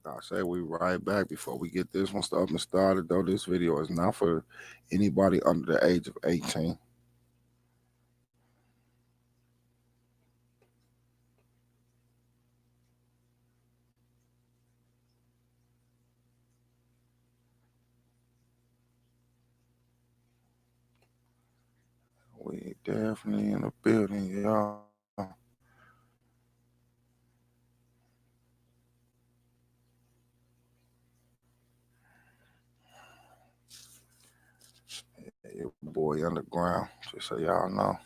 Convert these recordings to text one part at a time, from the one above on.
Like I say, we right back before we get this one up and started. Though this video is not for anybody under the age of 18. We definitely in the building, y'all. Your boy underground, just so y'all know.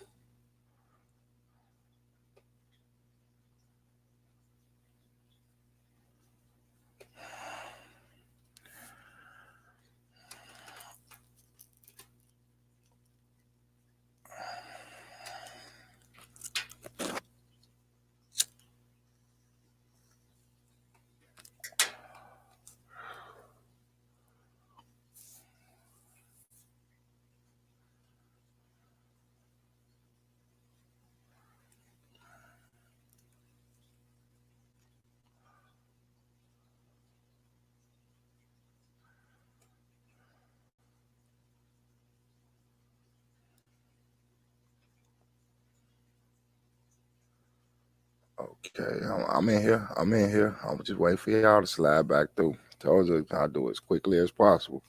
Okay, I'm in here. I'm in here. I'm just waiting for y'all to slide back through. Told you I'll do it as quickly as possible.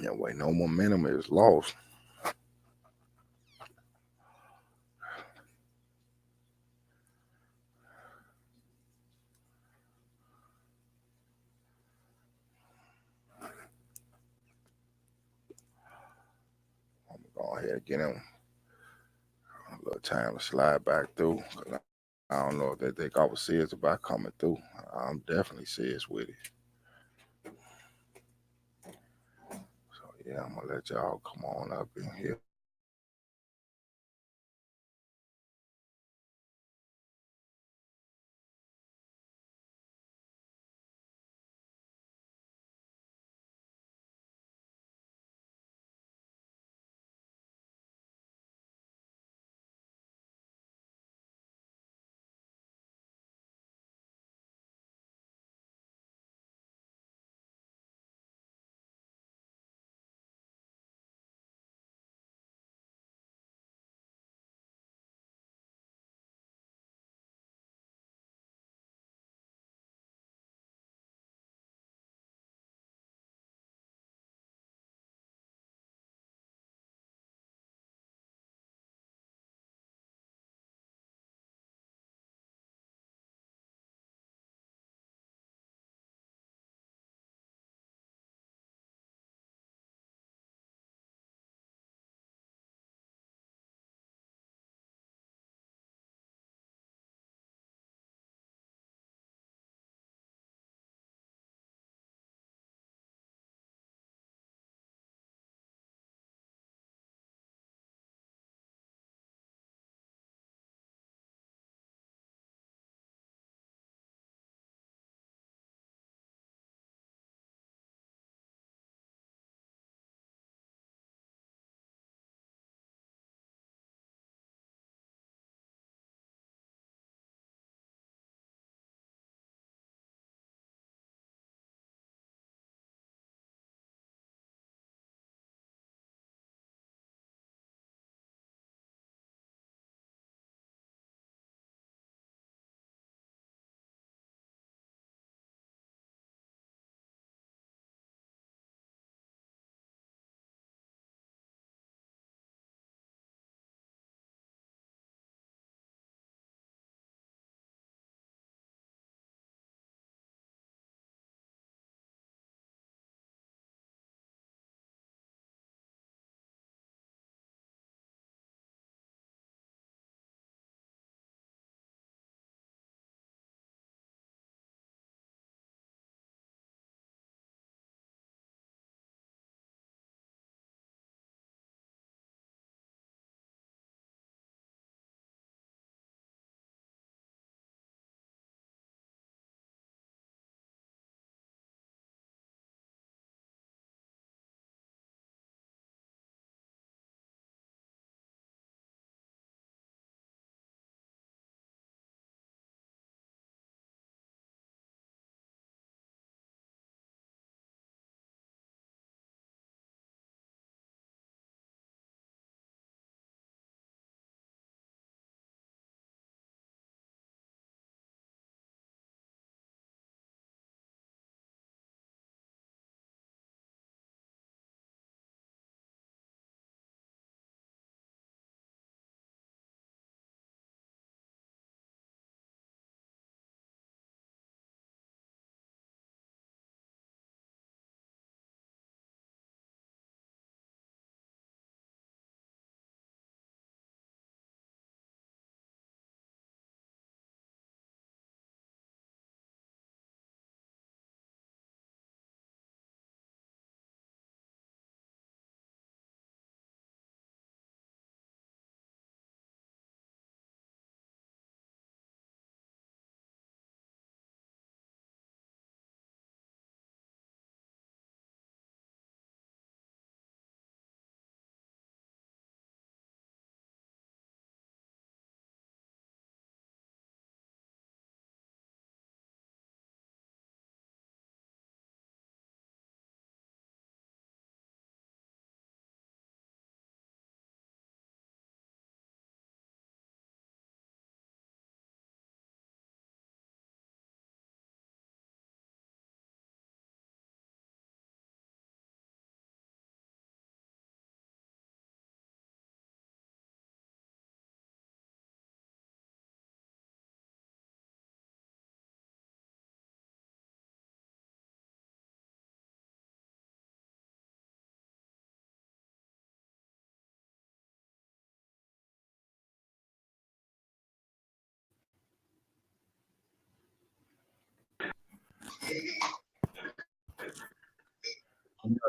Yeah, wait, no momentum is lost. I'm gonna go ahead and get him a little time to slide back through. 'Cause I don't know if they think I was serious about coming through. I'm definitely serious with it. So yeah, I'm gonna let y'all come on up in here.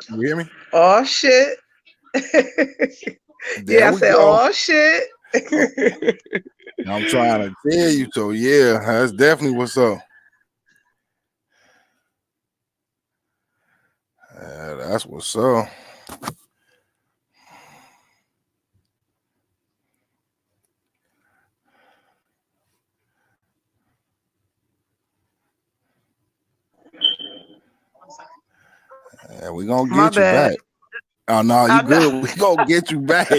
You hear me? Oh shit. There Yeah, I we said, go. oh shit. I'm trying to tell you. So yeah, that's definitely what's up. That's what's up. We gonna My get you bad. back. Oh no, I you know. good. We gonna get you back.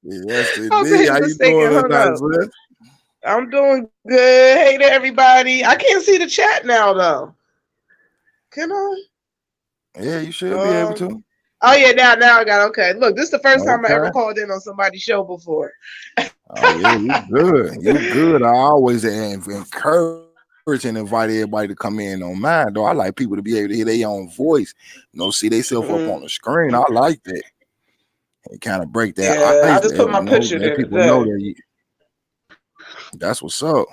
Yes, I indeed. made a How you mistake and doing hung tonight, up. sis? I'm doing good. Hey to everybody. I can't see the chat now though. Can I? Yeah, you should be able to. Oh yeah, now I got okay. Look, this is the first time I ever Okay. called in on somebody's show before. Oh yeah, you good. You good. I always encourage and invite everybody to come in on mine. Though I like people to be able to hear their own voice, see themselves up on the screen. I like that. And kind of break that Yeah, I ice just there, put my picture let there people know today. that that's what's up.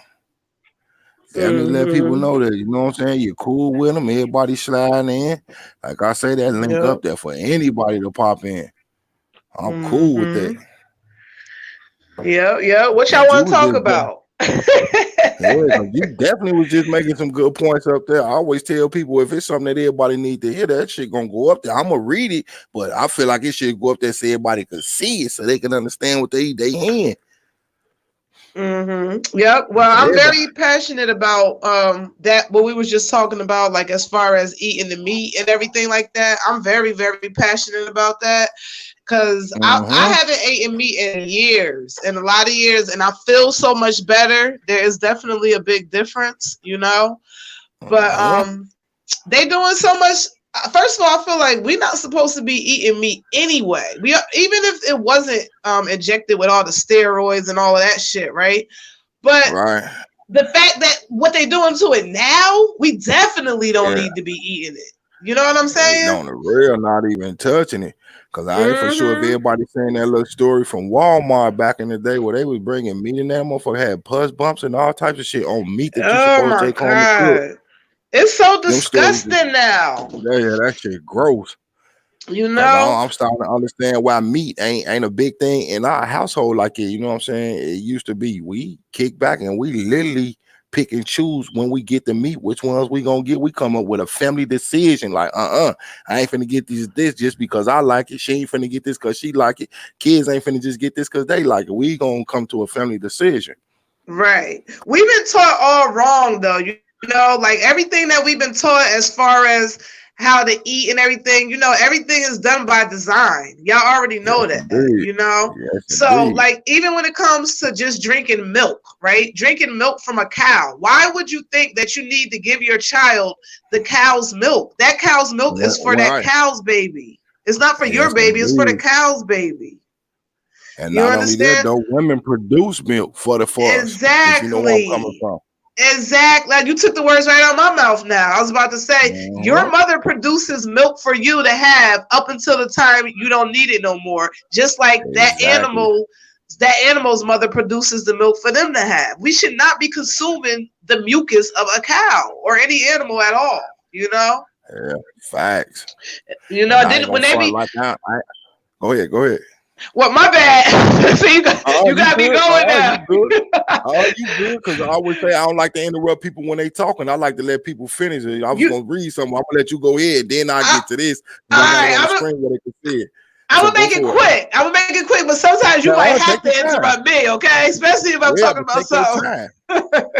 Definitely let people know that, you know what I'm saying? You're cool with them. Everybody sliding in. Like I say, that link up there for anybody to pop in. I'm cool with that. Yeah. What y'all But you want to was talk just about? yeah, you definitely was just making some good points up there. I always tell people if it's something that everybody need to hear, that shit gonna go up there. I'm gonna read it, but I feel like it should go up there so everybody can see it, so they can understand what they hearing. Yep. Well, I'm very passionate about that. What we was just talking about, like as far as eating the meat and everything like that. I'm very, very passionate about that because I haven't eaten meat in years, in a lot of years, and I feel so much better. There is definitely a big difference, but they doing so much. First of all, I feel like we're not supposed to be eating meat anyway. We are, even if it wasn't injected with all the steroids and all of that shit, right? But the fact that what they're doing to it now, we definitely don't need to be eating it. You know what I'm saying? On the real, not even touching it. Because I ain't for sure if everybody saying that little story from Walmart back in the day where they was bringing meat in there, motherfucker had pus bumps and all types of shit on meat that you supposed to take home to cook. It's so disgusting now. Yeah, that shit gross. I'm starting to understand why meat ain't a big thing in our household like it. You know what I'm saying? It used to be. We kick back and we literally pick and choose when we get the meat, which ones we gonna get. We come up with a family decision. Like, I ain't finna get this just because I like it. She ain't finna get this because she like it. Kids ain't finna just get this because they like it. We gonna come to a family decision. Right. We've been taught all wrong though. Like everything that we've been taught as far as how to eat and everything, everything is done by design. Y'all already know that, Yes, so indeed. like even when it comes to just drinking milk, right? Drinking milk from a cow. Why would you think that you need to give your child the cow's milk? That cow's milk is for that cow's baby. It's not for your baby, it's for the cow's baby. And you not understand? Only that, though, women produce milk for us. If you know where I'm coming from. Exactly. You took the words right out of my mouth now. I was about to say, your mother produces milk for you to have up until the time you don't need it no more. Just like that animal's mother produces the milk for them to have. We should not be consuming the mucus of a cow or any animal at all, Yeah, facts. Then when they be... Go ahead. Well, my bad. So you got me going now. You good? Because I always say I don't like to interrupt people when they talking. I like to let people finish. I was gonna read something. I'm gonna let you go ahead. Then I get to this. All right, I'm gonna make it quick. I'm gonna make it quick, but sometimes you might have to interrupt me, okay? Especially if I'm talking about something.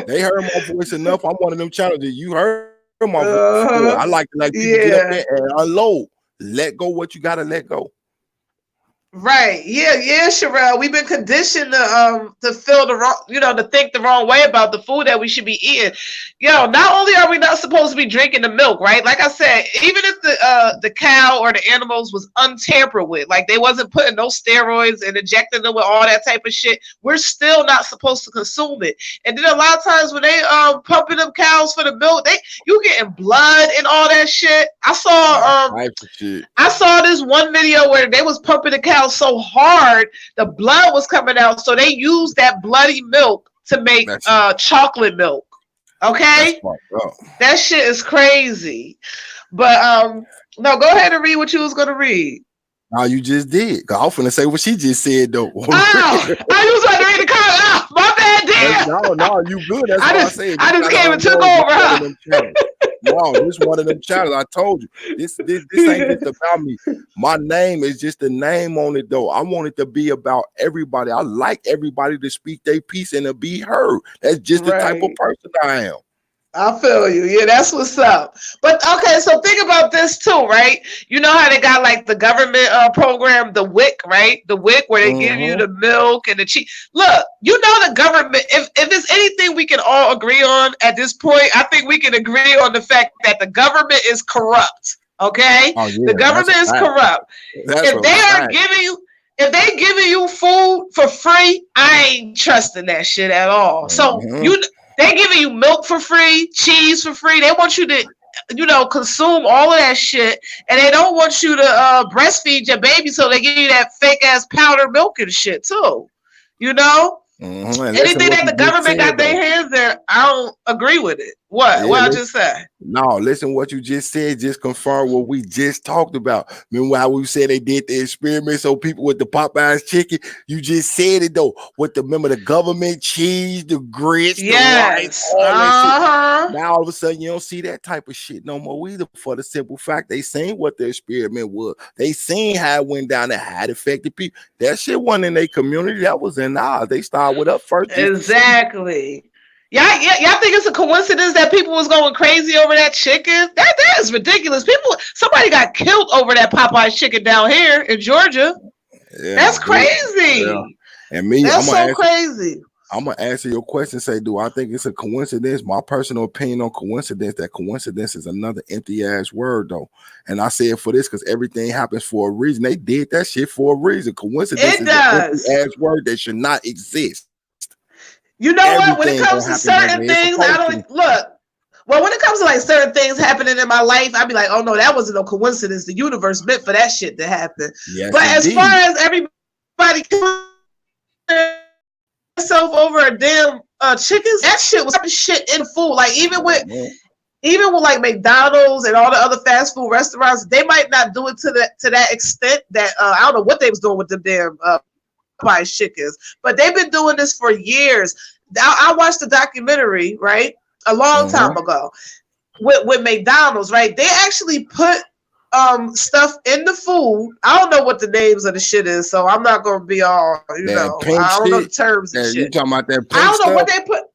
They heard my voice enough. I'm one of them challenges. You heard my voice. I like to people get up there and unload. Let go what you gotta let go. Right. Yeah, Sherelle. We've been conditioned to feel the wrong, to think the wrong way about the food that we should be eating. Not only are we not supposed to be drinking the milk, right? Like I said, even if the cow or the animals was untampered with, like they wasn't putting no steroids and injecting them with all that type of shit, we're still not supposed to consume it. And then a lot of times when they pumping them cows for the milk, you getting blood and all that shit. I saw this one video where they was pumping the cow so hard the blood was coming out, so they used that bloody milk to make chocolate milk. Okay, that shit is crazy. But no, go ahead and read what you was gonna read. No, you just did. I was finna say what she just said though. Oh, I was about to read the comment. Oh, my bad, damn. No, you good. That's what I said. I just came and took over, huh? No, this one of them channels. I told you. This ain't just about me. My name is just a name on it though. I want it to be about everybody. I like everybody to speak their piece and to be heard. That's just the type of person I am. I feel you. Yeah, that's what's up. But okay, so think about this too, right? You know how they got like the government program, the WIC, right? The WIC where they give you the milk and the cheese. Look, you know the government, if it's anything we can all agree on at this point, I think we can agree on the fact that the government is corrupt. Okay? Oh, yeah, the government is corrupt. If they giving you food for free, I ain't trusting that shit at all. So they giving you milk for free, cheese for free. They want you to, consume all of that shit, and they don't want you to breastfeed your baby, so they give you that fake ass powdered milk and shit too. Anything that the government got their hands there, I don't agree with it. What? Yeah, what I just said? No, listen, what you just said just confirmed what we just talked about. Remember how we said they did the experiment so people with the Popeyes chicken? You just said it though. Remember the government cheese, the grits, the rice, all that shit. Now all of a sudden you don't see that type of shit no more either. For the simple fact they seen what the experiment was. They seen how it went down and how it affected people. That shit wasn't in their community. That was in ours. They started with us first. Exactly. Y'all think it's a coincidence that people was going crazy over that chicken? That is ridiculous. Somebody got killed over that Popeyes chicken down here in Georgia. Yeah, that's crazy. Yeah. And me, that's so crazy. I'm gonna answer your question. Say, do I think it's a coincidence? My personal opinion on coincidence. That coincidence is another empty ass word, though. And I say it for this because everything happens for a reason. They did that shit for a reason. Coincidence is an empty ass word that should not exist. You know what? When it comes to certain things, I don't look. Well, when it comes to like certain things happening in my life, I'd be like, oh no, that wasn't no coincidence. The universe meant for that shit to happen. Yes, but indeed. As far as everybody killing herself over a damn chickens, that shit was shit in food. Like even with like McDonald's and all the other fast food restaurants, they might not do it to that extent that I don't know what they was doing with the damn Popeyes chickens, but they've been doing this for years. I watched the documentary, right, a long time ago with McDonald's, right? They actually put stuff in the food. I don't know what the names of the shit is, so I'm not gonna be all I don't know the terms and shit. You talking about that pink I don't know what they put.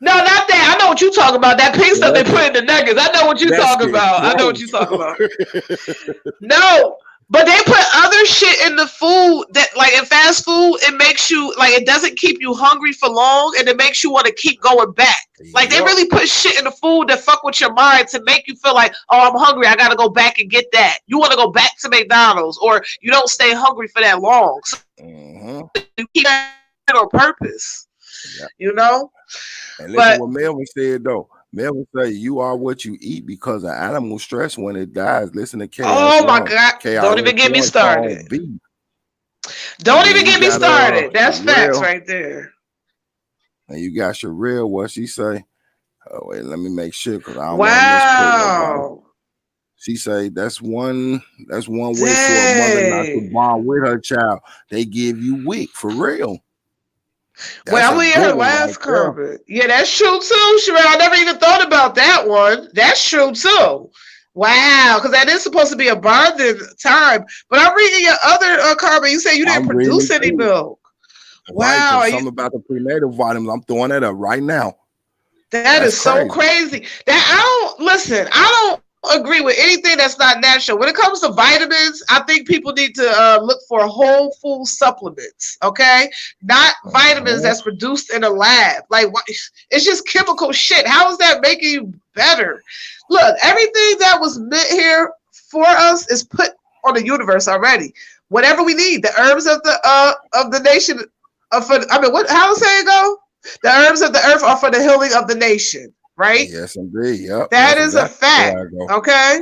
No, not that. I know what you talking about. That pink stuff they put in the nuggets. I know what you talking about. I know what you talking about. No. But they put other shit in the food that, like in fast food, it makes you, like, it doesn't keep you hungry for long, and it makes you want to keep going back. Like, they really put shit in the food that fuck with your mind to make you feel like, oh, I'm hungry, I gotta go back and get that. You want to go back to McDonald's, or you don't stay hungry for that long. So you keep that on purpose, you know? And listen what Melvin said, though. Melvin say you are what you eat because of animal stress when it dies. Listen to KRS. Oh my God! Don't even get me started. Don't even get me started. That's facts right there. And you got Sherelle. What she say? Oh wait, let me make sure because I don't wow. She say that's one way for a mother not to bond with her child. They give you WIC for real. Well, I'm in her last comment. Yeah, that's true too, Sherelle. I never even thought about that one. That's true too. Wow, because that is supposed to be a bonding time. But I'm reading your other comment. You say you didn't produce any milk. Wow, something about the prenatal vitamins. I'm throwing that up right now. That's is so crazy. I don't agree with anything that's not natural. When it comes to vitamins, I think people need to look for whole food supplements, okay? Not vitamins that's produced in a lab. Like, it's just chemical shit. How is that making you better? Look, everything that was meant here for us is put on the universe already. Whatever we need, the herbs of the nation. How does it go? The herbs of the earth are for the healing of the nation. Right? Yes, indeed. Yep. That is a fact. Okay.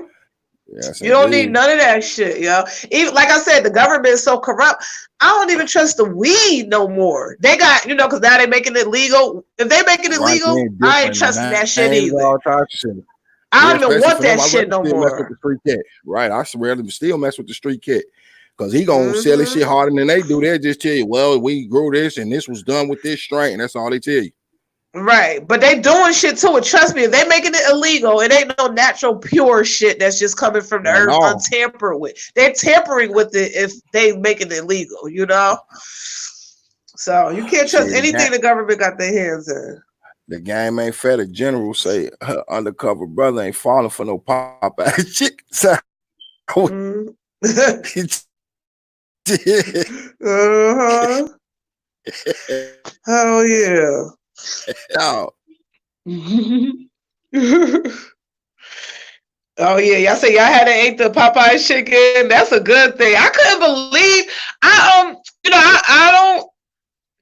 Yes, you don't need none of that shit, yo. Even like I said, the government is so corrupt. I don't even trust the weed no more. They got, because now they're making it legal. If they make it illegal, I ain't trusting that shit either. I don't even want that shit no more. Mess with the street cat, right? I swear to still mess with the street cat. Because he gonna sell this shit harder than they do. They'll just tell you, well, we grew this and this was done with this strain. That's all they tell you. Right, but they doing shit to it. Trust me, if they making it illegal, it ain't no natural pure shit that's just coming from the earth untampered with. They're tampering with it if they making it illegal, So you can't trust anything the government got their hands in. The game ain't fair. The general say undercover brother ain't falling for no Popeye chick. Oh yeah. Oh. Oh yeah, y'all say y'all hadn't ate the Popeye chicken. That's a good thing. I couldn't believe I don't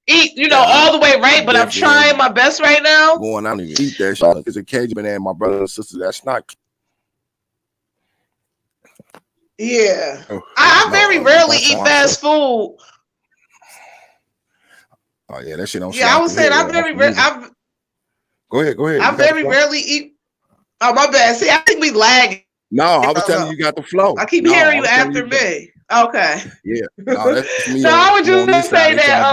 eat all the way right, but I'm trying my best right now. Going out and eat that shit. It's a Cajun and my brother and sister. That's not. Yeah, I very rarely eat fast food. Oh yeah, that shit don't. Yeah, I was saying I very rarely. Go ahead. I very rarely eat. Oh my bad. See, I think we lag. No, I was telling you got the flow. I keep hearing you after me. Okay. Yeah. No, that's me. So I was just gonna say that.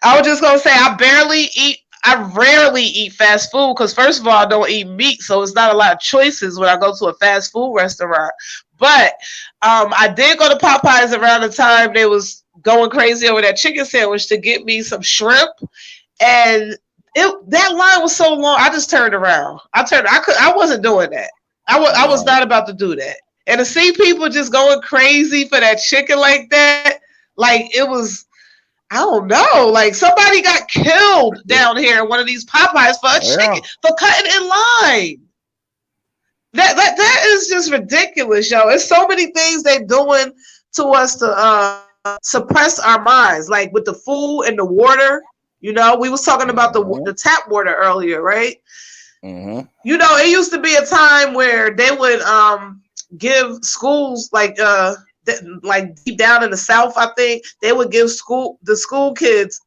I was just gonna say I rarely eat fast food because first of all, I don't eat meat, so it's not a lot of choices when I go to a fast food restaurant. But I did go to Popeyes around the time they was going crazy over that chicken sandwich to get me some shrimp, and that line was so long. I just turned around. I wasn't doing that. I was not about to do that. And to see people just going crazy for that chicken like that, like it was. I don't know. Like somebody got killed down here in one of these Popeyes for a chicken for cutting in line. That is just ridiculous, yo. It's so many things they're doing to us to suppress our minds, like with the food and the water. We was talking about the tap water earlier, right? Mm-hmm. It used to be a time where they would give schools like deep down in the South, I think they would give the school kids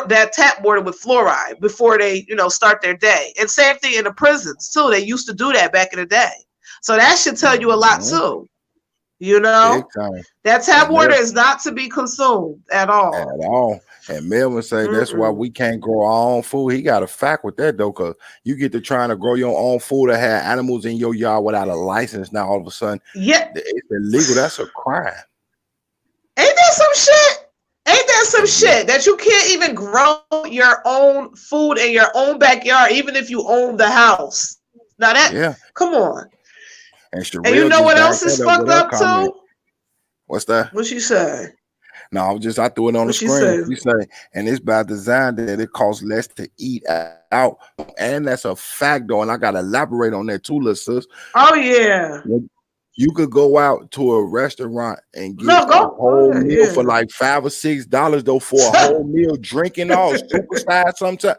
that tap water with fluoride before they, start their day. And same thing in the prisons too. They used to do that back in the day. So that should tell you a lot too. That tap water is not to be consumed at all. At all. And Melvin say that's why we can't grow our own food. He got a fact with that though, because you get to trying to grow your own food or have animals in your yard without a license. Now all of a sudden, it's illegal. That's a crime. Ain't that some shit? That you can't even grow your own food in your own backyard, even if you own the house? Now come on. And you know what else is fucked up too? What's that? What she say? No, I threw it on the screen. She say, and it's by design that it costs less to eat out. And that's a fact, though. And I got to elaborate on that too, little sis. Oh, yeah. You could go out to a restaurant and get a whole meal for like $5 or $6, though, for a whole meal, drinking all supersized sometimes.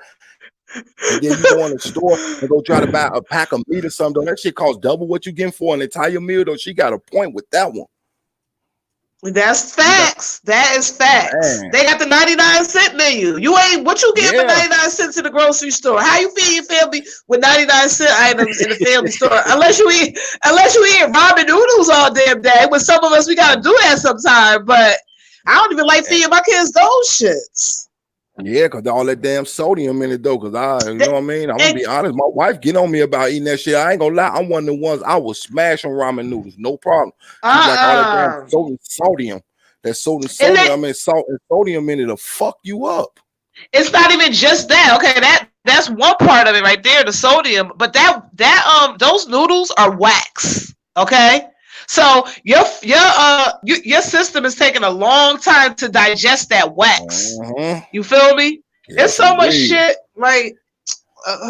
And then you go in the store and go try to buy a pack of meat or something. That shit costs double what you getting for an entire meal, though. She got a point with that one. That's facts. That is facts. Man. They got the 99-cent menu. What you get for 99 cents in the grocery store? How you feed your family with 99-cent items in the family store? Unless you eat ramen noodles all damn day. With some of us, we gotta do that sometime. But I don't even like feeding my kids those shits. Yeah, because all that damn sodium in it though. Because you know what I mean? I'm gonna be honest. My wife get on me about eating that shit. I ain't gonna lie. I'm one of the ones I will smash on ramen noodles, no problem. Like all that damn sodium. That sodium. Salt and sodium in it'll fuck you up. It's not even just that. Okay, that's one part of it right there, the sodium. But those noodles are wax. Okay. So your system is taking a long time to digest that wax. You feel me? It's so much shit. Like,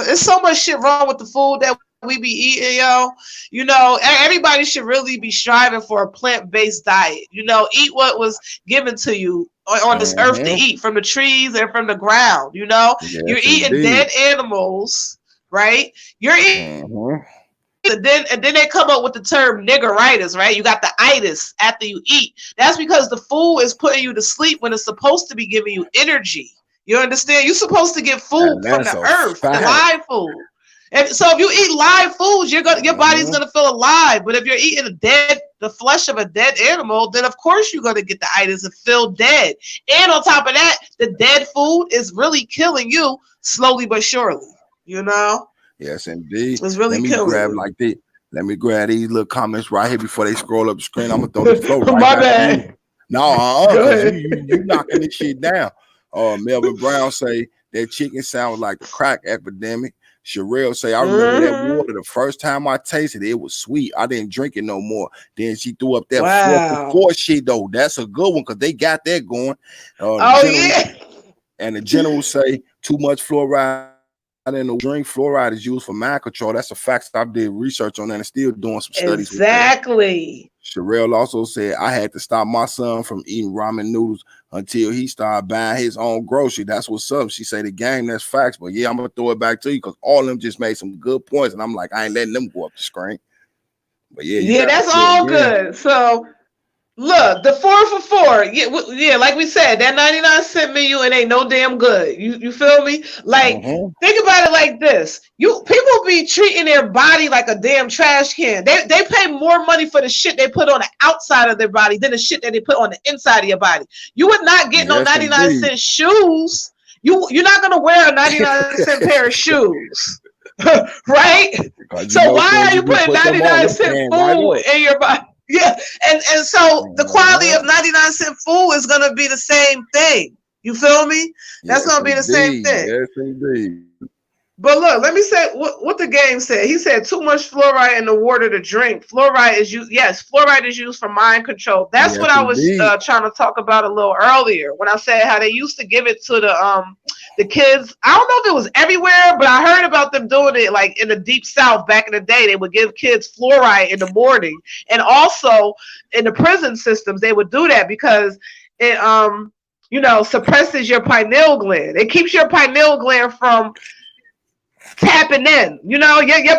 it's so much shit wrong with the food that we be eating, yo. Everybody should really be striving for a plant-based diet. Eat what was given to you on this earth to eat from the trees and from the ground. You're eating dead animals, right? You're eating. And then they come up with the term niggeritis, right? You got the itis after you eat. That's because the food is putting you to sleep when it's supposed to be giving you energy. You understand? You're supposed to get food from the earth, the live food. And so if you eat live foods, your body's gonna feel alive. But if you're eating the flesh of a dead animal, then of course you're gonna get the itis and feel dead. And on top of that, the dead food is really killing you slowly but surely. You know? Yes, indeed. It's really killing. Let me grab these little comments right here before they scroll up the screen. I'm gonna throw this flow right My bad. No, you knocking this shit down. Melvin Brown say that chicken sounds like the crack epidemic. Sherelle say, I remember that water the first time I tasted it, it was sweet. I didn't drink it no more. Then she threw up that 4 shit though. That's a good one because they got that going. Yeah. And the general say too much fluoride in the drink. Fluoride is used for mind control. That's a fact. I did research on that and still doing some studies. Exactly. Sherelle also said, I had to stop my son from eating ramen noodles until he started buying his own grocery. That's what's up. She said the game, that's facts. But yeah, I'm gonna throw it back to you because all of them just made some good points. And I'm like, I ain't letting them go up the screen. But yeah, that's all good. So look, the 4 for $4. Yeah, like we said, that 99-cent menu, it ain't no damn good. You feel me? Like, think about it like this. People be treating their body like a damn trash can. They pay more money for the shit they put on the outside of their body than the shit that they put on the inside of your body. You would not get no 99-cent shoes. You're not gonna wear a 99-cent pair of shoes. Right? So why are you putting 99-cent food in your body? Yeah, and so the quality of 99-cent food is gonna be the same thing. You feel me? That's gonna be the same thing. Yes, indeed. But look, let me say what the game said. He said too much fluoride in the water to drink. Fluoride is used. Yes, fluoride is used for mind control. That's what I was trying to talk about a little earlier when I said how they used to give it to the kids. I don't know if it was everywhere, but I heard about them doing it like in the deep South back in the day. They would give kids fluoride in the morning, and also in the prison systems they would do that because it suppresses your pineal gland. It keeps your pineal gland from tapping in, your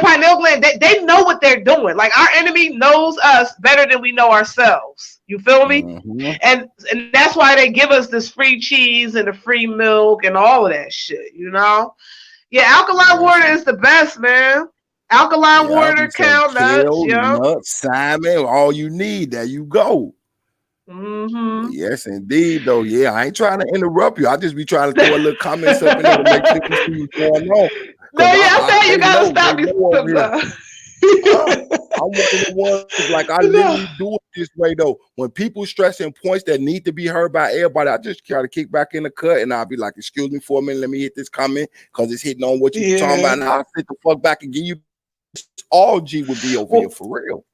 pineal gland, they know what they're doing. Like our enemy knows us better than we know ourselves. You feel me? And that's why they give us this free cheese and the free milk and all of that shit, Yeah, alkaline water is the best, man. Alkaline water, cow nuts, salmon, all you need. There you go. Yes, indeed, though. Yeah, I ain't trying to interrupt you. I just be trying to throw a little comments up in there to make people see what's going on. No, I say you gotta stop me. I'm one of the ones like I literally do it this way though. When people stressing points that need to be heard by everybody, I just try to kick back in the cut and I'll be like, "Excuse me for a minute, let me hit this comment because it's hitting on what you're talking about." And I'll sit the fuck back and give you all G would be over here for real.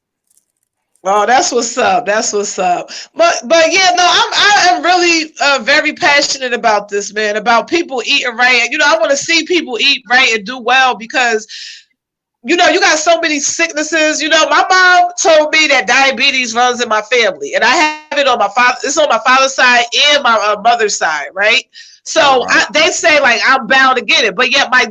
Oh, that's what's up. That's what's up. But yeah, no, I am really very passionate about this, man, about people eating right. And, I want to see people eat right and do well because, you got so many sicknesses. My mom told me that diabetes runs in my family and I have it on my father. It's on my father's side and my mother's side, right? So they say like I'm bound to get it, but yet my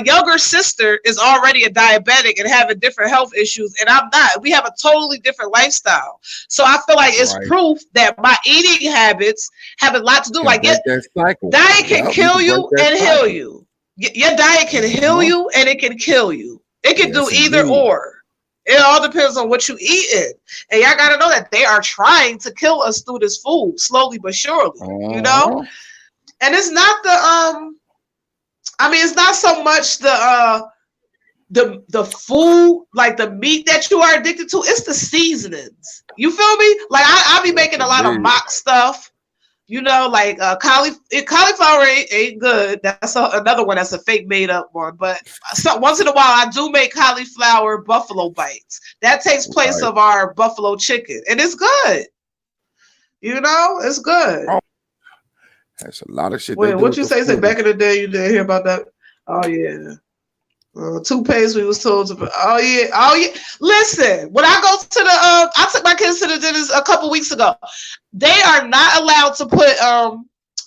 younger sister is already a diabetic and having different health issues, and I'm not. We have a totally different lifestyle, so I feel like it's proof that my eating habits have a lot to do. Like diet can kill you and heal you. Your diet can heal you and it can kill you. It can do either or. It all depends on what you eating, and y'all gotta know that they are trying to kill us through this food slowly but surely. And it's not it's not so much the food, like the meat that you are addicted to, it's the seasonings. You feel me? Like I be making a lot of mock stuff, like cauliflower ain't good. That's another one that's a fake made up one. But once in a while I do make cauliflower buffalo bites. That takes place of our buffalo chicken. And it's good. It's good. That's a lot of shit. Wait, what you say back in the day you didn't hear about that? Oh yeah. Toothpaste we was told to oh yeah. Listen, when I go to I took my kids to the dentist a couple weeks ago. They are not allowed to put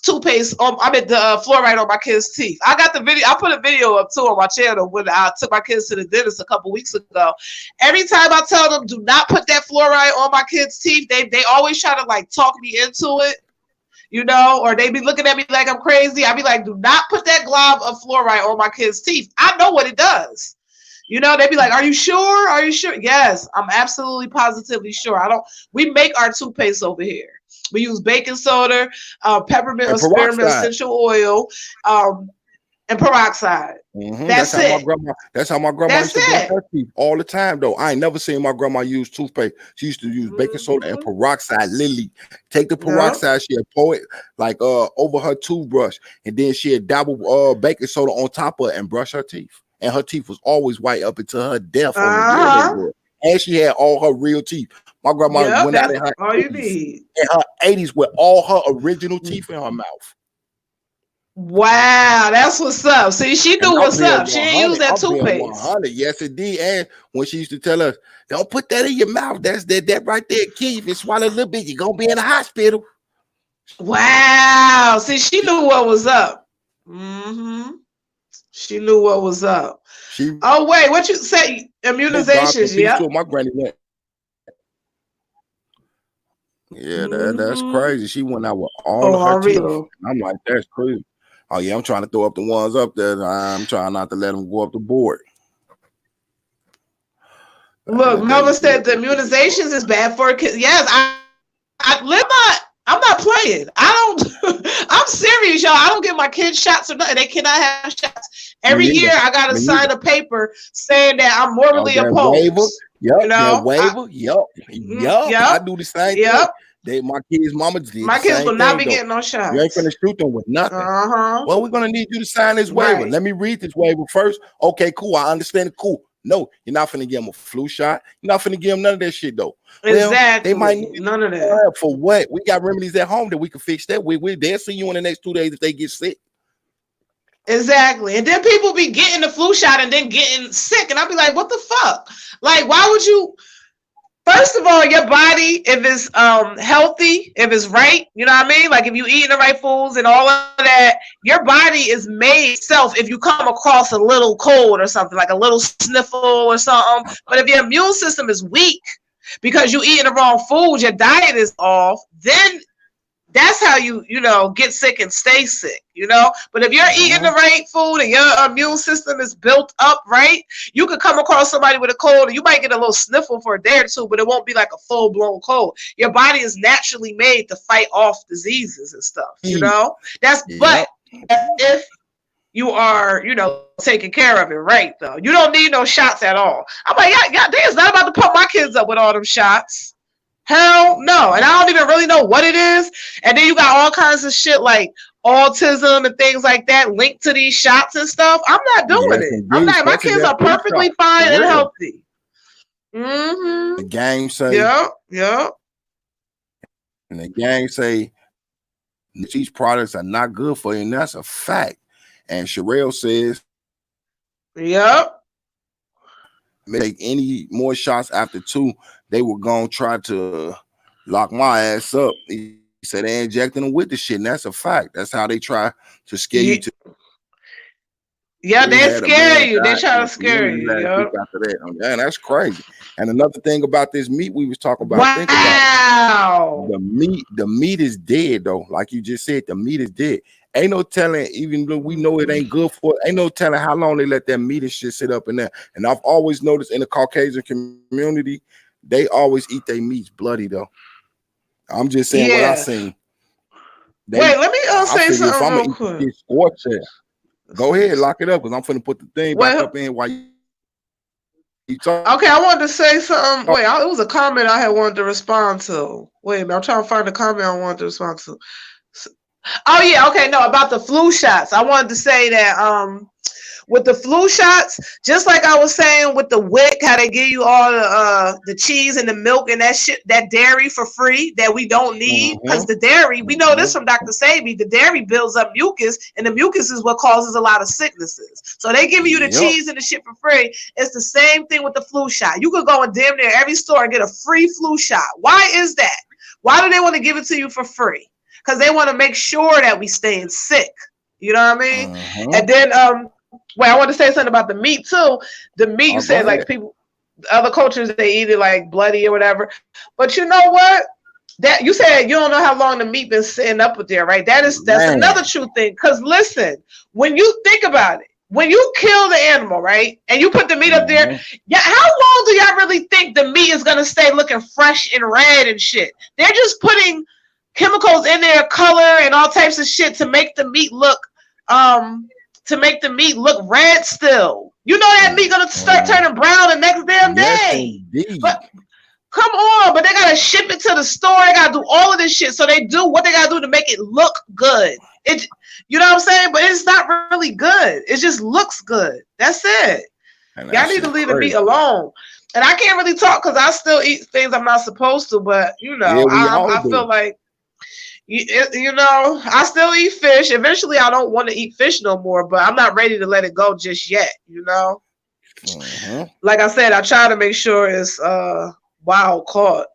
toothpaste. I mean the fluoride on my kids' teeth. I got the video. I put a video up too on my channel when I took my kids to the dentist a couple weeks ago. Every time I tell them do not put that fluoride on my kids' teeth, they always try to like talk me into it. You know, or they be looking at me like I'm crazy. I be like, do not put that glob of fluoride on my kids' teeth. I know what it does. You know, they be like, are you sure? Are you sure? Yes, I'm absolutely positively sure. We make our toothpaste over here. We use baking soda, peppermint or spearmint essential oil, and peroxide. Mm-hmm. That's how my grandma used to brush her teeth all the time, though. I ain't never seen my grandma use toothpaste. She used to use baking soda and peroxide. Literally, take the peroxide, she'd pour it like over her toothbrush, and then she'd dabble baking soda on top of it and brush her teeth. And her teeth was always white up until her death. And she had all her real teeth. My grandma went out in her 80s with all her original teeth in her mouth. Wow, that's what's up. See, she knew what's up. She didn't use that toothpaste. Yes, it did. And when she used to tell us, don't put that in your mouth. That's that right there, kid. If you swallow a little bit, you're gonna be in the hospital. Wow. See, she knew what was up. Mm-hmm. She knew what was up. Oh, wait, what you say? Immunizations, yeah. My granny went. Yeah, that's crazy. She went out with all of her teeth. I'm like, that's crazy. Oh yeah, I'm trying to throw up the ones up there. I'm trying not to let them go up the board. Look, Melvin said the immunizations is bad for kids. Yes, I'm not playing. I'm serious, y'all. I don't give my kids shots or nothing. They cannot have shots. Every year I gotta sign a paper saying that I'm morally opposed. Yep, you know? Yep. I do the same thing. My kids' mama did. My kids will not be getting no shots. You ain't gonna shoot them with nothing. Well, we're gonna need you to sign this waiver. Let me read this waiver first. Okay, cool. I understand it. Cool. No, you're not finna give them a flu shot. You're not finna give them none of that shit though. Exactly. They might need none of that. For what? We got remedies at home that we can fix that. They'll see you in the next 2 days if they get sick. Exactly. And then people be getting the flu shot and then getting sick. And I'll be like, what the fuck? Like, why would you? First of all, your body, if it's healthy, if it's right, you know what I mean? Like if you eating the right foods and all of that, your body is made itself if you come across a little cold or something, like a little sniffle or something. But if your immune system is weak because you eating the wrong food, your diet is off, then that's how you get sick and stay sick, But if you're eating the right food and your immune system is built up right, you could come across somebody with a cold and you might get a little sniffle for a day or two, but it won't be like a full-blown cold. Your body is naturally made to fight off diseases and stuff, But if you are, taking care of it right, though. You don't need no shots at all. I'm like, it's not about to pump my kids up with all them shots. Hell no. And I don't even really know what it is. And then you got all kinds of shit like autism and things like that linked to these shots and stuff. I'm not doing it. I'm not. My kids are perfectly fine and healthy. Mm-hmm. The gang say. Yep. And the gang say these products are not good for you, and that's a fact. And Sherelle says, yep. Make any more shots after 2, they were gonna try to lock my ass up. He said they injecting them with the shit, and that's a fact. That's how they try to scare you. They scare you. They try to scare you. After that, and that's crazy. And another thing about this meat we was talking about. Wow. The meat is dead though. Like you just said, the meat is dead. Ain't no telling, even though we know it ain't good for it, ain't no telling how long they let that meat and shit sit up in there. And I've always noticed in the Caucasian community, they always eat their meats bloody though. I'm just saying what I seen. Wait, let me say something real quick. Go ahead, lock it up because I'm finna put the thing back up in while you talk. Okay, I wanted to say something. Wait, it was a comment I had wanted to respond to. Wait a minute, I'm trying to find the comment I wanted to respond to. Oh yeah, okay, no, about the flu shots. I wanted to say that with the flu shots, just like I was saying with the WIC, how they give you all the cheese and the milk and that shit, that dairy for free that we don't need, because the dairy, we know this from Dr. Sebi, the dairy builds up mucus, and the mucus is what causes a lot of sicknesses. So they give you the cheese and the shit for free. It's the same thing with the flu shot. You could go in damn near every store and get a free flu shot. Why is that? Why do they want to give it to you for free? because they want to make sure that we staying sick. You know what I mean? And then I want to say something about the meat too. The meat, you said like people, other cultures, they eat it like bloody or whatever. But you know what? That you said you don't know how long the meat been sitting up there, right? That's another true thing. Because listen, when you think about it, when you kill the animal, right, and you put the meat up there, how long do y'all really think the meat is gonna stay looking fresh and red and shit? They're just putting chemicals in there, color and all types of shit to make the meat look red still. You know that meat gonna start turning brown the next damn day. But come on, but they gotta ship it to the store. They gotta do all of this shit. So they do what they gotta do to make it look good. You know what I'm saying? But it's not really good. It just looks good. That's it. Y'all need to leave the meat alone. And I can't really talk because I still eat things I'm not supposed to. But you know, I feel like you know, I still eat fish. Eventually, I don't want to eat fish no more. But I'm not ready to let it go just yet. You know, like I said, I try to make sure it's wild caught.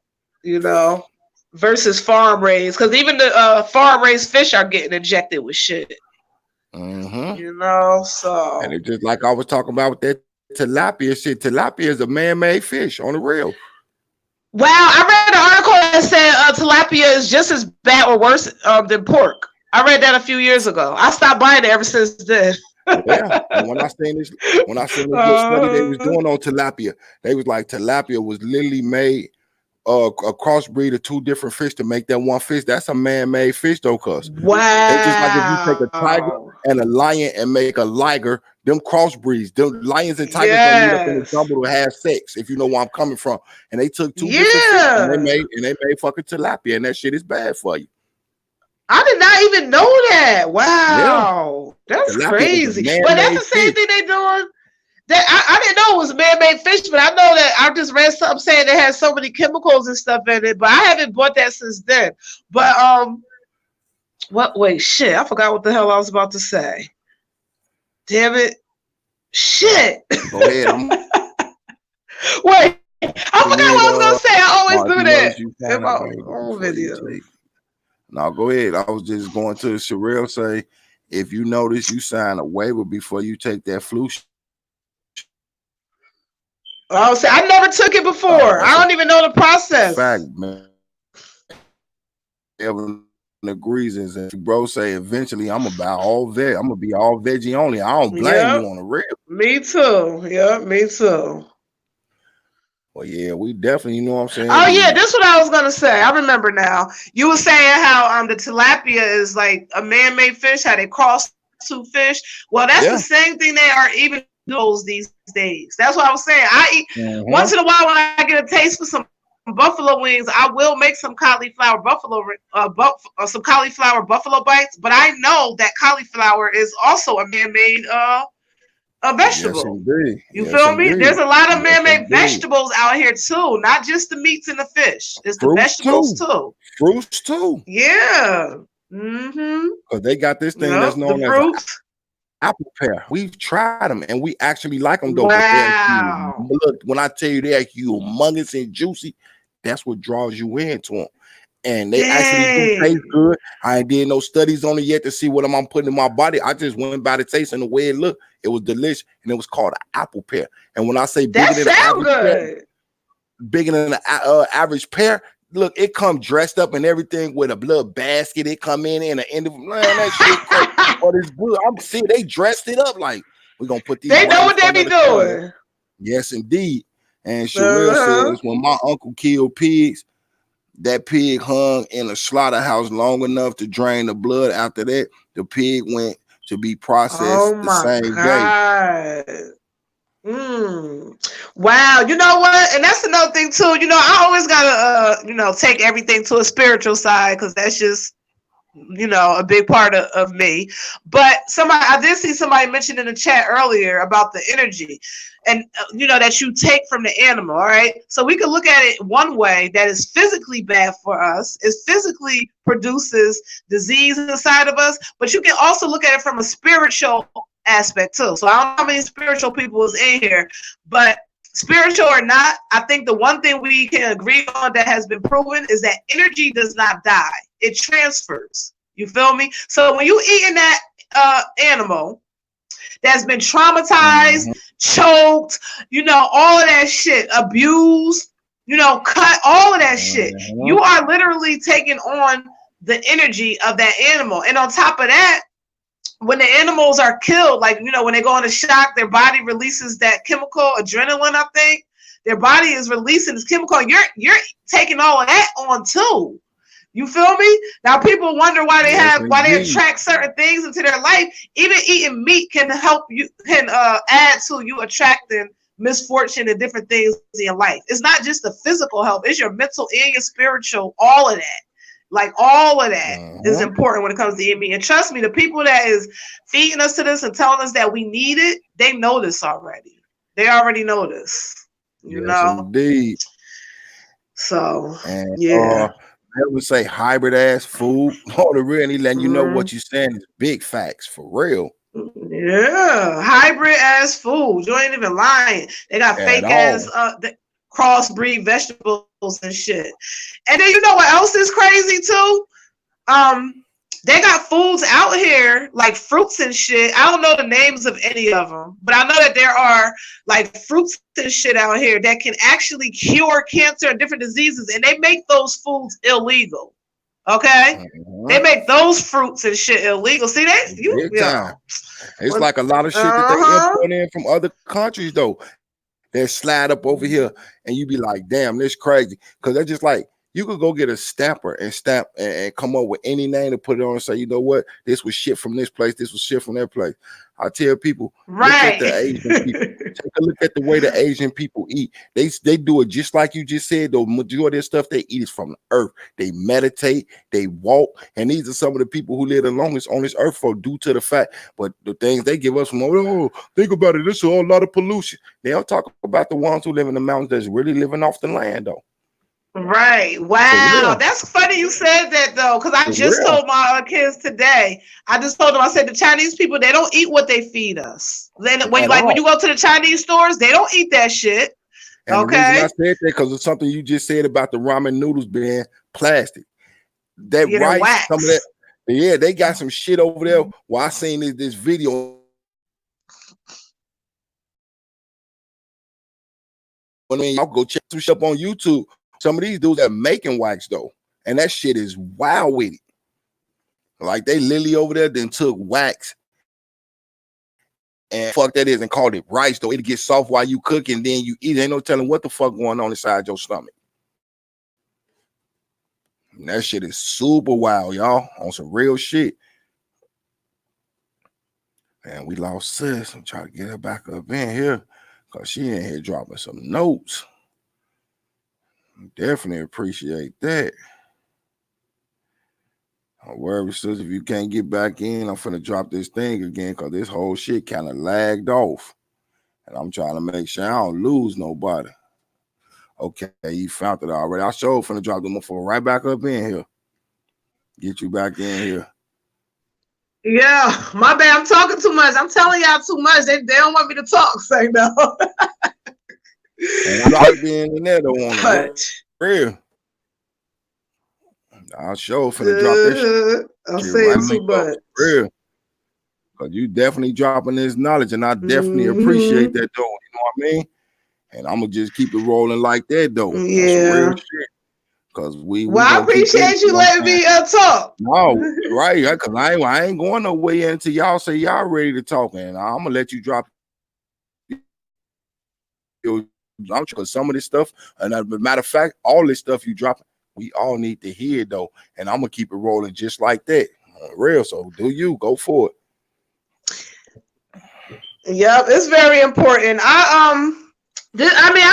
You know. Versus farm raised, because even the farm raised fish are getting injected with shit. You know, so and it's just like I was talking about with that tilapia shit. Tilapia is a man-made fish on the real. Wow, I read an article that said tilapia is just as bad or worse than pork. I read that a few years ago. I stopped buying it ever since then. Yeah, and when I seen this little study they was doing on tilapia, they was like tilapia was literally made a crossbreed of two different fish to make that one fish. That's a man-made fish though, cuz. Wow. It's just like if you take a tiger and a lion and make a liger, them crossbreeds, them lions and tigers don't meet up in the jungle to have sex, if you know where I'm coming from. And they took two different fish and they made fucking tilapia, and that shit is bad for you. I did not even know that. Wow. That's tilapia crazy. But that's the same thing they doing. That I didn't know it was man-made fish, but I know that I just read something saying it has so many chemicals and stuff in it, but I haven't bought that since then. But wait, shit, I forgot what the hell I was about to say. Damn it. Shit. Go ahead. Wait, I forgot what I was gonna say. I always do that in my own video. No, go ahead. I was just going to Sherelle say, if you notice, you sign a waiver before you take that flu shot. Oh, see, I never took it before. I don't even know the process. Fact, man. Everyone agrees, and bro say eventually I'm about all veg. I'm gonna be all veggie only. I don't blame you on the real. Me too. Yeah, me too. Well, yeah, we definitely, you know what I'm saying. Oh yeah, that's what I was gonna say. I remember now. You were saying how the tilapia is like a man-made fish. How they cross two fish. Well, that's the same thing they are even those these days. That's what I was saying. I eat once in a while when I get a taste for some buffalo wings, I will make some cauliflower buffalo bites. But I know that cauliflower is also a man-made a vegetable. Yes, you feel me? There's a lot of man-made vegetables out here too, not just the meats and the fish. It's the vegetables too. Fruits too. Yeah. Because they got this thing that's known as apple pear. We've tried them and we actually like them though. Wow. Look, when I tell you they're humongous and juicy, that's what draws you into them. And they actually do taste good. I ain't did no studies on it yet to see what I'm putting in my body. I just went by the taste and the way it looked. It was delicious, and it was called an apple pear. And when I say bigger than the average pear, look, it come dressed up and everything with a little basket. It come in the end of that shit. But it's good. I'm seeing they dressed it up like we're gonna put these. They know what they be doing. Yes, indeed. And Sherelle says when my uncle killed pigs, that pig hung in a slaughterhouse long enough to drain the blood. After that, the pig went to be processed the same day. Wow. You know what? And that's another thing too. You know, I always gotta take everything to a spiritual side because that's just a big part of me. But I did see somebody mention in the chat earlier about the energy and that you take from the animal. All right, so we can look at it one way that is physically bad for us. It physically produces disease inside of us, but you can also look at it from a spiritual aspect too. So I don't know how many spiritual people is in here, but spiritual or not, I think the one thing we can agree on that has been proven is that energy does not die. it transfers. You feel me? So when you eating that animal that's been traumatized, choked, all of that shit, abused, cut, all of that shit, you are literally taking on the energy of that animal. And on top of that, when the animals are killed, like, when they go into shock, their body releases that chemical, adrenaline, I think. Their body is releasing this chemical. You're taking all of that on too. You feel me? Now people wonder why they attract certain things into their life. Even eating meat can help you, add to you attracting misfortune and different things in your life. It's not just the physical health, it's your mental and your spiritual, all of that. Like all of that is important when it comes to eating meat. And trust me, the people that is feeding us to this and telling us that we need it, they know this already. They already know this. You know? Indeed. So, I would say hybrid ass food. All the real, and he letting you know what you're saying is big facts for real. Yeah, hybrid ass food. You ain't even lying. They got fake ass crossbreed vegetables and shit. And then you know what else is crazy too? They got foods out here like fruits and shit. I don't know the names of any of them, but I know that there are like fruits and shit out here that can actually cure cancer and different diseases, and they make those foods illegal. Okay, they make those fruits and shit illegal. See that? It's like a lot of shit that they import in from other countries though. They slide up over here, and you be like, "Damn, this crazy." Because they're just like, you could go get a stamper and stamp and come up with any name to put it on and say, you know what, this was shit from this place, this was shit from that place. I tell people, look at the Asian people. Take a look at the way the Asian people eat. They do it just like you just said. The majority of stuff they eat is from the earth. They meditate, they walk, and these are some of the people who live the longest on this earth for due to the fact. But the things they give us from, think about it, this is a whole lot of pollution. They don't talk about the ones who live in the mountains that's really living off the land though. Right. Wow. That's funny you said that though, because I just told my kids today. I just told them, I said the Chinese people, they don't eat what they feed us. Then when you go to the Chinese stores, they don't eat that shit. And the reason I said that because of something you just said about the ramen noodles being plastic. That rice, some of that, they got some shit over there. Well, I seen this video. I mean, y'all go check some shit up on YouTube. Some of these dudes are making wax though, and that shit is wild with it. Like they literally over there then took wax and fuck that is and called it rice though. It gets soft while you cook and then you eat. Ain't no telling what the fuck going on inside your stomach. And that shit is super wild, y'all, on some real shit. And we lost sis. I'm trying to get her back up in here because she in here dropping some notes. Definitely appreciate that. Don't worry, sis, if you can't get back in, I'm finna drop this thing again because this whole shit kind of lagged off. And I'm trying to make sure I don't lose nobody. Okay, you found it already. I sure finna drop them for right back up in here. Get you back in here. Yeah, my bad. I'm talking too much. I'm telling y'all too much. They don't want me to talk, say no. And I being in there don't want to real. I'll show finna drop this shit. I'm saying too much. Real. Cause you definitely dropping this knowledge, and I definitely appreciate that though. You know what I mean? And I'm gonna just keep it rolling like that though. Yeah. Cause I appreciate you letting me talk. No, right? Cause I ain't going no way until y'all say y'all ready to talk, and I'm gonna let you drop. Because some of this stuff, and as a matter of fact, all this stuff you dropping, we all need to hear though, and I'm gonna keep it rolling just like that, real. So do you go for it? Yep, it's very important. I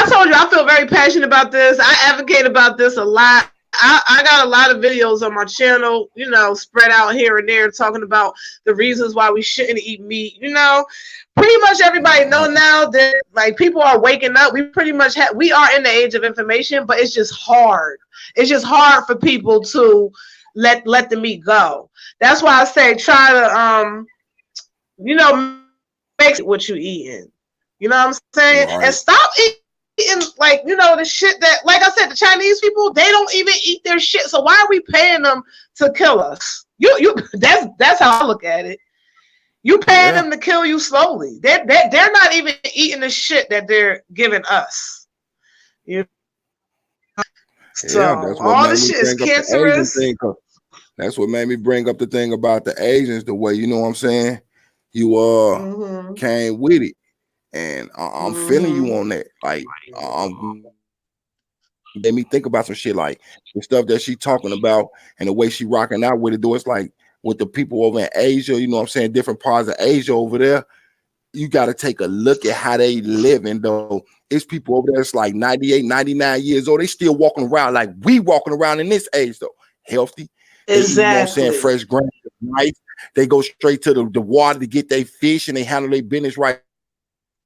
told you I feel very passionate about this. I advocate about this a lot. I got a lot of videos on my channel, spread out here and there, talking about the reasons why we shouldn't eat meat. Pretty much everybody know now that like people are waking up. We pretty much we are in the age of information, but it's just hard. It's just hard for people to let the meat go. That's why I say try to make what you eating. You know what I'm saying? Right. And stop eating, like, you know, the shit that, like I said, the Chinese people, they don't even eat their shit. So why are we paying them to kill us? That's how I look at it. You paying them to kill you slowly. They're not even eating the shit that they're giving us. You know? So that's what all the shit is cancerous. That's what made me bring up the thing about the Asians, the way, you know what I'm saying? You came with it. And I'm feeling you on that. Like, made me think about some shit, like the stuff that she talking about and the way she rocking out with it. Though it's like with the people over in Asia, you know what I'm saying, different parts of Asia over there, you got to take a look at how they living. Though it's people over there, it's like 98, 99 years old. They still walking around like we walking around in this age, though. Healthy. Exactly. They, you know what I'm saying, fresh grains, nice. They go straight to the water to get their fish and they handle their business right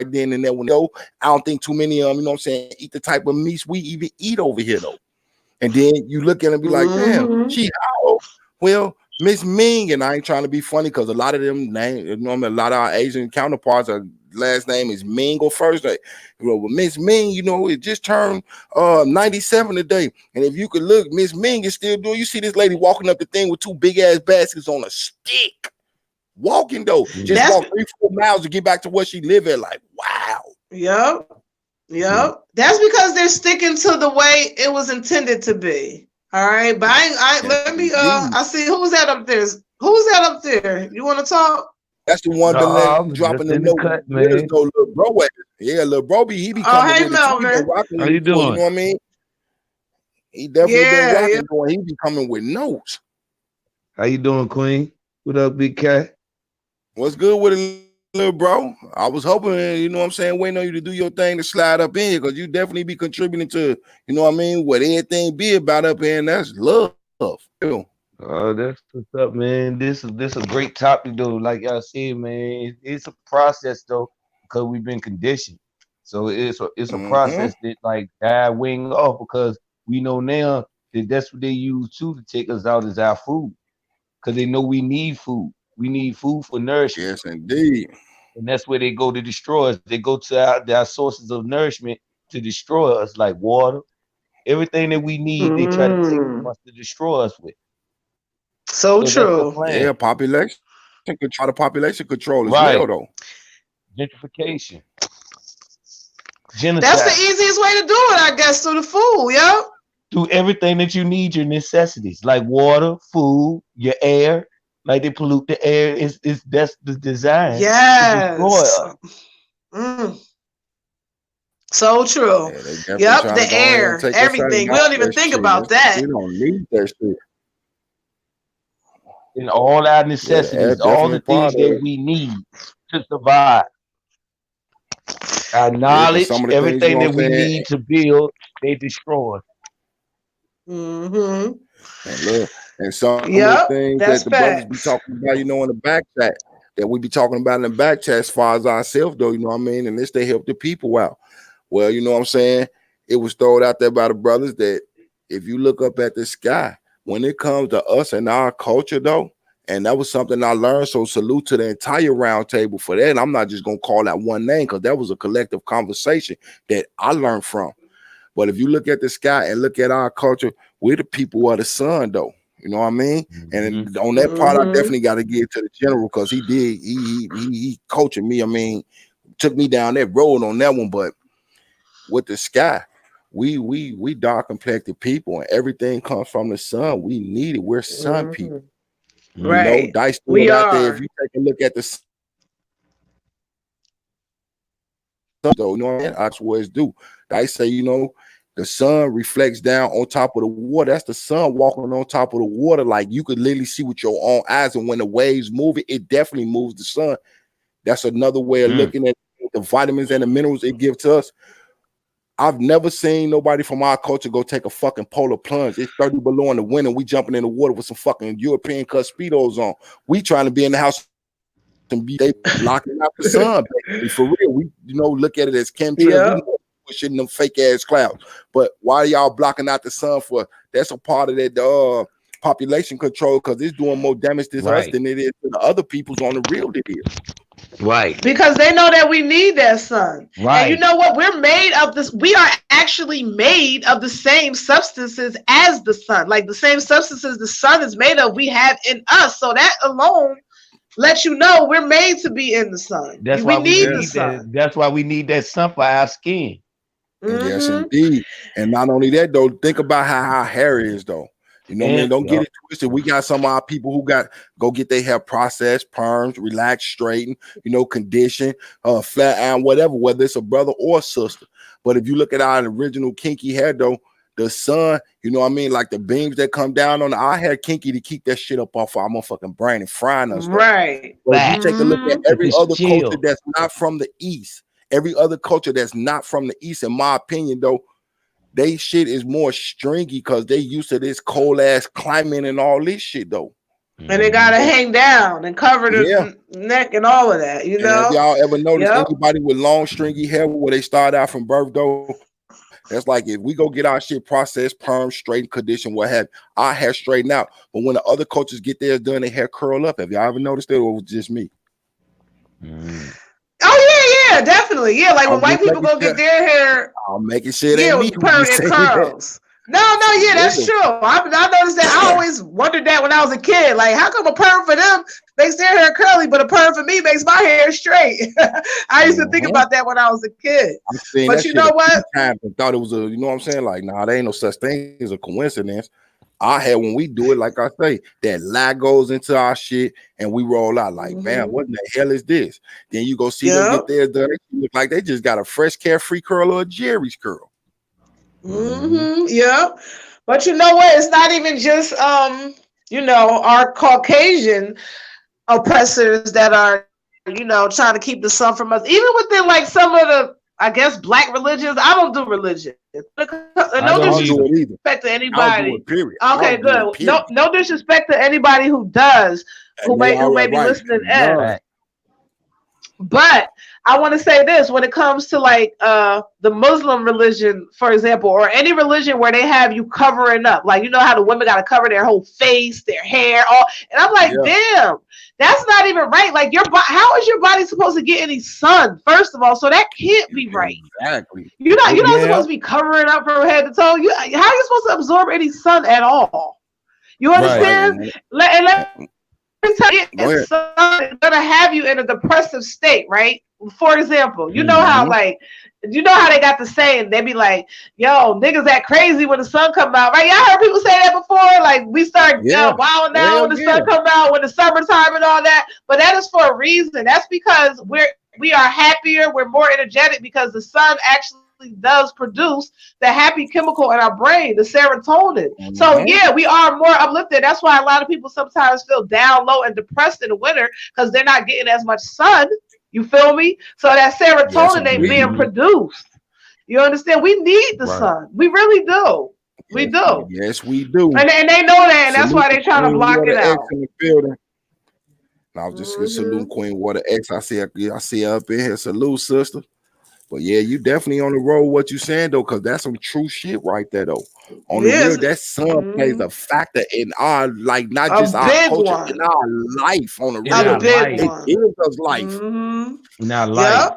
then and there. When I don't think too many of them, you know what I'm saying, eat the type of meats we even eat over here, though. And then you look at them and be like, damn, she how? Well, Miss Ming, and I ain't trying to be funny because a lot of them names, you know, a lot of our Asian counterparts, our last name is Ming or first name. You know, but Miss Ming, you know, it just turned 97 today. And if you could look, Miss Ming is still doing, you see this lady walking up the thing with 2 big ass baskets on a stick. Walking though, just walk 3-4 miles to get back to where she live at. Like, wow. Yep. That's because they're sticking to the way it was intended to be. All right, but I see who's that up there. Who's that up there? You want to talk? That's the one dropping the note. Cut, man. Little bro, little bro, he be coming. Hey, Melvin. How you doing? You know what I mean? He definitely been rocking. Going. He be coming with notes. How you doing, Queen? What up, big cat? What's good with it, little bro? I was hoping, you know what I'm saying, waiting on you to do your thing to slide up in here because you definitely be contributing to, you know what I mean, what everything be about up here, and that's love. That's what's up, man. This is a great topic, though. Like y'all said, man, it's a process, though, because we've been conditioned. So it's a process that, like, die wing off because we know now that that's what they use, too, to take us out is our food because they know we need food. We need food for nourishment. Yes, indeed. And that's where they go to destroy us. They go to our sources of nourishment to destroy us, like water. Everything that we need, they try to take from us to destroy us with. So true. Yeah, population. Try the population control as well, though. Gentrification. Genocide. That's the easiest way to do it, I guess, through the food, yeah. Through everything that you need, your necessities, like water, food, your air. Like they pollute the air. That's the design. Yes. So true. Yeah, the air, everything. We don't even think about that. We don't need that shit. And all our necessities, all the things that we need to survive. Our knowledge, everything that we need to build, they destroy. And look. And some of the things that the brothers be talking about, you know, in the back chat, that we be talking about in the back chat as far as ourselves, though, you know what I mean? And this, they help the people out. Well, you know what I'm saying? It was thrown out there by the brothers that if you look up at the sky, when it comes to us and our culture, though, and that was something I learned, so salute to the entire round table for that. And I'm not just going to call out one name because that was a collective conversation that I learned from. But if you look at the sky and look at our culture, we're the people of the sun, though. You know what I mean? And on that part, I definitely got to give to the general because he coaching me. I mean, took me down that road on that one. But with the sky, we dark complected people, and everything comes from the sun. We need it. We're sun people, right? You know, Dice we out there. If you take a look at the sun, though, you know what I mean? That's what it's do. Dice say, you know, the sun reflects down on top of the water. That's the sun walking on top of the water. Like you could literally see with your own eyes. And when the waves move it definitely moves the sun. That's another way of looking at the vitamins and the minerals it gives to us. I've never seen nobody from our culture go take a fucking polar plunge. It's 30 below in the winter. We jumping in the water with some fucking European cut Speedos on. We trying to be in the house and they blocking out the sun. For real, we look at it as chemtrails. Pushing them fake ass clouds, but why y'all blocking out the sun for? That's a part of that population control because it's doing more damage to us than it is to the other peoples on the real. It is. Right. Because they know that we need that sun. Right. And you know what? We're made of this. We are actually made of the same substances as the sun. Like the same substances the sun is made of, we have in us. So that alone lets you know we're made to be in the sun. That's we why need the sun. That's why we need that sun for our skin. Mm-hmm. Yes, indeed. And not only that, though, think about how our hair is, though. You know what I mean? Don't get it twisted. We got some of our people who go get their hair processed, permed, relaxed, straightened, conditioned, flat iron, whatever, whether it's a brother or a sister. But if you look at our original kinky hair, though, the sun, you know what I mean? Like the beams that come down on our hair kinky to keep that shit up off our motherfucking brain and frying us. Right. But if you take a look at every other culture that's not from the East, every other culture that's not from the East, in my opinion, though, they shit is more stringy because they used to this cold ass climate and all this shit though. And they gotta hang down and cover the neck and all of that, you know. Have y'all ever noticed anybody with long stringy hair where they start out from birth though? That's like if we go get our shit processed, perm, straightened, condition, what have our hair straightened out. But when the other cultures get theirs done, their hair curl up. Have y'all ever noticed that, or was it just me? Oh yeah, definitely. Yeah, like when white people go get their hair, I'm making sure with permanent curls. No, yeah, that's true. I noticed that. I always wondered that when I was a kid. Like, how come a perm for them makes their hair curly, but a perm for me makes my hair straight? I used to think about that when I was a kid. But you know what? I thought it was you know what I'm saying? Like, nah, there ain't no such thing as a coincidence. Our hair, when we do it, like I say, that lag goes into our shit and we roll out like, man, what in the hell is this? Then you go see them get theirs done. They look like they just got a fresh carefree curl or a Jerry's curl. Yeah. But you know what? It's not even just our Caucasian oppressors that are, trying to keep the sun from us. Even within like some of the, I guess, black religions. I don't do religion. No disrespect to anybody. Okay, good. No disrespect to anybody who does, who may be listening in. But I want to say this: when it comes to like the Muslim religion, for example, or any religion where they have you covering up, like how the women got to cover their whole face, their hair, all, and I'm like, damn, that's not even right. Like how is your body supposed to get any sun? First of all, so that can't be right. Exactly. You're not supposed to be covering up from head to toe. How are you supposed to absorb any sun at all? You understand? Right. It's gonna have you in a depressive state, right? For example, you know how they got the saying, they be like, yo, niggas act crazy when the sun come out, right? Y'all heard people say that before? Like we start wilding out when the sun come out, when the summertime and all that. But that is for a reason. That's because we are happier, we're more energetic because the sun actually does produce the happy chemical in our brain, the serotonin. So we are more uplifted. That's why a lot of people sometimes feel down low and depressed in the winter because they're not getting as much sun. You feel me? So that serotonin ain't being produced. You understand? We need the sun. We really do. We do. Yes, we do. And they know that, and that's why they're trying to block it out. I was just salute Queen Water X. I see her up in here. Salute, sister. But yeah, you definitely on the road. What you saying though, because that's some true shit right there though. On the real, that sun plays a factor in our not just our culture, in our life. On the real, it gives us life. In our life.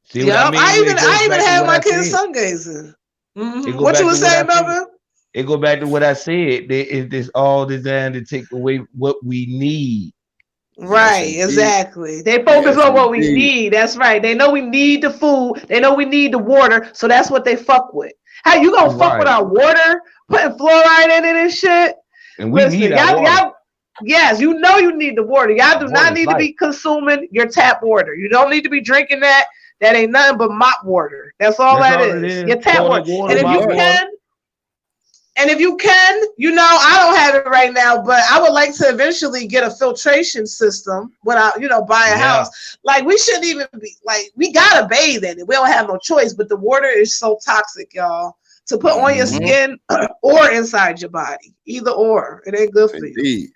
See what I mean? I even have my kids sun gazing. What you were saying, Melvin? It go back to what I said. It's all designed to take away what we need. Right, exactly. They focus on what we need. That's right. They know we need the food. They know we need the water. So that's what they fuck with. How you gonna fuck with our water? Putting fluoride in it and shit. And we need our water. Yes, you know you need the water. Y'all do not need to be consuming your tap water. You don't need to be drinking that. That ain't nothing but mop water. That's all that is. Your tap water. And if you can, I don't have it right now, but I would like to eventually get a filtration system when I, buy a house. Like we shouldn't even be we gotta bathe in it. We don't have no choice, but the water is so toxic, y'all, to put on your skin or inside your body. Either or. It ain't good for you.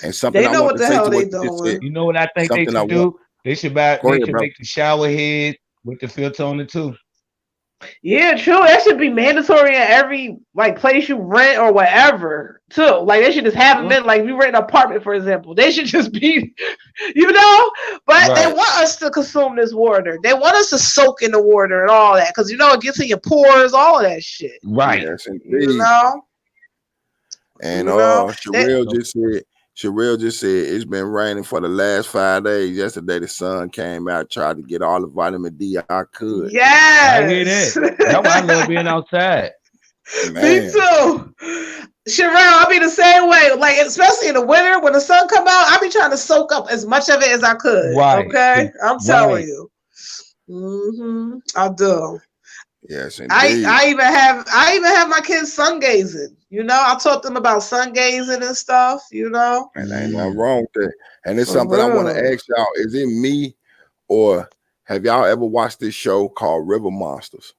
And something they know what the hell they doing. You know what I think they should do? They should make the shower head with the filter on it too. Yeah, true. That should be mandatory in every like place you rent or whatever, too. Like they should just have them in. Like if you rent an apartment, for example, they should just be, you know. But they want us to consume this water. They want us to soak in the water and all that because it gets in your pores, all of that shit. Right. Yes, you know. And Sherelle just said it's been raining for the last 5 days. Yesterday the sun came out, tried to get all the vitamin D I could. Yes. I hear that. That's why I love being outside. Me too. Sherelle, I'll be the same way. Like especially in the winter when the sun come out, I'll be trying to soak up as much of it as I could. Right. Okay. I'm telling you. I do. Yes, indeed. I even have my kids sun gazing. I taught them about sun gazing and stuff, And ain't nothing wrong with that. And it's something I want to ask y'all. Is it me or have y'all ever watched this show called River Monsters?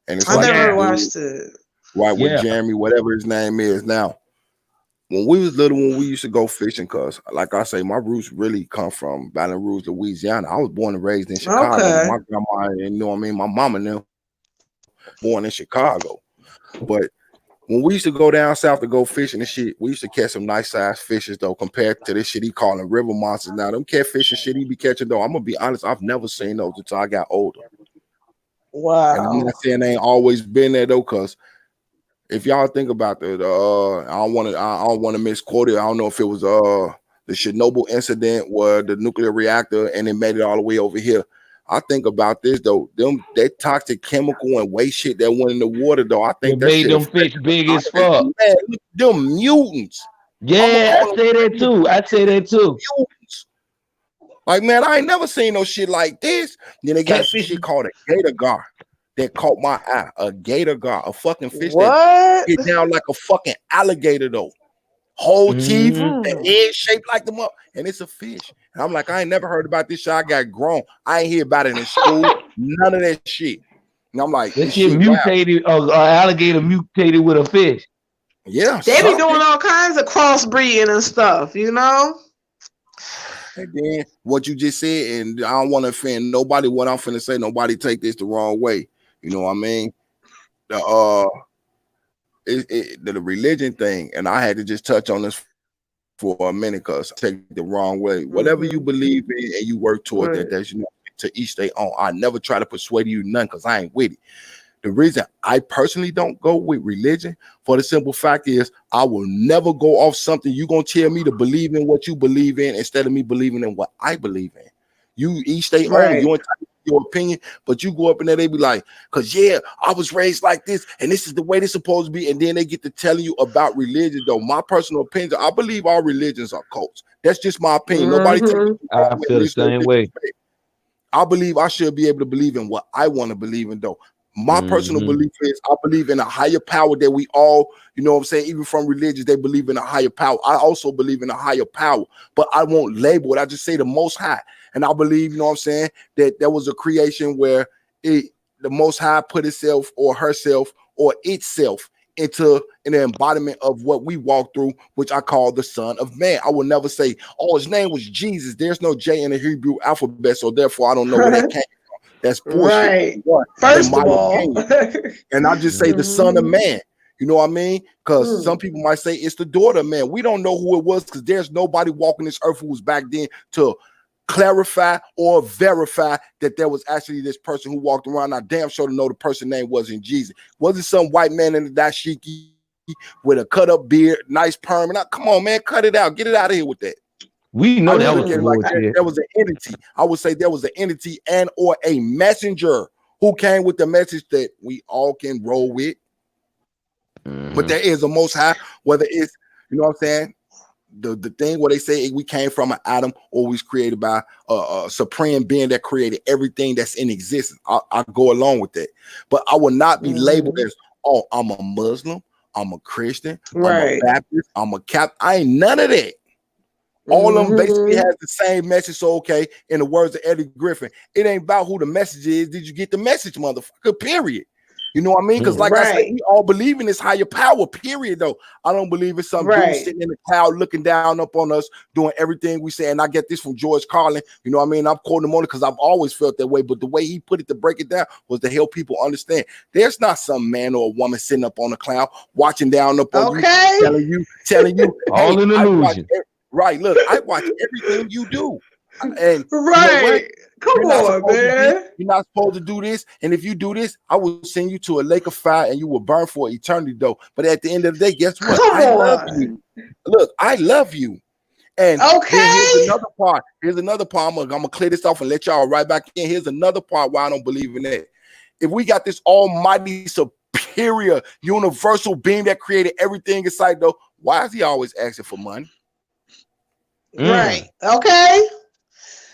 And it's I never watched it. Right, with Jeremy, whatever his name is. Now, when we was little, when we used to go fishing, because like I say, my roots really come from Baton Rouge, Louisiana. I was born and raised in Chicago. Okay. My grandma, my mama and them born in Chicago. But when we used to go down south to go fishing and shit, we used to catch some nice sized fishes though, compared to this shit he calling river monsters. Now, them catfish and shit he be catching though, I'm gonna be honest, I've never seen those until I got older. Wow. And I'm not saying they ain't always been there though, because if y'all think about it, I don't want to misquote it. I don't know if it was the Chernobyl incident where the nuclear reactor and it made it all the way over here. I think about this though, that toxic chemical and waste shit that went in the water though. I think that made them fish big as fuck. Man, them mutants. Yeah, I say that too. Mutants. Like man, I ain't never seen no shit like this. Then they got some shit called a gator gar that caught my eye. A gator gar, a fucking fish that get down like a fucking alligator though. Whole teeth, the head shaped like them up, and it's a fish. And I'm like, I ain't never heard about this shit. I got grown. I ain't hear about it in school. None of that shit. And I'm like, this shit mutated, alligator mutated with a fish. Yeah, they be doing all kinds of crossbreeding and stuff, And then what you just said, and I don't want to offend nobody. What I'm finna say, nobody take this the wrong way. You know what I mean? The religion thing, and I had to just touch on this for a minute because I take it the wrong way. Whatever you believe in and you work toward that, that's to each their own. I never try to persuade you none because I ain't with it. The reason I personally don't go with religion, for the simple fact is, I will never go off something you're gonna tell me to believe in what you believe in instead of me believing in what I believe in. You each their own. You your opinion, but you go up in there, they be like, because I was raised like this, and this is the way it's supposed to be, and then they get to telling you about religion. Though my personal opinion, I believe all religions are cults. That's just my opinion. Nobody I feel the same way. I believe I should be able to believe in what I want to believe in, though. My personal belief is I believe in a higher power that we all, even from religions, they believe in a higher power. I also believe in a higher power, but I won't label it. I just say the Most High. And I believe, that there was a creation where the Most High put itself or herself or itself into an embodiment of what we walk through, which I call the Son of Man. I will never say, his name was Jesus. There's no J in the Hebrew alphabet, so therefore I don't know where that came from. That's bullshit. Right. First of all. And I just say the Son of Man. You know what I mean? Because some people might say it's the daughter of man. We don't know who it was because there's nobody walking this earth who was back then to clarify or verify that there was actually this person who walked around. I damn sure to know the person's name wasn't Jesus. Wasn't some white man in the dashiki with a cut up beard, nice perm. And come on, man, cut it out. Get it out of here with that. We know that was there was an entity. I would say there was an entity and or a messenger who came with the message that we all can roll with. But there is a Most High, whether it's, you know what I'm saying? The thing where they say we came from an atom or was created by a supreme being that created everything that's in existence. I go along with that, but I will not be labeled as, I'm a Muslim, I'm a Christian, I'm a Baptist, I'm a Catholic. I ain't none of that. All of them basically has the same message. So, okay, in the words of Eddie Griffin, it ain't about who the message is. Did you get the message, motherfucker? Period. You know what I mean? Because like I said, we all believe in this higher power, period, though. I don't believe it's some dude sitting in the cloud looking down up on us, doing everything we say. And I get this from George Carlin. You know what I mean? I'm quoting him on it because I've always felt that way. But the way he put it to break it down was to help people understand. There's not some man or a woman sitting up on a cloud, watching down up on you, telling you, all in illusion. Right, look, I watch everything you do. And come on, man. You're not supposed to do this. And if you do this, I will send you to a lake of fire and you will burn for eternity, though. But at the end of the day, guess what? I love you. Look, I love you. And here's another part. I'm gonna clear this off and let y'all right back in. Here's another part why I don't believe in that. If we got this almighty superior universal being that created everything inside, though, why is he always asking for money? Right. Okay.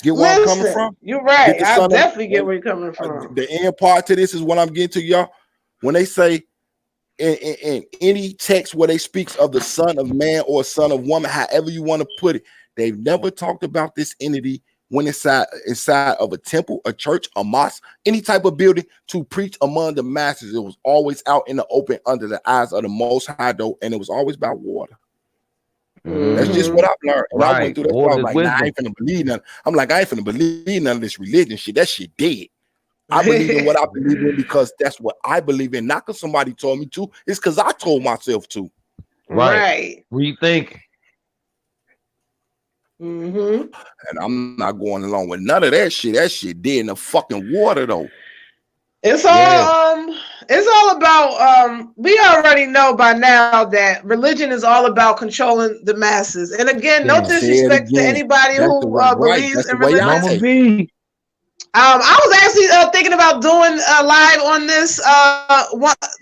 Get where I'm coming from? You're right. I definitely get where you're coming from. The end part to this is what I'm getting to, y'all. When they say in any text where they speaks of the son of man or son of woman, however you want to put it, they've never talked about this entity when inside of a temple, a church, a mosque, any type of building to preach among the masses. It was always out in the open under the eyes of the Most High, though, and it was always about water. That's just what I've learned. And I went through that. I was like, I ain't finna believe nothing. I'm like, I ain't finna believe none of this religion shit. That shit dead. I believe in what I believe in because that's what I believe in. Not because somebody told me to. It's because I told myself to. Right. Rethink. And I'm not going along with none of that shit. That shit dead in the fucking water, though. It's all about we already know by now that religion is all about controlling the masses. And again, no disrespect to anybody who believes in religion. I was actually thinking about doing a live on this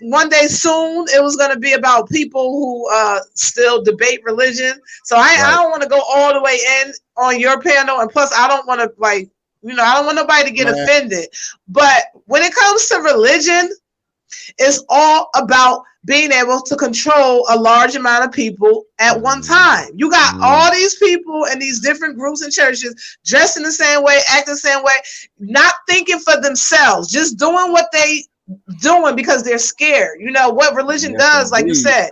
one day soon. It was going to be about people who still debate religion. So I don't want to go all the way in on your panel, and plus I don't want to I don't want nobody to get offended. But when it comes to religion, it's all about being able to control a large amount of people at one time. You got all these people in these different groups and churches dressed in the same way, acting the same way, not thinking for themselves, just doing what they doing because they're scared. You know what religion does, like you said.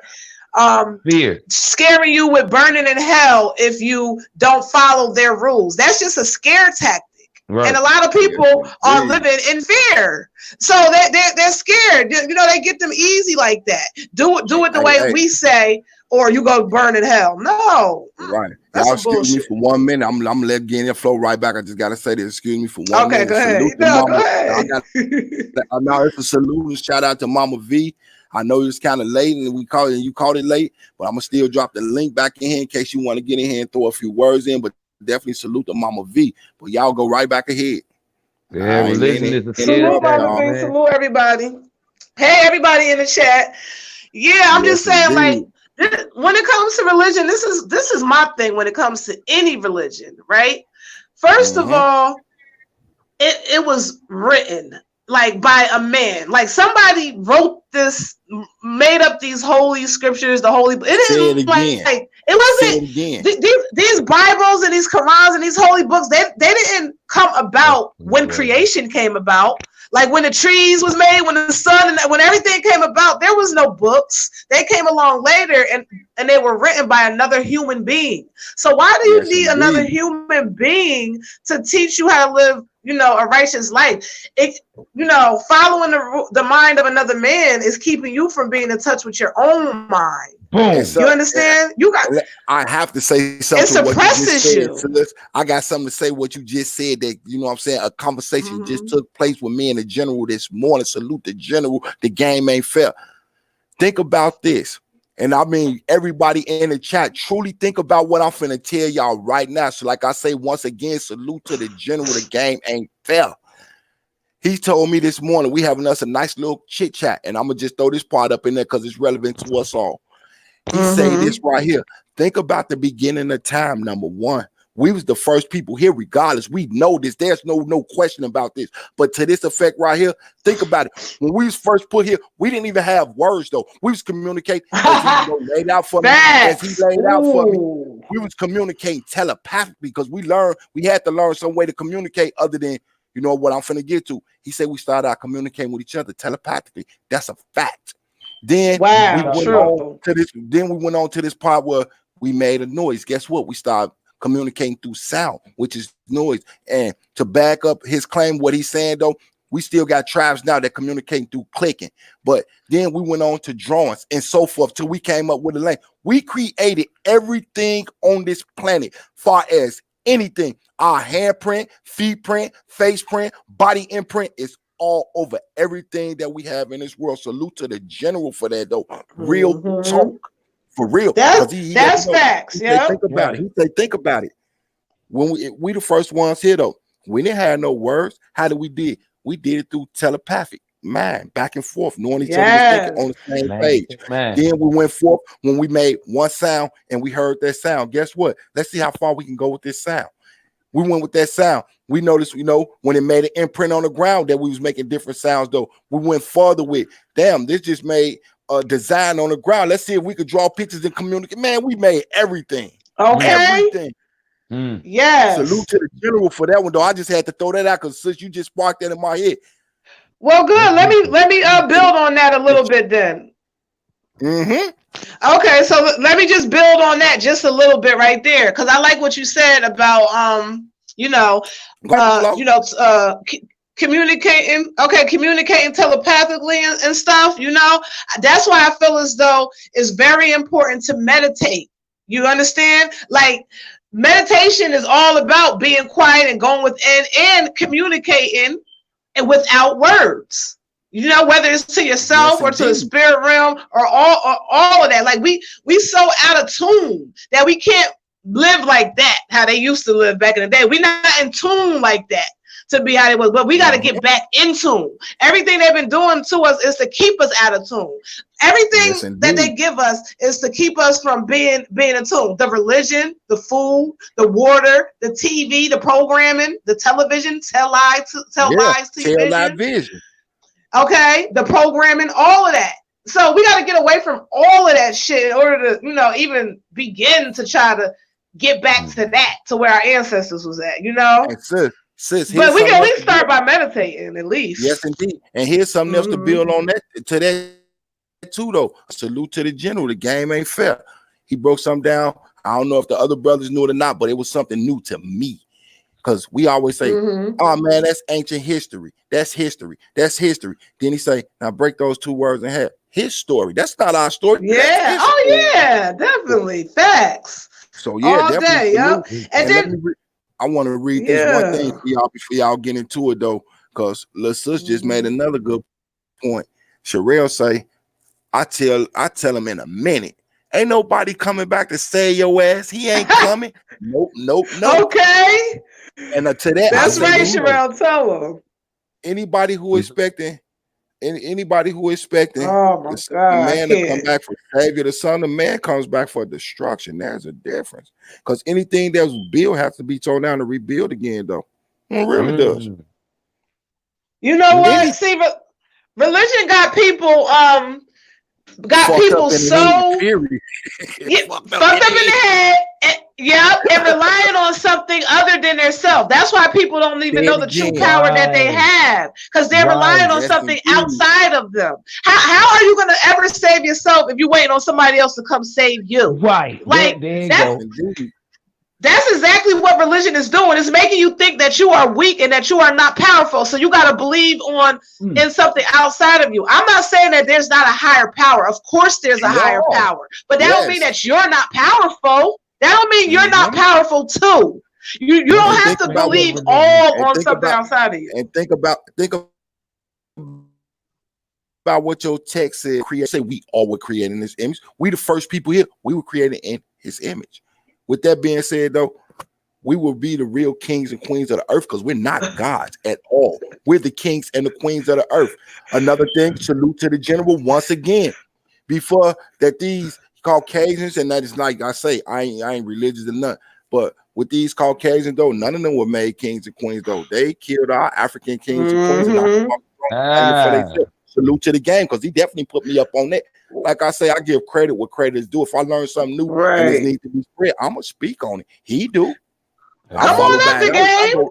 Fear. Scaring you with burning in hell if you don't follow their rules. That's just a scare tactic. Right. And a lot of people are living in fear. So they're scared. You know, they get them easy like that. Do it the way we say, or you go burn in hell. No. Right. Y'all excuse me for 1 minute. I'm gonna let get in and flow right back. I just gotta say this. Excuse me for 1 minute. Okay, go ahead. No, go ahead. Now it's a salute. Shout out to Mama V. I know it's kind of late and you called it late, but I'm gonna still drop the link back in here in case you want to get in here and throw a few words in. But definitely salute to Mama V. But y'all go right back ahead. Yeah, salute Mama V. Salute everybody. Hey, everybody in the chat. Yeah, I'm just saying, like, when it comes to religion, this is my thing. When it comes to any religion, right? First of all, it was written like by a man, like somebody wrote this, made up these holy scriptures, the holy. These Bibles and these Qurans and these holy books. They didn't come about when creation came about. Like when the trees was made, when the sun, and when everything came about, there was no books. They came along later, and they were written by another human being. So why do you need another human being to teach you how to live, a righteous life? Following the mind of another man is keeping you from being in touch with your own mind. Boom. You understand? I have to say something. It suppresses you. I got something to say. What you just said, that what I'm saying, a conversation just took place with me and the general this morning. Salute the general. The game ain't fair. Think about this, and I mean everybody in the chat. Truly think about what I'm finna tell y'all right now. So, like I say once again, salute to the general. The game ain't fair. He told me this morning we having us a nice little chit chat, and I'm gonna just throw this part up in there because it's relevant to us all. He say this right here. Think about the beginning of time. Number one, we was the first people here. Regardless, we know this. There's no question about this. But to this effect right here, think about it. When we was first put here, we didn't even have words though. We was communicating as he laid out for me. As he laid out for me, we was communicating telepathically because we had to learn some way to communicate other than You know what I'm finna get to? He said we started out communicating with each other telepathically. That's a fact. Then we went on to this part where we made a noise. Guess what? We started communicating through sound, which is noise. And to back up his claim, what he's saying though, we still got tribes now that communicating through clicking. But then we went on to drawings and so forth till we came up with a language. We created everything on this planet, far as anything. Our handprint, feet print, face print, body imprint is all over everything that we have in this world. Salute to the general for that though. Real talk. For real. That's facts. Yeah. Think about it. He say, think about it. When we the first ones here though, we didn't have no words. How did we did? We did it through telepathic mind, back and forth, knowing each other, thinking on the same page. Then we went forth when we made one sound and we heard that sound. Guess what? Let's see how far we can go with this sound. We went with that sound. We noticed, when it made an imprint on the ground that we was making different sounds though. We went further with, damn, this just made a design on the ground. Let's see if we could draw pictures and communicate. Man, we made everything. Okay. Everything. Yes. Salute to the general for that one though. I just had to throw that out because since you just sparked that in my head. Well, good. Let me build on that a little bit then. Okay, so let me just build on that just a little bit right there, because I like what you said about communicating. Okay, communicating telepathically and stuff. That's why I feel as though it's very important to meditate. You understand? Like, meditation is all about being quiet and going within and communicating and without words. Whether it's to yourself or to the spirit realm or all of that. Like we so out of tune that we can't live like that, how they used to live back in the day. We're not in tune like that to be how it was, but we got to get back in tune. Everything they've been doing to us is to keep us out of tune. Everything that they give us is to keep us from being in tune. The religion, the food, the water, the TV, the programming, the television, tell lies television. Okay, the programming, all of that. So we got to get away from all of that shit in order to, even begin to try to get back to that, to where our ancestors was at, And sis, but we can at least start by meditating, at least. Yes, indeed. And here's something else to build on that too, though. Salute to the general. The game ain't fair. He broke something down. I don't know if the other brothers knew it or not, but it was something new to me. Because we always say, oh man, that's ancient history. That's history. That's history. Then he say, now break those two words in half. His story. That's not our story. Yeah. Oh yeah, definitely. Facts. So yeah, all day, yeah. And then I want to read this one thing for y'all before y'all get into it though, because Lil Sis just made another good point. Sherelle say, I tell him in a minute. Ain't nobody coming back to save your ass. He ain't coming. Nope. Okay. And to that, that's right, Sherelle. Tell him. Anybody who expecting, oh my God, the man to come back for savior, the son of man comes back for destruction. There's a difference. Because anything that was built has to be torn down to rebuild again, though. It really does. You know what? See, religion got people so fucked up in the head. And relying on something other than their self. That's why people don't even know the true power that they have, because they're relying on something outside of them. How are you going to ever save yourself if you're waiting on somebody else to come save you? Right. Like that's exactly what religion is doing. It's making you think that you are weak and that you are not powerful. So you got to believe in something outside of you. I'm not saying that there's not a higher power. Of course there's a higher power. But that don't mean that you're not popowerful. That don't mean you're not powerful too. You don't have to believe all on something outside of you. And think about what your text said. Say we all were created in this image. We the first people here. We were created in his image. With that being said, though, we will be the real kings and queens of the earth because we're not gods at all. We're the kings and the queens of the earth. Another thing, salute to the general once again. Before that, these Caucasians, and that is like I say, I ain't religious or nothing, but with these Caucasians, though, none of them were made kings and queens, though. They killed our African kings and queens. And salute to the game, because he definitely put me up on that. Like I say, I give credit what credit is due. If I learn something new and it needs to be spread, I'm gonna speak on it. He do. Come on up the game.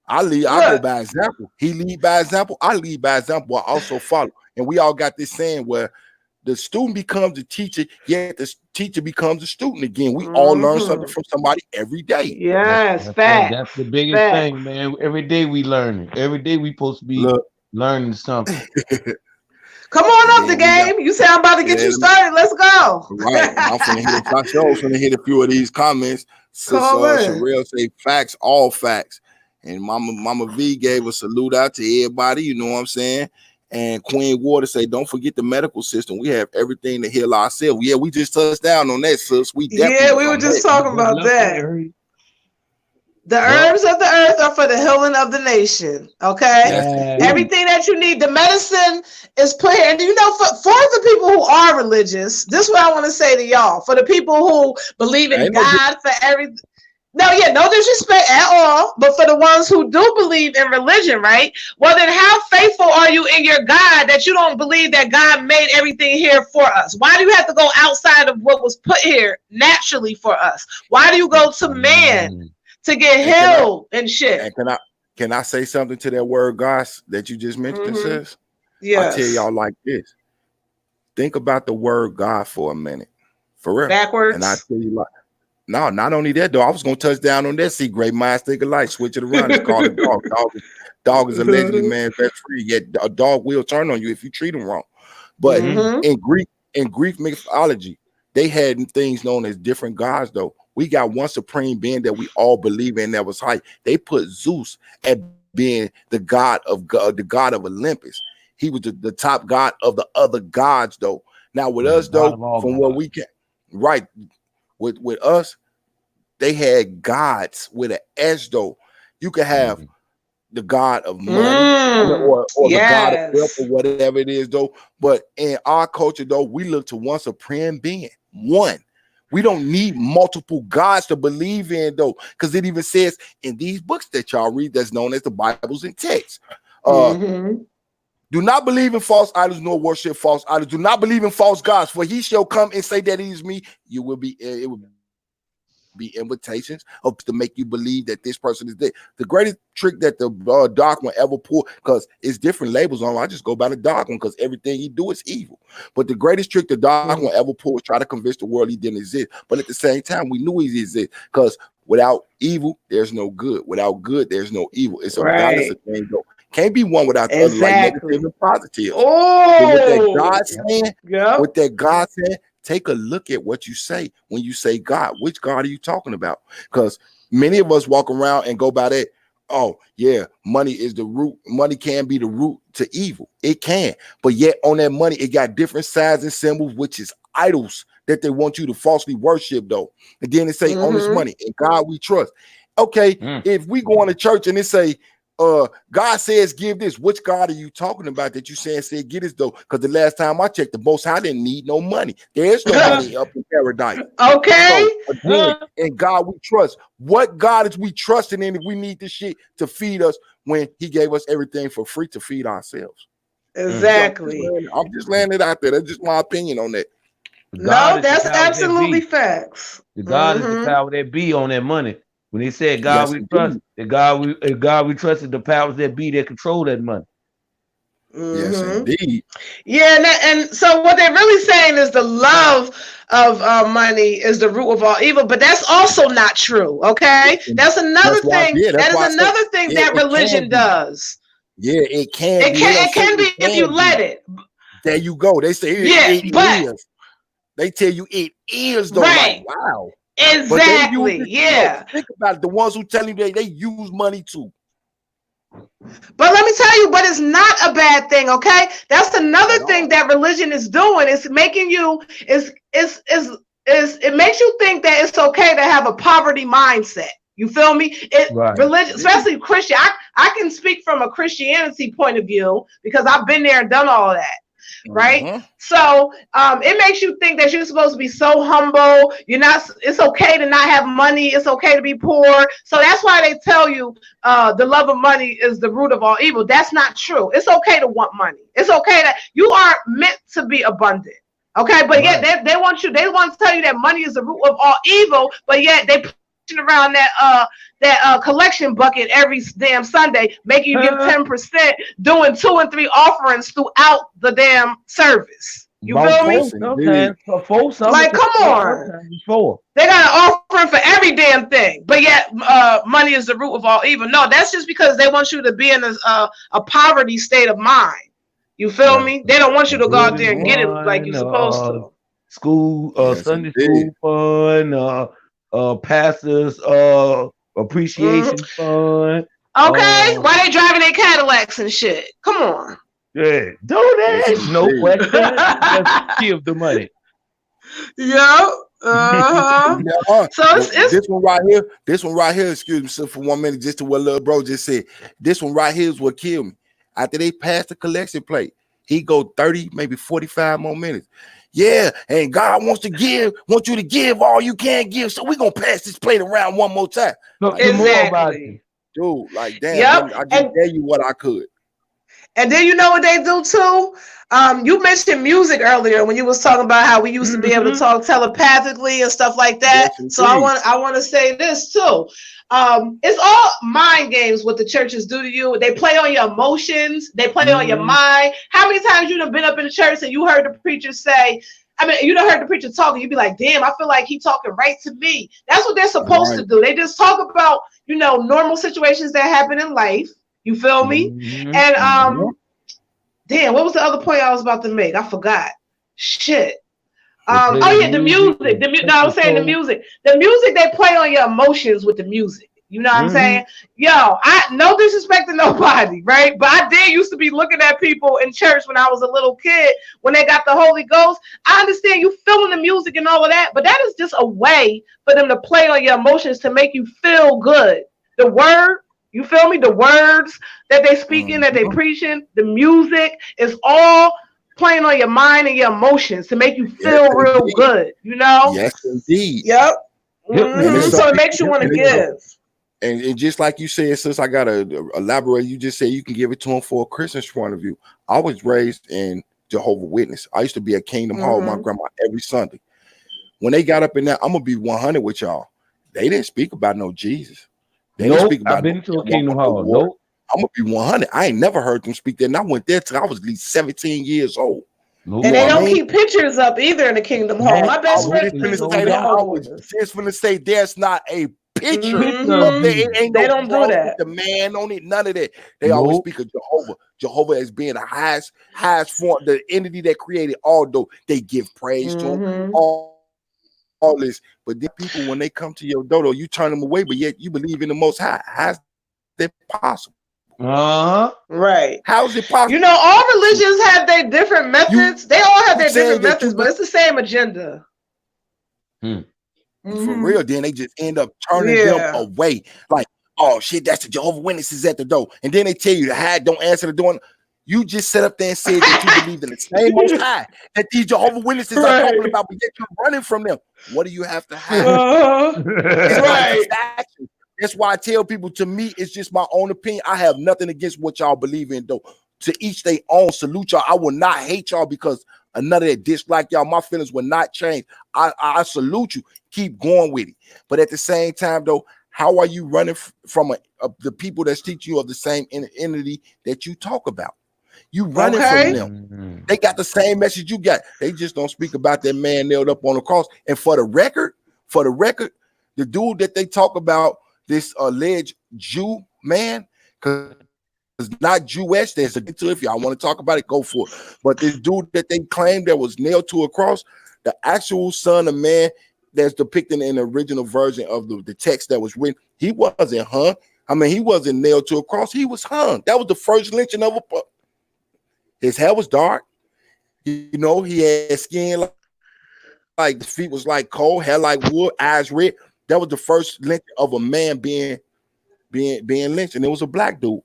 I go by example. He lead by example. I lead by example. I also follow. And we all got this saying where the student becomes the teacher, yet the teacher becomes a student again. We all learn something from somebody every day. Yes, facts. That's the biggest thing, man. Every day we learning. Every day we supposed to be learning something. Come on up the game. You say I'm about to get you started. Let's go. Right. I'm finna hit a few of these comments. Sherelle say facts, all facts. And Mama V gave a salute out to everybody. You know what I'm saying? And Queen Water say, don't forget the medical system. We have everything to heal ourselves. Yeah, we just touched down on that, sis. We were just talking about that. The herbs of the earth are for the healing of the nation. Okay, everything that you need, the medicine is put here. And for the people who are religious, this is what I want to say to y'all. For the people who believe in God for everything. No disrespect at all. But for the ones who do believe in religion, right? Well, then how faithful are you in your God that you don't believe that God made everything here for us? Why do you have to go outside of what was put here naturally for us? Why do you go to man to get healed and shit? And can I say something to that word, guys, that you just mentioned, sis? Yeah. I tell y'all like this. Think about the word God for a minute. For real. Backwards. And I tell you like, no, not only that though. I was gonna touch down on that. See, great minds think alike. Switch it around. It's called a dog. Dog is allegedly man's best friend. Yet a dog will turn on you if you treat him wrong. But in Greek mythology, they had things known as different gods though. We got one supreme being that we all believe in that was high. They put Zeus at being the god of Olympus. He was the top god of the other gods though. Now with us though, from what we can, right? With us, they had gods with an S though. You could have the god of money or the god of wealth or whatever it is though. But in our culture though, we look to one supreme being, one. We don't need multiple gods to believe in though, because it even says in these books that y'all read that's known as the Bibles and texts. Do not believe in false idols nor worship false idols. Do not believe in false gods, for he shall come and say that he is me. It will be invitations to make you believe that this person is there. The greatest trick that the dark one ever pulled, because it's different labels on. I just go by the dark one because everything he do is evil. But the greatest trick the dark one ever pulled was try to convince the world he didn't exist. But at the same time, we knew he existed because without evil, there's no good. Without good, there's no evil. It's a balance of things though. Can't be one without the other, like negative and positive. With that God saying, take a look at what you say when you say God. Which God are you talking about? Because many of us walk around and go by that. Oh, yeah, money is the root. Money can be the root to evil. It can. But yet on that money, it got different signs and symbols, which is idols that they want you to falsely worship, though. And then they say, on this money, in God we trust. Okay, if we go on to church and they say, God says give this, which God are you talking about that you saying said get this though? Because the last time I checked, the Most High didn't need no money. There's no money up in paradise. Okay. So, again, in God we trust. What God is we trusting in if we need this shit to feed us when he gave us everything for free to feed ourselves? Exactly. So I'm just laying it out there. That's just my opinion on that. No, that's absolutely facts. The God is the power that be on that money. When he said God we trust, the God we trusted the powers that be that control that money. Yes, indeed. Yeah, and so what they're really saying is the love of money is the root of all evil, but that's also not true. Okay, that's another thing. That is another thing that religion does. Yeah, it can. It can be if you let it. There you go. They say it is. They tell you it is though. Right. Like, wow. Exactly. Yeah. Think about it. The ones who tell you they use money too. But let me tell you, but it's not a bad thing. Okay, that's another thing that religion is doing. It's making you it makes you think that it's okay to have a poverty mindset. You feel me? Religion, especially Christian. I can speak from a Christianity point of view because I've been there and done all of that. Right. So it makes you think that you're supposed to be so humble. It's okay to not have money. It's okay to be poor. So that's why they tell you the love of money is the root of all evil. That's not true. It's okay to want money. It's okay that you are meant to be abundant. Okay. But yet they want to tell you that money is the root of all evil, but yet they around that collection bucket every damn Sunday, making you give 10%, doing 2 and 3 offerings throughout the damn service. You feel me? Like, come on. They got an offering for every damn thing, but yet money is the root of all evil. No, that's just because they want you to be in a poverty state of mind. You feel me? They don't want you to go out there and get it like you're supposed to. School, Sunday school fund, pastors, appreciation fund. Okay, why they driving their Cadillacs and shit? Come on. Yeah, don't ask no question. Just give the money. Yeah. So it's this one right here. Excuse me, so for 1 minute, just to what little bro just said. This one right here is what killed me. After they passed the collection plate, he go 30, maybe 45 more minutes. Yeah, and God wants you to give all you can give. So we're gonna pass this plate around one more time. Like, exactly. Dude, like damn, I just tell you what I could. And then you know what they do too? You mentioned music earlier when you was talking about how we used to be able to talk telepathically and stuff like that. Yes, so I want to say this too. It's all mind games what the churches do to you. They play on your emotions. They play on your mind. How many times you done been up in the church and you heard the preacher say, you done heard the preacher talking, you be like, damn, I feel like he talking right to me. That's what they're supposed to do. They just talk about, normal situations that happen in life. You feel me? And damn, what was the other point I was about to make? I forgot. Shit. The music. I was saying the music. The music, they play on your emotions with the music. You know what I'm saying? Yo, no disrespect to nobody, right? But I did used to be looking at people in church when I was a little kid, when they got the Holy Ghost. I understand you feeling the music and all of that, but that is just a way for them to play on your emotions to make you feel good. The word, you feel me? The words that they speaking, that they preaching, the music is all playing on your mind and your emotions to make you feel real good, Yes, indeed. Yep. So it makes you want to give. And just like you said, sis, I gotta elaborate. You just said you can give it to them for a Christian's point of view. I was raised in Jehovah's Witness. I used to be at Kingdom Hall with my grandma every Sunday. When they got up in there, I'm gonna be 100 with y'all. They didn't speak about no Jesus. They didn't speak about. I've been to a Kingdom Hall. Nope. I'm gonna be 100. I ain't never heard them speak there, and I went there till I was at least 17 years old. And they don't keep pictures up either in the Kingdom Hall. My best friend was just gonna say there's not a picture up there. They don't do that. The man on it, none of that. They always speak of Jehovah. Jehovah as being the highest form, the entity that created all. Though they give praise to him, all this. But the people, when they come to your dodo, you turn them away, but yet you believe in the Most High. How's that possible? Right. How is it possible? All religions have their different methods. They all have their different methods, but it's the same agenda. For real, then they just end up turning them away. Like, oh shit, that's the Jehovah's Witnesses at the door. And then they tell you to hide, don't answer the door. You just set up there and said that you believe in the same Most High that these Jehovah's Witnesses are talking about, but yet you're running from them. What do you have to hide? That's why I tell people, to me, it's just my own opinion. I have nothing against what y'all believe in, though. To each their own. Salute y'all. I will not hate y'all because another that dislike y'all. My feelings will not change. I salute you. Keep going with it. But at the same time, though, how are you running from the people that's teaching you of the same entity that you talk about? You running from them. They got the same message you got. They just don't speak about that man nailed up on the cross. And for the record, the dude that they talk about, this alleged Jew man, because it's not Jewish. There's a to if y'all want to talk about it, go for it. But this dude that they claimed that was nailed to a cross, the actual son of man that's depicted in the original version of the text that was written, he wasn't hung. He wasn't nailed to a cross. He was hung. That was the first lynching of a. His hair was dark. He had skin like the feet was like coal, hair like wood, eyes red. That was the first lynch of a man being lynched, and it was a black dude.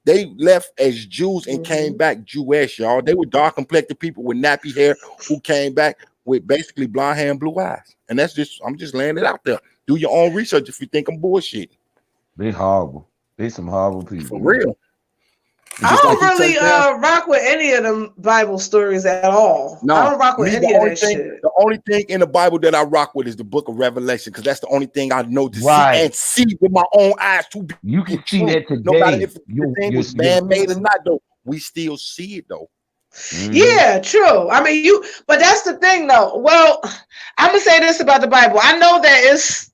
They left as Jews and came back Jewish, y'all. They were dark complected people with nappy hair who came back with basically blonde hair and blue eyes. And I'm just laying it out there. Do your own research if you think I'm bullshit. They horrible. They some horrible people. For real. I don't really rock with any of them Bible stories at all. No, I don't rock with any of that shit. The only thing in the Bible that I rock with is the book of Revelation, because that's the only thing I know to see with my own eyes. You can see that today. No matter if the thing was man-made or not, though, we still see it, though. Yeah, true. I mean, but that's the thing, though. Well, I'm gonna say this about the Bible. I know that it's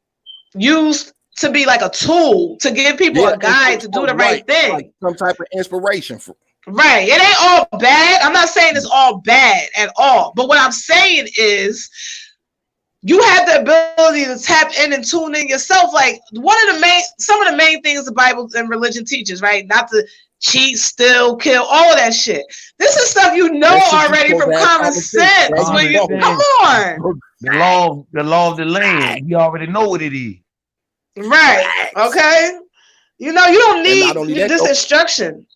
used to be like a tool to give people a guide to do the right thing, like some type of inspiration for. Right. It ain't all bad. I'm not saying it's all bad at all. But what I'm saying is you have the ability to tap in and tune in yourself. Like some of the main things the Bible and religion teaches, right? Not to cheat, steal, kill, all of that shit. This is stuff you know already from common sense. Come on. The law of the land. You already know what it is. Right. Okay. You know, you don't need this instruction.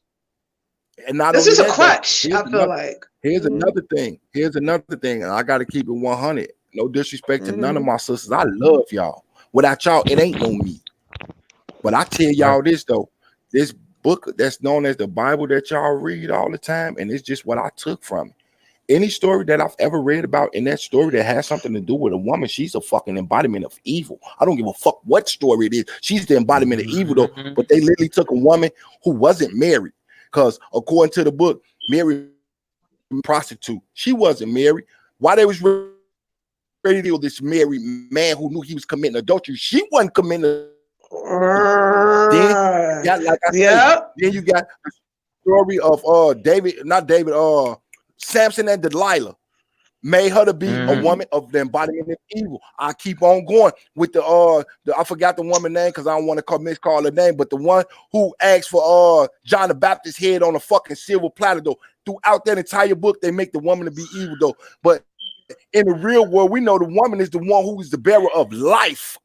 And not this is a crutch. I feel like. Here's another thing. And I got to keep it 100. No disrespect to none of my sisters. I love y'all. Without y'all, it ain't no me. But I tell y'all this though. This book that's known as the Bible that y'all read all the time, and it's just what I took from it. Any story that I've ever read about in that story that has something to do with a woman, she's a fucking embodiment of evil. I don't give a fuck what story it is. She's the embodiment of evil, though. But they literally took a woman who wasn't married, because according to the book, Mary was a prostitute. She wasn't married. Why they was ready to deal with this married man who knew he was committing adultery? She wasn't committing. Then you got the story of Samson and Delilah made her to be a woman of the embodiment of evil. I keep on going with the I forgot the woman's name because I don't want to miscall her name, but the one who asked for John the Baptist's head on a fucking silver platter, though. Throughout that entire book, they make the woman to be evil, though. But in the real world, we know the woman is the one who is the bearer of life.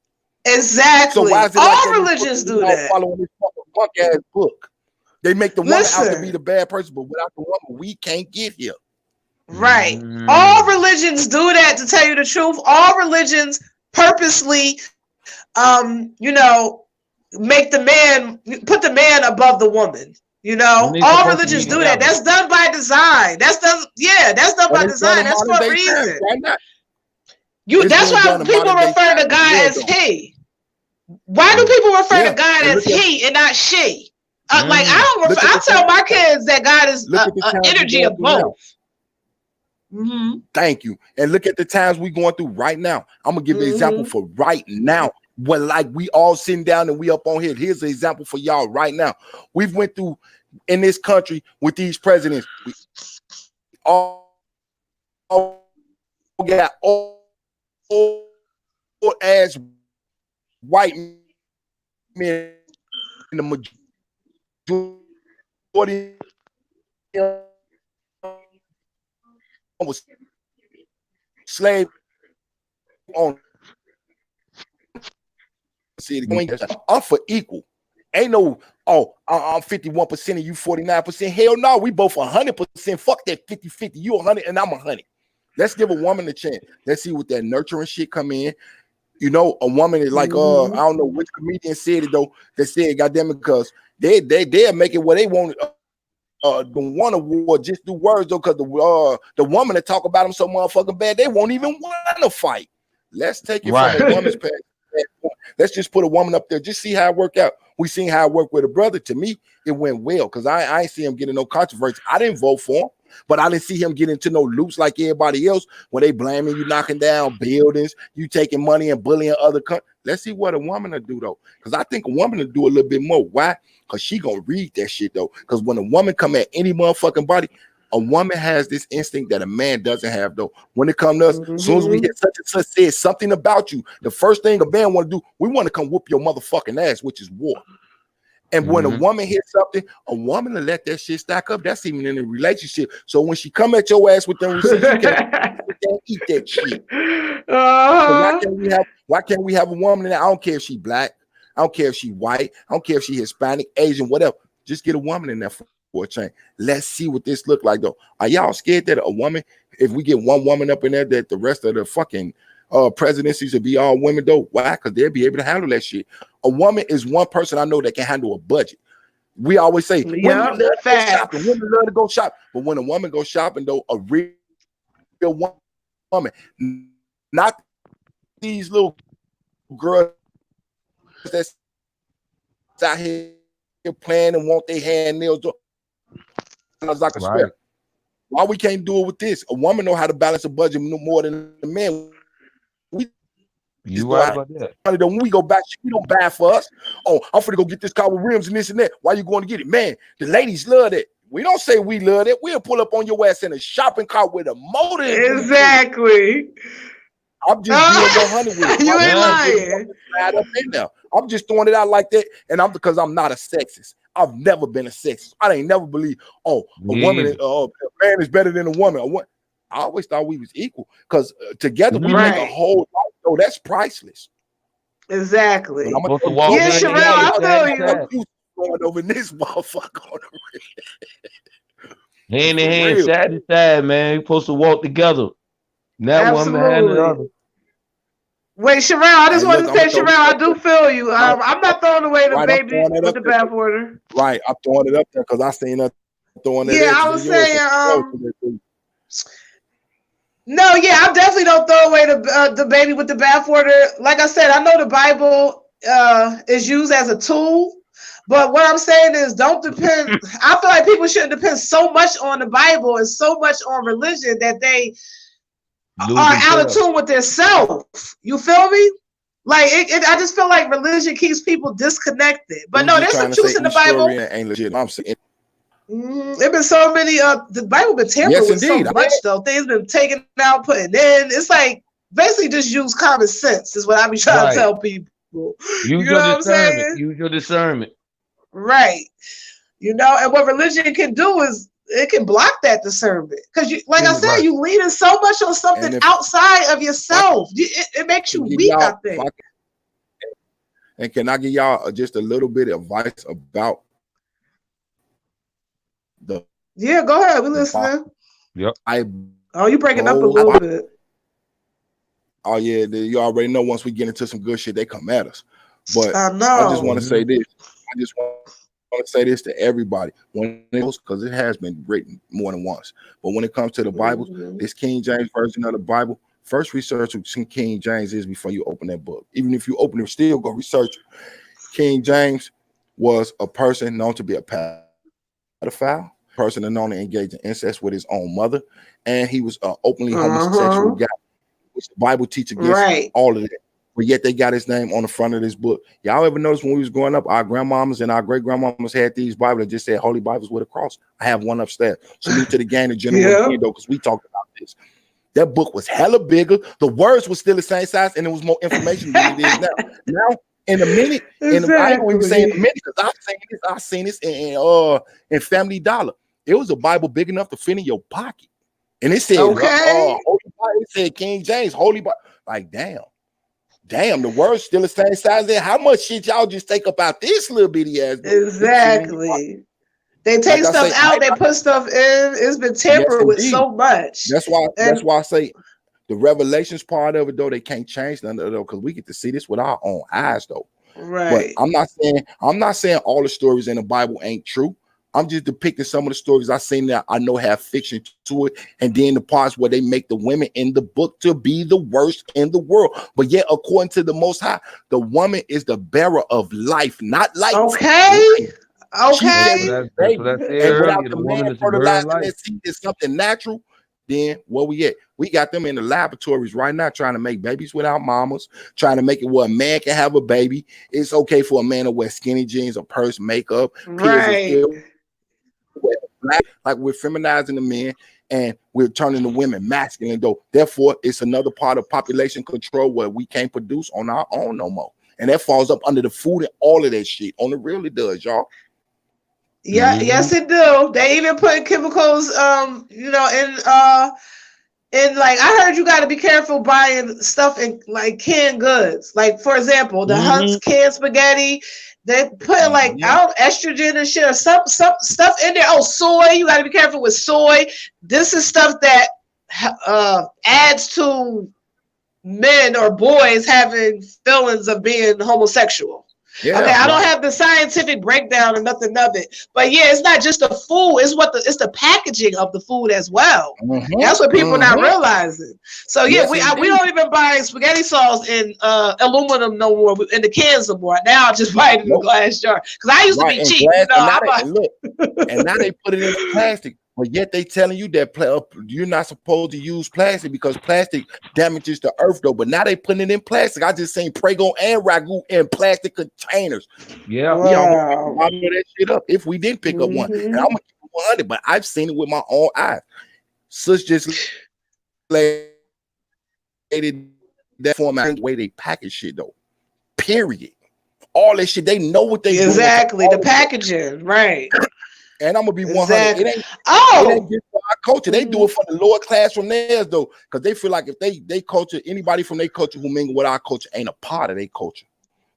Exactly. So why is it all religions do that? Following this fucking punk ass book, they make the woman out to be the bad person, but without the woman, we can't get here. Right. All religions do that, to tell you the truth. All religions purposely make the man, put the man above the woman. You know, all religions do that. That's done by design. That's done by design. That's for a reason. That's why people refer to God as he. Why do people refer to God as he and not she? Like I tell my kids that God is an energy of both. Thank you. And look at the times we're going through right now. I'm gonna give an example for right now. When like we all sitting down and we up on here. Here's an example for y'all right now. We've went through in this country with these presidents. We all got old ass white men in the majority was slave on city. I'm for equal. Ain't no I'm 51% and you 49%. Hell no, we both 100%. Fuck that 50-50. You 100 and I'm 100. Let's give a woman a chance. Let's see what that nurturing shit come in. You know, a woman is like, I don't know which comedian said it though. They said, goddamn it, because they'll make it what they want. The one award just do words though, because the woman that talk about them so motherfucking bad, they won't even want to fight. Let's take it from a woman's past. Let's just put a woman up there, just see how it work out. We seen how it worked with a brother. To me, it went well because I ain't see him getting no controversy. I didn't vote for him, but I didn't see him get into no loops like everybody else when they blaming you, knocking down buildings, you taking money and bullying other countries. Let's see what a woman will do though, because I think a woman will do a little bit more. Why? Because she gonna read that shit though. Because when a woman come at any motherfucking body, a woman has this instinct that a man doesn't have though. When it comes to us, as soon as we get such and such says something about you, the first thing a man want to do, we want to come whoop your motherfucking ass, which is war. And when a woman hears something, a woman will let that shit stack up. That's even in a relationship. So when she come at your ass with them receipts, you can't eat that shit. So why can't we have a woman in there? I don't care if she black, I don't care if she white, I don't care if she Hispanic, Asian, whatever. Just get a woman in there for a change. Let's see what this look like though. Are y'all scared that a woman, if we get one woman up in there, that the rest of the fucking presidencies will be all women though? Why? Because they'll be able to handle that shit. A woman is one person I know that can handle a budget. We always say women love to go shopping. Women love to go shop, but when a woman goes shopping, though, a real woman, not these little girls that's out here playing and want their hand nails done. Like a square. Why we can't do it with this? A woman know how to balance a budget more than a man. You right about that. When we go back, we don't buy for us. Oh, I'm finna go get this car with rims and this and that. Why you going to get it? Man, the ladies love it. We don't say we love it. We'll pull up on your ass in a shopping cart with a motor. Exactly. I'm just being 100 with it. You ain't lying. Right up in there. I'm just throwing it out like that, and because I'm not a sexist. I've never been a sexist. I ain't never believed, a woman, a man is better than a woman. I always thought we was equal because together we make a whole life. So that's priceless. Exactly. Yeah, Sherelle, I feel you. Going over this motherfucker on the hand in hand, side to side, man. You're supposed to walk together. Not one behind the other. Wait, Sherelle, I just want to say, Sherelle, I do feel you. I'm not throwing away the baby with the bathwater. Right, I'm throwing it up there because I seen her throwing it. Yeah, I was saying, no, yeah, I definitely don't throw away the baby with the bathwater. Like I said, I know the Bible is used as a tool, but what I'm saying is don't depend. I feel like people shouldn't depend so much on the Bible and so much on religion that they are out of tune with their self. You feel me? Like I just feel like religion keeps people disconnected. But no, there's some truth in the Bible. Ain't legit. I'm saying. There been so many. The Bible been tampered with so much though. Things been taken out, putting in. It's like basically just use common sense. Is what I be trying to tell people. Use your discernment. Use your discernment. Right. You know, and what religion can do is it can block that discernment because you, like I said, you leaning so much on something outside of yourself. It makes you weak. I think. And can I give y'all just a little bit of advice about? Go ahead. We listening. Yep. You breaking up a little bit. Oh yeah, you already know. Once we get into some good shit, they come at us. But I just want to say this. I just want to say this to everybody. Because it has been written more than once. But when it comes to the Bible, this King James version of the Bible, first research what King James is before you open that book. Even if you open it, still go research it. King James was a person known to be a pedophile. Person known to engage in incest with his own mother, and he was an openly homosexual guy, which the Bible teaches against all of that. But yet they got his name on the front of this book. Y'all ever notice when we was growing up, our grandmamas and our great grandmamas had these Bibles that just said Holy Bibles with a cross? I have one upstairs. Salute to the gang of General because we talked about this. That book was hella bigger. The words were still the same size, and it was more information than it is now. Now, in a minute, I ain't even saying in a minute because I've seen this in Family Dollar. It was a Bible big enough to fit in your pocket. And it said, it said King James, Holy Bible. Like, damn, the word's still the same size there. How much shit y'all just take up out this little bitty ass book? Exactly. They take stuff out, they put stuff in. It's been tampered with so much. That's why I say the Revelations part of it, though, they can't change none of it, though, because we get to see this with our own eyes, though. Right. But I'm not saying all the stories in the Bible ain't true. I'm just depicting some of the stories I've seen that I know have fiction to it, and then the parts where they make the women in the book to be the worst in the world. But yet, according to the Most High, the woman is the bearer of life, not life. Okay. That's what I said earlier. The woman is the bearer of life. Is something natural. Then where we at? We got them in the laboratories right now trying to make babies without mamas, trying to make it where a man can have a baby. It's okay for a man to wear skinny jeans, a purse, makeup, right. Like we're feminizing the men and we're turning the women masculine, though. Therefore, it's another part of population control where we can't produce on our own no more. And that falls up under the food and all of that shit. On the real, it does, y'all. Yeah, yes, it do. They even put chemicals, in like I heard you got to be careful buying stuff in like canned goods. Like for example, the Hunt's canned spaghetti. They put out estrogen and shit or some stuff in there. Oh, soy. You got to be careful with soy. This is stuff that adds to men or boys having feelings of being homosexual. Yeah, okay, I don't have the scientific breakdown or nothing of it, but yeah, it's not just the food; it's the packaging of the food as well. Mm-hmm. That's what people not realizing. So yeah, yes, we don't even buy spaghetti sauce in aluminum no more, in the cans no more. Now I just buy it in a glass jar because I used to be cheap. And now they put it in plastic. But yet they telling you that you're not supposed to use plastic because plastic damages the earth, though. But now they putting it in plastic. I just seen Prego and Ragu in plastic containers. Yeah, we almost bottle that shit up if we didn't pick up one. And I'm gonna keep it 100, but I've seen it with my own eyes. Sus just that format way they package shit though. Period. All that shit, they know what they exactly the packaging, right? And I'm gonna be 100. Exactly. It ain't just for our culture. They do it for the lower class from theirs though, because they feel like if they culture, anybody from their culture who mingle with our culture ain't a part of their culture.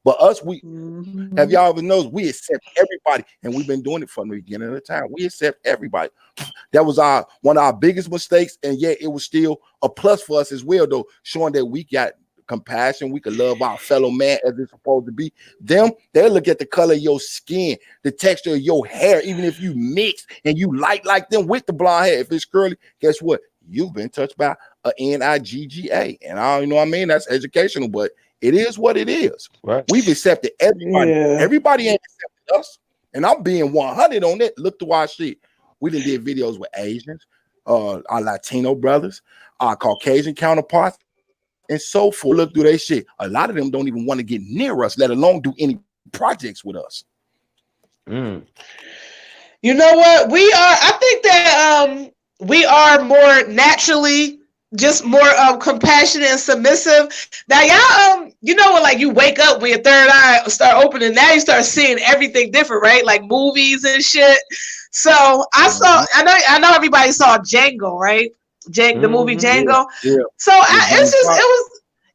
But us, we have y'all ever knows we accept everybody, and we've been doing it from the beginning of the time. We accept everybody. That was one of our biggest mistakes, and yet it was still a plus for us as well, though, showing that we got compassion, we can love our fellow man as it's supposed to be. Them, they look at the color of your skin, the texture of your hair, even if you mix and you like them with the blonde hair. If it's curly, guess what? You've been touched by a NIGGA. And I don't know what I mean, that's educational, but it is what it is. Right. We've accepted everybody. Yeah. Everybody ain't accepted us. And I'm being 100 on that. Look through our shit. We done did videos with Asians, our Latino brothers, our Caucasian counterparts, and so forth. Look through their shit. A lot of them don't even want to get near us, let alone do any projects with us. You know what? I think that we are more naturally just more compassionate and submissive. Now, y'all, you know when like you wake up with your third eye start opening, now you start seeing everything different, right? Like movies and shit. So I know everybody saw Django, right? The movie Django. Yeah. So it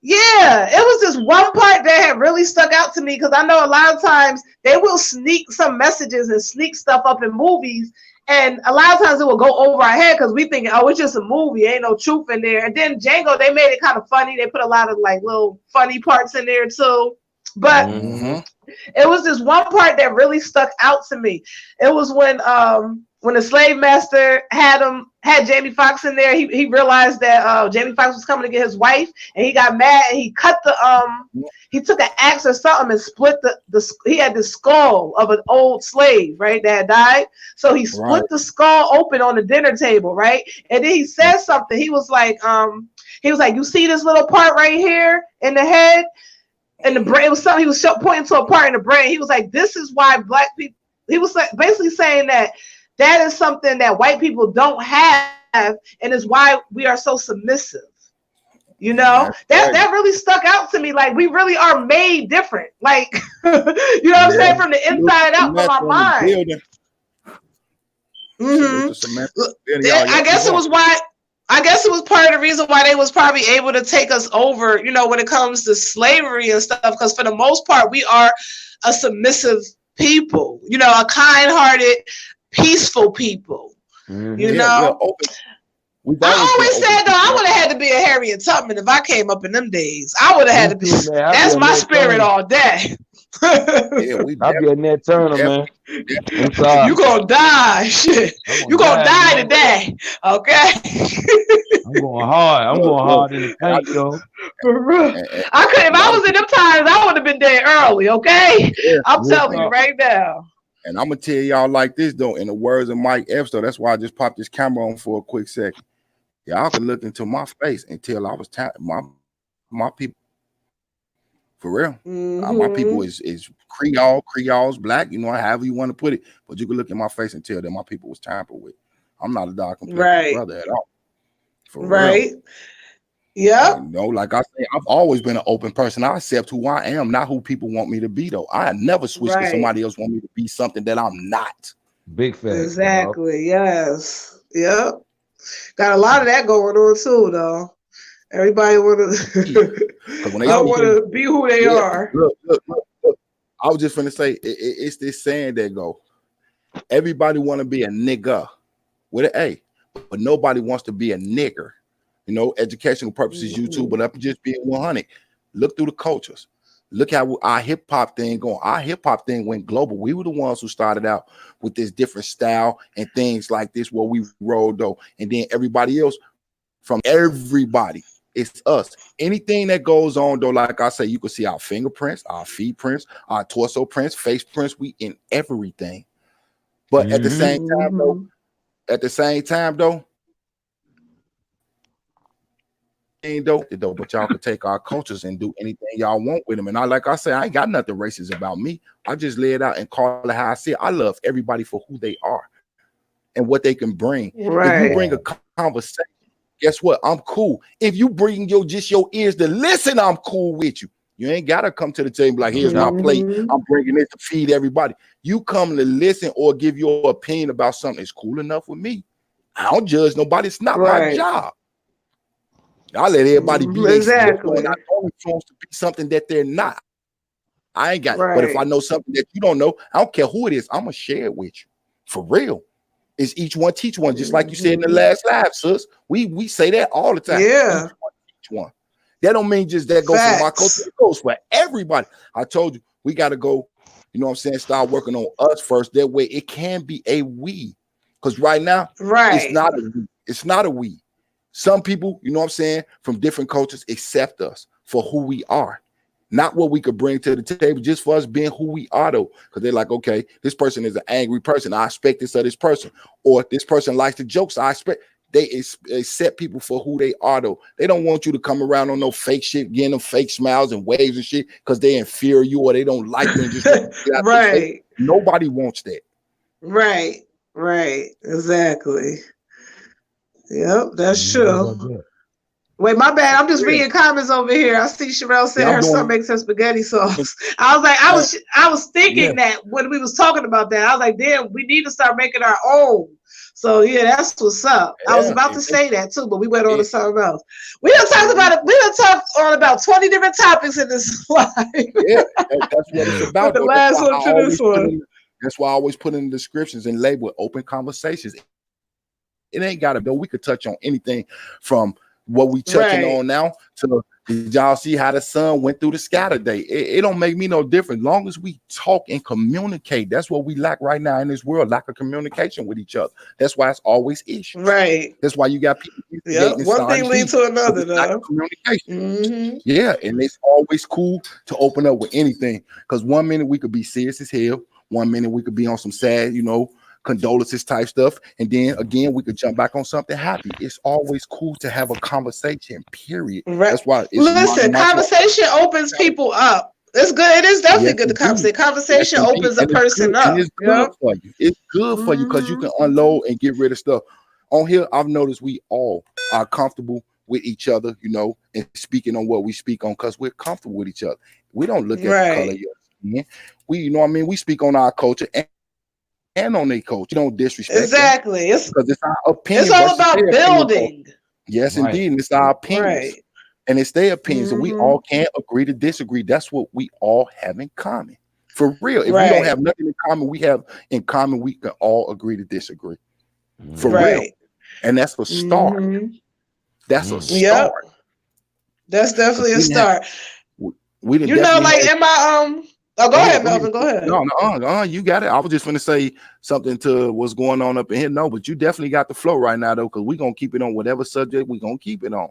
was just one part that had really stuck out to me, because I know a lot of times they will sneak some messages and sneak stuff up in movies, and a lot of times it will go over our head because we thinking, oh, it's just a movie, ain't no truth in there. And then Django, they made it kind of funny. They put a lot of like little funny parts in there too. But it was this one part that really stuck out to me. It was when the slave master had Jamie Foxx in there, he realized that Jamie Foxx was coming to get his wife, and he got mad and he cut he took an axe or something and split he had the skull of an old slave, right, that had died. So he split the skull open on the dinner table, right? And then he said something. He was like, you see this little part right here in the head and the brain? It was something he was pointing to a part in the brain. He was like, this is why black people, he was basically saying that is something that white people don't have, and is why we are so submissive. You know, that really stuck out to me. Like, we really are made different. Like, you know what I'm saying? From the inside out, from our mind. I guess it was part of the reason why they was probably able to take us over, you know, when it comes to slavery and stuff, because for the most part, we are a submissive people, you know, a kind-hearted, peaceful people, you know. I always said though, I would have had to be a Harriet Tubman if I came up in them days. I would have had to be. That's my spirit all day. I'll be a Nat Turner, man. You gonna die, shit. You gonna die today, okay? I'm going hard in the paint, yo. I could, if I was in them times, I would have been dead early, okay? I'm telling you right now. And I'm gonna tell y'all like this though, in the words of Mike Epps, though, that's why I just popped this camera on for a quick second. Y'all can look into my face and tell I was my people. For real. My people is Creoles, black, you know, however you want to put it. But you can look in my face and tell that my people was tampered with. I'm not a dark complexion brother at all. For real. Yeah. You know, like I say, I've always been an open person. I accept who I am, not who people want me to be, though. I never switch to somebody else want me to be something that I'm not. Big fan. Exactly. Yes. Yep. Got a lot of that going on too, though. Everybody want to be who they are. Look. I was just finna say, it's this saying that go, everybody want to be a nigga with an A, but nobody wants to be a nigger. You know, educational purposes, YouTube, but I'm just being 100. Look through the cultures. Look how our hip hop thing going. Our hip hop thing went global. We were the ones who started out with this different style and things like this where we rolled though. And then everybody else, from everybody, it's us. Anything that goes on though, like I say, you can see our fingerprints, our feet prints, our torso prints, face prints. We in everything. But at the same time though, but y'all can take our cultures and do anything y'all want with them. And like I said, I ain't got nothing racist about me. I just lay it out and call it how I see it. I love everybody for who they are and what they can bring. Right. If you bring a conversation, guess what? I'm cool. If you bring your ears to listen, I'm cool with you. You ain't gotta come to the table like, here's my plate. I'm bringing it to feed everybody. You come to listen or give your opinion about something that's cool enough with me. I don't judge nobody. It's not my job. I let everybody be exactly. And I don't influence to be something that they're not. I ain't got it. But if I know something that you don't know, I don't care who it is, I'm gonna share it with you. For real. It's each one teach one, just like you said in the last live, sis. We say that all the time. Yeah. Each one teach one. That don't mean just that goes for my culture. It goes for everybody. I told you we gotta go, you know what I'm saying, start working on us first. That way it can be a we. Because right now, it's not a we. It's not a we. Some people, you know what I'm saying, from different cultures accept us for who we are, not what we could bring to the table, just for us being who we are, though. Because they're like, okay, this person is an angry person. I expect this of this person. Or this person likes the jokes. I expect they accept people for who they are, though. They don't want you to come around on no fake shit, getting them fake smiles and waves and shit because they inferior you or they don't like you. And just right. Nobody wants that. Right. Exactly. Yep, that's true. Wait, my bad. I'm just reading comments over here. I see Sherelle said her son makes her spaghetti sauce. I was like, I was thinking that when we was talking about that, I was like, damn, we need to start making our own. So yeah, that's what's up. I was about to say that too, but we went on to something else. We done talked about it. We done talked on about 20 different topics in this live. Yeah, that's what it's about. The last one to this one. That's why I always put in the descriptions and label open conversations. It ain't gotta be. We could touch on anything from what we touching on now to did y'all see how the sun went through the sky today? It don't make me no different. Long as we talk and communicate, that's what we lack right now in this world. Lack of communication with each other. That's why it's always issues. Right. That's why you got people. One thing leads to another. Though. Communication. Yeah, and it's always cool to open up with anything because 1 minute we could be serious as hell. 1 minute we could be on some sad, condolences type stuff, and then again we could jump back on something happy. It's always cool to have a conversation, period. Right. That's why conversation opens people up. It's good. It is definitely good to conversate. Conversation opens a person up. It's good for you. It's good for you because you can unload and get rid of stuff. On here, I've noticed we all are comfortable with each other, and speaking on what we speak on because we're comfortable with each other. We don't look at the color of your skin. We, we speak on our culture and on their coach. You don't disrespect exactly them because it's our opinion. It's all about building. Yes, indeed. And it's our opinions. And it's their opinions. And we all can't agree to disagree. That's what we all have in common. For real. If we don't have nothing in common, we can all agree to disagree. For real. And that's a start. That's a start. That's definitely a start. We didn't like in my Oh, go ahead, Melvin. Go ahead. No, you got it. I was just going to say something to what's going on up in here. No, but you definitely got the flow right now, though, because we're going to keep it on whatever subject we're going to keep it on.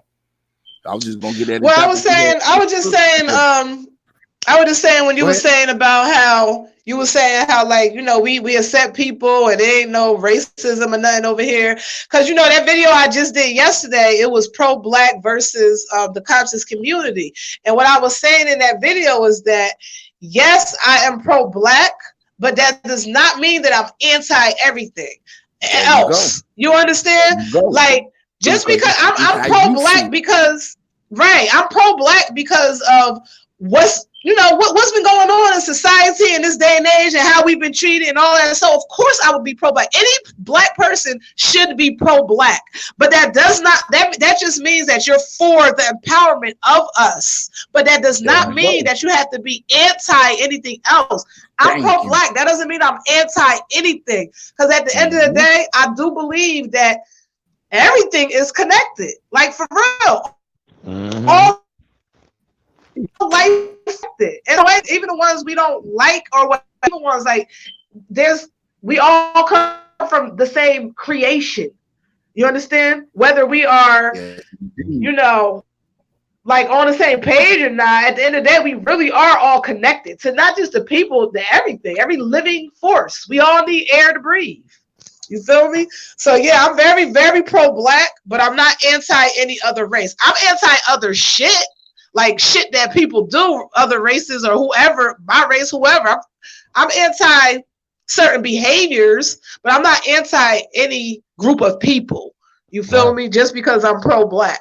I was just going to get that. Well, I was just saying when you were saying about how you were saying how, like, we accept people and there ain't no racism or nothing over here. Because, that video I just did yesterday, it was pro-Black versus the conscious community. And what I was saying in that video is that, yes, I am pro-Black, but that does not mean that I'm anti everything else. You understand? Like, just because I'm pro-Black because, I'm pro-Black because of what's been going on in society in this day and age and how we've been treated and all that. So of course I would be pro-Black. Any Black person should be pro-Black, but that does not, that just means that you're for the empowerment of us. But that does not mean that you have to be anti anything else. I'm pro-Black. That doesn't mean I'm anti anything. Because at the end of the day, I do believe that everything is connected. Like, for real. Like it. And even the ones we don't like or whatever ones like we all come from the same creation. You understand? Whether we are, like on the same page or not, at the end of the day, we really are all connected to not just the people, to everything, every living force. We all need air to breathe. You feel me? So yeah, I'm very, very pro-black, but I'm not anti any other race. I'm anti other shit, like shit that people do, other races or whoever, my race, whoever. I'm anti certain behaviors, but I'm not anti any group of people. You feel me? Just because I'm pro-black,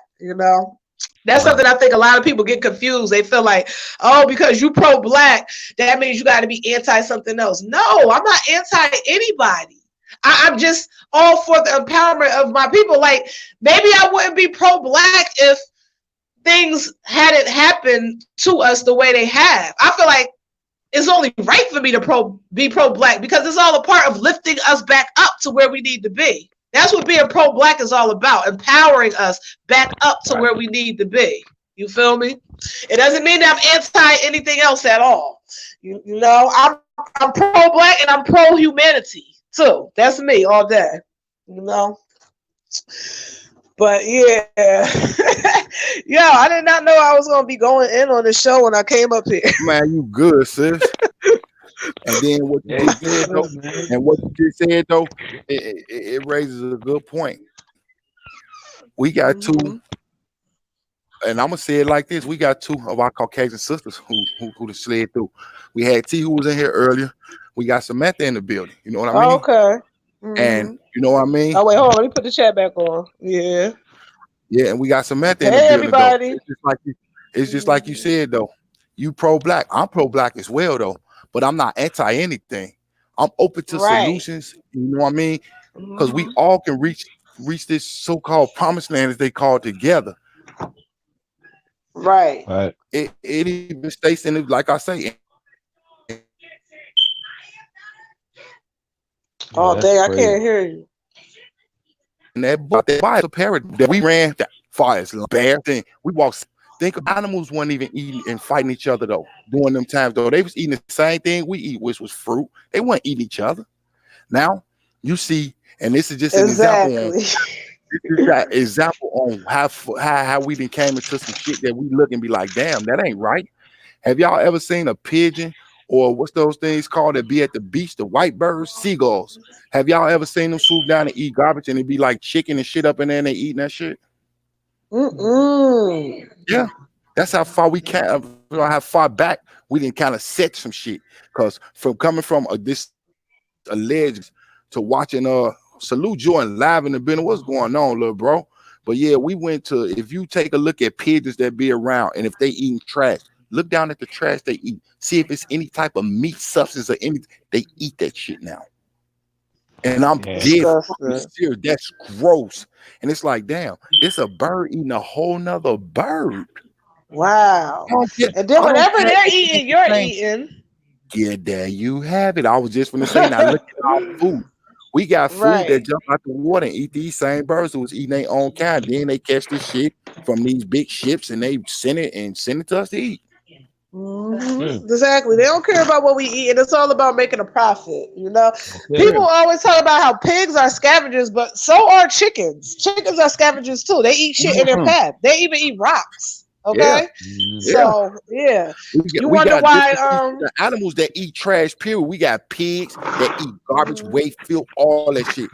That's something I think a lot of people get confused. They feel like, oh, because you pro-black, that means you got to be anti something else. No, I'm not anti anybody. I'm just all for the empowerment of my people. Like, maybe I wouldn't be pro-black if things hadn't happened to us the way they have. I feel like it's only right for me to be pro-black because it's all a part of lifting us back up to where we need to be. That's what being pro-black is all about, empowering us back up to where we need to be. You feel me? It doesn't mean that I'm anti anything else at all. I'm pro-black and I'm pro-humanity too. That's me all day. But yeah. Yo, I did not know I was gonna be going in on the show when I came up here. Man, you good, sis. And then what you just said, though, it raises a good point. We got two, and I'm gonna say it like this: we got two of our Caucasian sisters who slid through. We had T, who was in here earlier. We got Samantha in the building. You know what I mean? Okay. And you know what I mean? Oh wait, hold on. Let me put the chat back on. Yeah. Yeah, and we got Samantha in the building. Everybody. It's just like you said, though. You pro-black. I'm pro-black as well, though. But I'm not anti anything. I'm open to solutions. You know what I mean? Because we all can reach this so-called promised land, as they call it, together. Right. It even states in it, like I say. Oh, dang, I can't hear you. And that by the parrot that we ran that far as bear thing, we walked. Think of animals weren't even eating and fighting each other though. During them times though, they was eating the same thing we eat, which was fruit. They weren't eating each other. Now you see, and this is just an example on how we then came into some shit that we look and be like, damn, that ain't right. Have y'all ever seen a pigeon or what's those things called that be at the beach, the white birds, seagulls? Have y'all ever seen them swoop down and eat garbage and it be like chicken and shit up in there and they eating that shit? Yeah, that's how far we can. How far back we didn't kind of set some shit. Because from coming from this alleged to watching Salute Jordan live in the building, what's going on, little bro? But yeah, we went to. If you take a look at pigeons that be around, and if they eating trash, look down at the trash they eat. See if it's any type of meat substance or anything. They eat that shit now. And I'm dead serious. That's gross. And it's like, damn, it's a bird eating a whole nother bird. Wow. And then whatever they're eating, you're eating. Yeah, there you have it. I was just going to say, now look at our food. We got food that jump out the water and eat these same birds who was eating their own kind. Then they catch this shit from these big ships and they send it to us to eat. Exactly. They don't care about what we eat, and it's all about making a profit. People always talk about how pigs are scavengers, but so are chickens. Chickens are scavengers too. They eat shit in their path. They even eat rocks. Okay. So you wonder why the animals that eat trash, period. We got pigs that eat garbage, waste, filth, all that shit.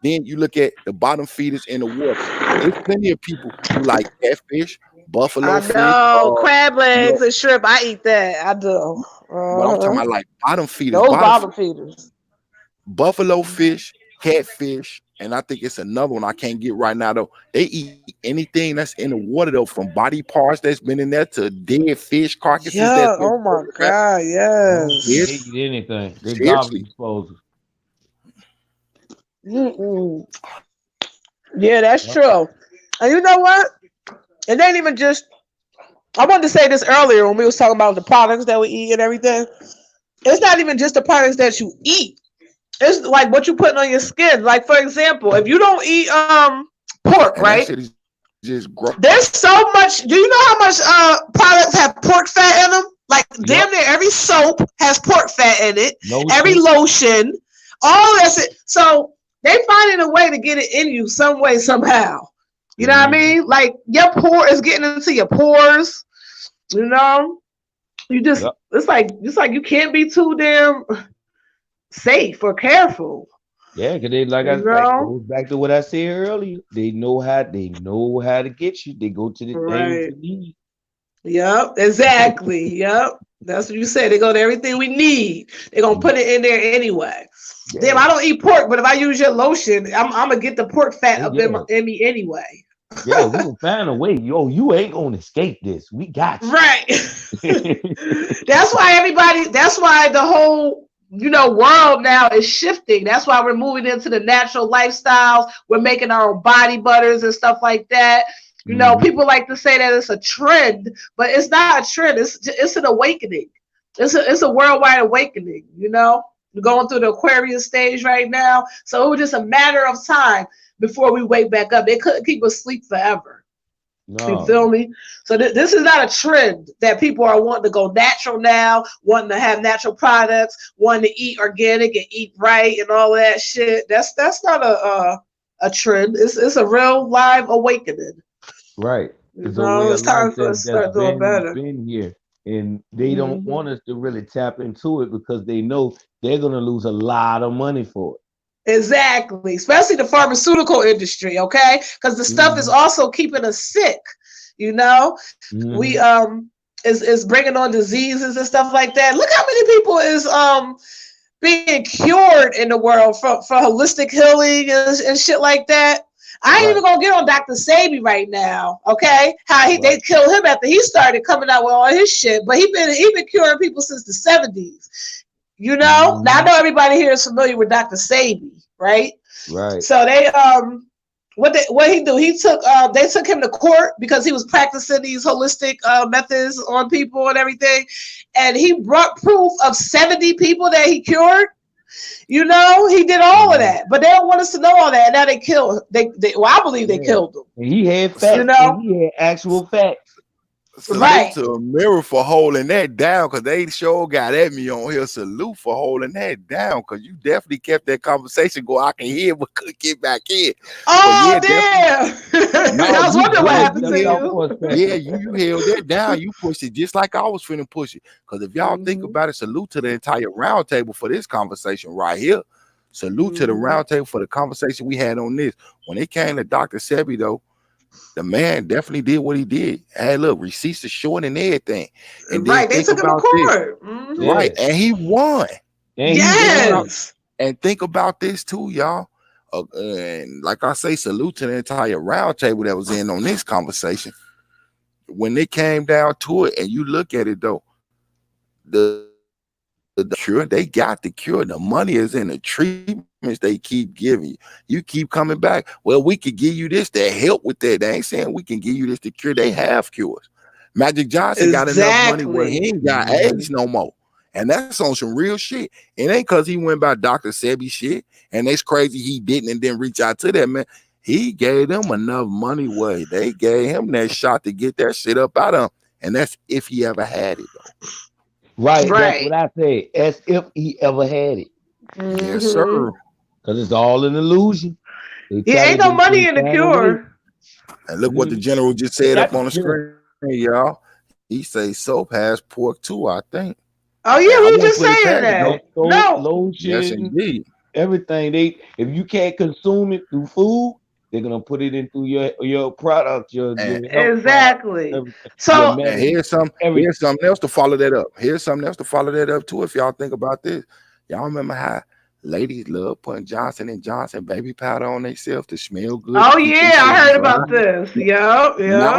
Then you look at the bottom feeders in the water. There's plenty of people who like catfish, buffalo fish. Crab legs and shrimp. I eat that. I do. But I'm talking about like bottom feeders. Those bottom feeders. Buffalo fish, catfish, and I think it's another one I can't get right now though. They eat anything that's in the water though, from body parts that's been in there to dead fish carcasses. Yeah. Oh my god. Yes. They eat anything. They garbage disposal. Yeah, that's true. And you know what? It ain't even just. I wanted to say this earlier when we was talking about the products that we eat and everything. It's not even just the products that you eat. It's like what you putting on your skin. Like for example, if you don't eat pork, right? just gross. There's so much. Do you know how much products have pork fat in them? Like damn near every soap has pork fat in it. Every lotion, all that's it. So they finding a way to get it in you some way, somehow. You know what I mean? Like your pore is getting into your pores. You know, you just it's like you can't be too damn safe or careful. Yeah, because they like goes back to what I said earlier. They know how to get you. They go to the things you need. Yep, exactly. Yep. That's what you said. They go to everything we need. They're gonna put it in there anyway. Yeah. Damn, I don't eat pork, but if I use your lotion, I'm gonna get the pork fat up in me anyway. Yeah, we will find a way. Yo, you ain't gonna escape this. We got you. Right. That's why the whole world now is shifting. That's why we're moving into the natural lifestyles. We're making our own body butters and stuff like that. You know, people like to say that it's a trend, but it's not a trend. It's an awakening. It's a worldwide awakening. You know, we're going through the Aquarius stage right now, so it was just a matter of time before we wake back up. They couldn't keep us asleep forever. No. You feel me? So this is not a trend that people are wanting to go natural now, wanting to have natural products, wanting to eat organic and eat right and all that shit. That's not a trend. It's a real live awakening. Right. It's time for us to start doing better. Been here, and they don't want us to really tap into it because they know they're going to lose a lot of money for it. Exactly, especially the pharmaceutical industry, okay? Because the stuff is also keeping us sick. You know, we is bringing on diseases and stuff like that. Look how many people is being cured in the world for holistic healing and shit like that. I ain't even gonna get on Dr. Sebi right now, okay? They killed him after he started coming out with all his shit, but he been curing people since the 70s. You know? Now I know everybody here is familiar with Dr. Sebi, right? Right. So they what he do? He took they took him to court because he was practicing these holistic methods on people and everything, and he brought proof of 70 people that he cured. You know, he did all of that, but they don't want us to know all that. And now they killed. I believe they killed him. And he had facts. You know, he had actual facts. Salute to Mirror for holding that down, because they sure got at me on here. Salute for holding that down, because you definitely kept that conversation going. I can hear, but couldn't get back in. Oh, damn. I was wondering what happened to you. Yeah, you held that down. You pushed it just like I was finna push it. Because if y'all think about it, salute to the entire round table for this conversation right here. Salute to the round table for the conversation we had on this. When it came to Dr. Sebi, though, the man definitely did what he did. Hey, look, receipts are short and everything. And they took him to court. Right, and he won. Yes. And think about this too, y'all. And like I say, salute to the entire round table that was in on this conversation. When it came down to it, and you look at it though, the cure, they got the cure. The money is in the treatments they keep giving you. You keep coming back. Well, we could give you this to help with that. They ain't saying we can give you this to cure. They have cures. Magic Johnson got enough money where he ain't got AIDS no more. And that's on some real shit. It ain't because he went by Dr. Sebi shit. And it's crazy he didn't and didn't reach out to that man. He gave them enough money where they gave him that shot to get that shit up out of him. And that's if he ever had it though. Right. That's what I say. As if he ever had it. Yes, sir. Because it's all an illusion. Ain't no money in the cure. And look what the general just said up on the screen, y'all. He say soap has pork too, I think. Oh yeah, we just saying that. No, lotion, yes, indeed. Everything if you can't consume it through food, they're gonna put it into your product. Exactly. So here's something else to follow that up. Here's something else to follow that up too. If y'all think about this, y'all remember how ladies love putting Johnson & Johnson baby powder on themselves to smell good. Oh yeah, I heard about this. Yeah. Now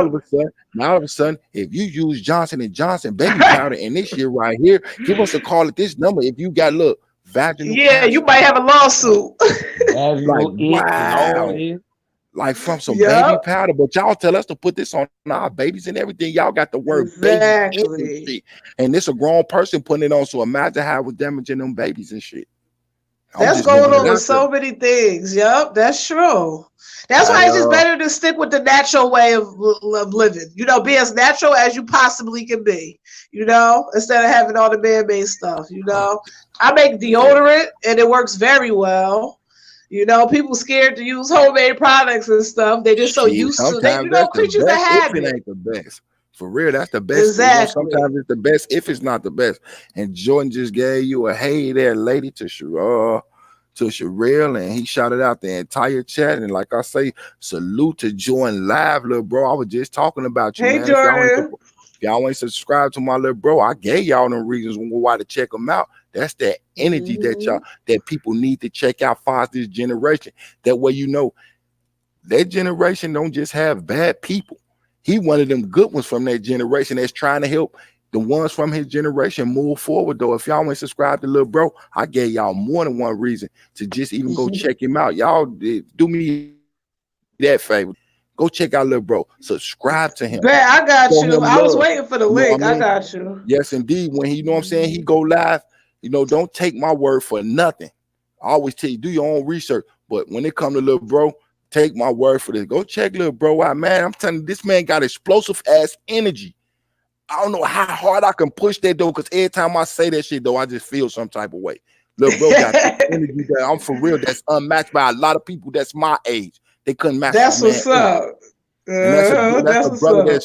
all of a sudden, if you use Johnson & Johnson baby powder in this year right here, give us a call at this number if you got vaginal. Yeah, cancer. You might have a lawsuit. Wow. Like from some baby powder, but y'all tell us to put this on our babies and everything. Y'all got the word baby, and this a grown person putting it on. So imagine how it was damaging them babies and shit. That's going on with so many things. Yep, that's true. That's why it's just better to stick with the natural way of living. You know, be as natural as you possibly can be. You know, instead of having all the man-made stuff. You know, I make deodorant and it works very well. You know, people scared to use homemade products and stuff. They just so used to. They, you know, creatures of habit. It ain't the best. For real, that's the best. Exactly. You know, sometimes it's the best if it's not the best. And Jordan just gave you a hey there, lady, to Sherelle, and he shouted out the entire chat. And like I say, salute to Jordan Live, little bro. I was just talking about you, hey, man. Jordan. If y'all ain't subscribed to my little bro, I gave y'all them reasons why to check them out. That's that energy that people need to check out for this generation. That way, you know, that generation don't just have bad people. He one of them good ones from that generation that's trying to help the ones from his generation move forward. Though, if y'all ain't subscribed to little bro, I gave y'all more than one reason to just even go check him out. Y'all do me that favor. Go check out little bro. Subscribe to him. Man, I got you. I was waiting for the link. I got you. Yes, indeed. When he, you know what I'm saying, he go live, you know, don't take my word for nothing. I always tell you, do your own research. But when it comes to little bro, take my word for this. Go check little bro out, man. I'm telling you, this man got explosive ass energy. I don't know how hard I can push that though, because every time I say that shit though, I just feel some type of way. Little bro got energy that I'm for real. That's unmatched by a lot of people that's my age. They couldn't match. That's what's up. That's a brother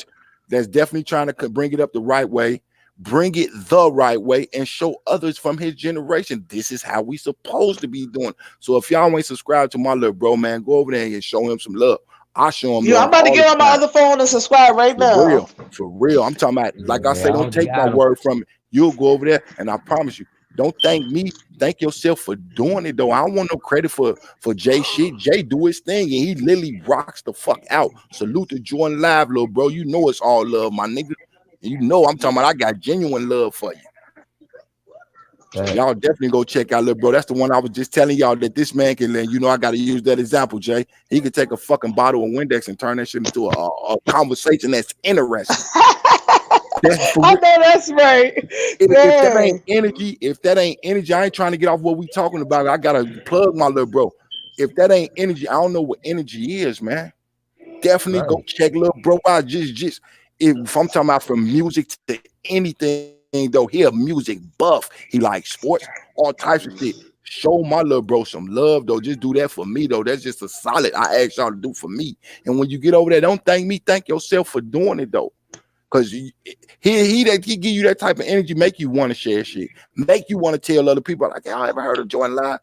that's definitely trying to bring it up the right way, bring it the right way, and show others from his generation this is how we supposed to be doing. So if y'all ain't subscribed to my little bro, man, go over there and show him some love. I show him. Yeah, I'm about to get on my other phone and subscribe right now. For real. I'm talking about, like I say, don't take my word from it. You'll go over there, and I promise you, don't thank me. Thank yourself for doing it, though. I don't want no credit for Jay shit. Jay do his thing, and he literally rocks the fuck out. Salute to Jordan Live, little bro. You know it's all love, my nigga. You know I'm talking about I got genuine love for you. So y'all definitely go check out little bro. That's the one I was just telling y'all that this man can learn. You know, I got to use that example, Jay. He could take a fucking bottle of Windex and turn that shit into a conversation that's interesting. I know that's right. If that ain't energy, I ain't trying to get off what we talking about. I gotta plug my little bro. If that ain't energy, I don't know what energy is, man. Definitely go check little bro out. Just if I'm talking about from music to anything, though, he a music buff. He likes sports, all types of shit. Show my little bro some love, though. Just do that for me, though. That's just a solid I ask y'all to do for me. And when you get over there, don't thank me. Thank yourself for doing it, though. Because he give you that type of energy, make you want to share shit, make you want to tell other people, like, hey, I ever heard of Jordan Live.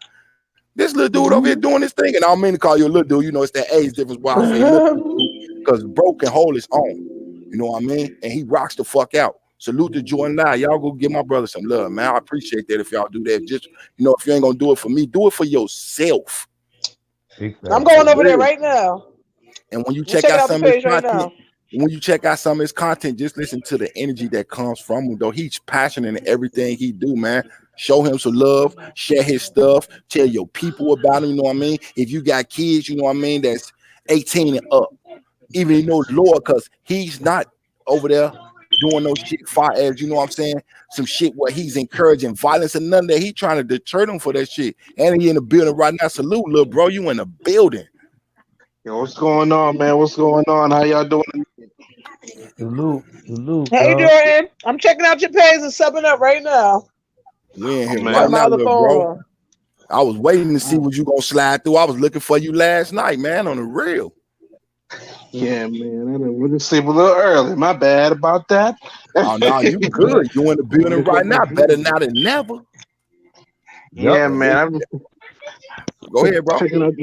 This little dude over here doing this thing, and I don't mean to call you a little dude. You know, it's that age difference. Why I say because bro can hold his own. You know what I mean? And he rocks the fuck out. Salute to Jordan Live. Y'all go give my brother some love, man. I appreciate that if y'all do that. Just, you know, if you ain't gonna do it for me, do it for yourself. I'm going over there right now. And when you check out some of his content, when you check out some of his content, just listen to the energy that comes from him, though. He's passionate in everything he do, man. Show him some love, share his stuff, tell your people about him, you know what I mean? If you got kids, you know what I mean, that's 18 and up, even you know Lord, because he's not over there doing no shit far as, you know what I'm saying, some shit where he's encouraging violence and none of that. He trying to deter them for that shit. And he in the building right now. Salute, little bro, you in the building. Yo, what's going on, man? What's going on? How y'all doing? Salute. Hey, Jordan. I'm checking out your page and subbing up right now. We in here right now, little bro. I was waiting to see what you gonna slide through. I was looking for you last night, man, on the real. Yeah, man. I went to sleep a little early. My bad about that. Oh, no, you good. You in the building right now. Better now than never. Yeah, man. Go ahead, bro. Checking out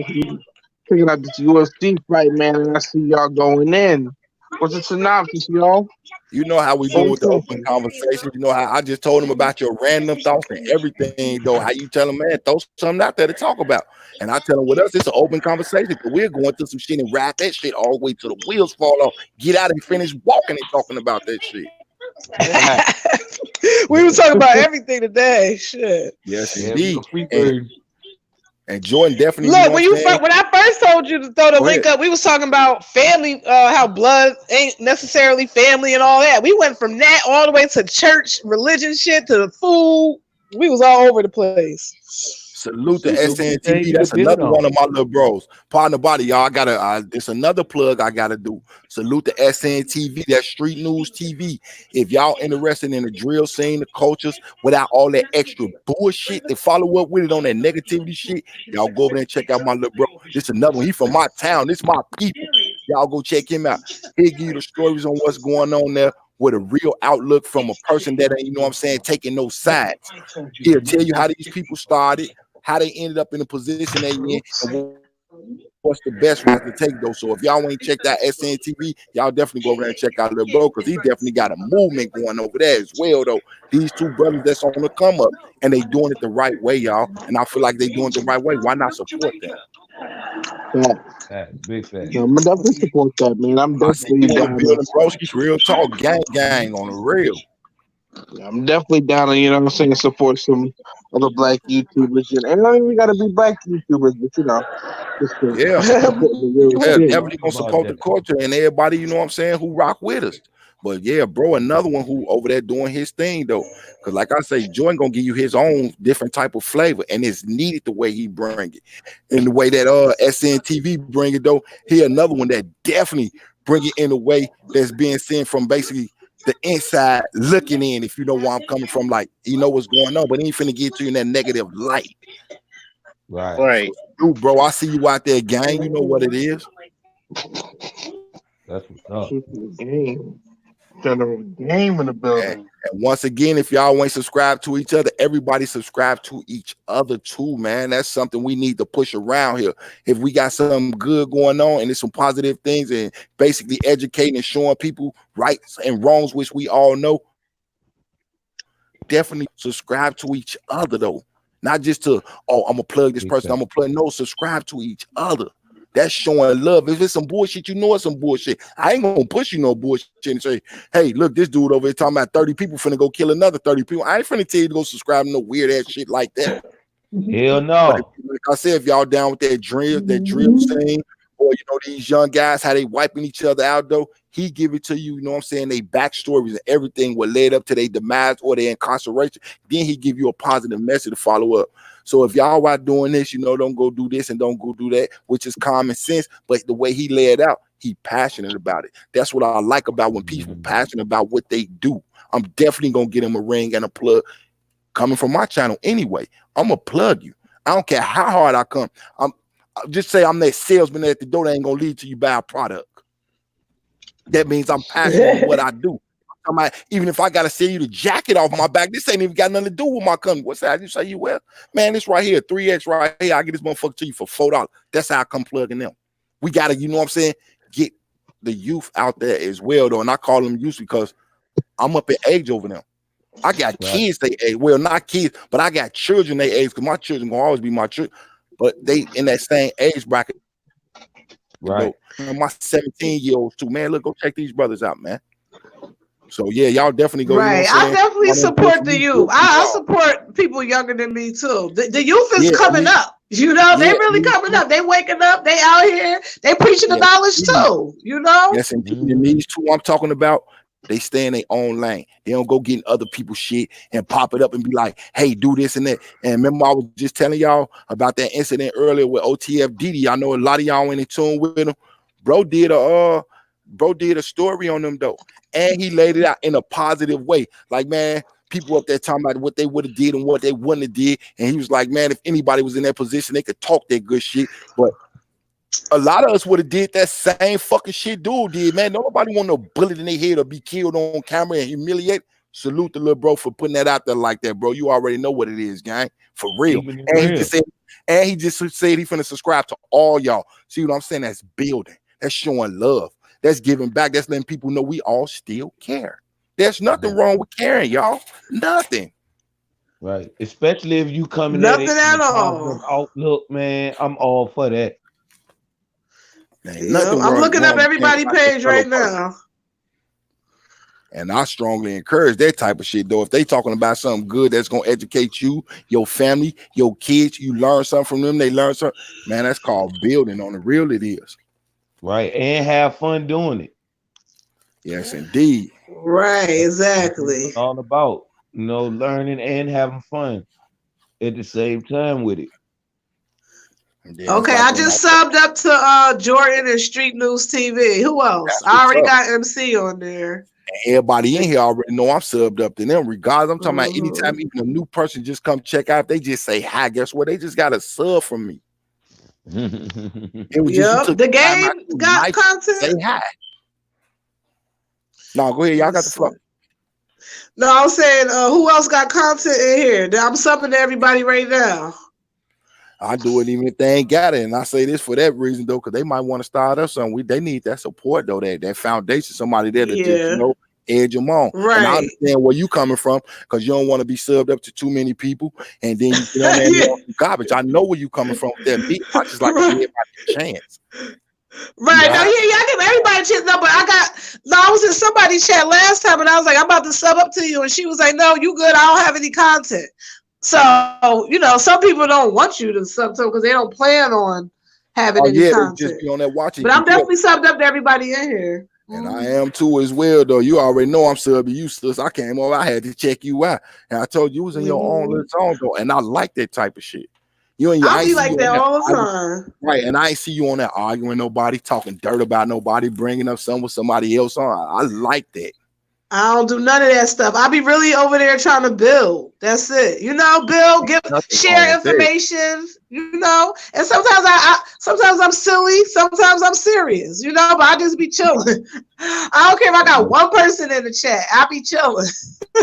this UFC fight, man, and I see y'all going in. What's the synopsis, y'all? You know how we do with the open conversation. You know how I just told him about your random thoughts and everything, though. How you tell them, man, throw something out there to talk about. And I tell them, with us, it's an open conversation. But we're going through some shit and ride that shit all the way till the wheels fall off. Get out and finish walking and talking about that shit. We were talking about everything today. Shit. Yes, indeed. And Jordan definitely. Look, when I first told you to throw the link up, we was talking about family, how blood ain't necessarily family and all that. We went from that all the way to church, religion shit, to the food. We was all over the place. Salute to SNTV. That's another one of my little bros. Pardon the body, y'all. It's another plug I gotta do. Salute to SNTV. That's Street News TV. If y'all interested in the drill scene, the cultures, without all that extra bullshit, and follow up with it on that negativity shit, y'all go over there and check out my little bro. This another one. He from my town. This my people. Y'all go check him out. He'll give you the stories on what's going on there with a real outlook from a person that ain't, you know what I'm saying, taking no sides. He'll tell you how these people started, how they ended up in the position they in, and what's the best route to take though. So if y'all ain't checked out SNTV, y'all definitely go over there and check out Lil Bro, because he definitely got a movement going over there as well though. These two brothers that's on the come up, and they doing it the right way, y'all. And I feel like they doing it the right way. Why not support them? Big fact. Yeah, I'm definitely support that, man. I'm definitely down. Broski's real talk, gang on the real. Yeah, I'm definitely down to, you know what I'm saying, support some other black YouTubers. And I don't even gotta be black YouTubers, but you know, definitely gonna support the culture and everybody, you know what I'm saying, who rock with us. But yeah, bro, another one who over there doing his thing though. Because like I say, Jordan gonna give you his own different type of flavor, and it's needed the way he bring it. And the way that SNTV bring it though, he another one that definitely bring it in a way that's being seen from basically the inside looking in, if you know where I'm coming from, like you know what's going on, but he ain't finna get you in that negative light. Right. So, dude, bro, I see you out there, gang. You know what it is. That's what's up. General game in the building. And once again, if y'all ain't subscribed to each other, everybody subscribe to each other too, man. That's something we need to push around here. If we got something good going on and there's some positive things and basically educating and showing people rights and wrongs, which we all know, definitely subscribe to each other though. Not just to, I'm gonna plug this person, I'm gonna plug. No, subscribe to each other. That's showing love. If it's some bullshit, you know it's some bullshit. I ain't gonna push you no bullshit and say, hey, look, this dude over here talking about 30 people finna go kill another 30 people. I ain't finna tell you to go subscribe to no weird ass shit like that. Hell no. Like I said, if y'all down with that drill scene, or you know, these young guys, how they wiping each other out though, he give it to you, you know what I'm saying, they backstories and everything what led up to their demise or their incarceration. Then he give you a positive message to follow up. So if y'all are doing this, you know, don't go do this and don't go do that, which is common sense. But the way he laid out, he passionate about it. That's what I like about when people passionate about what they do. I'm definitely gonna get him a ring and a plug coming from my channel anyway. I'm gonna plug you. I don't care how hard I come. I'll just say I'm that salesman at the door that ain't gonna lead to you buy a product. That means I'm passionate on what I do. Even if I gotta sell you the jacket off my back, this ain't even got nothing to do with my company. What's that? You say you well, man, this right here, 3X right here. I get this motherfucker to you for $4. That's how I come plugging them. We gotta, you know what I'm saying, get the youth out there as well, though. And I call them youth because I'm up in age over them. I got kids they age. Well, not kids, but I got children they age, because my children gonna always be my children, but they in that same age bracket. Right. My 17-year-olds too, man. Look, go check these brothers out, man. So yeah, y'all definitely go. Right, you know I definitely support the youth. I support people younger than me too. The youth is coming up. You know, they really coming up. They waking up. They out here. They preaching the knowledge too. You know. Yes, and these two I'm talking about, they stay in their own lane. They don't go getting other people's shit and pop it up and be like, "Hey, do this and that." And remember, I was just telling y'all about that incident earlier with OTF Didi. I know a lot of y'all ain't in tune with him. Bro did a story on them though. And he laid it out in a positive way. Like, man, people up there talking about what they would have did and what they wouldn't have did. And he was like, man, if anybody was in that position, they could talk that good shit. But a lot of us would have did that same fucking shit dude did, man. Nobody want no bullet in their head or be killed on camera and humiliate. Salute the little bro for putting that out there like that, bro. You already know what it is, gang. For real. And he just said he finna subscribe to all y'all. See what I'm saying? That's building. That's showing love. That's giving back. That's letting people know we all still care. There's nothing wrong with caring, y'all. Nothing. Right. Especially if you coming nothing at all. Outlook, man. I'm all for that. I'm looking up everybody's page right now. And I strongly encourage that type of shit, though. If they talking about something good that's gonna educate you, your family, your kids, you learn something from them, they learn something. Man, that's called building. On the real, it is. Right, and have fun doing it. Yes, indeed. Right, exactly. It's all about, you know, learning and having fun. at the same time with it. Okay, I just subbed up to Jordan and Street News TV. Who else? I already got MC on there. Everybody in here already know I'm subbed up to them. Regardless, I'm talking about anytime even a new person just come check out, they just say hi. Guess what? They just got a sub from me. It was just the game got content. Say hi. No, go ahead. Y'all got the floor. No, I was saying, who else got content in here? I'm subbing to everybody right now. I do it even if they ain't got it, and I say this for that reason though, because they might want to start up something. They need that support though, that foundation, somebody there to just edge them on. Right. And I understand where you coming from, because you don't want to be subbed up to too many people, and then you get on that garbage. I know where you coming from with that beat. I just like to give everybody a chance. Right. Now, I give everybody a chance. No, but I was in somebody's chat last time, and I was like, I'm about to sub up to you, and she was like, no, you good. I don't have any content. So, some people don't want you to sub to because they don't plan on having any content. Just be on that watching. But I'm definitely subbed up to everybody in here. And I am too as well, though. You already know I'm subbing you, sis. I came over, I had to check you out. And I told you was in your own little zone, though. And I like that type of shit. I be like that all the time. Right, and I ain't see you on that arguing nobody, talking dirt about nobody, bringing up something with somebody else on. I like that. I don't do none of that stuff. I be really over there trying to build. That's it. Build, share information, And sometimes I'm silly, sometimes I'm serious, but I just be chilling. I don't care if I got one person in the chat. I be chilling.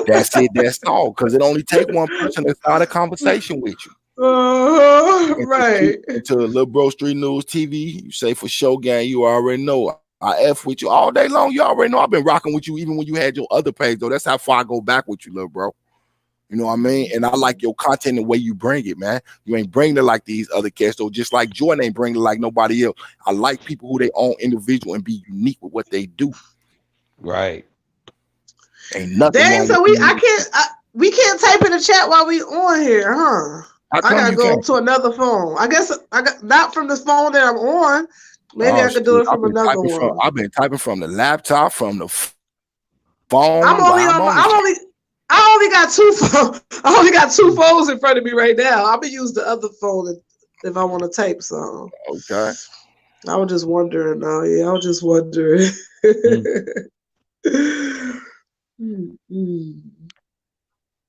That's it. That's all. Because it only take one person to start a conversation with you. Right. To Little Bro Street News TV, you say for show gang, you already know. I F with you all day long. You already know I've been rocking with you even when you had your other page, though. That's how far I go back with you, little bro. You know what I mean? And I like your content, the way you bring it, man. You ain't bringing it like these other cats, though. Just like Jordan ain't bringing it like nobody else. I like people who they own individual and be unique with what they do. Right. Ain't nothing. Dang, so we can't type in the chat while we on here, huh? I gotta go to another phone. I guess I got not from the phone that I'm on. Maybe I could do it from another one. I've been typing from the laptop, from the phone. I only got two phones. I only got two phones in front of me right now. I'll be using the other phone if I want to type something. Okay. I was just wondering now. Yeah, I was just wondering.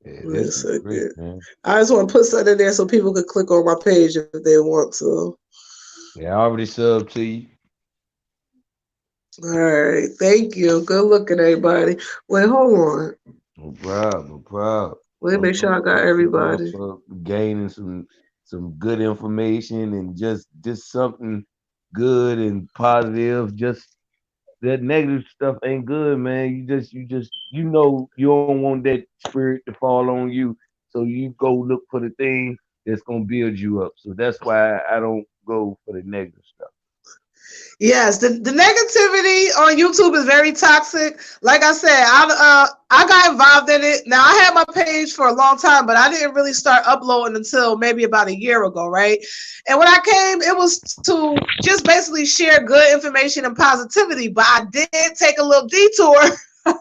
Wait a second. Great, I just want to put something in there so people could click on my page if they want to. Yeah, I already subbed to you. All right, thank you. Good looking, everybody. Wait, hold on. No problem. Let me make sure I got everybody. Gaining some good information and just something good and positive. Just that negative stuff ain't good, man. You don't want that spirit to fall on you. So you go look for the thing that's gonna build you up. So that's why I don't go for the negative stuff. Yes, the negativity on YouTube is very toxic. Like I said, I got involved in it. Now I had my page for a long time, but I didn't really start uploading until maybe about a year ago, right? And when I came, it was to just basically share good information and positivity. But I did take a little detour. When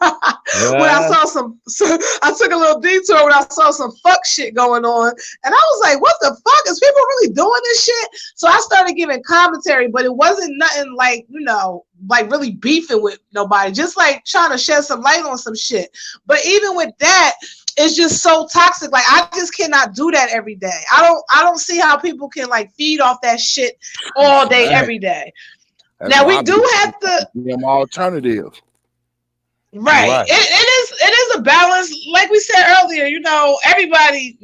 I took a little detour when I saw some fuck shit going on, and I was like, what the fuck, is people really doing this shit? So I started giving commentary, but it wasn't nothing like, like really beefing with nobody, just like trying to shed some light on some shit. But even with that, it's just so toxic. Like, I just cannot do that every day. I don't see how people can like feed off that shit all day, every day. Now we do have to them alternatives. Right. It is a balance. Like we said earlier, everybody,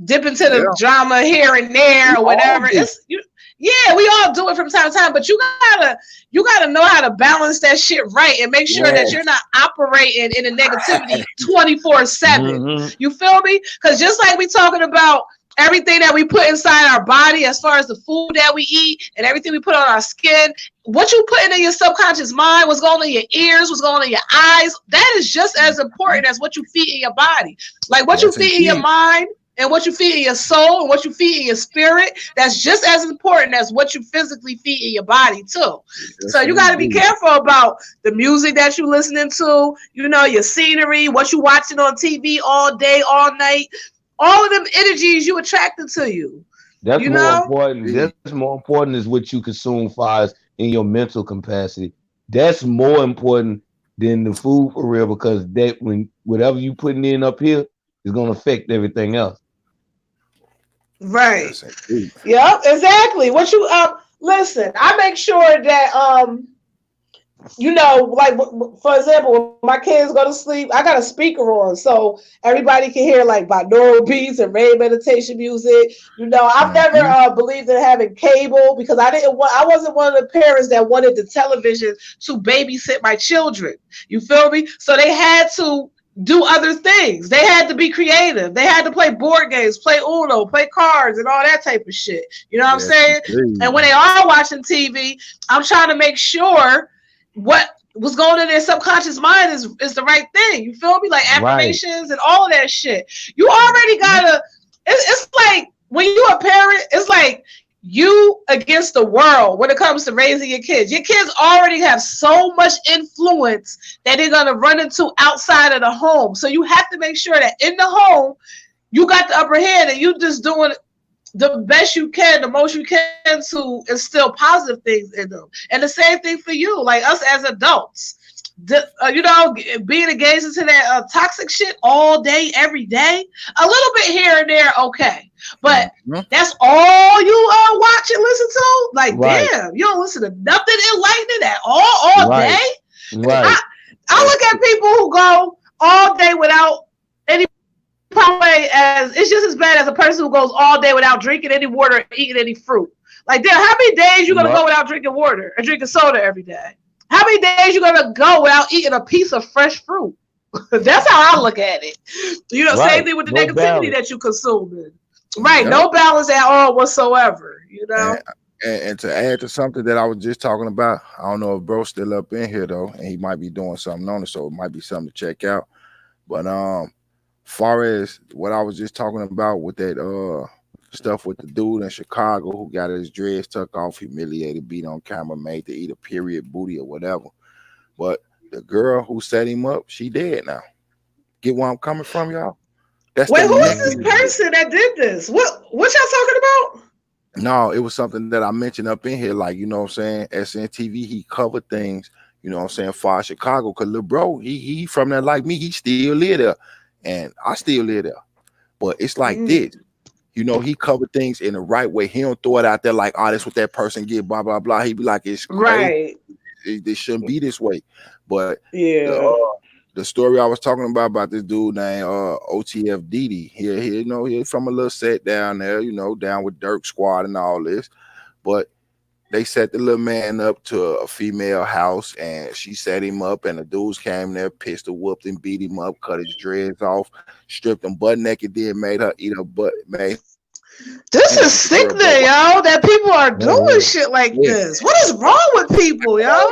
dip into the drama here and there or whatever. We all do it from time to time, but you gotta know how to balance that shit right and make sure that you're not operating in a negativity 24/7. You feel me? Because just like we talking about everything that we put inside our body, as far as the food that we eat and everything we put on our skin, what you put in your subconscious mind, what's going on in your ears, what's going on in your eyes, that is just as important as what you feed in your body. Like what you feed in your mind and what you feed in your soul and what you feed in your spirit, that's just as important as what you physically feed in your body too. So you got to be careful about the music that you're listening to, your scenery, what you watching on TV all day, all night. all of them energies you attracted to you. That's more important. That's more important is what you consume far in your mental capacity. That's more important than the food for real, because that when whatever you putting in up here is gonna affect everything else. Right. Yep, exactly. What you listen, I make sure that you know, like for example, when my kids go to sleep, I got a speaker on so everybody can hear like binaural beats and rain meditation music. You know, I've never believed in having cable because I wasn't one of the parents that wanted the television to babysit my children. You feel me? So they had to do other things. They had to be creative. They had to play board games, play Uno, play cards, and all that type of shit. You know what I'm saying? And when they are watching TV, I'm trying to make sure what was going in their subconscious mind is the right thing. You feel me? Like affirmations and all of that shit. You already gotta. It's like when you're a parent, it's like you against the world when it comes to raising your kids. Your kids already have so much influence that they're gonna run into outside of the home. So you have to make sure that in the home you got the upper hand and you just doing the best you can, the most you can to instill positive things in them. And the same thing for you, like us as adults. You know, being engaged into that toxic shit all day, every day, a little bit here and there, okay. But that's all you watch and listen to? Like, damn, you don't listen to nothing enlightening at all day? Right. I look at people who go all day without any way as it's just as bad as a person who goes all day without drinking any water or eating any fruit. Like, damn, how many days you gonna go without drinking water or drinking soda every day? How many days you gonna go without eating a piece of fresh fruit? That's how I look at it. You know, same thing with the negativity that you consume. Right, no balance at all whatsoever. You know. And to add to something that I was just talking about, I don't know if bro's still up in here though, and he might be doing something on it, so it might be something to check out. But far as what I was just talking about with that stuff with the dude in Chicago who got his dreads tucked off, humiliated, beat on camera, made to eat a period booty or whatever. But the girl who set him up, she dead now. Get where I'm coming from, y'all? Wait, who is this person that did this? What y'all talking about? No, it was something that I mentioned up in here, like, you know what I'm saying, SNTV, he covered things, you know what I'm saying, far as Chicago, because little bro, he from there like me, he still live there, and I still live there. But it's like this, you know, he covered things in the right way. He don't throw it out there like, oh, that's what that person get, blah, blah, blah. He be like, it's crazy. It shouldn't be this way. But the story I was talking about this dude named OTF Didi. He you know, he's from a little set down there, you know, down with Dirk Squad and all this. But they set the little man up to a female house, and she set him up, and the dudes came there, pistol whooped him, beat him up, cut his dreads off, stripped him butt naked, then made her eat her butt. This is sickening, yo, that people are doing shit like this. What is wrong with people, yo?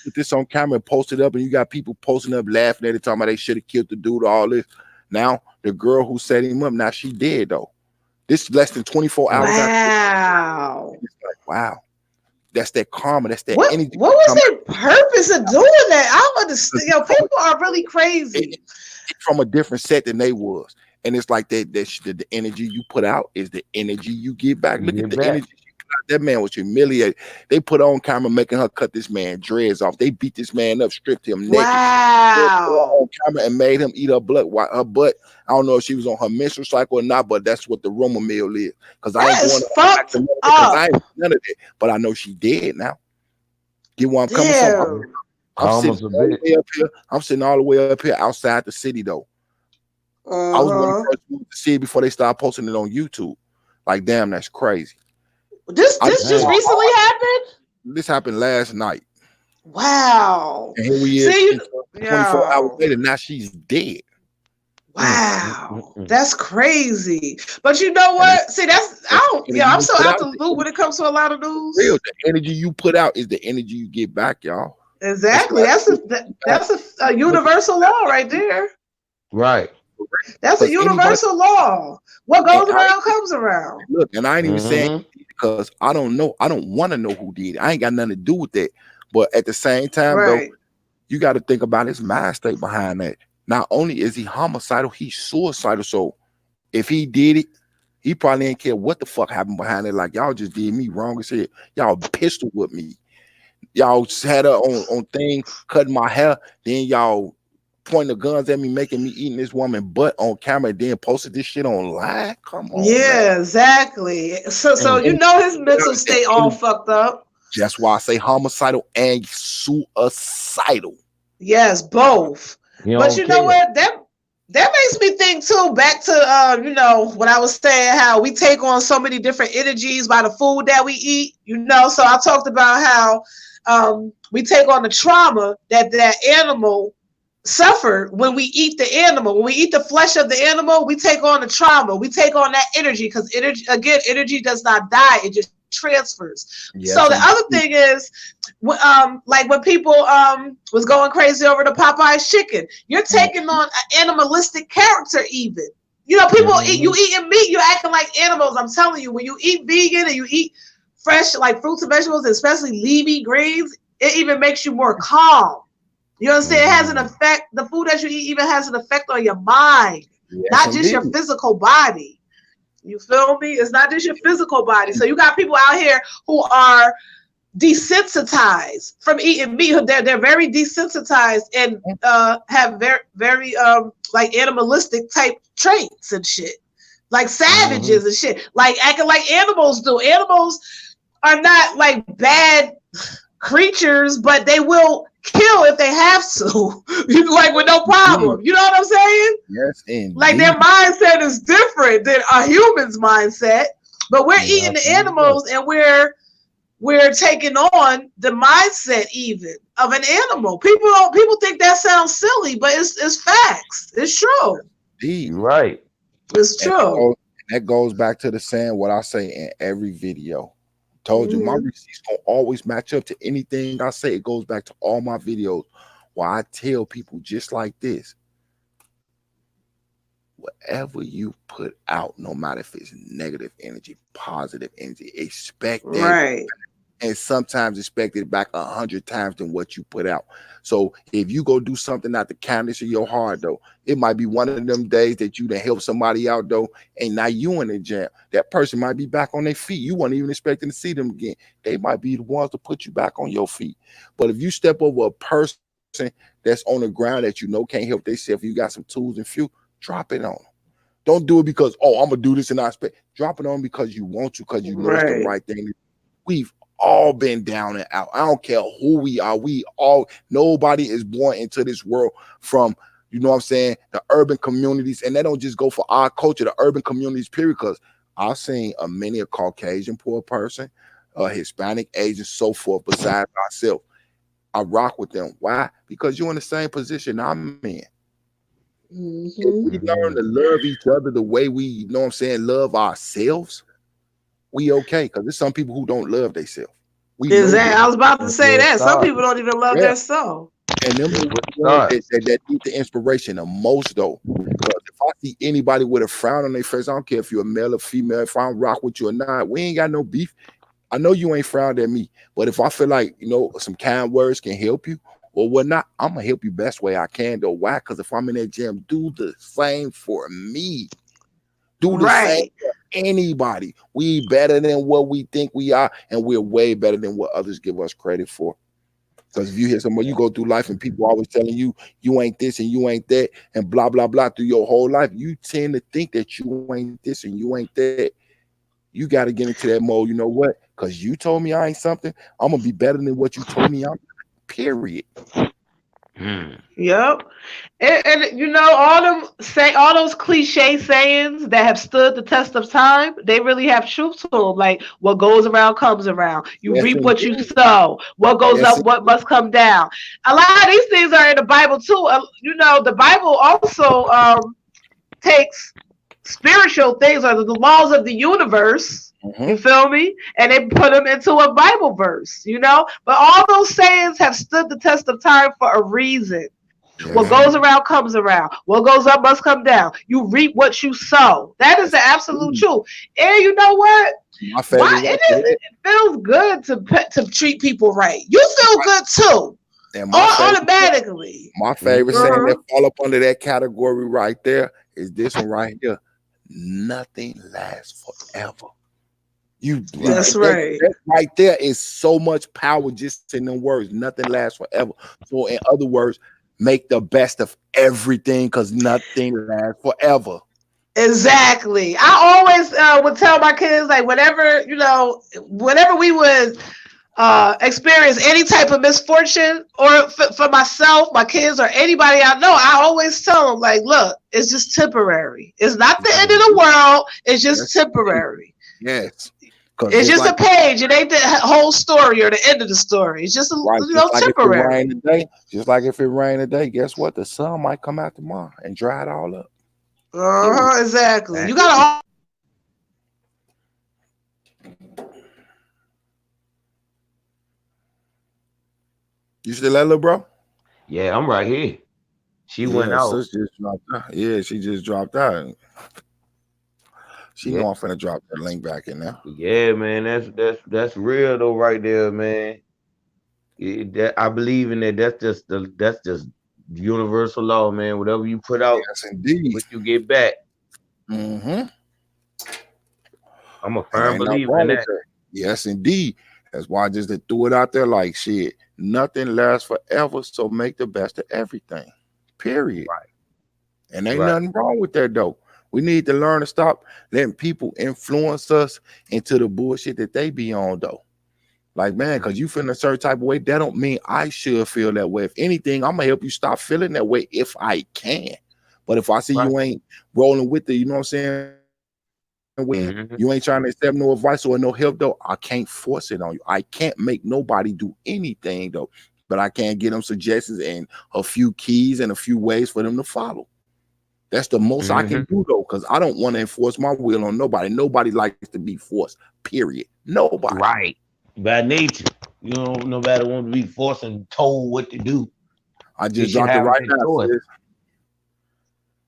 Put this on camera and post it up, and you got people posting up laughing at it, talking about they should have killed the dude, all this. Now the girl who set him up, now she dead though. This less than 24 hours. Wow. It's like, wow. That's that karma. That's that energy. What was their purpose of doing that? I don't understand. Yo, people are really crazy. From a different set than they was. And it's like the energy you put out is the energy you get back. Look at the energy. That man was humiliated. They put on camera making her cut this man dreads off. They beat this man up, stripped him naked. Wow. On camera and made him eat her butt. I don't know if she was on her menstrual cycle or not, but that's what the rumor mill is. Because I ain't going fucked up. I ain't none of it. But I know she dead now. Get where I'm coming from. I'm sitting all the way up here outside the city though. I was one of the first ones to see it before they started posting it on YouTube. Like, damn, that's crazy. This just recently happened? This happened last night. Wow. And here we is 24 hours later, now she's dead. Wow. That's crazy. But you know what? See, I'm so out the loop when it comes to a lot of news. The energy you put out is the energy you get back, y'all. Exactly. That's a universal law right there. Right. That's a universal law. What goes around comes around. Look, and I ain't even saying because I don't know. I don't want to know who did it. I ain't got nothing to do with that. But at the same time, though, you got to think about his mind state behind that. Not only is he homicidal, he's suicidal. So If he did it, he probably didn't care what the fuck happened behind it. Like, y'all just did me wrong as shit. Y'all pistol with me. Y'all had her on thing, cutting my hair. Then y'all pointing the guns at me, making me eating this woman butt on camera, and then posted this shit online. Come on. Yeah, man. Exactly. So you know his mental state all fucked up. That's why I say homicidal and suicidal. Yes, both. But you know what? That makes me think too, back to you know, what I was saying, how we take on so many different energies by the food that we eat, you know. So I talked about how we take on the trauma that animal suffered when we eat the animal. When we eat the flesh of the animal, we take on the trauma. We take on that energy, because energy does not die, it just transfers. Yes, so the other thing is, like when people was going crazy over the Popeye's chicken, you're taking on an animalistic character. Even, you know, people you eating meat, you're acting like animals. I'm telling you, when you eat vegan and you eat fresh, like fruits and vegetables, especially leafy greens, it even makes you more calm. You understand? It has an effect. The food that you eat even has an effect on your mind, not just your physical body. You feel me? It's not just your physical body. So you got people out here who are desensitized from eating meat. They're very desensitized and have very like animalistic type traits and shit, like savages and shit, like acting like animals do. Animals are not like bad creatures, but they will kill if they have to, like with no problem. You know what I'm saying? Yes, indeed. Like their mindset is different than a human's mindset, but we're eating the animals and we're taking on the mindset even of an animal. People think that sounds silly, but it's facts. It's true. Indeed. Right. It's true. That goes back to the saying what I say in every video. Told you my receipts gonna always match up to anything I say. It goes back to all my videos where I tell people just like this: whatever you put out, no matter if it's negative energy, positive energy, expect that, right? And sometimes expect it back 100 times than what you put out. So if you go do something out the kindness of your heart, though, it might be one of them days that you done help somebody out, though, and now you in the jam. That person might be back on their feet. You weren't even expecting to see them again. They might be the ones to put you back on your feet. But if you step over a person that's on the ground that you know can't help themselves, you got some tools and fuel, drop it on them. Don't do it because, oh, I'm gonna do this and I expect. Drop it on because you want to, because you know it's the right thing. We've all been down and out. I don't care who we are. Nobody is born into this world from, you know what I'm saying, the urban communities. And they don't just go for our culture, the urban communities, period. Because I've seen many a Caucasian poor person, Hispanic, Asian, so forth, besides myself. I rock with them. Why? Because you're in the same position I'm in. If we learn to love each other the way we, you know what I'm saying, love ourselves, we okay. Because there's some people who don't love themselves. Exactly. I was about to say that. Some people don't even love themselves. And them that need the inspiration the most, though. Because if I see anybody with a frown on their face, I don't care if you're a male or female, if I don't rock with you or not, we ain't got no beef. I know you ain't frowned at me. But if I feel like, you know, some kind words can help you or whatnot, I'm going to help you best way I can, though. Why? Because if I'm in that gym, do the same for me. Do the same for anybody. We better than what we think we are, and we're way better than what others give us credit for. Because if you hear someone, you go through life and people always telling you, you ain't this and you ain't that, and blah, blah, blah through your whole life, you tend to think that you ain't this and you ain't that. You got to get into that mode. You know what? Because you told me I ain't something, I'm going to be better than what you told me I'm, period. Yep. And you know, all those cliche sayings that have stood the test of time, they really have truth to them. Like, what goes around comes around. You reap what you sow. What goes up, what must come down. A lot of these things are in the Bible too. You know, the Bible also takes spiritual things or the laws of the universe. You feel me? And they put them into a Bible verse, you know? But all those sayings have stood the test of time for a reason. What goes around comes around. What goes up must come down. You reap what you sow. That is the absolute truth. And you know what? It feels good to treat people right. You feel good too. And automatically. My favorite saying that fall up under that category right there is this one right here. nothing lasts forever. That's right. That right there is so much power just in them words. Nothing lasts forever. So in other words, make the best of everything because nothing lasts forever. Exactly. I always would tell my kids, like, whenever we would experience any type of misfortune, or for myself, my kids, or anybody I know, I always tell them, like, look, it's just temporary. It's not the end of the world. It's just temporary. Yes. It's just a page. It ain't the whole story or the end of the story. It's just temporary. Just like if it rained today, guess what? The sun might come out tomorrow and dry it all up. Exactly. You gotta. You still there, little bro? Yeah, I'm right here. She went out. Just dropped out. Yeah, she just dropped out. She know I'm finna drop that link back in there. Yeah, man, that's real though, right there, man. I believe in that. That's just universal law, man. Whatever you put out, yes, indeed, what you get back. Mm-hmm. I'm a firm believer in that. Yes, indeed. That's why I just threw it out there like shit. Nothing lasts forever, so make the best of everything. Period. Right. And ain't nothing wrong with that though. We need to learn to stop letting people influence us into the bullshit that they be on though. Like, man, because you feel a certain type of way, that don't mean I should feel that way. If anything, I'm gonna help you stop feeling that way if I can. But if I see you ain't rolling with it, you know what I'm saying? When you ain't trying to accept no advice or no help though, I can't force it on you. I can't make nobody do anything though, but I can get them suggestions and a few keys and a few ways for them to follow. That's the most I can do though, because I don't want to enforce my will on nobody. Nobody likes to be forced, period. Nobody. Right. By nature. You know, nobody wants to be forced and told what to do. I just dropped it right now.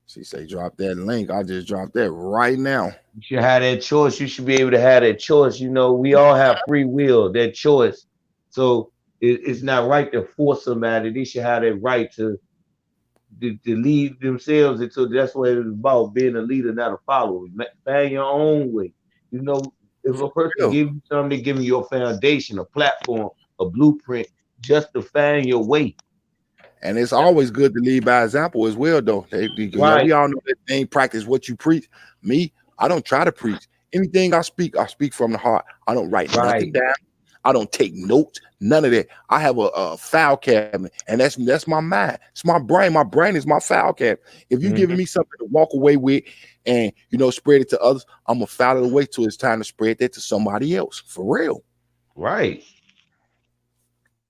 She say drop that link. I just dropped that right now. You should have that choice. You should be able to have that choice. You know, we all have free will, that choice. So it's not right to force somebody. They should have that right to lead themselves into. That's what it's about, being a leader, not a follower. Find your own way. You know, if a person gives you something, they're giving you a foundation, a platform, a blueprint, just to find your way. And it's always good to lead by example as well, though. We all know that they ain't practice what you preach. Me, I don't try to preach. Anything I speak from the heart. I don't write nothing down. I don't take notes, none of that. I have a file cabinet, and that's my mind. It's my brain. My brain is my file cabinet. If you're giving me something to walk away with and, spread it to others, I'm going to file it away till it's time to spread that to somebody else. For real. Right.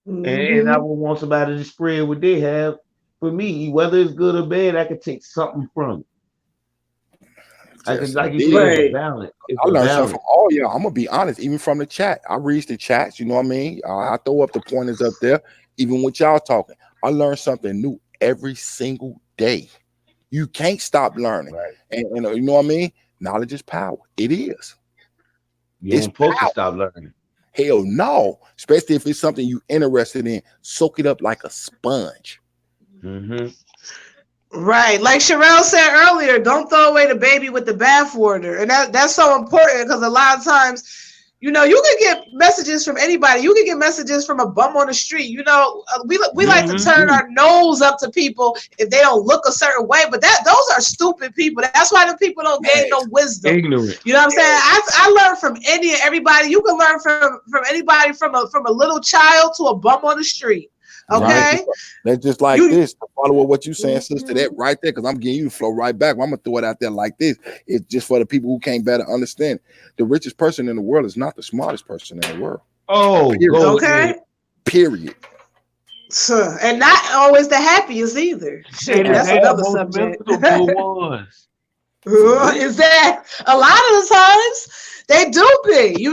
And I would want somebody to spread what they have. For me, whether it's good or bad, I can take something from it. I learned something from all y'all. I'm gonna be honest, even from the chat. I read the chats, you know what I mean? I throw up the pointers up there, even with y'all talking. I learn something new every single day. You can't stop learning. Right. And you know what I mean? Knowledge is power. It is. You're supposed to stop learning. Hell no, especially if it's something you're interested in. Soak it up like a sponge. Right, like Sherelle said earlier, don't throw away the baby with the bathwater, and that's so important because a lot of times, you can get messages from anybody. You can get messages from a bum on the street. We like to turn our nose up to people if they don't look a certain way, but those are stupid people. That's why the people don't gain no wisdom. Ignorant. You know what I'm saying? I learned from any and everybody. You can learn from anybody from a little child to a bum on the street. Okay, right. That's just like this. To follow what you saying, sister, that right there, because I'm getting you to flow right back. I'm gonna throw it out there like this. It's just for the people who can't better understand. The richest person in the world is not the smartest person in the world. Oh, okay. Period. So, and not always the happiest either. Shit, that's another subject. Is that a lot of the times they do be,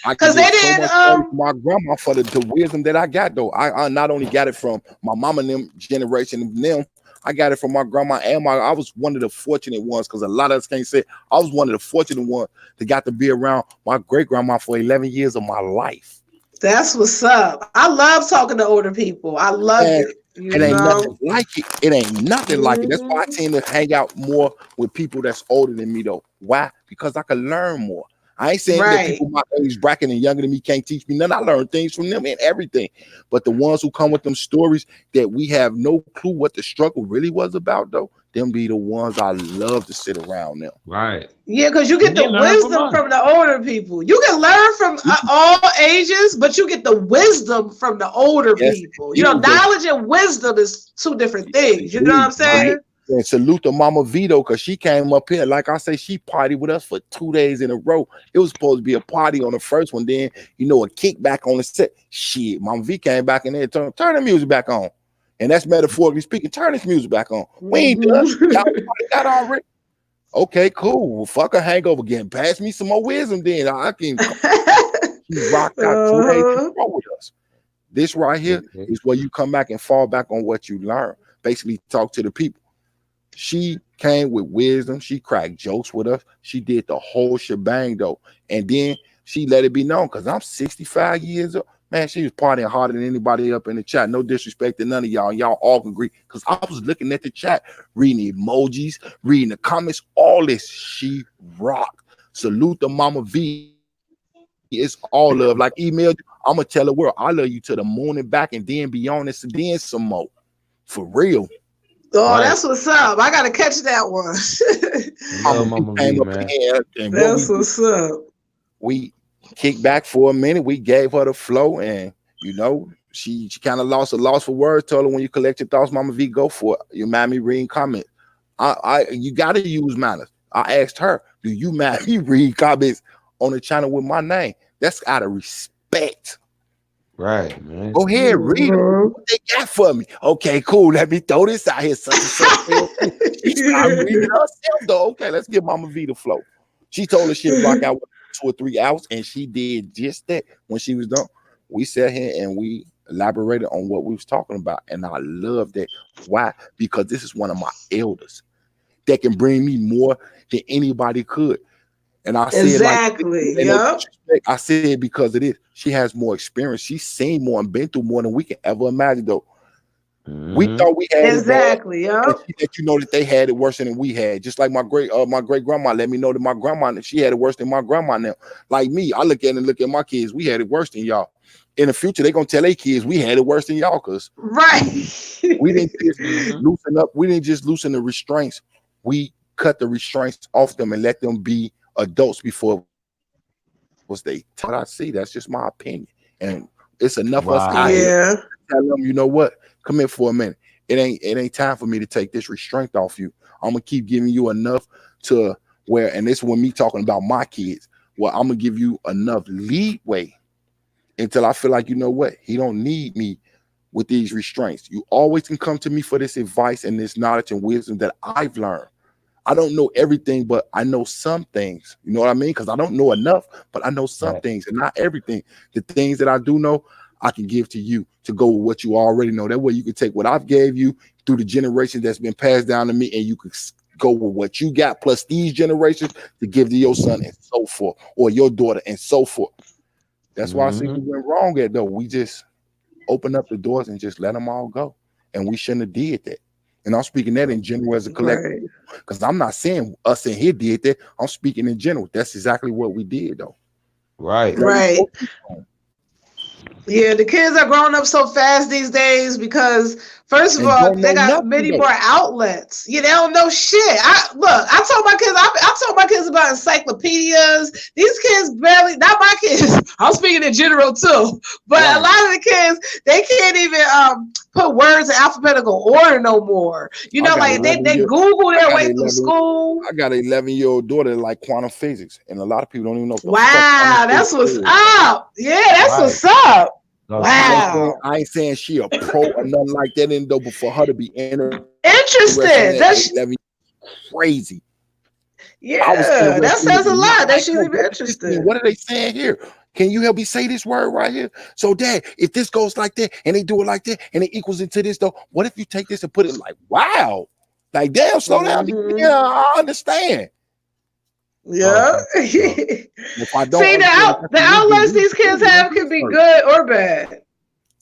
because they didn't my grandma for the wisdom that I got though. I not only got it from my mama and them generation of them, I got it from my grandma and I was one of the fortunate ones, because a lot of us can't say I was one of the fortunate ones that got to be around my great grandma for 11 years of my life. That's what's up. I love talking to older people. I love it. It ain't nothing like it. It ain't nothing like it. That's why I tend to hang out more with people that's older than me, though. Why? Because I can learn more. I ain't saying that people my age bracket and younger than me can't teach me none. I learn things from them and everything. But the ones who come with them stories that we have no clue what the struggle really was about, though, them be the ones I love to sit around them. Right. Yeah, because you get the wisdom from the older people. You can learn from all ages, but you get the wisdom from the older people. You know, knowledge and wisdom is two different things. You know what I'm saying? Right. And salute to Mama Vito, because she came up here. Like I say, she partied with us for 2 days in a row. It was supposed to be a party on the first one, then, you know, a kickback on the set. Shit, Mama V came back in there, turn the music back on. And that's metaphorically speaking. Turn this music back on. We ain't done. Y'all got already. Okay, cool. Well, fuck a hangover again. Pass me some more wisdom, then I can. She rocked out 2 days in a row with us. This right here is where you come back and fall back on what you learn. Basically, talk to the people. She came with wisdom. She cracked jokes with us. She did the whole shebang, though. And then she let it be known, because I'm 65 years old. Man, she was partying harder than anybody up in the chat. No disrespect to none of y'all. Y'all all can agree. Because I was looking at the chat, reading emojis, reading the comments, all this. She rocked. Salute to Mama V. It's all love. Like email, I'm going to tell the world, I love you to the moon and back, and then beyond this, and then some more. For real. Oh, right. That's what's up. I gotta catch that one. That's what's up. We kicked back for a minute. We gave her the flow, and you know, she kind of lost for words. Told her, when you collect your thoughts, Mama V, go for it. You mind me reading comments? You gotta use manners. I asked her, do you mind me read comments on the channel with my name? That's out of respect. Right, man. Go ahead, read what they got for me. Okay, cool. Let me throw this out here. She started reading herself, though. Okay, let's give Mama V the flow. She told her she'd rock out 2 or 3 hours, and she did just that. When she was done, we sat here and we elaborated on what we was talking about, and I love that. Why? Because this is one of my elders that can bring me more than anybody could. And I said, exactly. I said, because it is. She has more experience. She's seen more and been through more than we can ever imagine, though. We thought we had exactly. That you know that they had it worse than we had. Just like my great grandma let me know that my grandma, she had it worse than my grandma now. Like me, I look at my kids. We had it worse than y'all. In the future, they're gonna tell their kids we had it worse than y'all, because we didn't just loosen up. We didn't just loosen the restraints. We cut the restraints off them and let them be adults before was they taught. I see. That's just my opinion, and it's enough of us out here. Tell them, you know what? Come here for a minute. It ain't time for me to take this restraint off you. I'm gonna keep giving you enough to where, and this is when me talking about my kids. Well, I'm gonna give you enough leeway until I feel like, you know what, he don't need me with these restraints. You always can come to me for this advice and this knowledge and wisdom that I've learned. I don't know everything, but I know some things. You know what I mean? Because I don't know enough, but I know some things and not everything. The things that I do know, I can give to you to go with what you already know. That way you can take what I've gave you through the generation that's been passed down to me, and you could go with what you got plus these generations to give to your son and so forth, or your daughter and so forth. That's why I see we went wrong at, though. We just open up the doors and just let them all go. And we shouldn't have did that. And I'm speaking that in general as a collective, because I'm not saying us in here did that. I'm speaking in general. That's exactly what we did, though. Right. Yeah, the kids are growing up so fast these days because, first of all, they got many more outlets. They don't know shit. I told my kids about encyclopedias. These kids barely, not my kids. I'm speaking in general too, but a lot of the kids, they can't even put words in alphabetical order no more. You know, like they Google their way through school. I got an 11-year-old daughter that like quantum physics, and a lot of people don't even know. Wow, that's what's up. Yeah, that's what's up. Wow. I ain't saying she a pro or nothing like that, though, but for her to be interested, that's crazy. Yeah, that says a lot. That she's even interested. What are they saying here? Can you help me say this word right here? So, Dad, if this goes like that and they do it like that and it equals into this, though, what if you take this and put it like, wow, like, damn, slow down. Yeah, I understand. Yeah. If I don't see, the outlets these kids have can be good or bad.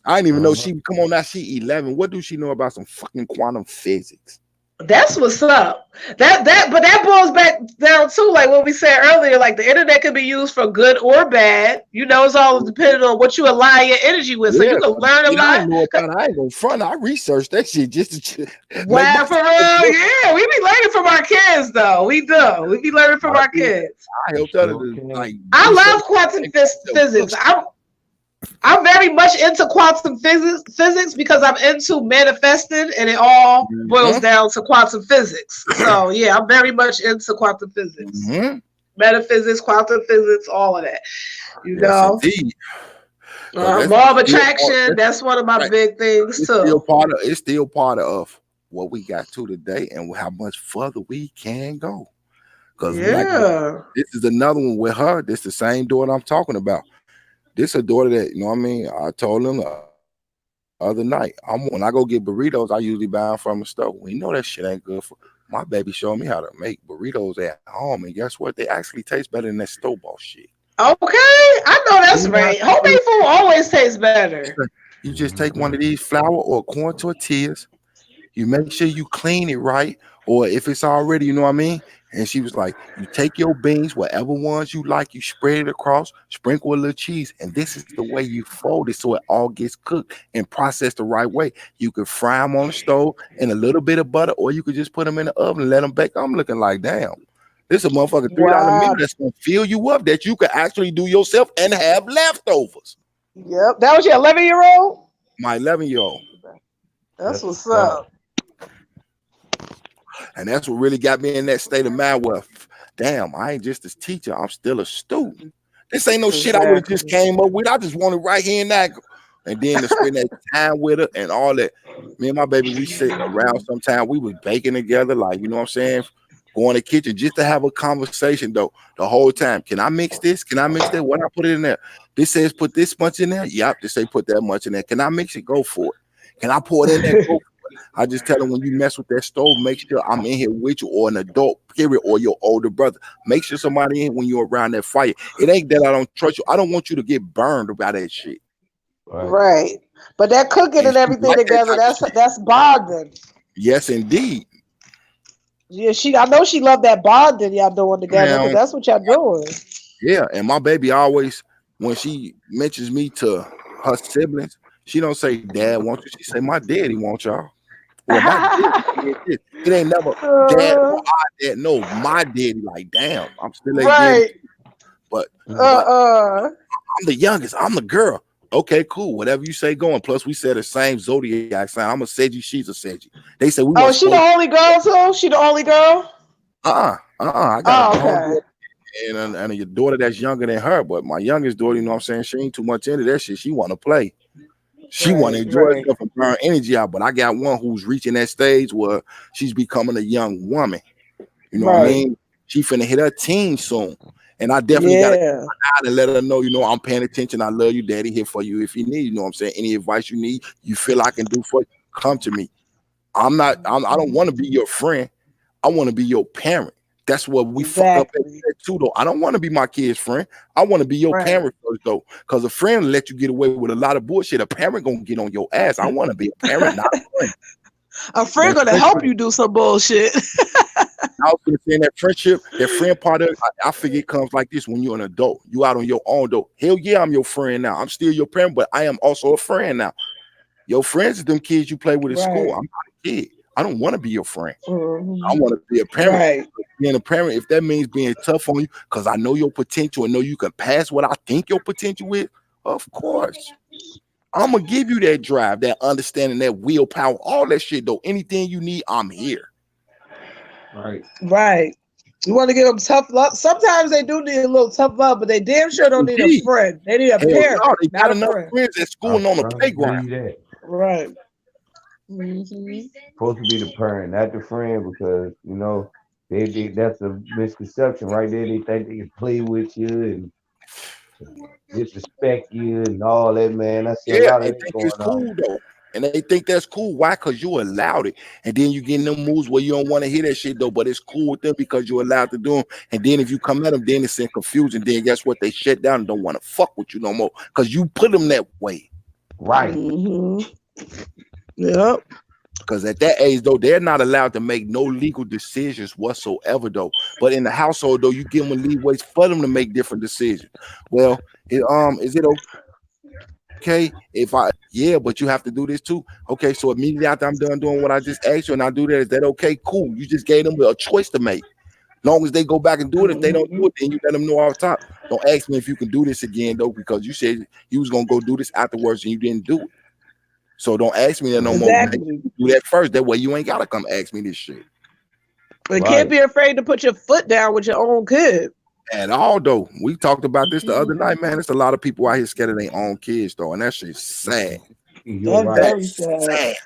I didn't even know she come on now. She 11. What do she know about some fucking quantum physics? That's what's up. But that boils back down to like what we said earlier. Like the internet can be used for good or bad. You know, it's all depending on what you align your energy with. So you can learn a lot. I ain't gonna front. I researched that shit just to. Wow, for real, yeah. We be learning from our kids, though. We do. We be learning from our kids. I hope that like. I love quantum physics. I'm very much into quantum physics because I'm into manifesting, and it all boils down to quantum physics. So yeah, I'm very much into quantum physics, metaphysics, quantum physics, all of that. You know, law of attraction. That's one of my big things too. It's still part of what we got to today, and how much further we can go. Because this is another one with her. This is the same daughter I'm talking about. This is a daughter that, you know what I mean? I told him the other night, when I go get burritos, I usually buy them from the store. We know that shit ain't good for my baby. Showing me how to make burritos at home. And guess what? They actually taste better than that store-bought shit. Okay. I know that's right. Homemade food always tastes better. You just take one of these flour or corn tortillas. You make sure you clean it right. Or if it's already, you know what I mean? And she was like, you take your beans, whatever ones you like, you spread it across, sprinkle a little cheese, and this is the way you fold it so it all gets cooked and processed the right way. You could fry them on the stove in a little bit of butter, or you could just put them in the oven and let them bake. I'm looking like, damn, this is a motherfucking $3 meal that's going to fill you up that you could actually do yourself and have leftovers. Yep. That was your 11-year-old? My 11-year-old. That's what's up. And that's what really got me in that state of mind where, damn, I ain't just a teacher. I'm still a student. This ain't no shit I would have just came up with. I just wanted right here and that. And then to spend that time with her and all that. Me and my baby, we sit around sometime. We was baking together, like, you know what I'm saying? Go in the kitchen just to have a conversation, though, the whole time. Can I mix this? Can I mix that? What I put it in there? This says put this much in there. Yep, this say put that much in there. Can I mix it? Go for it. Can I pour it in there? Go for it. I just tell them when you mess with that stove, make sure I'm in here with you or an adult, period, or your older brother. Make sure somebody in when you're around that fire. It ain't that I don't trust you. I don't want you to get burned about that shit. Right. But that cooking and everything like together, that's bonding. Yes, indeed. Yeah, I know she loved that bonding y'all doing together, because that's what y'all doing. Yeah, and my baby always, when she mentions me to her siblings, she don't say, Dad wants you. She say, my daddy wants y'all. Well, my daddy, it ain't never dad or I dad. No, my daddy. Like, damn, I'm still a daddy. But I'm the youngest. I'm the girl. Okay, cool. Whatever you say, going. Plus, we said the same zodiac sign. I'm a Seji. She's a Seji. They said we. Oh, she the only girl too. She the only girl. I got a daughter and your daughter that's younger than her. But my youngest daughter, you know what I'm saying, she ain't too much into that shit. She want to play. She want to enjoy stuff and burn energy out. But I got one who's reaching that stage where she's becoming a young woman. You know what I mean? She finna hit her teen soon. And I definitely gotta let her know, you know, I'm paying attention. I love you, Daddy. Here for you if you need. You know what I'm saying? Any advice you need, you feel I can do for you, come to me. I don't want to be your friend. I want to be your parent. That's what we fuck up at too, though. I don't want to be my kid's friend. I want to be your parent first, though. Because a friend will let you get away with a lot of bullshit. A parent gonna get on your ass. I want to be a parent, not a friend. A friend gonna help you do some bullshit. I was gonna say that friendship, that friend part of it, I figure it comes like this when you're an adult. You out on your own, though. Hell yeah, I'm your friend now. I'm still your parent, but I am also a friend now. Your friends are them kids you play with at school. I'm not a kid. I don't want to be your friend. I want to be a parent. Being a parent, if that means being tough on you, because I know your potential and know you can pass what I think your potential is, of course. I'm going to give you that drive, that understanding, that willpower, all that shit, though. Anything you need, I'm here. Right. You want to give them tough love. Sometimes they do need a little tough love, but they damn sure don't need a friend. They need a parent. No, they got enough friends at school and on the playground. Right. Supposed to be the parent, not the friend, because you know that's a misconception right there. They think they can play with you and disrespect you and all that, man. I see a lot of they think it's cool though, and they think that's cool. Why? Because you allowed it, and then you get in them moves where you don't want to hear that shit though, but it's cool with them because you're allowed to do them. And then if you come at them, then it's in confusion. Then guess what? They shut down and don't want to fuck with you no more because you put them that way. Right. Yep. Because at that age, though, they're not allowed to make no legal decisions whatsoever, though. But in the household, though, you give them leeways for them to make different decisions. Well, is it okay if but you have to do this too? Okay, so immediately after I'm done doing what I just asked you and I do that, is that okay? Cool. You just gave them a choice to make. Long as they go back and do it, if they don't do it, then you let them know off top. Don't ask me if you can do this again, though, because you said you was gonna go do this afterwards and you didn't do it. So don't ask me that no more. Do that first. That way you ain't gotta come ask me this shit. You can't be afraid to put your foot down with your own kid. At all, though. We talked about this the other night, man. It's a lot of people out here scared of their own kids, though, and that shit's sad. That's sad.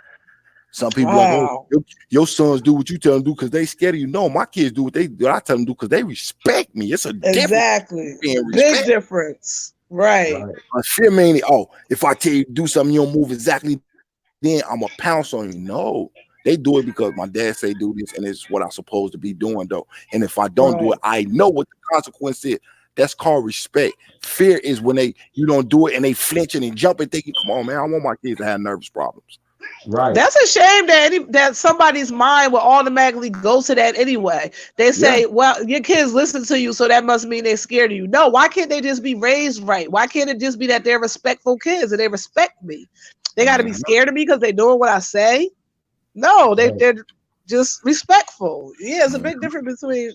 Some people like, oh, your sons do what you tell them to do because they scared of you. No, my kids do what I tell them to do because they respect me. It's a exactly big difference, right? Fear meaning, if I tell you to do something, you don't move exactly, then I'm gonna pounce on you. No, they do it because my dad say do this, and it's what I'm supposed to be doing, though. And if I don't do it, I know what the consequence is. That's called respect. Fear is when you don't do it and they flinching and jumping, thinking, "Come on, man, I want my kids to have nervous problems." Right. That's a shame that somebody's mind will automatically go to that anyway. They say, well, your kids listen to you, so that must mean they're scared of you. No, why can't they just be raised right? Why can't it just be that they're respectful kids and they respect me? They got to be scared of me because they're doing what I say? No, they're just respectful. Yeah, there's a big difference between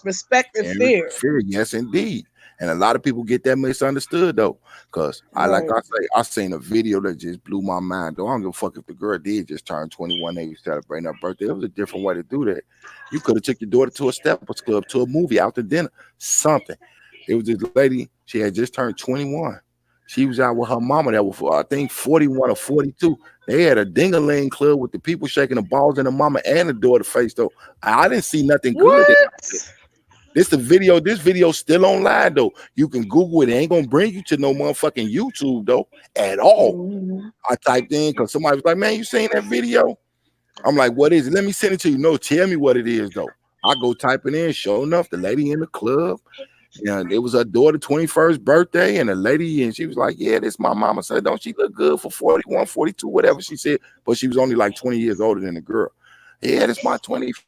respect and fear. Fear, yes, indeed. And a lot of people get that misunderstood, though, because I seen a video that just blew my mind. Though I don't give a fuck if the girl did just turn 21, they was celebrating her birthday. It was a different way to do that. You could have took your daughter to a Steppers Club, to a movie, out to dinner, something. It was this lady, she had just turned 21. She was out with her mama that was, I think, 41 or 42. They had a ding-a-ling club with the people shaking the balls in the mama and the daughter face, though. I didn't see nothing good. This video still online, though. You can Google it. It ain't gonna bring you to no motherfucking YouTube, though, at all. I typed in because somebody was like, man, you seen that video? I'm like, what is it? Let me send it to you. No, tell me what it is, though. I go typing in. Sure enough, the lady in the club, and it was her daughter's 21st birthday, and the lady, and she was like, yeah, this my mama. Said, don't she look good for 41, 42, whatever she said, but she was only like 20 years older than the girl. Yeah, this my 21st.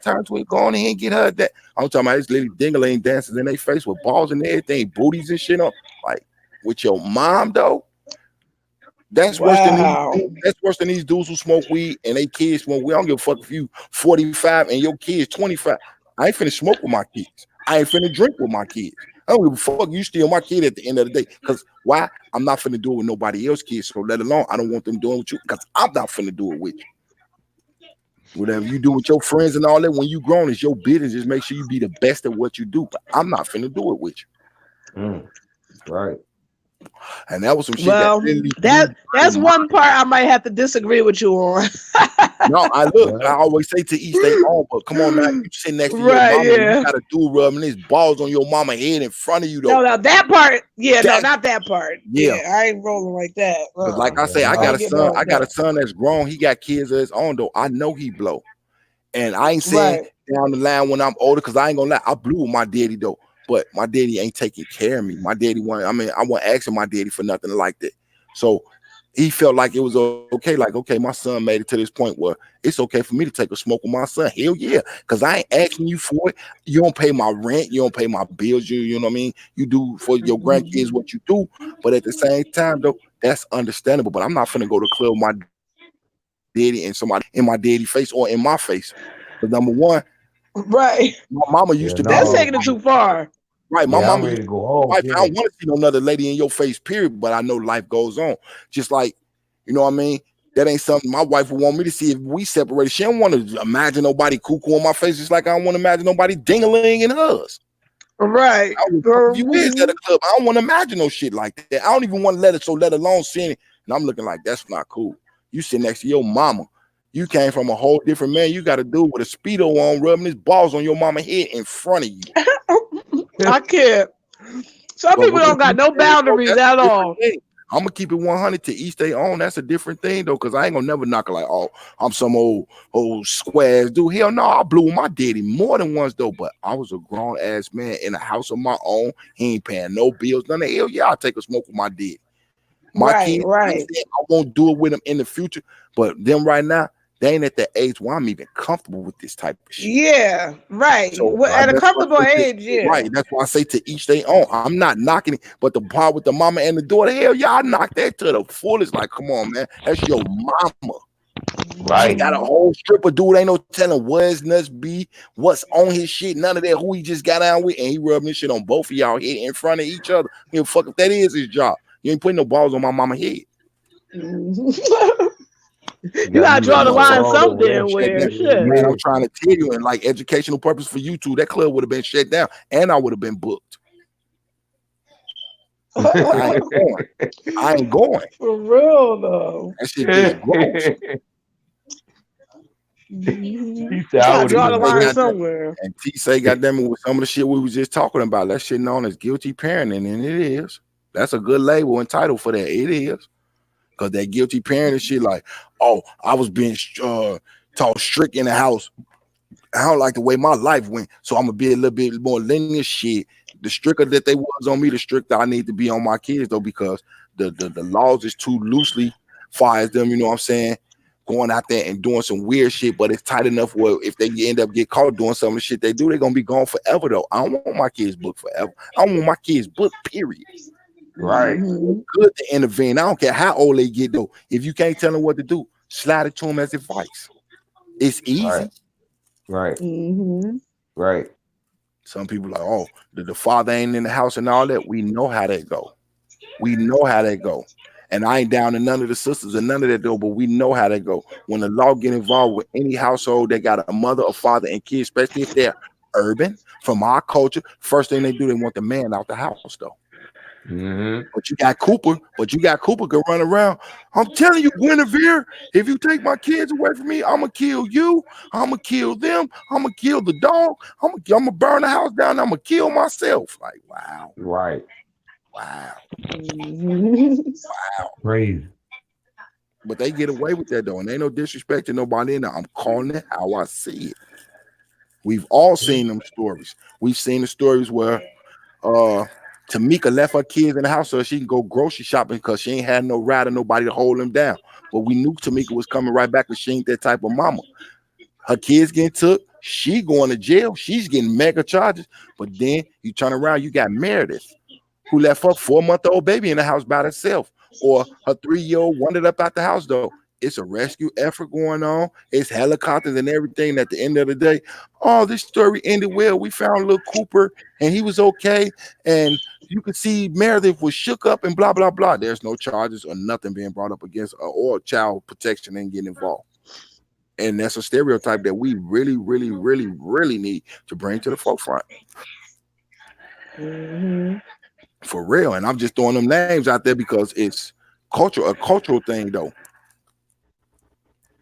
Turn to it, go on and get her that. I'm talking about this little ding-a-ling dancers in their face with balls and everything, booties and shit on. Like with your mom, though. That's worse than these dudes who smoke weed and they kids smoke weed. I don't give a fuck if you 45 and your kids 25. I ain't finna smoke with my kids. I ain't finna drink with my kids. I don't give a fuck. You steal my kid at the end of the day. Because why? I'm not finna do it with nobody else's kids. So let alone I don't want them doing it with you because I'm not finna do it with you. Whatever you do with your friends and all that, when you grown, it's your business. Just make sure you be the best at what you do. But I'm not finna do it with you. Right. And that was some shit. Well, that's one part I might have to disagree with you on. No, I always say to each their own, but come on now, you sit next to your mama, you gotta do rubbing his balls on your mama head in front of you, though. No, that part, not that part. Yeah, I ain't rolling like that. Like I say, I got a son that's grown. He got kids of his own, though. I know he blow, and I ain't saying down the line when I'm older, because I ain't gonna lie, I blew with my daddy though. But my daddy ain't taking care of me. My daddy I wasn't asking my daddy for nothing like that. So he felt like it was okay. Like, okay, my son made it to this point where it's okay for me to take a smoke with my son. Hell yeah. Because I ain't asking you for it. You don't pay my rent. You don't pay my bills. You know what I mean? You do for your grandkids what you do. But at the same time, though, that's understandable. But I'm not finna go to the club with my daddy and somebody in my daddy face or in my face. Because number one, right. My mama used to. That's taking it too far. Right, my mama used to go home. I don't want to see no another lady in your face, period. But I know life goes on. Just like, you know what I mean? That ain't something my wife would want me to see if we separated. She don't want to imagine nobody cuckoo on my face, just like I don't want to imagine nobody ding-a-ling in hers. Right. You is at a club. I don't want to imagine no shit like that. I don't even want to let alone seeing it. And I'm looking like, that's not cool. You sit next to your mama. You came from a whole different man. You got to do it with a Speedo on, rubbing his balls on your mama's head in front of you. I can't. Some people don't got no boundaries at all. I'm gonna keep it 100 to each their own. That's a different thing though, because I ain't gonna never knock it like, oh, I'm some old squares dude. Hell no, I blew with my daddy more than once though. But I was a grown ass man in a house of my own. He ain't paying no bills, none of hell yeah. I'll take a smoke with my daddy. My kids, I won't do it with them in the future, but them right now, they ain't at the age where I'm even comfortable with this type of shit. Yeah, right. So, at a comfortable age, yeah. Right. That's why I say to each their own. I'm not knocking it, but the part with the mama and the daughter, hell yeah, I knock that to the fullest. Like, come on, man. That's your mama. Right. She got a whole stripper dude. Ain't no telling what his nuts be, what's on his shit, none of that. Who he just got down with, and he rubbing this shit on both of y'all head in front of each other. You know, fuck if that is his job. You ain't putting no balls on my mama head. You gotta draw the line somewhere where shit. Man, I'm trying to tell you, and like educational purpose for you two, that club would have been shut down, and I would have been booked. I ain't going. For real though. That shit is gross. You gotta draw the line somewhere. And T say, goddamn it, with some of the shit we was just talking about, that shit known as guilty parenting, and it is. That's a good label and title for that. It is. Because that guilty parent and shit, like, oh, I was being taught strict in the house. I don't like the way my life went, so I'm gonna be a little bit more linear shit. The stricter that they was on me, the stricter I need to be on my kids, though, because the laws is too loosely far as them, you know what I'm saying, going out there and doing some weird shit, but it's tight enough where if they end up get caught doing some of the shit they do, they're gonna be gone forever, though. I don't want my kids booked forever. I don't want my kids booked, period. Right. Good to intervene. I don't care how old they get, though. If you can't tell them what to do, slide it to them as advice. It's easy. Right. Right. Some people like, oh, the father ain't in the house and all that. We know how that go. We know how that go. And I ain't down to none of the sisters and none of that, though, but we know how that go. When the law get involved with any household that got a mother, a father, and kids, especially if they're urban, from our culture, first thing they do, they want the man out the house, though. But you got Cooper can run around. I'm telling you, Guinevere, if you take my kids away from me, I'm gonna kill you. I'm gonna kill them. I'm gonna kill the dog. I'm gonna burn the house down. I'm gonna kill myself. Like, wow. Right. Wow. Wow. Crazy. But they get away with that, though, and ain't no disrespect to nobody in there. I'm calling it how I see it. We've all seen them stories. We've seen the stories where Tamika left her kids in the house so she can go grocery shopping because she ain't had no ride or nobody to hold them down. But we knew Tamika was coming right back because she ain't that type of mama. Her kids getting took, she going to jail, she's getting mega charges. But then you turn around, you got Meredith, who left her 4-month-old baby in the house by herself, or her 3-year-old wandered up out the house, though. It's a rescue effort going on. It's helicopters and everything. At the end of the day, oh, this story ended well. We found little Cooper and he was okay. And you could see Meredith was shook up and blah, blah, blah. There's no charges or nothing being brought up against her, or child protection ain't getting involved. And that's a stereotype that we really, really, really, really need to bring to the forefront. For real. And I'm just throwing them names out there because it's a cultural thing, though.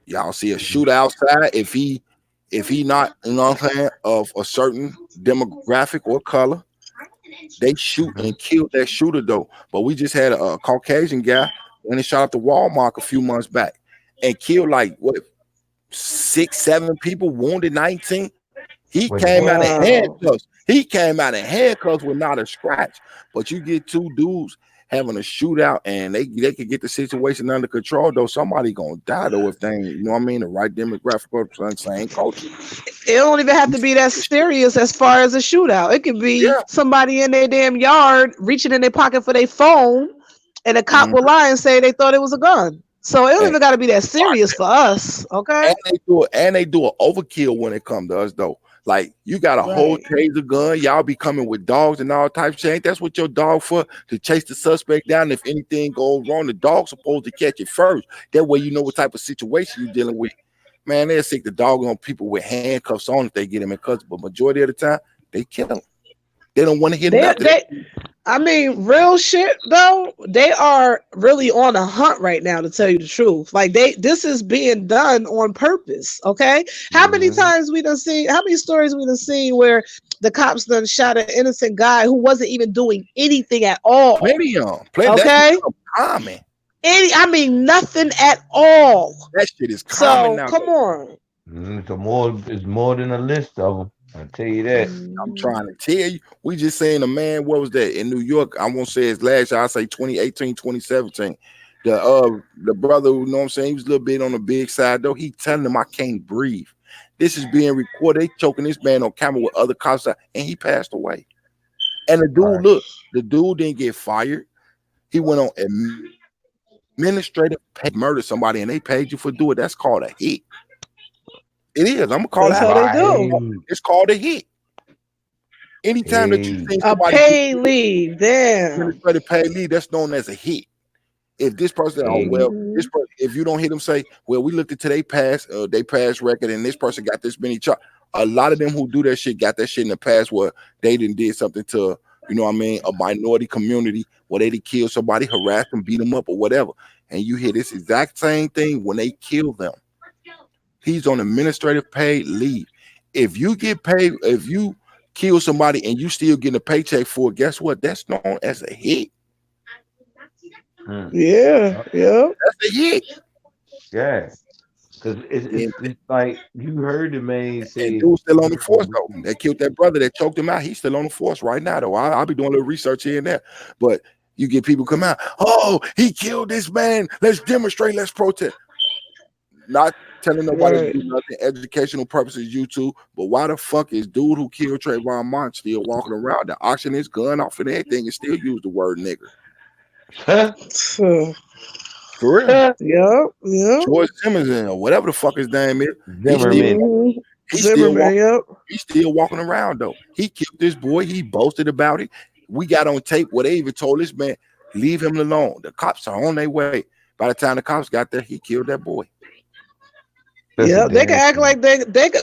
Y'all see a shooter outside, if he not, you know what I'm saying, of a certain demographic or color, they shoot and kill that shooter, though. But we just had a Caucasian guy when he shot up the Walmart a few months back and killed like 6-7 people, wounded 19. He came out of handcuffs. He came out of handcuffs with not a scratch. But you get two dudes having a shootout and they could get the situation under control, though. Somebody gonna die, though, if they ain't, you know what I mean, the right demographic or the same culture. It don't even have to be that serious as far as a shootout. It could be somebody in their damn yard reaching in their pocket for their phone, and a cop will lie and say they thought it was a gun. So it don't even got to be that serious for us, okay? And they do an overkill when it comes to us, though. Like, you got a whole taser gun, y'all be coming with dogs and all types of shit. Ain't that's what your dog for? To chase the suspect down. If anything goes wrong, the dog's supposed to catch it first. That way you know what type of situation you're dealing with. Man, they'll stick the dog on people with handcuffs on if they get him in custody. But majority of the time, they kill them. They don't want to hear nothing. I mean, real shit though, they are really on a hunt right now, to tell you the truth. Like this is being done on purpose. Okay. How many times we done seen, how many stories we done seen where the cops done shot an innocent guy who wasn't even doing anything at all? Plenty of them. Okay. Common. I mean, nothing at all. That shit is common now. Come on. It's more than a list of them. I'll tell you that. I'm trying to tell you. We just saying a man, what was that in New York? I won't say his last year, I'll say 2018, 2017. The brother, you know what I'm saying, he was a little bit on the big side though. He telling him I can't breathe. This is being recorded. They choking this man on camera with other cops, and he passed away. And the dude, look, the dude didn't get fired. He went on administrative pay, murdered somebody, and they paid you for doing it. That's called a hit. It is. I'm gonna call That's that how they do. It's called a hit. Anytime that you think a paid leave, damn. Administrative paid leave, that's known as a hit. If this person, this person, if you don't hear them say, well, we looked into their past record, and this person got this many charges. A lot of them who do that shit got that shit in the past where they did something to, you know what I mean, a minority community where they did kill somebody, harass them, beat them up, or whatever. And you hear this exact same thing when they kill them. He's on administrative paid leave. If you get paid, if you kill somebody and you still getting a paycheck for it, guess what? That's known as a hit. Yeah. That's a hit. Yeah. Because it's like you heard the man say, dude still on the force though. They killed that brother that choked him out. He's still on the force right now though. I'll be doing a little research here and there. But you get people come out, oh, he killed this man. Let's demonstrate, let's protest. Not telling nobody to do nothing, educational purposes, YouTube. But why the fuck is dude who killed Trayvon Martin still walking around, the auction his gun off and everything, and still use the word nigger? For real? Yeah. George Zimmerman or whatever the fuck his name is. He's still walking around though. He killed this boy. He boasted about it. We got on tape where they even told this man, leave him alone. The cops are on their way. By the time the cops got there, he killed that boy. Yeah, they can act like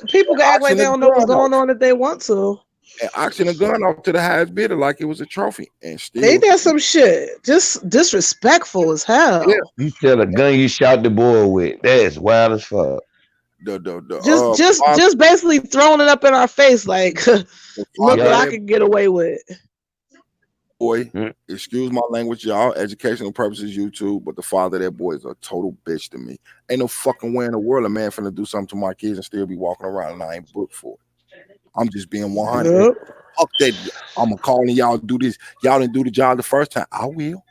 people can act like they don't know what's going on if they want to. And auction a gun off to the highest bidder like it was a trophy, and still ain't that some shit? Just disrespectful as hell. Yeah. You tell a gun you shot the boy with. That's wild as fuck. Just basically throwing it up in our face, like look what I can get away with. Boy, excuse my language, y'all. Educational purposes, YouTube, but the father of that boy is a total bitch to me. Ain't no fucking way in the world a man finna do something to my kids and still be walking around and I ain't booked for it. I'm just being 100. Yep. Fuck that. I'm gonna call and y'all do this. Y'all didn't do the job the first time. I will.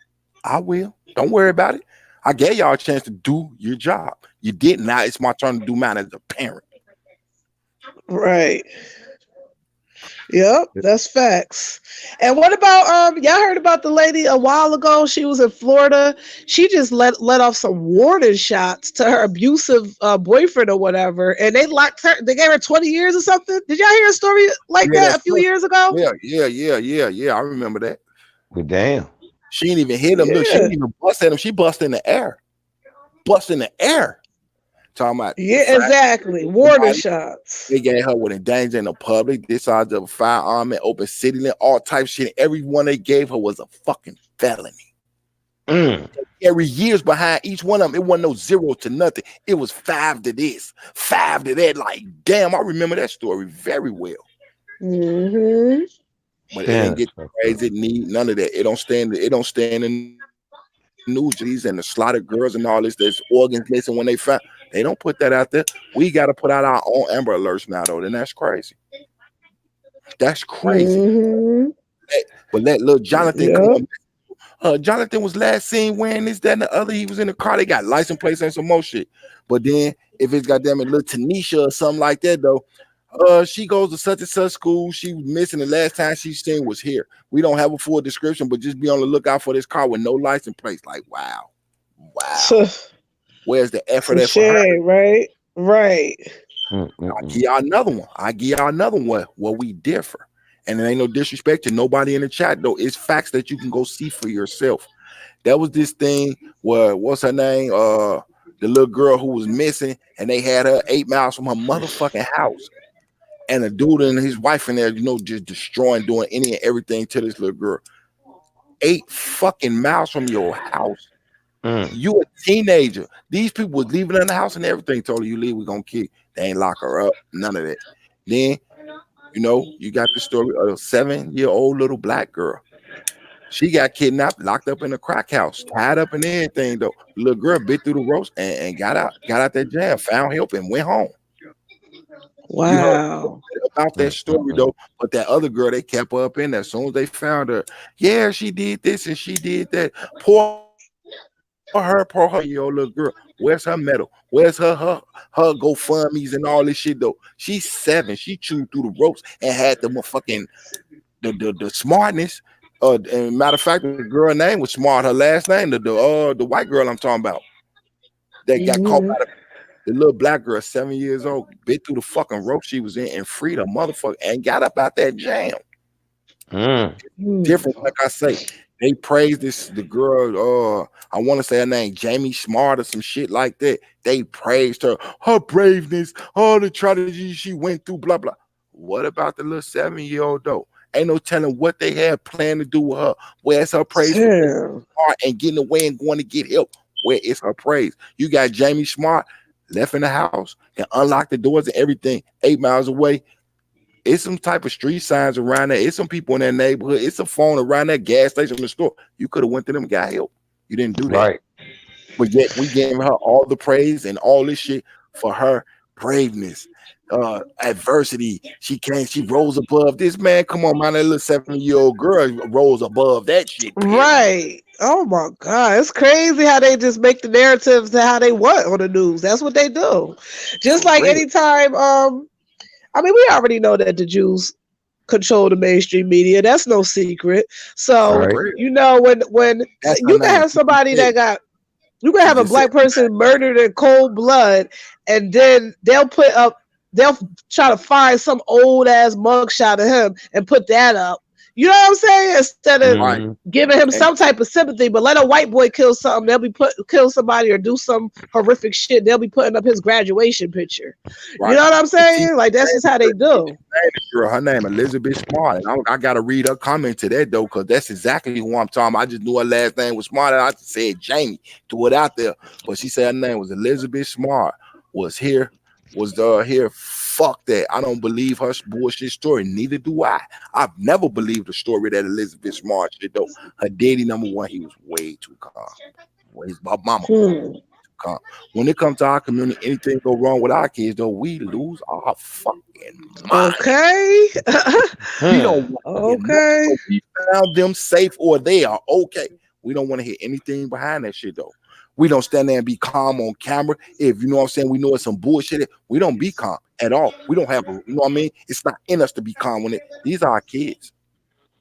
Don't worry about it. I gave y'all a chance to do your job. You didn't. Now it's my turn to do mine as a parent. Right. Yep, that's facts. And what about y'all heard about the lady a while ago? She was in Florida. She just let off some warning shots to her abusive boyfriend or whatever, and they locked her. They gave her 20 years or something. Did y'all hear a story like that a few years ago? Yeah. I remember that. Well, damn. She didn't even hit him. Look, she didn't even bust at him. She bust in the air. Talking about exactly. Warning shots. They gave her with endangering the public, discharge of a firearm and open city limit, all types of shit. Every one they gave her was a fucking felony. Every years behind each one of them, it wasn't no 0 to nothing. It was 5 to this, 5 to that. Like, damn, I remember that story very well. Mm-hmm. But it didn't get crazy, need none of that. It don't stand in news and the slaughtered girls and all this. There's organs missing when they found. They don't put that out there. We got to put out our own Amber Alerts now, though. Then that's crazy. That's crazy. Mm-hmm. But let little Jonathan come up. Jonathan was last seen wearing this, that, and the other. He was in the car. They got license plates and some more shit. But then if it's goddamn it, little Tanisha or something like that, though, she goes to such and such school. She was missing. The last time she seen was here. We don't have a full description, but just be on the lookout for this car with no license plates. Like, wow. Where's the effort at for her? Right. I give y'all another one where we differ. And there ain't no disrespect to nobody in the chat, though. It's facts that you can go see for yourself. That was this thing where, what's her name? The little girl who was missing, and they had her 8 miles from her motherfucking house. And a dude and his wife in there, just destroying, doing any and everything to this little girl. 8 fucking miles from your house. You a teenager. These people was leaving her in the house and everything. Told her, you leave, we're gonna kill you. They ain't lock her up. None of that. Then, you got the story of a 7-year-old little black girl. She got kidnapped, locked up in a crack house, tied up and everything, though. The little girl bit through the ropes and got out that jail, found help and went home. Wow. About that story though, but that other girl, they kept her up in there. As soon as they found her, yeah, she did this and she did that. Poor her, yo, little girl. Where's her medal? Where's her GoFundMe's and all this shit though? She's 7. She chewed through the ropes and had the fucking the smartness. And matter of fact, the girl name was Smart. Her last name, the white girl I'm talking about, that got caught by the little black girl, 7 years old, bit through the fucking rope she was in and freed a motherfucker and got up out that jam. Different, like I say. They praised the girl, I want to say her name, Jamie Smart or some shit like that. They praised her braveness, all the tragedies she went through, blah, blah. What about the little 7-year-old though? Ain't no telling what they had planned to do with her. Where's her praise for and getting away and going to get help? Where is her praise? You got Jamie Smart left in the house and unlocked the doors and everything 8 miles away. It's some type of street signs around there. It's some people in that neighborhood. It's a phone around that gas station in the store. You could have went to them and got help. You didn't do that. Right. But yet we gave her all the praise and all this shit for her braveness, adversity. She rose above this, man. Come on, man. That little 7-year-old girl rose above that shit. Right. Oh my God. It's crazy how they just make the narratives to how they want on the news. That's what they do. Just like anytime, I mean, we already know that the Jews control the mainstream media. That's no secret. So, you know, when you can have somebody that you can have a black person murdered in cold blood, and then they'll try to find some old ass mugshot of him and put that up. You know what I'm saying? Instead of giving him some type of sympathy, but let a white boy kill something, kill somebody or do some horrific shit. They'll be putting up his graduation picture. Right. You know what I'm saying? Like that's just how they do. Her name Elizabeth Smart. And I gotta read her comment to that though, because that's exactly who I'm talking about. I just knew her last name was Smart, and I just said Jamie, threw it out there. But she said her name was Elizabeth Smart. Was here. Fuck that. I don't believe her bullshit story. Neither do I. I've never believed the story that Elizabeth Smart shit though. Her daddy, number one, he was way too calm. His mama too calm. When it comes to our community, anything go wrong with our kids though, we lose our fucking mind. Okay. We don't want we found them safe or they are okay. We don't want to hear anything behind that shit though. We don't stand there and be calm on camera. If you know what I'm saying, we know it's some bullshit. We don't be calm at all. We don't have, you know what I mean? It's not in us to be calm when these are our kids.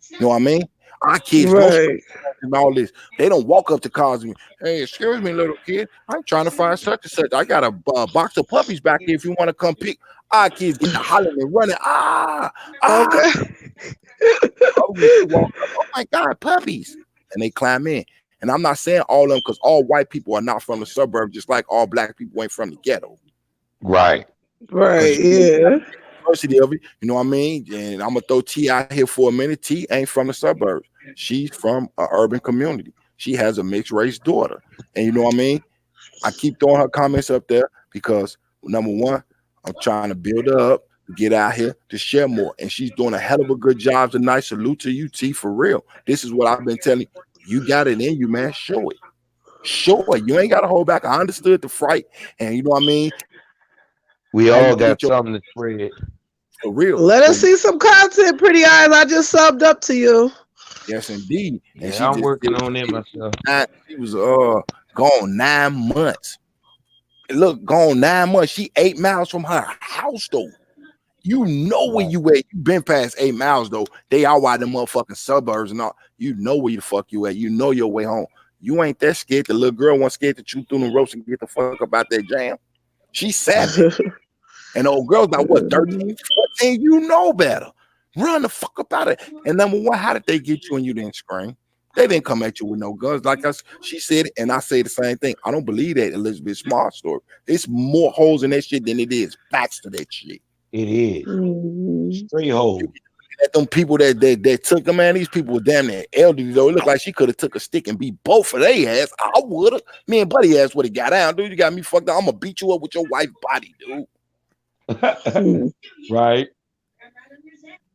You know what I mean? Our kids and all this. They don't walk up to cars and hey, excuse me, little kid. I'm trying to find such and such. I got a box of puppies back here if you want to come pick. Our kids get to hollering and running. Oh my God, puppies. And they climb in. And I'm not saying all of them because all white people are not from the suburbs, just like all black people ain't from the ghetto. Right. Yeah. Diversity of it, you know what I mean? And I'm gonna throw T out here for a minute. T ain't from the suburbs. She's from an urban community. She has a mixed race daughter. And you know what I mean? I keep throwing her comments up there because number one, I'm trying to build her up, get out here to share more. And she's doing a hell of a good job tonight. Salute to you, T, for real. This is what I've been telling you. You got it in you, man. Show it. Show it. You ain't got to hold back. I understood the fright. And you know what I mean? We all got something to spread. For real. Let us see some content, pretty eyes. I just subbed up to you. Yes, indeed. And yeah, I'm working on it myself. She was gone 9 months. Look, gone 9 months. She 8 miles from her house, though. You know where you at. You been past 8 miles though. They all out the motherfucking suburbs and all. You know where the fuck you at. You know your way home. You ain't that scared. The little girl wasn't scared to chew through the ropes and get the fuck up out that jam. She's savage. And the old girl's about what, 13, 14? You know better. Run the fuck up out of it. And number one, how did they get you and you didn't scream? They didn't come at you with no guns. Like us, she said, and I say the same thing. I don't believe that Elizabeth Smart story. It's more holes in that shit than it is facts to that shit. It is. Straight hole. At them people that took them, man, these people were damn near elderly though. It looked like she could have took a stick and beat both of their ass. I would have. Me and Buddy ass would have got down, dude. You got me fucked up. I'm gonna beat you up with your wife's body, dude. Right.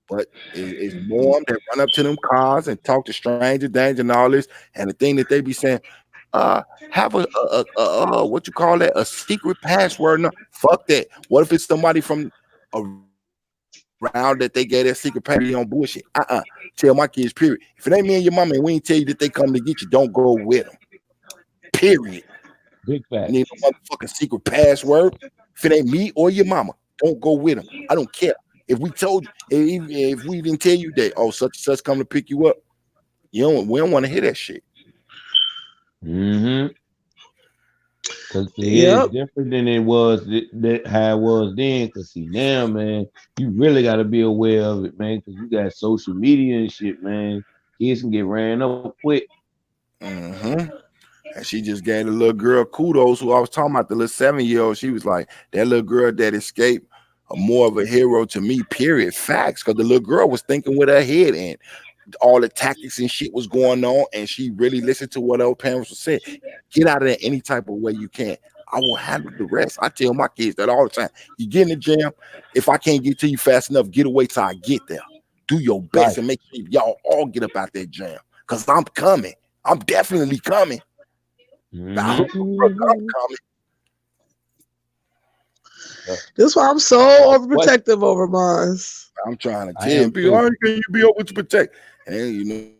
But it's more that run up to them cars and talk to stranger danger and all this. And the thing that they be saying, have a what you call that, a secret password? No, fuck that. What if it's somebody from around that they gave that secret party on bullshit. Tell my kids, period. If it ain't me and your mama and we ain't tell you that they come to get you, don't go with them. Period. Big fact. Need a motherfucking secret password. If it ain't me or your mama, don't go with them. I don't care. If we told you, if we didn't tell you that, oh, such and such come to pick you up, we don't want to hear that shit. Mm-hmm. Because it's different than it was how it was then. Because see now, man, you really got to be aware of it, man. Because you got social media and shit, man. Kids can get ran up quick. Mm-hmm. And she just gave the little girl kudos who I was talking about, the little 7-year-old. She was like, that little girl that escaped, more of a hero to me, period. Facts. Because the little girl was thinking with her head and all the tactics and shit was going on, and she really listened to what her parents were saying. Get out of there any type of way you can. I will handle the rest. I tell my kids that all the time. You get in the jam. If I can't get to you fast enough, get away till I get there. Do your best and make sure y'all all get up out that jam. Because I'm coming. I'm definitely coming. Mm-hmm. I'm coming. That's why I'm so overprotective over mine. I'm trying to tell people, how can you be able to protect? And you know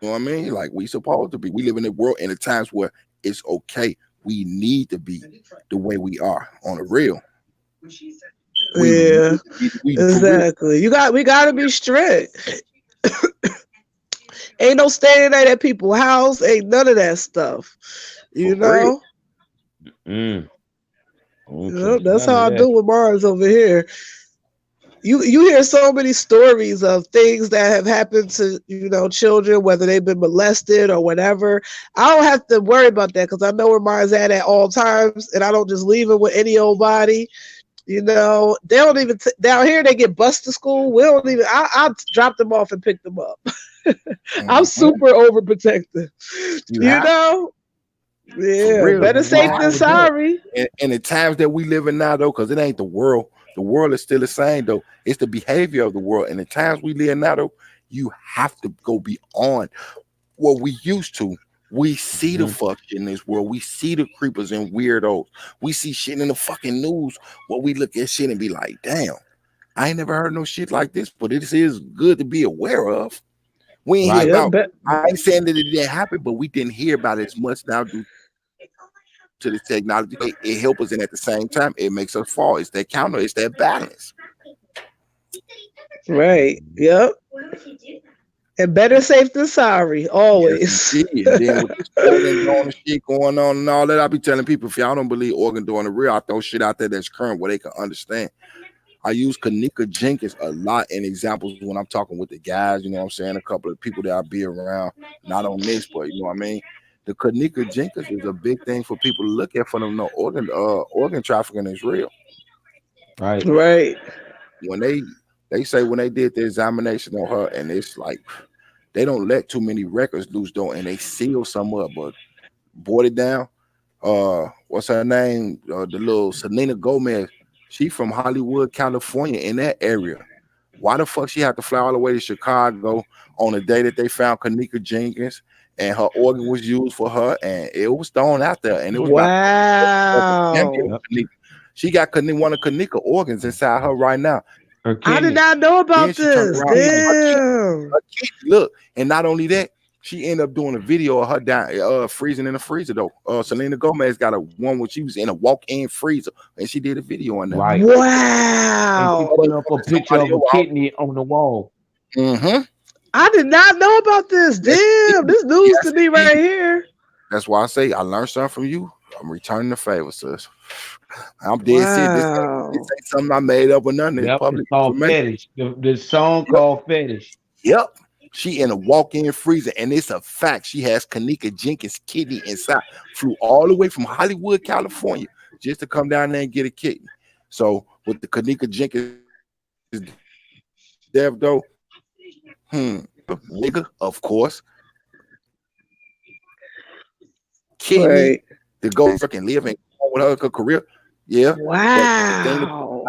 what I mean? Like we supposed to be. We live in a world in the times where it's okay. We need to be the way we are on the real. Exactly. We got to be strict. Ain't no staying at people's house. Ain't none of that stuff. You know? Yep, that's how I do with Mars over here. You hear so many stories of things that have happened to, you know, children, whether they've been molested or whatever. I don't have to worry about that because I know where Mars at all times, and I don't just leave it with any old body. You know, they don't even down here. They get bused to school. We don't even. I drop them off and pick them up. I'm super overprotective. You know. Yeah, better safe than sorry. And the times that we live in now, though, because it ain't the world. The world is still the same, though. It's the behavior of the world. And the times we live now, though, you have to go beyond what we used to. We see the fuck shit in this world. We see the creepers and weirdos. We see shit in the fucking news where we look at shit and be like, damn, I ain't never heard no shit like this, but it is good to be aware of. We ain't hear about, I ain't saying that it didn't happen, but we didn't hear about it as much now due to the technology. It helps us, and at the same time, it makes us fall. It's that counter, it's that balance. Right. Yep. And better safe than sorry, always. Yes, and then with this organ donor shit going on and all that, I be telling people, if y'all don't believe organ donor real, I throw shit out there that's current where they can understand. I use Kenneka Jenkins a lot in examples when I'm talking with the guys, you know what I'm saying? A couple of people that I be around, not on this, but you know what I mean? The Kenneka Jenkins is a big thing for people to look at for them. No, organ trafficking is real. Right. When they say when they did the examination on her, and it's like they don't let too many records loose though, and they seal some up, but board it down. What's her name? The little Selena Gomez. She from Hollywood, California, in that area. Why the fuck she had to fly all the way to Chicago on the day that they found Kenneka Jenkins, and her organ was used for her, and it was thrown out there, and it was she got one of Kenneka organs inside her right now. I did not know about this. Damn. Her kid, look, and not only that, she ended up doing a video of her down, freezing in the freezer though. Selena Gomez got one where she was in a walk-in freezer, and she did a video on that. Right. Wow. And she put up a picture of a kidney on the wall. I did not know about this. Damn, this news to me right here. That's why I say I learned something from you. I'm returning the favor, sis. I'm dead serious. This ain't something I made up or nothing. It's public. It's called Fetish. The song called Fetish. Yep. She in a walk-in freezer, and it's a fact. She has Kenneka Jenkins' kidney inside. Flew all the way from Hollywood, California, just to come down there and get a kidney. So with the Kenneka Jenkins death, though, nigga, of course, kidney to go freaking live and with her career. Yeah. Wow.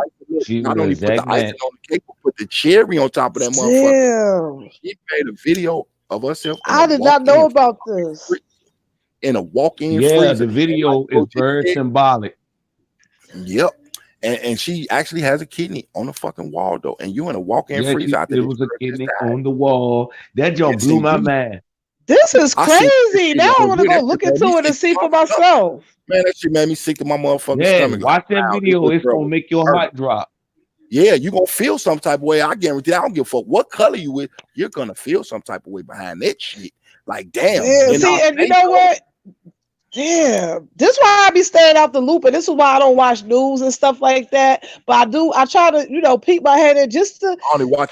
Not only put the icing on the cake, but put the cherry on top of that motherfucker. She made a video of herself. I did not know about this. In a walk-in freezer. Yeah, the video is very symbolic. Yep. And she actually has a kidney on the fucking wall though, and you in a walk-in freezer. It was a kidney on the wall. That jump blew my mind. This is crazy. Now I want to go look into it and see for myself. Man, that shit made me sick to my motherfucking stomach. Watch that video. It's gonna make your heart drop. Yeah, you're gonna feel some type of way. I guarantee. I don't give a fuck what color you with. You're gonna feel some type of way behind that shit. Like, damn. Yeah, see, and you know what? Damn, this is why I be staying out the loop, and this is why I don't watch news and stuff like that. But I try to, peek my head in just to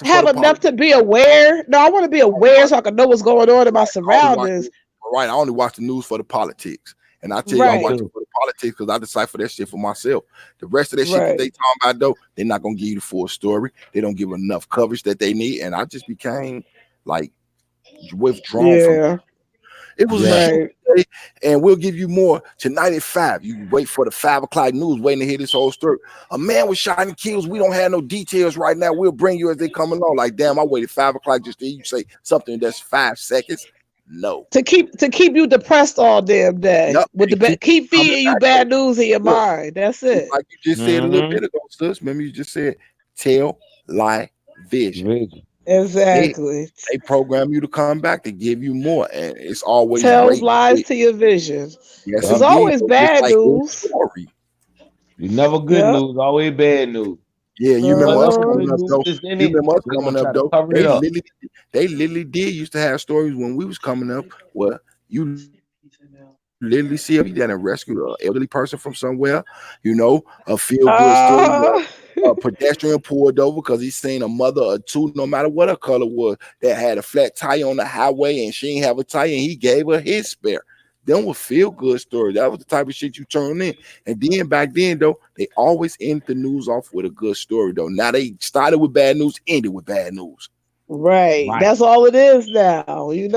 have enough to be aware. No, I want to be aware so I can know what's going on in my surroundings. Right, I only watch the news for the politics, and I tell you, I watch it for the politics because I decipher that shit for myself. The rest of that shit that they talking about though, they're not gonna give you the full story. They don't give enough coverage that they need, and I just became like withdrawn from. It was a day, and we'll give you more tonight at 5. You wait for the 5 o'clock news, waiting to hear this whole story. A man was shot and killed. We don't have no details right now. We'll bring you as they come along. Like, damn, I waited 5 o'clock just to hear you say something that's 5 seconds. No, to keep you depressed all damn day. Yep. With the keep feeding you bad news in your mind. That's it. Like you just said a little bit ago, sis. Remember you just said tell, lie, vision. Exactly. They program you to come back to give you more, and it's always tells lies to your vision. Yes, it's always bad news. You never good news, always bad news. Yeah, you remember us coming up though. You remember us coming up though. They literally did used to have stories when we was coming up where you literally see a that and rescue an elderly person from somewhere, a feel good story. A pedestrian pulled over because he seen a mother or two, no matter what her color was, that had a flat tire on the highway and she didn't have a tire and he gave her his spare. Them were feel good stories. That was the type of shit you turn in. And then back then though, they always end the news off with a good story though. Now they started with bad news, ended with bad news. Right. That's all it is now, They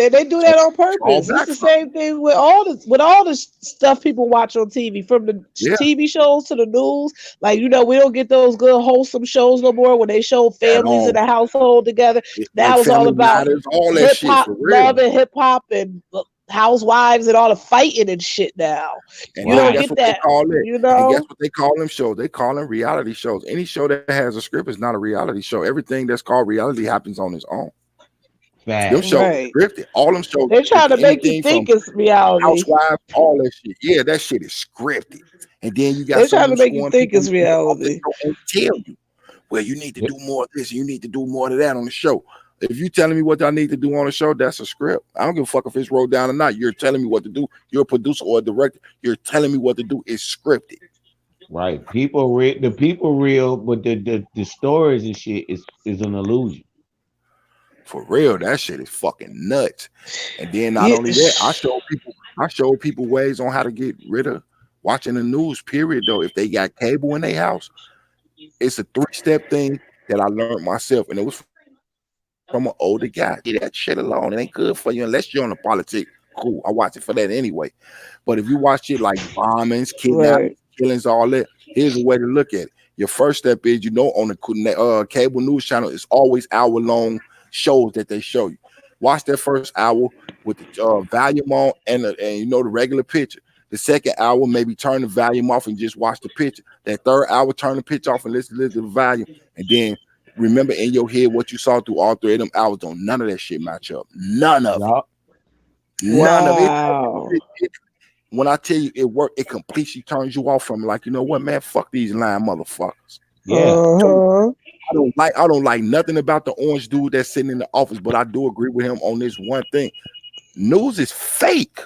do that on purpose. It's the same thing with all the stuff people watch on TV, from the TV shows to the news. Like, we don't get those good wholesome shows no more when they show families in the household together. That was all about hip hop, love and hip hop and housewives and all the fighting and shit now. And you don't get that. And guess what they call them shows? They call them reality shows. Any show that has a script is not a reality show. Everything that's called reality happens on its own. Them shows scripted. All them shows. They're trying to make you think it's reality. Housewives, all that shit. Yeah, that shit is scripted. And then you got. They're trying to make you think it's reality. And tell you, well, you need to do more of this. You need to do more of that on the show. If you're telling me what I need to do on the show, that's a script. I don't give a fuck if it's wrote down or not. You're telling me what to do. You're a producer or a director. You're telling me what to do. It's scripted. Right. The people real, but the stories and shit is an illusion. For real, that shit is fucking nuts. And then not only that, I show people ways on how to get rid of watching the news, period, though. If they got cable in their house, it's a 3-step thing that I learned myself. And it was from an older guy. Get that shit alone. It ain't good for you unless you're on the politics. Cool. I watch it for that anyway. But if you watch it like bombings, kidnappings, killings, all that, here's a way to look at it. Your first step is, on the cable news channel, it's always hour-long shows that they show you. Watch that first hour with the volume on and the regular picture. The second hour, maybe turn the volume off and just watch the picture. That third hour, turn the picture off and listen to the volume. And then remember in your head what you saw through all 3 of them hours. Don't none of that shit match up. None of it. None of it. When I tell you it worked, it completely turns you off from like, you know what, man, fuck these lying motherfuckers. Yeah. I don't like nothing about the orange dude that's sitting in the office, but I do agree with him on this one thing. News is fake.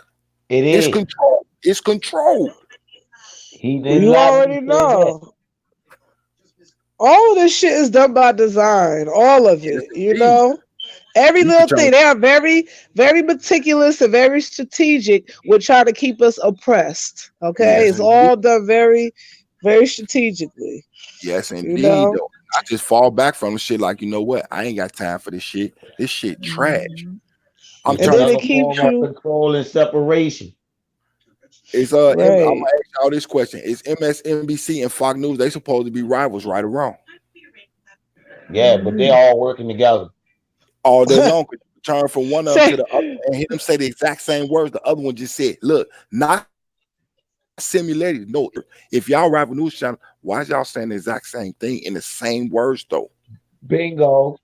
It's controlled. It's controlled. You already know. All of this shit is done by design. All of it, Every little thing. They are very, very meticulous and very strategic with trying to keep us oppressed. Okay? Yes, it's all done very, very strategically. Yes, indeed. Though. I just fall back from the shit like, you know what? I ain't got time for this shit. This shit trash. I'm trying to keep control and separation. It's I'm gonna ask y'all this question: is MSNBC and Fox News they supposed to be rivals, right or wrong? Yeah, but they all working together all day long. Could you turn from one of them to the other and hear them say the exact same words the other one just said? Look, not simulated. No, if y'all rival news channel, why is y'all saying the exact same thing in the same words though? Bingo.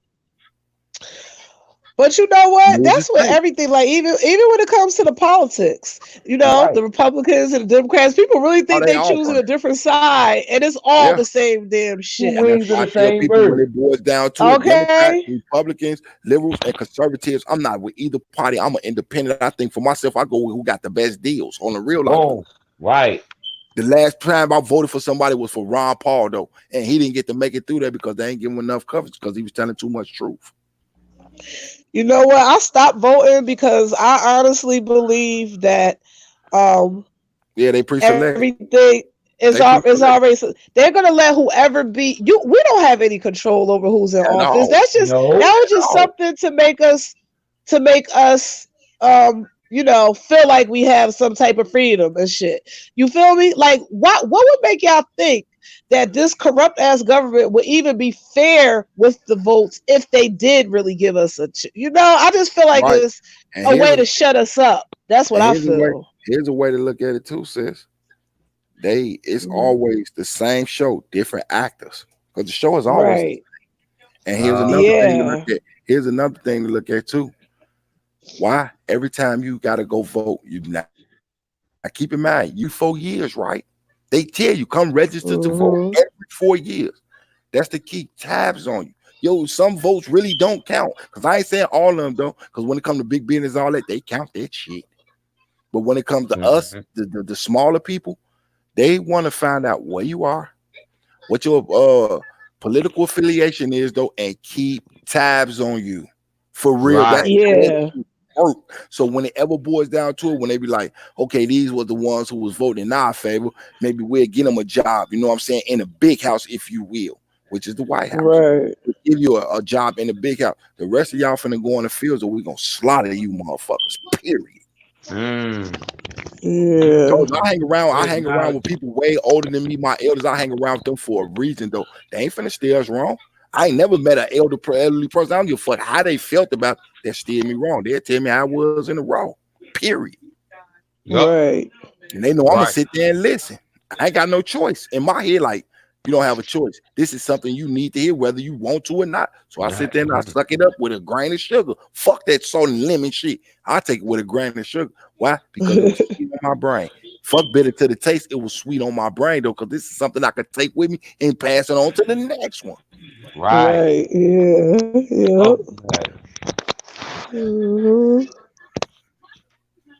But you know what? That's what everything, like even when it comes to the politics, you know, the Republicans and the Democrats, people really think they choosing a different side, and it's all the same damn shit. The same people when it boils down to it, Democrats, Republicans, liberals, and conservatives. I'm not with either party. I'm an independent. I think for myself, I go with who got the best deals on the real life. Right. The last time I voted for somebody was for Ron Paul though, and he didn't get to make it through there because they ain't giving him enough coverage because he was telling too much truth. You know what? I stopped voting because I honestly believe that they pre-select everything is already. They're gonna let whoever be you. We don't have any control over who's in office. That's just that was just something to make us you know, feel like we have some type of freedom and shit. You feel me? Like what would make y'all think that this corrupt ass government would even be fair with the votes if they did really give us you know, I just feel like it's a way to shut us up. That's what I feel. Here's a way to look at it too, sis. It's always the same show, different actors. Because the show is always the same. And here's another thing to look at. Here's another thing to look at too. Why? Every time you gotta go vote, you not. I keep in mind, you 4 years, right? They tell you come register to vote every 4 years. That's to keep tabs on you. Yo, some votes really don't count. Because I ain't saying all of them though. Because when it comes to big business, all that, they count that shit. But when it comes to us, the smaller people, they want to find out where you are, what your political affiliation is though, and keep tabs on you. For real. Right. So when it ever boils down to it, when they be like, okay, these were the ones who was voting in our favor, maybe we'll get them a job, you know what I'm saying, in a big house, if you will, which is the White House. Right. We'll give you a job in the big house. The rest of y'all finna go in the fields or we gonna slaughter you motherfuckers, period. Yeah. So I hang around with people way older than me, my elders. I hang around with them for a reason though. They ain't finna steer us wrong. I ain't never met an elderly person. I don't give a fuck how they felt about that steered me wrong. They'll tell me I was in the wrong. Period. Right. And they know I'm gonna sit there and listen. I ain't got no choice. In my head, like, you don't have a choice. This is something you need to hear, whether you want to or not. So I sit there and I suck it up with a grain of sugar. Fuck that salt and lemon shit. I take it with a grain of sugar. Why? Because it was sweet on my brain. Fuck bitter to the taste. It was sweet on my brain though, because this is something I could take with me and pass it on to the next one. Right. Yeah. Yeah.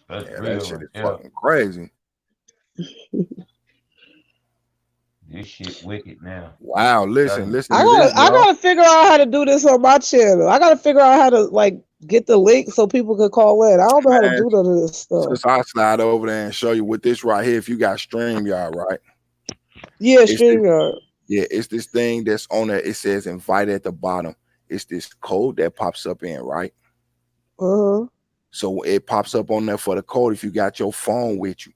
That shit is fucking crazy. This shit wicked now. Wow, listen. I gotta figure out how to do this on my channel. I gotta figure out how to like get the link so people can call in. I don't know how to do none of this stuff. Just I slide over there and show you with this right here. If you got StreamYard, right? Yeah, StreamYard. It's this thing that's on there. It says invite at the bottom. It's this code that pops up in, right? So it pops up on there for the code. If you got your phone with you,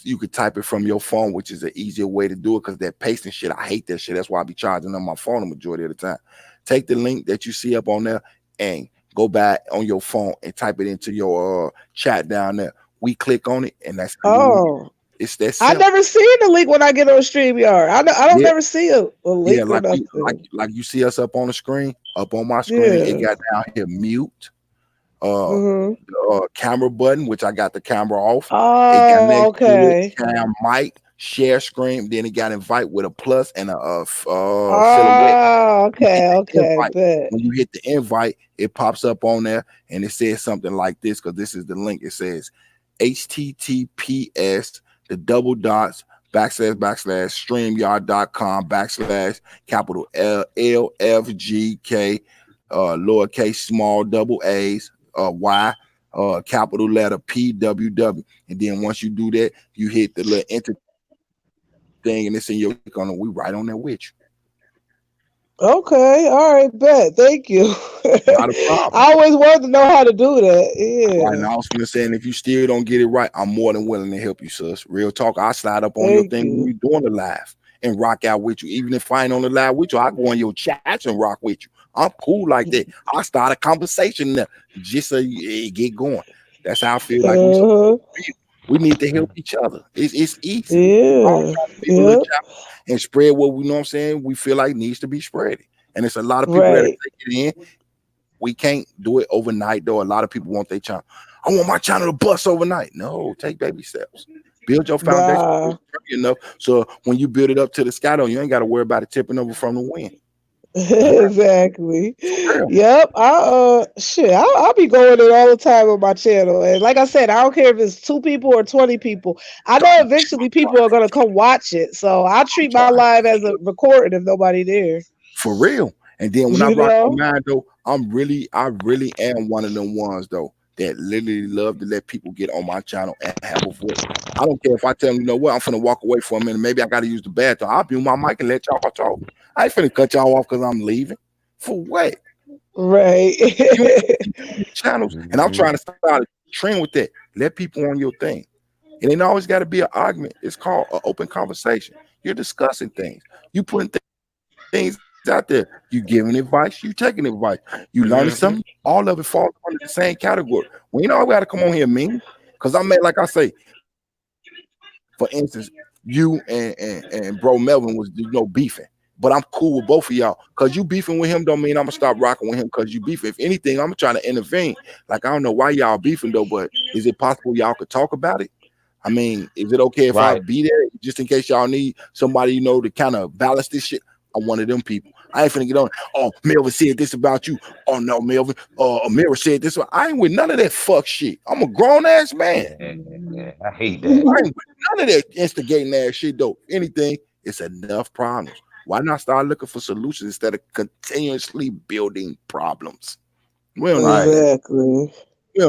you could type it from your phone, which is an easier way to do it because that pasting shit, I hate that shit. That's why I be charging on my phone the majority of the time. Take the link that you see up on there and go back on your phone and type it into your chat down there. We click on it and that's it's that simple. I never see the link when I get on StreamYard. I don't never see a link or nothing. Like you see us up on the screen, up on my screen, it got down here mute. Camera button, which I got the camera off. Okay. Cam mic, share screen. Then it got invite with a plus and a silhouette. Okay. When you hit the invite, it pops up on there and it says something like this because this is the link. It says https /StreamYard.com/capital LFGK lowercase small double A's Y capital letter PWW, and then once you do that, you hit the little enter thing, and it's in your corner. We right on there with you. Okay, all right, bet. Thank you. Not a problem. I always wanted to know how to do that. Yeah. Right, and I was gonna say, and if you still don't get it right, I'm more than willing to help you, sis. Real talk. I slide up on your thing when you're doing the live and rock out with you. Even if I ain't on the live with you, I go on your chats and rock with you. I'm cool like that. I start a conversation there just so it get going. That's how I feel like we We need to help each other. It's easy. Yeah. And spread what we know what I'm saying we feel like needs to be spread. And it's a lot of people that take it in. We can't do it overnight, though. A lot of people want their channel. I want my channel to bust overnight. No, take baby steps. Build your foundation enough so when you build it up to the sky, though, you ain't got to worry about it tipping over from the wind. Exactly. Yep. I'll be going in all the time on my channel, and like I said, I don't care if it's 2 people or 20 people. I know eventually people are gonna come watch it, so I treat my live as a recording if nobody there. For real. And then when I rock my mind, though, I really am one of them ones though that literally love to let people get on my channel and have a voice. I don't care if I tell them, you know what, I'm finna walk away for a minute. Maybe I got to use the bathroom. I'll mute my mic and let y'all talk. I ain't finna cut y'all off because I'm leaving. For what? Right. Channels. And I'm trying to start a trend with that. Let people on your thing. It ain't always got to be an argument. It's called an open conversation. You're discussing things. You putting things out there. You giving advice. You taking advice. You learning something. All of it falls under the same category. We ain't all got to come on here mean. Because I made, like I say, for instance, you and bro Melvin was beefing. But I'm cool with both of y'all. Because you beefing with him don't mean I'm going to stop rocking with him because you beefing. If anything, I'm trying to intervene. Like, I don't know why y'all beefing, though, but is it possible y'all could talk about it? I mean, is it okay if I be there just in case y'all need somebody, to kind of balance this shit? I'm one of them people. I ain't finna get on. Oh, Melvin said this about you. Oh, no, Melvin. Amira said this. I ain't with none of that fuck shit. I'm a grown-ass man. I hate that. I ain't with none of that instigating ass shit, though. Anything, it's enough problems. Why not start looking for solutions instead of continuously building problems? We don't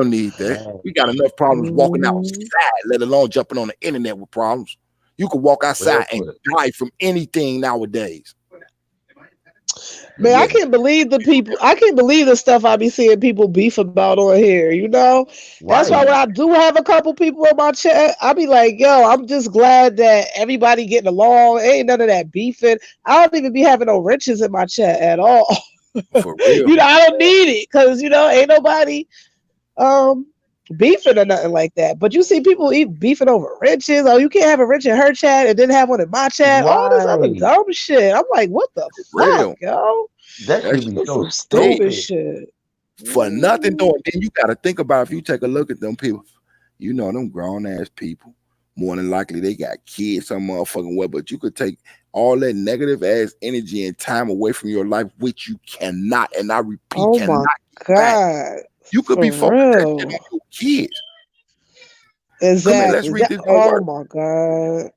need that. We got enough problems walking outside, let alone jumping on the internet with problems. You can walk outside and die from anything nowadays. Man, I can't believe the stuff I be seeing people beef about on here, That's why when I do have a couple people in my chat, I be like, yo, I'm just glad that everybody getting along. Ain't none of that beefing. I don't even be having no wrenches in my chat at all. For real. I don't need it because, ain't nobody beefing or nothing like that. But you see people beefing over wrenches. Oh, you can't have a wrench in her chat and then have one in my chat. All this other dumb shit. I'm like, what the fuck, yo? That should be so stupid shit. For nothing, though. And then you got to think about if you take a look at them people, them grown ass people. More than likely, they got kids some motherfucking way. But you could take all that negative ass energy and time away from your life, which you cannot. And I repeat, cannot. Oh my God. You could be focused on your kids. Exactly. Let's read this. Oh my God.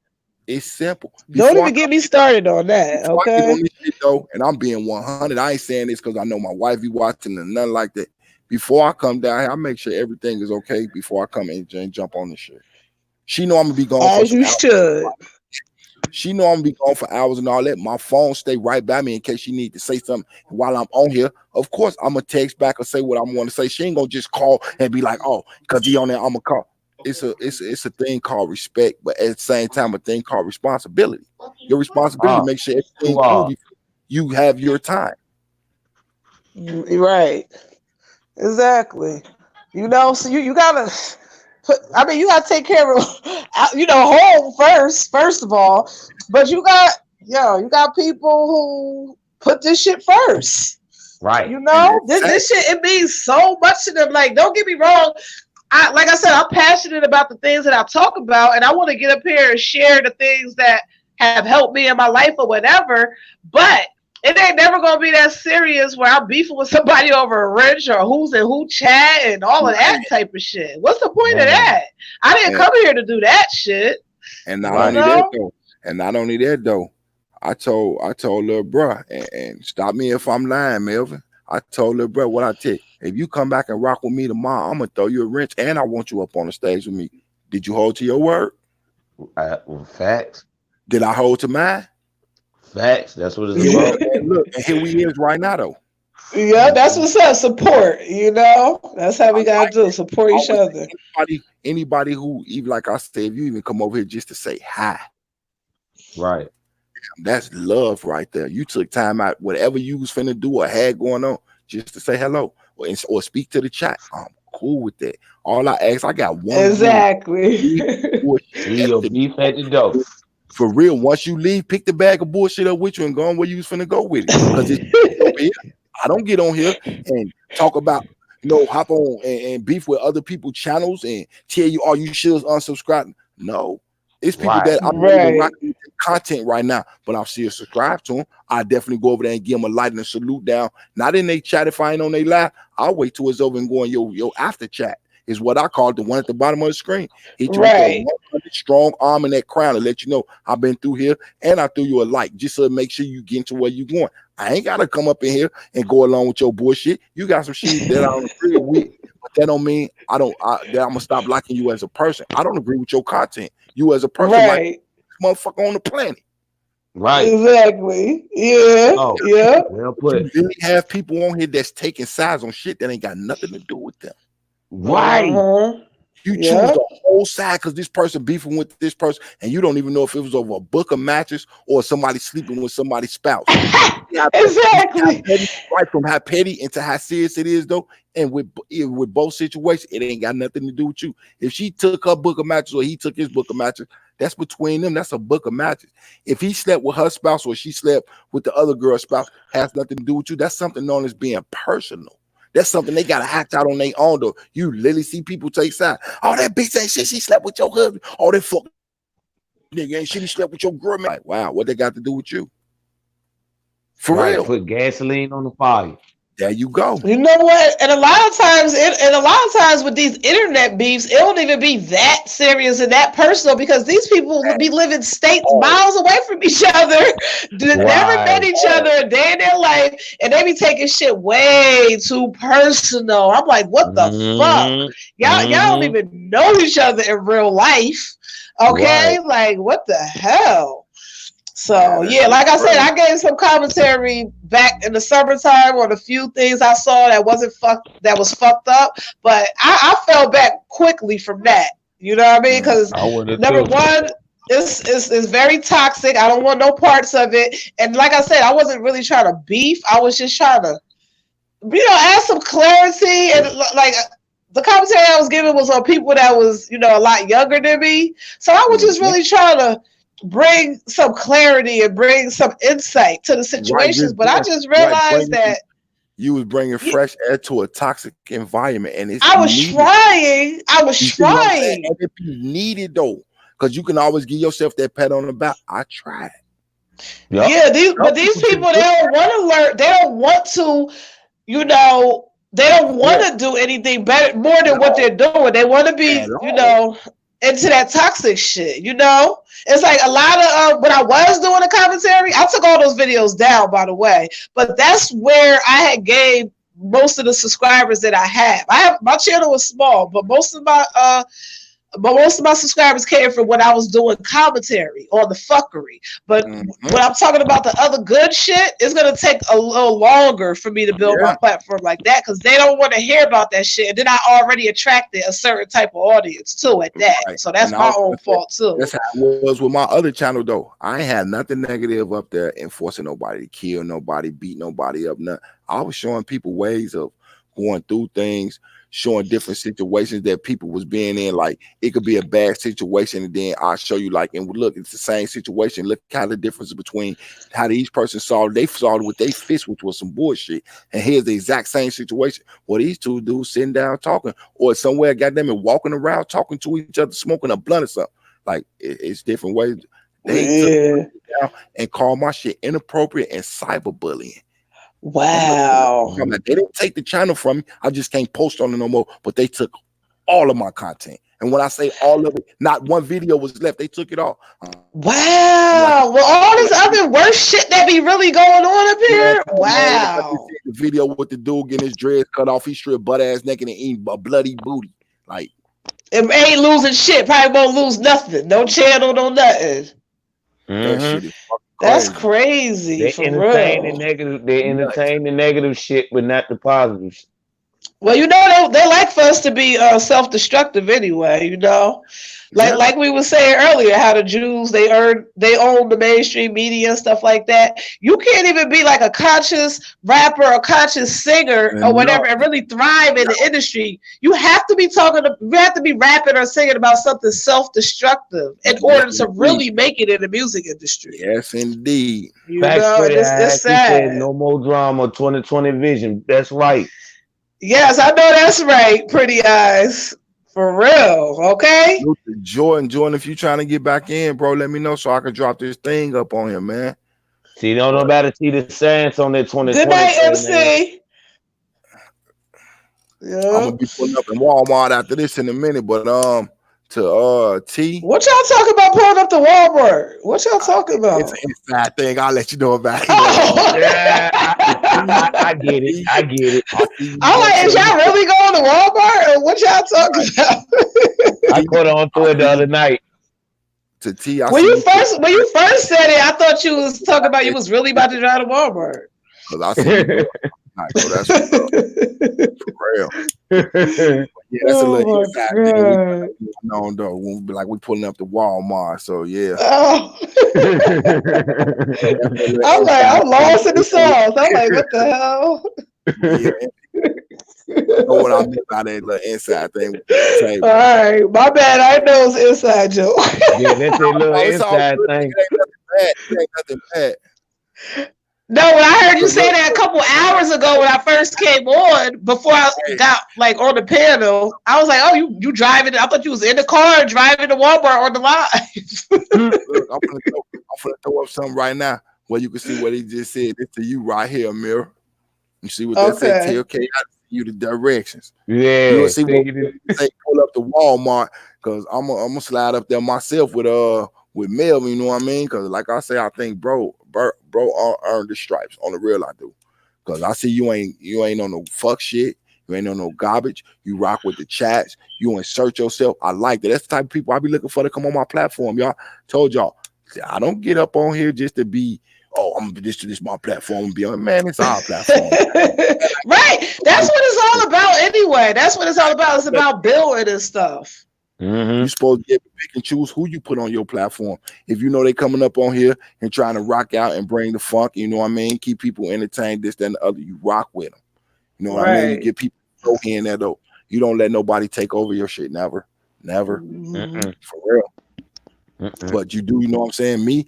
It's simple. Don't even get me started on that. Okay. On this shit, though, and I'm being 100. I ain't saying this because I know my wife be watching and nothing like that. Before I come down here, I make sure everything is okay before I come in and jump on this shit. She know I'm gonna be gone. As you should. She know I'm gonna be gone for hours and all that. My phone stay right by me in case she need to say something while I'm on here. Of course, I'm gonna text back or say what I want to say. She ain't gonna just call and be like, "Oh, because he on there, I'm gonna call." It's a thing called respect, but at the same time, a thing called responsibility. Your responsibility to make sure everything cool. You have your time. Right. Exactly. So you gotta. You gotta take care of, home first of all. But you got people who put this shit first. Right. This shit, it means so much to them. Like, don't get me wrong. Like I said, I'm passionate about the things that I talk about, and I want to get up here and share the things that have helped me in my life or whatever. But it ain't never gonna be that serious where I'm beefing with somebody over a wrench or who's in who chat and all of that type of shit. What's the point of that? I didn't come here to do that shit. And not only that though, I told little bruh, and stop me if I'm lying, Melvin. I told little bruh what I tell you. If you come back and rock with me tomorrow, I'm gonna throw you a wrench and I want you up on the stage with me. Did you hold to your word? Facts. Did I hold to mine? Facts. That's what it's about. And look, and here we is right now though. Yeah, that's what's up. Support, That's how we gotta do. Support each other. Anybody who, even like I said, if you even come over here just to say hi. Right. That's love right there. You took time out, whatever you was finna do or had going on, just to say hello or speak to the chat. I'm cool with that. All I ask, I got one. Exactly. Your beef at the door. For real, once you leave, pick the bag of bullshit up with you and go on where you was finna go with it. Because I don't get on here and talk about, hop on and beef with other people's channels and tell you, you should unsubscribe. No, it's people that I'm rocking content right now, but I'll still subscribe to them. I definitely go over there and give them a light and a salute down. Not in their chat if I ain't on their live. I'll wait till it's over and go in your after chat. Is what I call the one at the bottom of the screen. He took a strong arm in that crown to let you know I've been through here, and I threw you a like just to make sure you get into where you're going. I ain't gotta come up in here and go along with your bullshit. You got some shit that I don't agree with, but that don't mean that I'm gonna stop liking you as a person. I don't agree with your content. You as a person, like motherfucker on the planet. Right. Exactly. Yeah. Yeah. Well put. You really have people on here that's taking sides on shit that ain't got nothing to do with them. Right. You choose the whole side because this person beefing with this person, and you don't even know if it was over a book of matches or somebody sleeping with somebody's spouse. Exactly. Right, from how petty into how serious it is, though. And with both situations, it ain't got nothing to do with you. If she took her book of matches or he took his book of matches, that's between them. That's a book of matches. If he slept with her spouse or she slept with the other girl's spouse, has nothing to do with you. That's something known as being personal. That's something they gotta hatch out on their own, though. You literally see people take side. Oh, that bitch ain't shit. She slept with your husband. Oh, that fuck nigga ain't shit. He slept with your girl. Man. Like, wow, what they got to do with you? For real. Put gasoline on the fire. There you go. You know what? And a lot of times with these internet beefs, it don't even be that serious and that personal because these people will be living states miles away from each other, never met each other a day in their life, and they be taking shit way too personal. I'm like, what the fuck? Y'all don't even know each other in real life. Okay? Right. Like, what the hell? So yeah, like I said, I gave some commentary back in the summertime on a few things I saw that was fucked up, but I fell back quickly from that. You know what I mean? Because number one, it's very toxic. I don't want no parts of it. And like I said, I wasn't really trying to beef. I was just trying to, add some clarity and like. The commentary I was giving was on people that was, a lot younger than me. So I was just really trying to bring some clarity and bring some insight to the situations, but I just realized that you was bringing fresh air to a toxic environment, and I was trying. And if you need it though, because you can always give yourself that pat on the back. I tried. Yep. Yeah, these people they don't want to learn. They don't want to, they don't want to do anything better more than what they're doing. They want to be, into that toxic shit, It's like a lot of when I was doing a commentary, I took all those videos down, by the way. But that's where I had gained most of the subscribers that I have. My channel was small, but most of my subscribers came from when I was doing commentary on the fuckery. But when I'm talking about the other good shit, it's gonna take a little longer for me to build my platform like that because they don't want to hear about that shit. And then I already attracted a certain type of audience too at that. Right. So that's my own fault too. That's how it was with my other channel though. I ain't had nothing negative up there enforcing nobody to kill nobody, beat nobody up. Nothing. I was showing people ways of going through things, showing different situations that people was being in. Like it could be a bad situation, and then I'll show you like, and look, it's the same situation. Look how the difference between how each person solved. They solved with their fist, which was some bullshit. And here's the exact same situation. Well, these two dudes sitting down talking, or somewhere goddamn it walking around talking to each other, smoking a blunt or something. Like it's different ways. They took down and called my shit inappropriate and cyberbullying. Wow. They didn't take the channel from me. I just can't post on it no more. But they took all of my content. And when I say all of it, not one video was left. They took it all. Wow. Well, all this other worse shit that be really going on up here. Wow. The video with the dude getting his dreads cut off. He stripped butt ass naked and eating a bloody booty. Like it ain't losing shit. Probably won't lose nothing. No channel, no nothing. That shit is fucking That's crazy. They entertain the negative. They entertain the negative shit, but not the positive shit. Well, they like for us to be self-destructive anyway. Like we were saying earlier, how the Jews they own the mainstream media and stuff like that. You can't even be like a conscious rapper or conscious singer or whatever and really thrive in the industry. You have to be rapping or singing about something self-destructive in order to really make it in the music industry. Yes, indeed. It's sad. No more drama. 2020 vision. That's right. Yes, I know that's right. Pretty eyes. For real, okay? Jordan, if you trying to get back in, bro, let me know so I can drop this thing up on him, man. See, don't nobody see the sense on that 2020. Good night, MC. Yeah. I'm gonna be pulling up in Walmart after this in a minute, but to T. What y'all talking about pulling up to Walmart? What y'all talking about? It's an inside thing. I'll let you know about it. Oh. Yeah, I get it. I'm like, is y'all really going to Walmart? Or what y'all talking about? I put on through it the other night. To T, when you first said it, I thought you was talking about you was really about to drive to Walmart. Because I see so that's for real. Yeah, that's a little inside thing. No, though. We'll be like we pulling up to Walmart. So yeah. Oh. I'm lost in the sauce. I'm like, what the hell? Yeah. Know what I mean by that little inside thing. All right, my bad. I know it's inside joke. Yeah, that's a little inside thing. It ain't nothing bad. No, when I heard you say that a couple hours ago when I first came on, before I got like on the panel, I was like, "Oh, you driving?" I thought you was in the car driving to Walmart on the live. Look, I'm gonna throw up something right now where you can see what he just said. It's to you right here, Amir. You see what that said? TLK, I see you the directions. Yeah. You see what say pull up to Walmart because I'm gonna slide up there myself with Melvin. You know what I mean? Because like I say, I think bro earned the stripes on the real. I do. Because I see you ain't on no fuck shit. You ain't on no garbage. You rock with the chats. You insert yourself. I like that. That's the type of people I be looking for to come on my platform, y'all. Told y'all, I don't get up on here just to be, this my platform and be on. Man, it's our platform. Right. That's what it's all about anyway. That's what it's all about. It's about building and stuff. Mm-hmm. You're supposed to pick and choose who you put on your platform. If you know they coming up on here and trying to rock out and bring the funk, you know what I mean? Keep people entertained, this, that, and the other. You rock with them. You know what I mean? You get people go here and there, though. You don't let nobody take over your shit. Never. Mm-hmm. For real. But you do, you know what I'm saying? Me,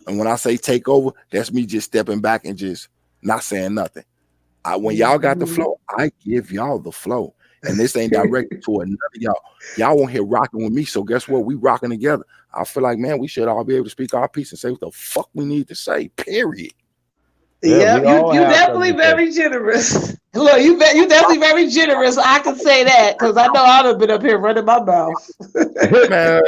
and when I say take over, that's me just stepping back and just not saying nothing. When y'all got the flow, I give y'all the flow. And this ain't directed to another y'all. Y'all won't hear rocking with me. So guess what? We rocking together. I feel like, man, we should all be able to speak our piece and say what the fuck we need to say. Period. Yeah, you definitely very generous. Look, you definitely very generous. I can say that because I know I'd have been up here running my mouth. Man,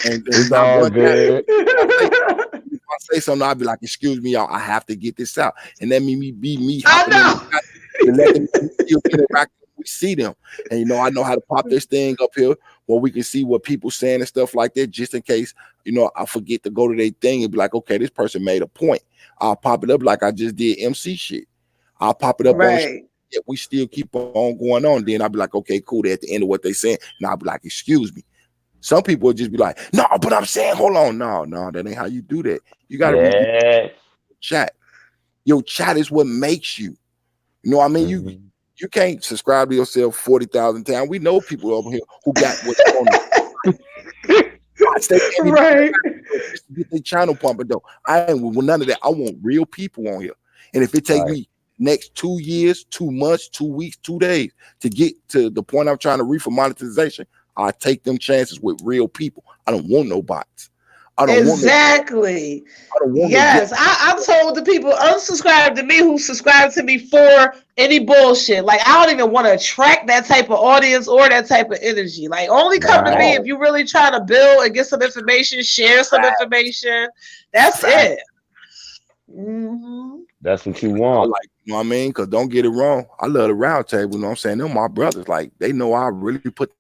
it's all good. If I say something, I'll be like, excuse me, y'all, I have to get this out. And that mean me be me. I know. To let them interact. We see them, and you know I know how to pop this thing up here where we can see what people saying and stuff like that, just in case I forget to go to their thing and be like, okay, this person made a point. I'll pop it up like I just did MC shit. I'll pop it up on shit. We still keep on going on. Then I'll be like, okay, cool. They're at the end of what they saying, and I'll be like, excuse me. Some people will just be like, no, but I'm saying, hold on, no, that ain't how you do that. You gotta read chat. Your chat is what makes you. You know what I mean? You can't subscribe to yourself 40,000 times. We know people over here who got what's on it. Right. Get their channel pumping though. I ain't with none of that. I want real people on here. And if it take me next 2 years, 2 months, 2 weeks, 2 days to get to the point I'm trying to reach for monetization, I take them chances with real people. I don't want no bots. I don't want I told the people unsubscribe to me who subscribe to me for any bullshit. Like I don't even want to attract that type of audience or that type of energy. Like only come to me if you really trying to build and get some information, share some information. That's it. Mm-hmm. That's what you want. Like, you know what I mean? Because don't get it wrong. I love the round table. You know what I'm saying? They're my brothers. Like they know I really put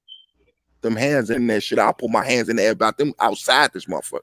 them hands in that shit. I'll put my hands in there about them outside this motherfucker.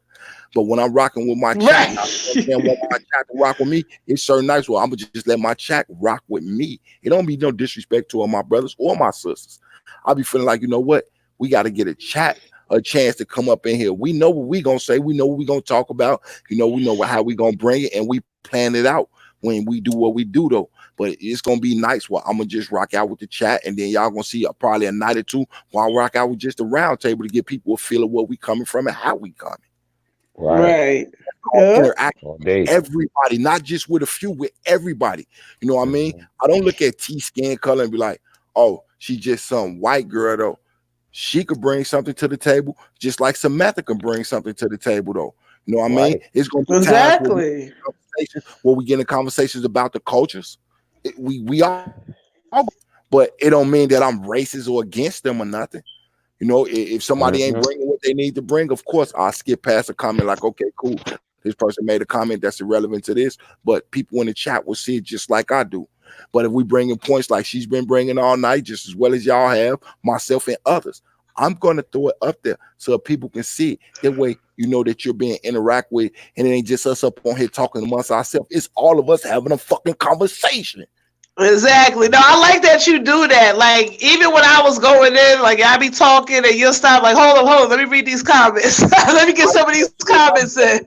But when I'm rocking with my chat, I want my chat to rock with me. It's certain nights where I'm gonna just let my chat rock with me. It don't be no disrespect to all my brothers or my sisters. I'll be feeling like, you know what? We got to get a chat a chance to come up in here. We know what we gonna say. We know what we gonna talk about. We know how we gonna bring it, and we plan it out when we do what we do though. But it's gonna be nice. Well, I'm gonna just rock out with the chat, and then y'all gonna see probably a night or two while I rock out with just a round table to get people a feel of where we coming from and how we coming. Right. Interact with everybody, not just with a few, with everybody. You know what I mean? I don't look at T skin color and be like, oh, she's just some white girl though. She could bring something to the table, just like Samantha can bring something to the table though. You know what I mean? It's gonna be exactly where we get in conversations about the cultures. We are, but it don't mean that I'm racist or against them or nothing. If somebody ain't bringing what they need to bring, of course I'll skip past a comment like, okay, cool. This person made a comment that's irrelevant to this, but people in the chat will see it just like I do. But if we bring in points like she's been bringing all night, just as well as y'all have, myself and others, I'm going to throw it up there so people can see it. That way, that you're being interacted with, and it ain't just us up on here talking amongst ourselves. It's all of us having a fucking conversation. Exactly. No, I like that you do that. Like, even when I was going in, like, I be talking and you'll stop, like, hold on, let me read these comments. Let me get some of these comments in.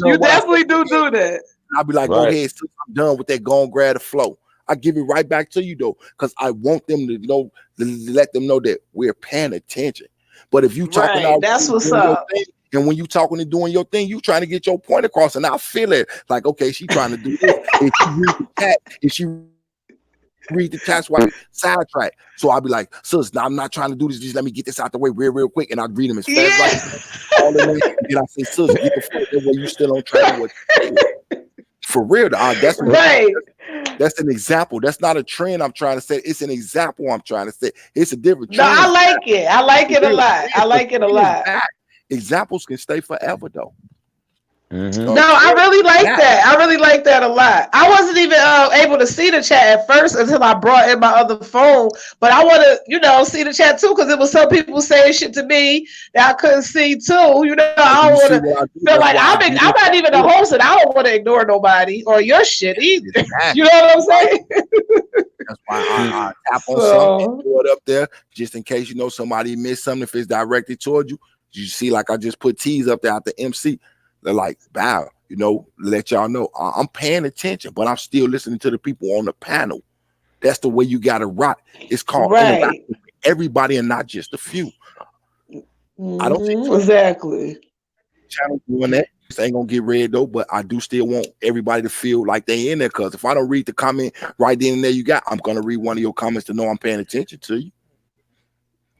You definitely do that. I'll be like, go ahead, since I'm done with that, go and grab the flow. I give it right back to you though, because I want them to know, let them know that we're paying attention. But if you talking out, that's what's up. And when you talking and doing your thing, you trying to get your point across, and I feel it. Like, okay, she trying to do this. If she read the chat, why sidetrack? So I'll be like, sis, now I'm not trying to do this. Just let me get this out the way real quick, and I'll read them as fast as all the way. And then I say, sis, get the fuck that way. You still on track with for real. That's right. That's an example. That's not a trend I'm trying to say. It's an example I'm trying to say. It's a different trend. No, I like it. I like it a lot. I like it a lot. Examples can stay forever though. No, I really like that. I really like that a lot. I wasn't even able to see the chat at first until I brought in my other phone. But I want to, see the chat too, because it was some people saying shit to me that I couldn't see too. I don't want to feel like I'm not even a host, and I don't want to ignore nobody or your shit either. You know what I'm saying? That's why I tap on something, throw it up there, just in case somebody missed something. If it's directed toward you, you see, like I just put T's up there at the MC. They're like, bow, let y'all know I'm paying attention, but I'm still listening to the people on the panel. That's the way you got to rock. It's called everybody and not just a few. I don't think exactly. Channel doing that. This ain't gonna get read though, but I do still want everybody to feel like they in there. Because if I don't read the comment right then and there, I'm gonna read one of your comments to know I'm paying attention to you.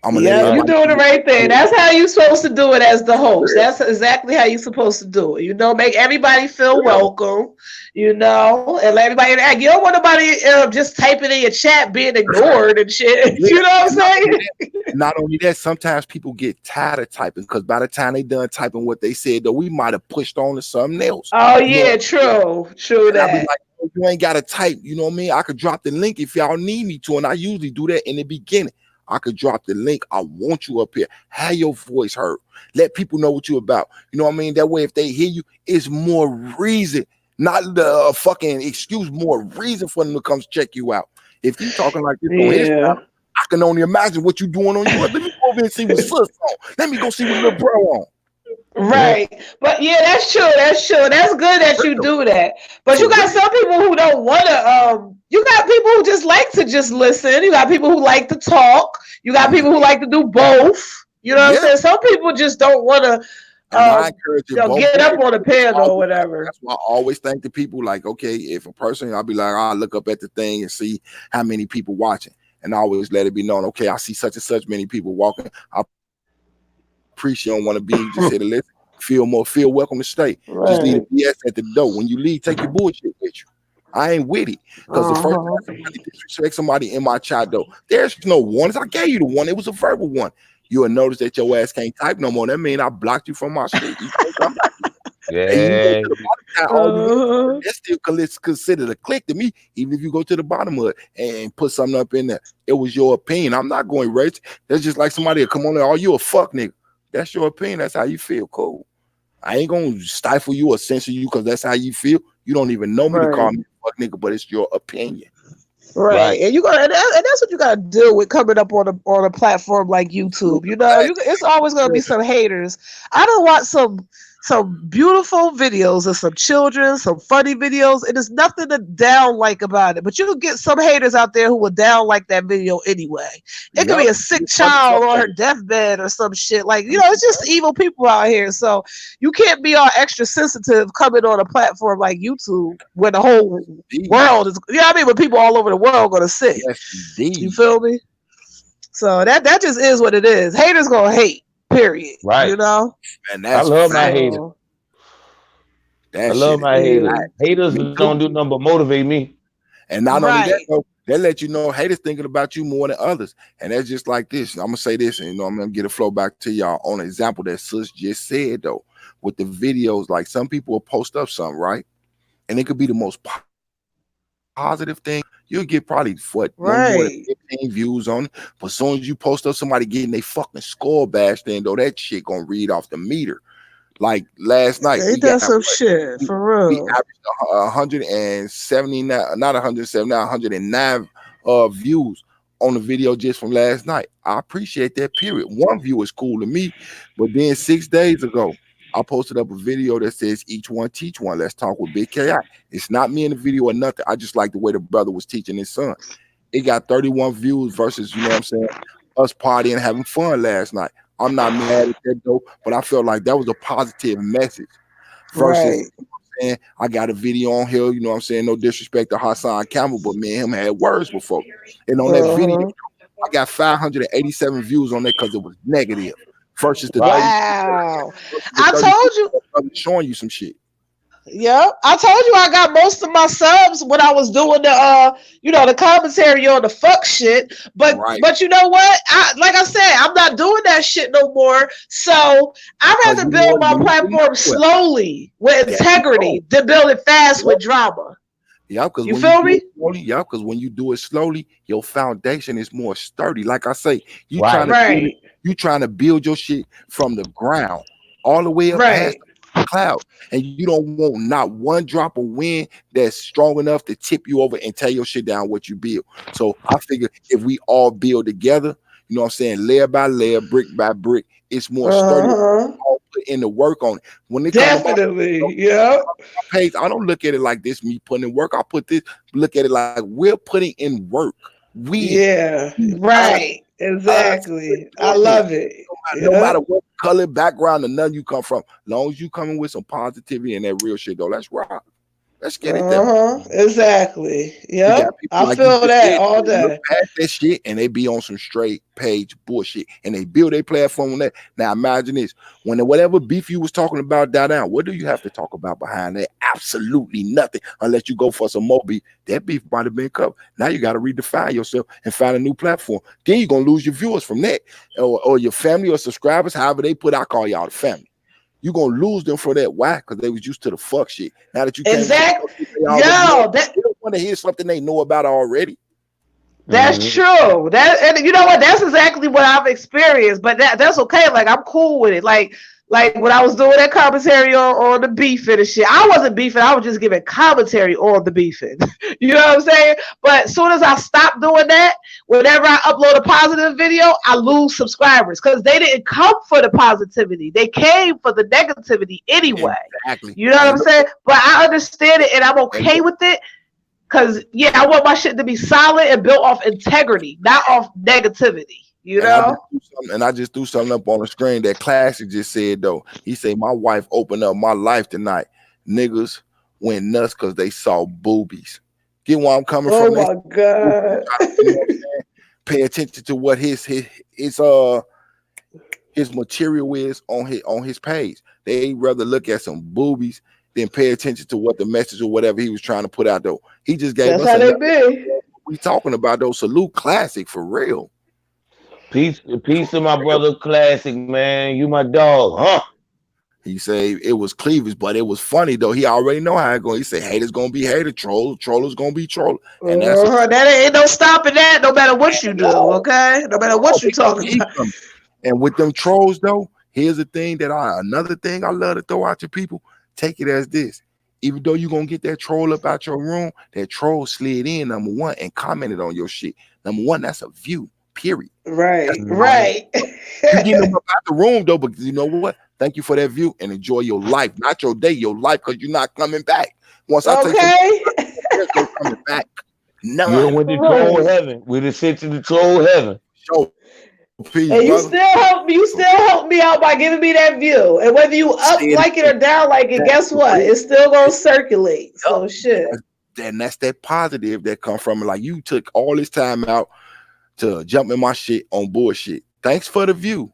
You're doing the right thing. That's how you're supposed to do it as the host. That's exactly how you're supposed to do it. Make everybody feel welcome, and let everybody interact. You don't want nobody just typing in your chat being ignored and shit. You know what I'm saying? Not only that, sometimes people get tired of typing because by the time they done typing what they said, though, we might have pushed on to something else. Oh, yeah, true that. I be like, you ain't got to type, you know what I mean? I could drop the link if y'all need me to, and I usually do that in the beginning. I could drop the link. I want you up here. Have your voice heard. Let people know what you're about. You know what I mean? That way, if they hear you, it's more reason, not the fucking excuse, more reason for them to come check you out. If you talking like this on his time, I can only imagine what you doing on yours. Let me go over and see what sis on. Let me go see what little bro on. Right. But yeah, that's true. That's good that you do that. But you got some people who don't want to, you got people who just like to just listen. You got people who like to talk. You got people who like to do both. You know what I'm saying? Some people just don't want to get up on a panel or whatever. That's why I always thank the people like, okay, if a person, I'll be like, I'll look up at the thing and see how many people watching. And I always let it be known, okay, I see such and such many people walking. I appreciate you don't want to be just here to listen. Feel welcome to stay. Right. Just leave the BS at the door. When you leave, take your bullshit with you. I ain't with it. Because the first time somebody disrespect somebody in my chat though, there's no warnings. I gave you the one. It was a verbal one. You will notice that your ass can't type no more. That means I blocked you from my street. Yeah. That's still considered a click to me, even if you go to the bottom of it and put something up in there. It was your opinion. I'm not going racist. That's just like somebody will come on there, oh, you a fuck nigga. That's your opinion. That's how you feel. Cool. I ain't gonna stifle you or censor you because that's how you feel. You don't even know me to call me a fuck nigga, but it's your opinion. Right. And you got, and that's what you got to deal with coming up on a platform like YouTube. You know, it's always going to be some haters. I don't want some beautiful videos of some children, some funny videos, and there's nothing to down like about it. But you can get some haters out there who will down like that video anyway. It could be a sick child on her deathbed or some shit. Like, you know, it's just evil people out here. So you can't be all extra sensitive coming on a platform like YouTube when the whole world is, you know what I mean? When people all over the world going to see. Yes, you feel me? So that just is what it is. Haters going to hate. Period. Right. You know? And that's I love my haters. I love my haters. Haters don't do nothing but motivate me. And not only that, though, they let you know haters thinking about you more than others. And that's just like this. I'm gonna say this, and you know, I'm gonna get a flow back to y'all on an example that Sis just said though. With the videos, like some people will post up something, right? And it could be the most positive thing. You'll get probably no more than 15 views on it. But as soon as you post up somebody getting they fucking score bashed in, though, that shit gonna read off the meter. Like last night, they done some shit for real. We averaged 179, not 107, not 109 views on the video just from last night. I appreciate that. Period. One view is cool to me, but then 6 days ago, I posted up a video that says each one teach one. Let's talk with Big KI. It's not me in the video or nothing. I just like the way the brother was teaching his son. It got 31 views versus, you know what I'm saying, us partying and having fun last night. I'm not mad at that though, but I felt like that was a positive message. Versus, you know what I'm saying, I got a video on here, you know what I'm saying, no disrespect to Hassan Campbell, but me and him had words before. And on that video, I got 587 views on that because it was negative. Versus the wow. I told you showing you some shit. Yeah, I told you I got most of my subs when I was doing the the commentary on the fuck shit. But but you know what? Like I said, I'm not doing that shit no more. So I'd rather build my platform slowly with integrity than build it fast with drama. Yeah, because you feel me? Because when you do it slowly, your foundation is more sturdy. Like I say, you trying to build your shit from the ground all the way up past the cloud, and you don't want not one drop of wind that's strong enough to tip you over and tear your shit down what you build. So I figure if we all build together, you know what I'm saying, layer by layer, brick by brick, it's more sturdy. All put in the work on it. When they definitely, page, I don't look at it like this, me putting in work. I look at it like we're putting in work. Exactly. I love it. No matter what color, background, or none you come from, as long as you coming with some positivity and that real shit, though, let's rock. Let's get it there. Exactly. Yeah, I feel that all day. Look past that shit and they be on some straight page bullshit and they build a platform on that. Now imagine this: when whatever beef you was talking about die down, what do you have to talk about behind that? Absolutely nothing, unless you go for some more beef. That beef might have been covered. Now you got to redefine yourself and find a new platform. Then you're gonna lose your viewers from that, or your family or subscribers, however they put. I call y'all the family. You're gonna lose them for that. Why? Because they was used to the fuck shit. Now that you can't they don't want to hear something they know about already. That's true. And you know what? That's exactly what I've experienced. But that's okay. Like I'm cool with it. Like when I was doing that commentary on the beefing and shit, I wasn't beefing. I was just giving commentary on the beefing. You know what I'm saying? But as soon as I stopped doing that, whenever I upload a positive video, I lose subscribers because they didn't come for the positivity. They came for the negativity anyway. Exactly. You know what I'm saying? But I understand it and I'm okay with it. Because, I want my shit to be solid and built off integrity, not off negativity. You know? And I just threw something up on the screen that Classic just said, though. He said, my wife opened up my life tonight. Niggas went nuts because they saw boobies. Get where I'm coming from? Oh, my God. Pay attention to what his material is on his page. They rather look at some boobies than pay attention to what the message or whatever he was trying to put out, though. He just gave us how they be. We talking about, though. Salute Classic for real. Peace to my brother Classic, man. You my dog, huh? He say it was cleavage, but it was funny though. He already know how it going. He said haters gonna be hater, trollers gonna be troll. And that's that ain't no stopping that. No matter what you do, okay. No matter what you talking about. And with them trolls though, here's the thing another thing I love to throw out to people. Take it as this: Even though you're gonna get that troll up out your room, that troll slid in, number one, and commented on your shit. Number one, that's a view, period. Right, right. You get them up out the room though, but you know what? Thank you for that view and enjoy your life, not your day, your life, because you're not coming back. Once I take there's no coming back. None. You went to troll heaven. We just sent you to troll heaven. So, peace, and you still help me out by giving me that view. And whether you up like it or down like it, guess what? It's still gonna circulate. So shit. And that's that positive that come from it. Like you took all this time out to jump in my shit on bullshit. Thanks for the view.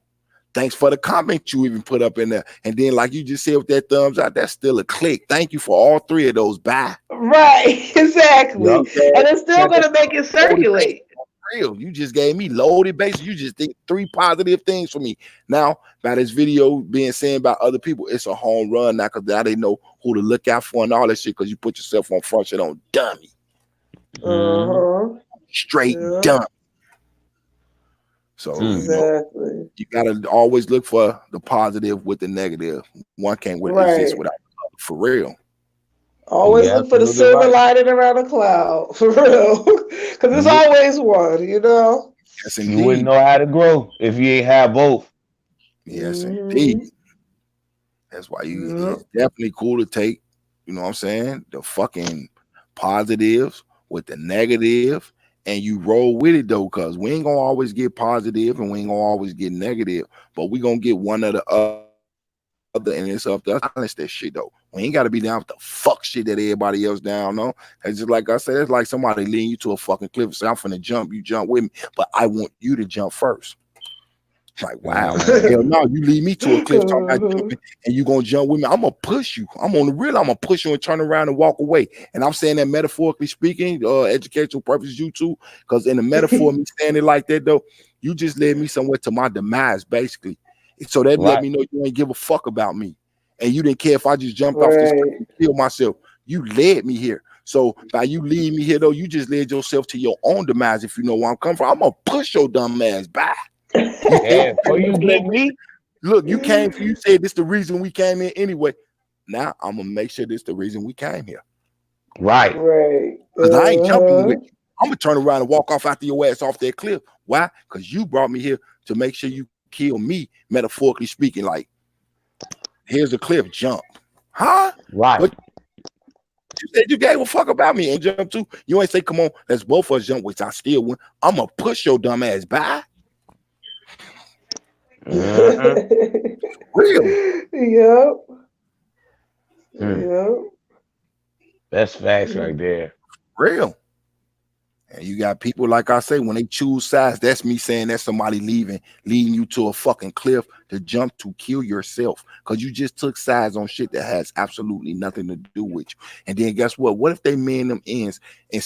Thanks for the comment you even put up in there. And then, like you just said with that thumbs out, that's still a click. Thank you for all three of those. Bye. Right, exactly. And it's still gonna make it circulate. Real. You just gave me loaded bases. You just did 3 positive things for me. Now, by this video being seen by other people, it's a home run now because now they know who to look out for and all that shit because you put yourself on front shit on dummy. Straight dummy. So you gotta always look for the positive with the negative. One can't exist without the other, for real. Always look for the silver lining around a cloud, for real. Because there's always one, you know. Yes, indeed. You wouldn't know how to grow if you ain't have both. Yes, indeed. That's why it's definitely cool to take, you know what I'm saying, the fucking positives with the negative. And you roll with it though, because we ain't gonna always get positive and we ain't gonna always get negative, but we gonna get one or the other, and it's up to us to balance that shit though. We ain't gotta be down with the fuck shit that everybody else down on. It's just like I said, it's like somebody leading you to a fucking cliff and say, I'm finna jump, you jump with me, but I want you to jump first. Like, wow, hell no, you lead me to a cliff talking about jumping and you gonna jump with me. I'm gonna push you. I'm on the real, I'm gonna push you and turn around and walk away. And I'm saying that metaphorically speaking, educational purposes, you too, because in the metaphor of me standing like that though, you just led me somewhere to my demise, basically. So that let me know you ain't give a fuck about me. And you didn't care if I just jumped off this cliff and killed myself. You led me here. So by you leading me here though, you just led yourself to your own demise. If you know where I'm coming from, I'm gonna push your dumb ass back. Yeah, for you let me. Look, you came. You said this the reason we came in anyway. Now I'm gonna make sure this the reason we came here. Right. Because I ain't jumping with you. I'm gonna turn around and walk off after your ass off that cliff. Why? Because you brought me here to make sure you kill me, metaphorically speaking. Like, here's the cliff, jump. Huh? Right. But you said you gave a fuck about me and jump too. You ain't say, come on, let's both of us jump, which I still win. I'm gonna push your dumb ass by. Real. Yep. That's facts right there. Real. And you got people, like I say, when they choose sides, that's me saying that's somebody leading you to a fucking cliff to jump to kill yourself. Because you just took sides on shit that has absolutely nothing to do with you. And then guess what? What if they mend them ends and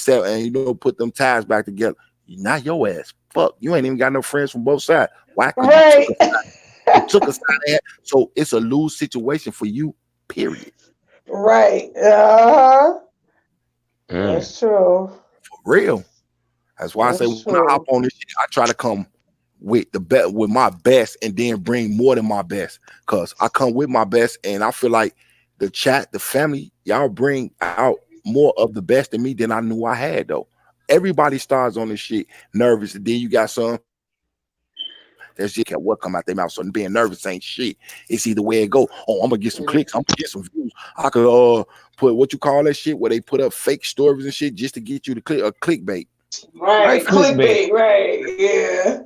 put them ties back together? Not your ass. Fuck, you ain't even got no friends from both sides. Why? You took a side. So it's a lose situation for you, period. Right. That's true. For real. That's why I say when I hop on this shit, I try to come with with my best and then bring more than my best. Cause I come with my best and I feel like the chat, the family, y'all bring out more of the best in me than I knew I had though. Everybody starts on this shit nervous, and then you got some that shit can't what come out their mouth. So being nervous ain't shit. It's either way it go. Oh, I'm gonna get some clicks. I'm gonna get some views. I could put what you call that shit where they put up fake stories and shit just to get you to click a clickbait. Right, clickbait. Right, yeah.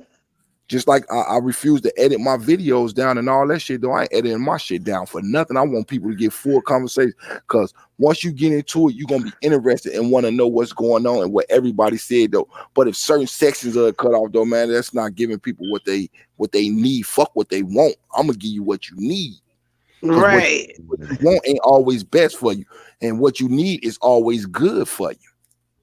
Just like I refuse to edit my videos down and all that shit, though I ain't editing my shit down for nothing. I want people to get full conversation because once you get into it, you're gonna be interested and want to know what's going on and what everybody said though. But if certain sections are cut off though, man, that's not giving people what they need. Fuck what they want. I'm gonna give you what you need. Right. What you want ain't always best for you, and what you need is always good for you.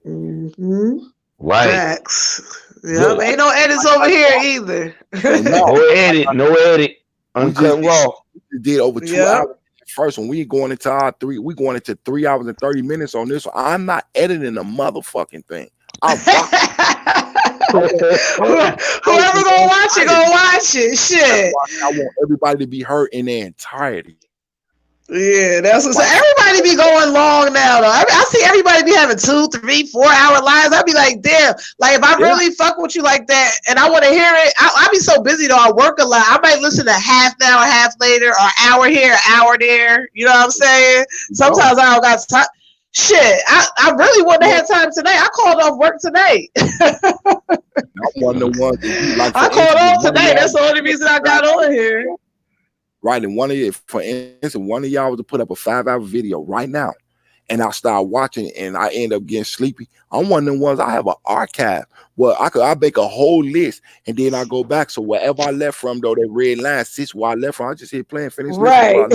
Mm-hmm. Right. Facts. Yep. Ain't no edits over here either. No edit. Uncut raw. We did over 2 hours. First one, we going into 3 hours and 30 minutes on this one. I'm not editing a motherfucking thing. Whoever gonna watch it, Shit. I want everybody to be heard in their entirety. Yeah, that's what. So everybody be going long now, though. I see everybody be having 2, 3, 4 hour lives. I'd be like, damn. Like if I really fuck with you like that, and I want to hear it, I be so busy though. I work a lot. I might listen to half an hour, half later, or hour here, hour there. You know what I'm saying? Sometimes I don't got time. Shit, I really wouldn't have had time today. I called off work tonight. I called off today. That's the only reason I got on here. Right, and for instance, one of y'all was to put up a 5-hour video right now, and I start watching, and I end up getting sleepy. I'm one of them ones. I have an archive where I make a whole list, and then I go back. So wherever I left from, though, that red line sits where I left from. I just hit play and finish. Right,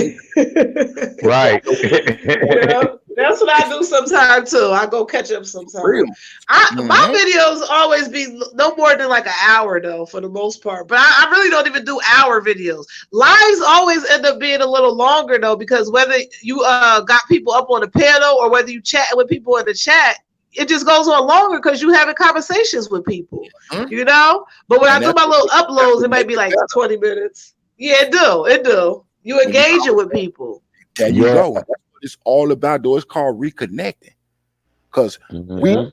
right. Yeah, that's what I do sometimes too. I go catch up sometimes. My videos always be no more than like an hour though, for the most part. But I really don't even do hour videos. Lives always end up being a little longer though, because whether you got people up on the panel or whether you chat with people in the chat, it just goes on longer because you having conversations with people, you know. But when I do my little uploads, it might be like 20 minutes. Yeah, it do. You engaging with people. There you go. That's what it's all about, though. It's called reconnecting. Because we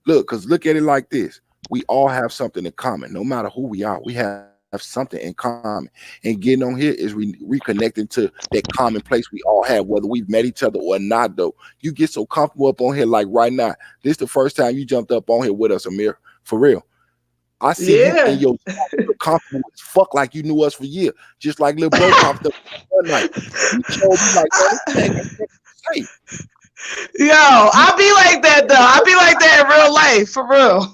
look at it like this. We all have something in common. No matter who we are, we have something in common. And getting on here is reconnecting to that common place we all have, whether we've met each other or not, though. You get so comfortable up on here like right now. This is the first time you jumped up on here with us, Amir. For real. I see you in your comfortable as fuck like you knew us for years. Just like little bro popped up one night. You told me like, hey. Yo, I be like that though. I be like that in real life, for real.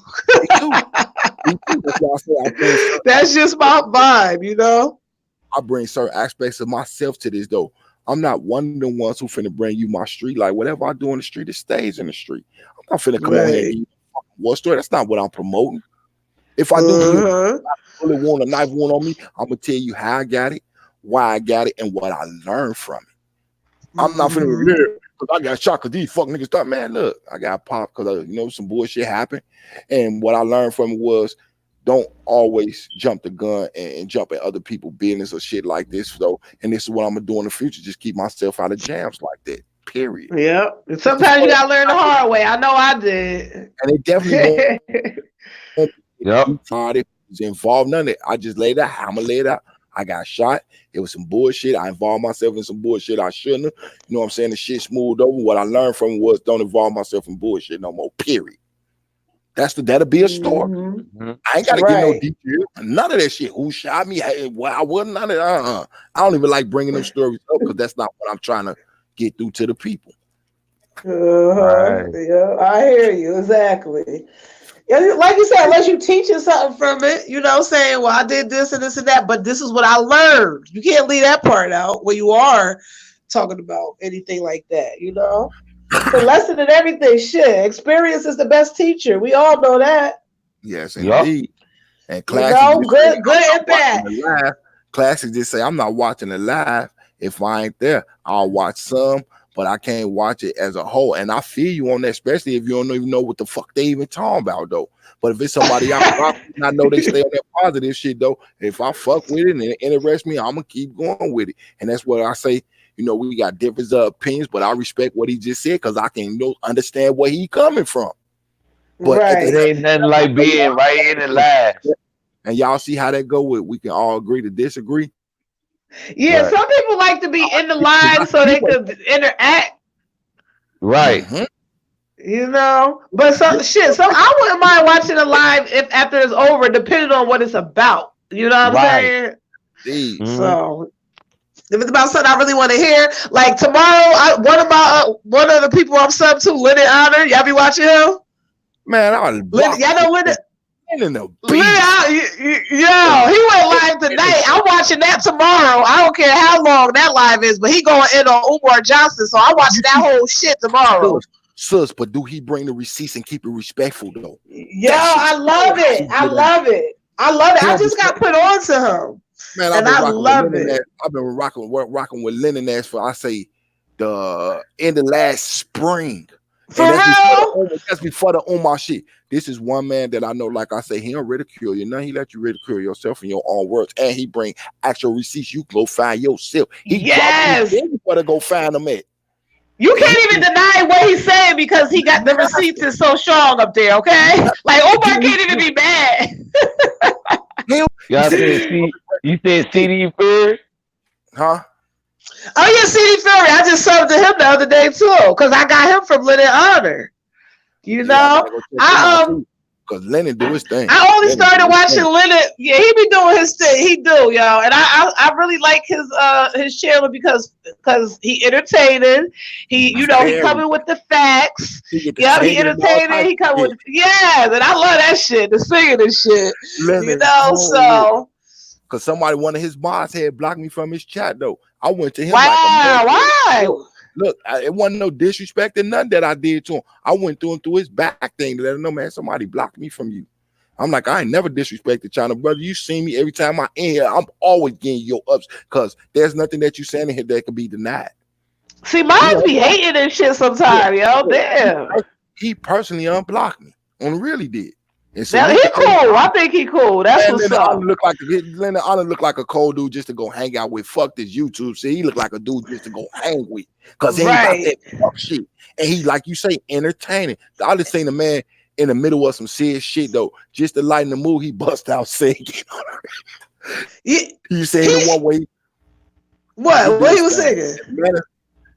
Me too. That's why I say that's just my vibe, you know. I bring certain aspects of myself to this though. I'm not one of the ones who finna bring you my street. Like whatever I do in the street, it stays in the street. I'm not finna come on here and give you a war story. That's not what I'm promoting. If I do really want a knife one on me, I'm gonna tell you how I got it, why I got it, and what I learned from it. I'm not finna live because I got shot because these fuck niggas thought, man, look, I got popped because some bullshit happened. And what I learned from it was don't always jump the gun and jump at other people's business or shit like this, though. And this is what I'm gonna do in the future. Just keep myself out of jams like that. Period. Yeah. Sometimes you gotta learn the hard way. I know I did. And it definitely it was involved none of it. I just laid out. I'm gonna lay it out. I got shot. It was some bullshit. I involved myself in some bullshit I shouldn't have. You know what I'm saying? The shit smoothed over. What I learned from it was don't involve myself in bullshit no more. Period. That'll be a story. I ain't gotta get no details. None of that shit. Who shot me? I wasn't none of that. I don't even like bringing them stories up because that's not what I'm trying to get through to the people. Yeah, I hear you exactly. Like you said, unless you teaching something from it, you know, saying, well, I did this and this and that, but this is what I learned. You can't leave that part out when you are talking about anything like that, you know? It's a lesson in everything. Shit, experience is the best teacher. We all know that. Yes, indeed. And classic, good and bad. Classic just say, I'm not watching it live. If I ain't there, I'll watch some, but I can't watch it as a whole. And I feel you on that, especially if you don't even know what the fuck they even talking about, though. But if it's somebody else, I know they stay on that positive shit, though. If I fuck with it and it interests me, I'm going to keep going with it. And that's what I say. You know, we got different opinions, but I respect what he just said because I can understand where he coming from. But it ain't nothing like being right in and live. And y'all see how that go with we can all agree to disagree. Yeah, some people like to be in the line so they could interact. Right. You know, but so I wouldn't mind watching it live if after it's over, depending on what it's about. You know what I'm saying? So if it's about something I really want to hear, like tomorrow, one of the people I'm sub to, Leonard Honor. Y'all be watching him? Man, y'all know Leonard. Yo, he went live tonight. I'm watching that tomorrow. I don't care how long that live is, but he going in on Umar Johnson, so I'm watching that whole shit tomorrow. Sus, but do he bring the receipts and keep it respectful though? Yeah, I love it. I love it. I just got put on to him. Man, I love it. I've been rocking with Lennon Nash for I say the end of last spring. For real? That's before the Umar shit. This is one man that I know, like I say, he don't ridicule you. He let you ridicule yourself in your own words, and he bring actual receipts. You go find yourself. He yes. Where to go find them at. You can't even deny what he's saying because he got the receipts is so strong up there, okay? Like Umar can't even be mad. Y'all you said CD Fury? Huh? Oh yeah, CD Fury. I just subbed to him the other day too, because I got him from Lennon Honor. You know, because Lennon do his thing. I only started watching Lennon. Yeah, he be doing his thing. He do, yo, and I really like his channel because he entertaining. He he coming with the facts. Yeah, he entertaining. He coming with and I love that shit, the singing and shit. Lennon, so. Because one of his boss had blocked me from his chat though. I went to him. Wow, why? Look, it wasn't no disrespect or nothing that I did to him. I went through his back thing to let him know, man, somebody blocked me from you. I'm like, I ain't never disrespected China, brother. You see me every time I'm in here. I'm always getting your ups because there's nothing that you saying in here that can be denied. See, mine be hating and shit sometimes, yo. Damn. He personally unblocked me. On really did. Now, he cool. I think he cool. That's what's up. Lennon Honor look like a cold dude just to go hang out with. Fuck this YouTube. See, he look like a dude just to go hang with. Because he ain't about that fuck shit. And he, like you say, entertaining. I just seen a man in the middle of some serious shit, though. Just to lighten the mood, he bust out singing. You saying the one way. What he was singing?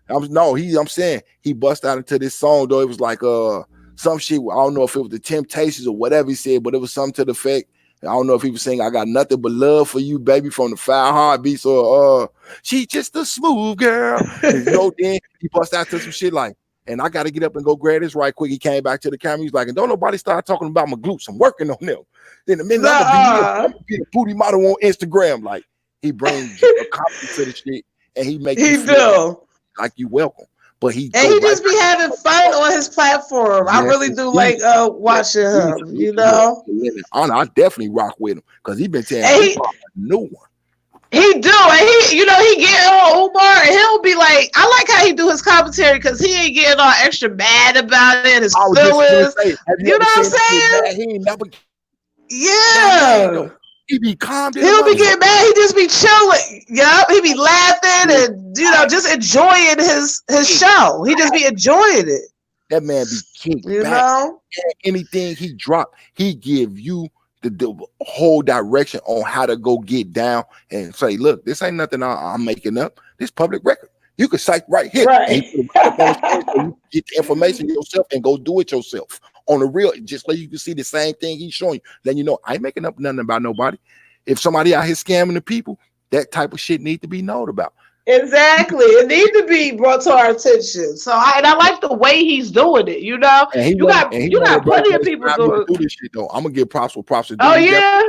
I'm saying he bust out into this song, though. It was like, some shit, I don't know if it was the Temptations or whatever he said, but it was something to the effect. I don't know if he was saying, I got nothing but love for you, baby, from the 5 Heartbeats, or she just a smooth girl. Then he bust out to some shit like, and I got to get up and go grab this right quick. He came back to the camera. He's like, and don't nobody start talking about my glutes. I'm working on them. Then the minute I'm gonna be a booty model on Instagram. Like, he brings a copy to the shit, and he make you feel like you welcome. But he just be having fun on his platform. I really do like watching him, you know. I definitely rock with him because he been telling me a new one. He do, and he get on Umar, and he'll be like, I like how he do his commentary because he ain't getting all extra mad about it. His feelings, you know what I'm saying? He ain't never. He be calm. He don't be getting mad. He just be chilling. Yup. He be laughing and just enjoying his show. He just be enjoying it. That man be kicked back. Anything he drop, he give you the whole direction on how to go get down and say, look, this ain't nothing I'm making up. This public record. You can cite right here. Right. You get the information yourself and go do it yourself. On the real, just so you can see the same thing he's showing you. Then you know, I ain't making up nothing about nobody. If somebody out here scamming the people, that type of shit need to be known about. Exactly. It needs to be brought to our attention. So I like the way he's doing it, you know. You got plenty of people doing this shit though. I'm gonna give props for props. Oh yeah.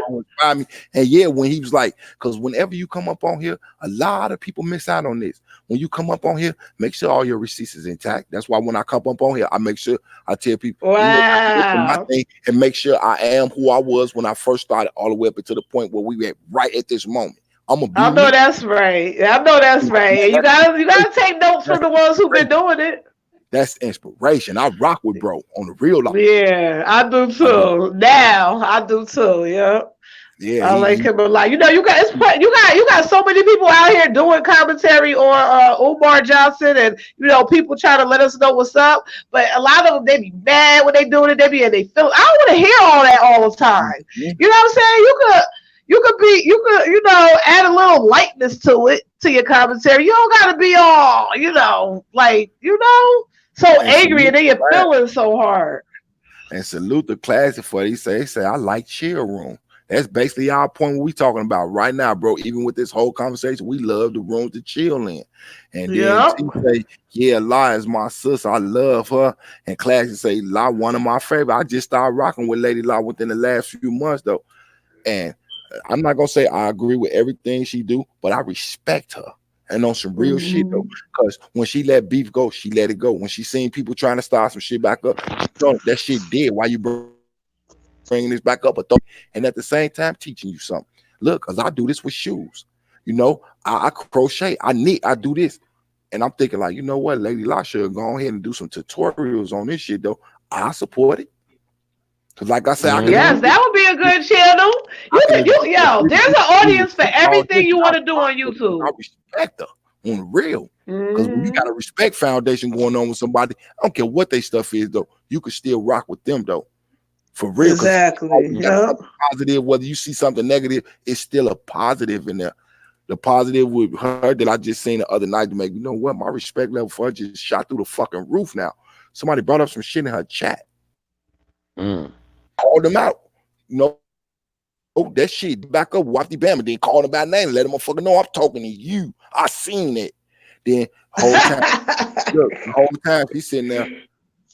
Me. And when he was like, because whenever you come up on here, a lot of people miss out on this. When you come up on here, make sure all your receipts is intact. That's why when I come up on here, I make sure I tell people, wow, and make sure I am who I was when I first started, all the way up to the point where we at right at this moment. I know that's right. And you gotta take notes from the ones who've been doing it. That's inspiration. I rock with bro on the real life. Yeah, I do too. Now I do too. Yeah. Yeah, I like him a lot. You know, you got so many people out here doing commentary on Umar Johnson, and people trying to let us know what's up. But a lot of them, they be mad when they doing it. They be and they feel. I don't want to hear all that all the time. You know what I'm saying? You could add a little lightness to it, to your commentary. You don't gotta be all so angry and then you're feeling so hard. And salute the classic for it. He say I like chill room. That's basically our point. What we talking about right now, bro. Even with this whole conversation, we love the rooms to chill in. And then he say, yeah, La is my sister. I love her. And Classic say, La, one of my favorite. I just started rocking with Lady La within the last few months, though. And I'm not gonna say I agree with everything she do, but I respect her. And on some real shit though, because when she let beef go, she let it go. When she seen people trying to start some shit back up, that shit dead. Why you bringing this back up? And at the same time, teaching you something. Look, because I do this with shoes. I crochet, I knit, I do this. And I'm thinking like, you know what, Lady Lock should go ahead and do some tutorials on this shit though. I support it. Cause like I said, yes, that would be a good channel. There's an audience for everything you want to do on YouTube. I respect her on the real. Because when you got a respect foundation going on with somebody, I don't care what their stuff is though, you can still rock with them though. For real. Exactly. Positive, whether you see something negative, it's still a positive in there. The positive with her that I just seen the other night to make, you know what, my respect level for her just shot through the fucking roof now. Somebody brought up some shit in her chat. Called them out. You know, that shit back up, Wafty Bama, then called him by name and let him motherfucker know I'm talking to you. I seen it. Then whole time he's sitting there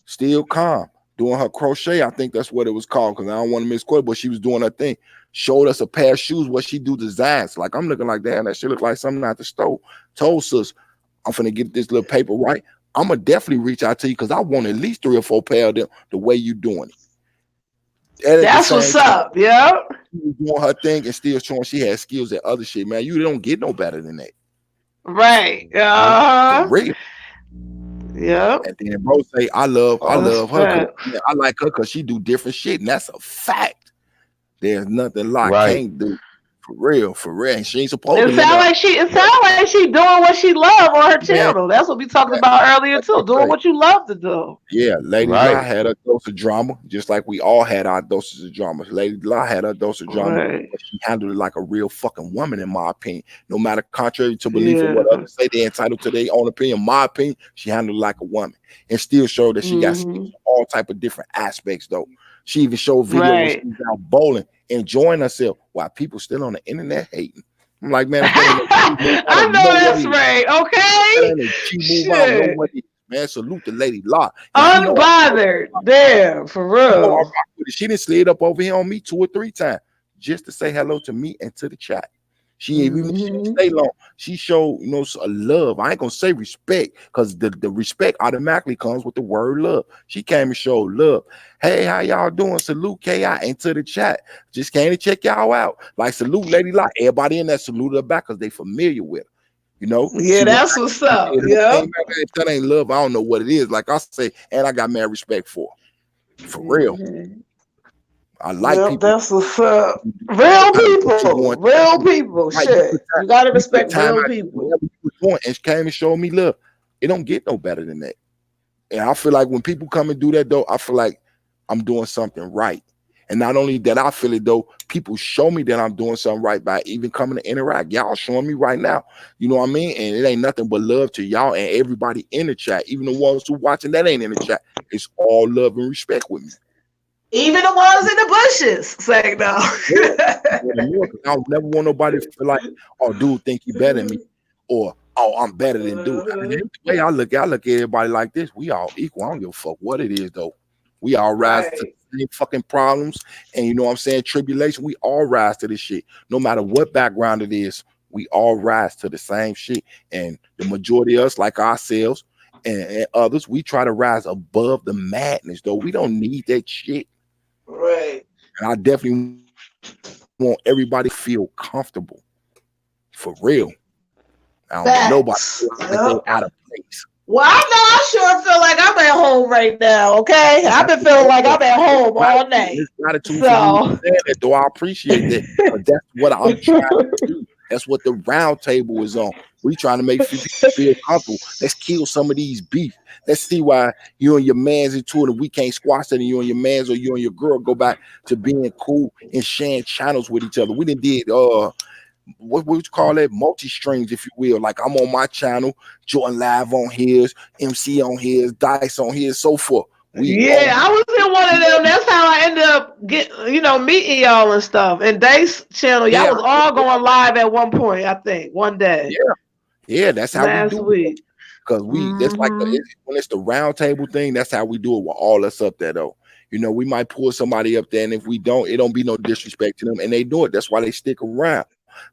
still calm, doing her crochet. I think that's what it was called, because I don't want to misquote, but she was doing her thing. Showed us a pair of shoes, what she do designs. Like, I'm looking like, damn, that shit look like something out the store. Told sis, I'm finna get this little paper right. I'm gonna definitely reach out to you because I want at least 3 or 4 pair of them the way you doing it. That's what's up, yeah. She was doing her thing and still showing she had skills at other shit, man. You don't get no better than that. Right. Real. Yeah. And then bro say, I love her. I like her because she do different shit, and that's a fact. There's nothing like can't do. For real. And she ain't supposed to. It sounds like she doing what she love on her channel. That's what we talked about earlier too. Doing what you love to do. Yeah, Lady La had a dose of drama, just like we all had our doses of drama. Lady La had a dose of drama, but she handled it like a real fucking woman, in my opinion. No matter contrary to belief or what others say, they're entitled to their own opinion. In my opinion, she handled it like a woman, and still showed that she got all type of different aspects though. She even showed video when she was out bowling, enjoying herself, while people still on the internet hating. I'm like, man, I know that's right. Okay. Shit. Man, salute the Lady La. Unbothered. Damn, for real. She didn't slid up over here on me 2 or 3 times just to say hello to me and to the chat. She even she didn't stay long. She showed, you know, a love. I ain't gonna say respect, because the respect automatically comes with the word love. She came and showed love. Hey, how y'all doing? Salute KI into the chat. Just came to check y'all out. Like, salute Lady La. Everybody in there saluted her back because they familiar with her. You know? Yeah, that's what's up. Yeah. If that ain't love, I don't know what it is. Like I say, and I got mad respect for her. For real. I like people. That's what's up. Real people. Shit. You gotta respect real people. And she came and showed me love. It don't get no better than that. And I feel like when people come and do that though, I feel like I'm doing something right. And not only that I feel it though, people show me that I'm doing something right by even coming to interact. Y'all showing me right now. You know what I mean? And it ain't nothing but love to y'all and everybody in the chat. Even the ones who watching that ain't in the chat. It's all love and respect with me. Even the ones in the bushes say no. I don't never want nobody to feel like, oh, dude think he better than me, or oh, I'm better than dude. And the way I look at everybody like this, we all equal. I don't give a fuck what it is though. We all rise to the same fucking problems, and you know what I'm saying, tribulation. We all rise to this shit. No matter what background it is, we all rise to the same shit. And the majority of us, like ourselves and others, we try to rise above the madness though. We don't need that shit. Right. And I definitely want everybody to feel comfortable. For real. I don't want nobody to feel out of place. Well, I know I sure feel like I'm at home right now, okay? I've been feeling like I'm at home all day. So though I appreciate that. But that's what I'm trying to do. That's what the round table is on. We trying to make people feel comfortable. Let's kill some of these beef. Let's see why you and your man's into it and we can't squash that, and you and your man's or you and your girl go back to being cool and sharing channels with each other. We done did what would you call that? Multi-streams, if you will. Like, I'm on my channel, Jordan Live on his, MC on his, Dice on his, so forth. I was in one of them. That's how I ended up meeting y'all and stuff. And Dice channel, y'all was all going live at one point, I think, one day. Yeah, that's how last we do week. it. Because that's like when it's the round table thing, that's how we do it with all us up there though. You know, we might pull somebody up there, and if we don't, it don't be no disrespect to them, and they do it. That's why they stick around.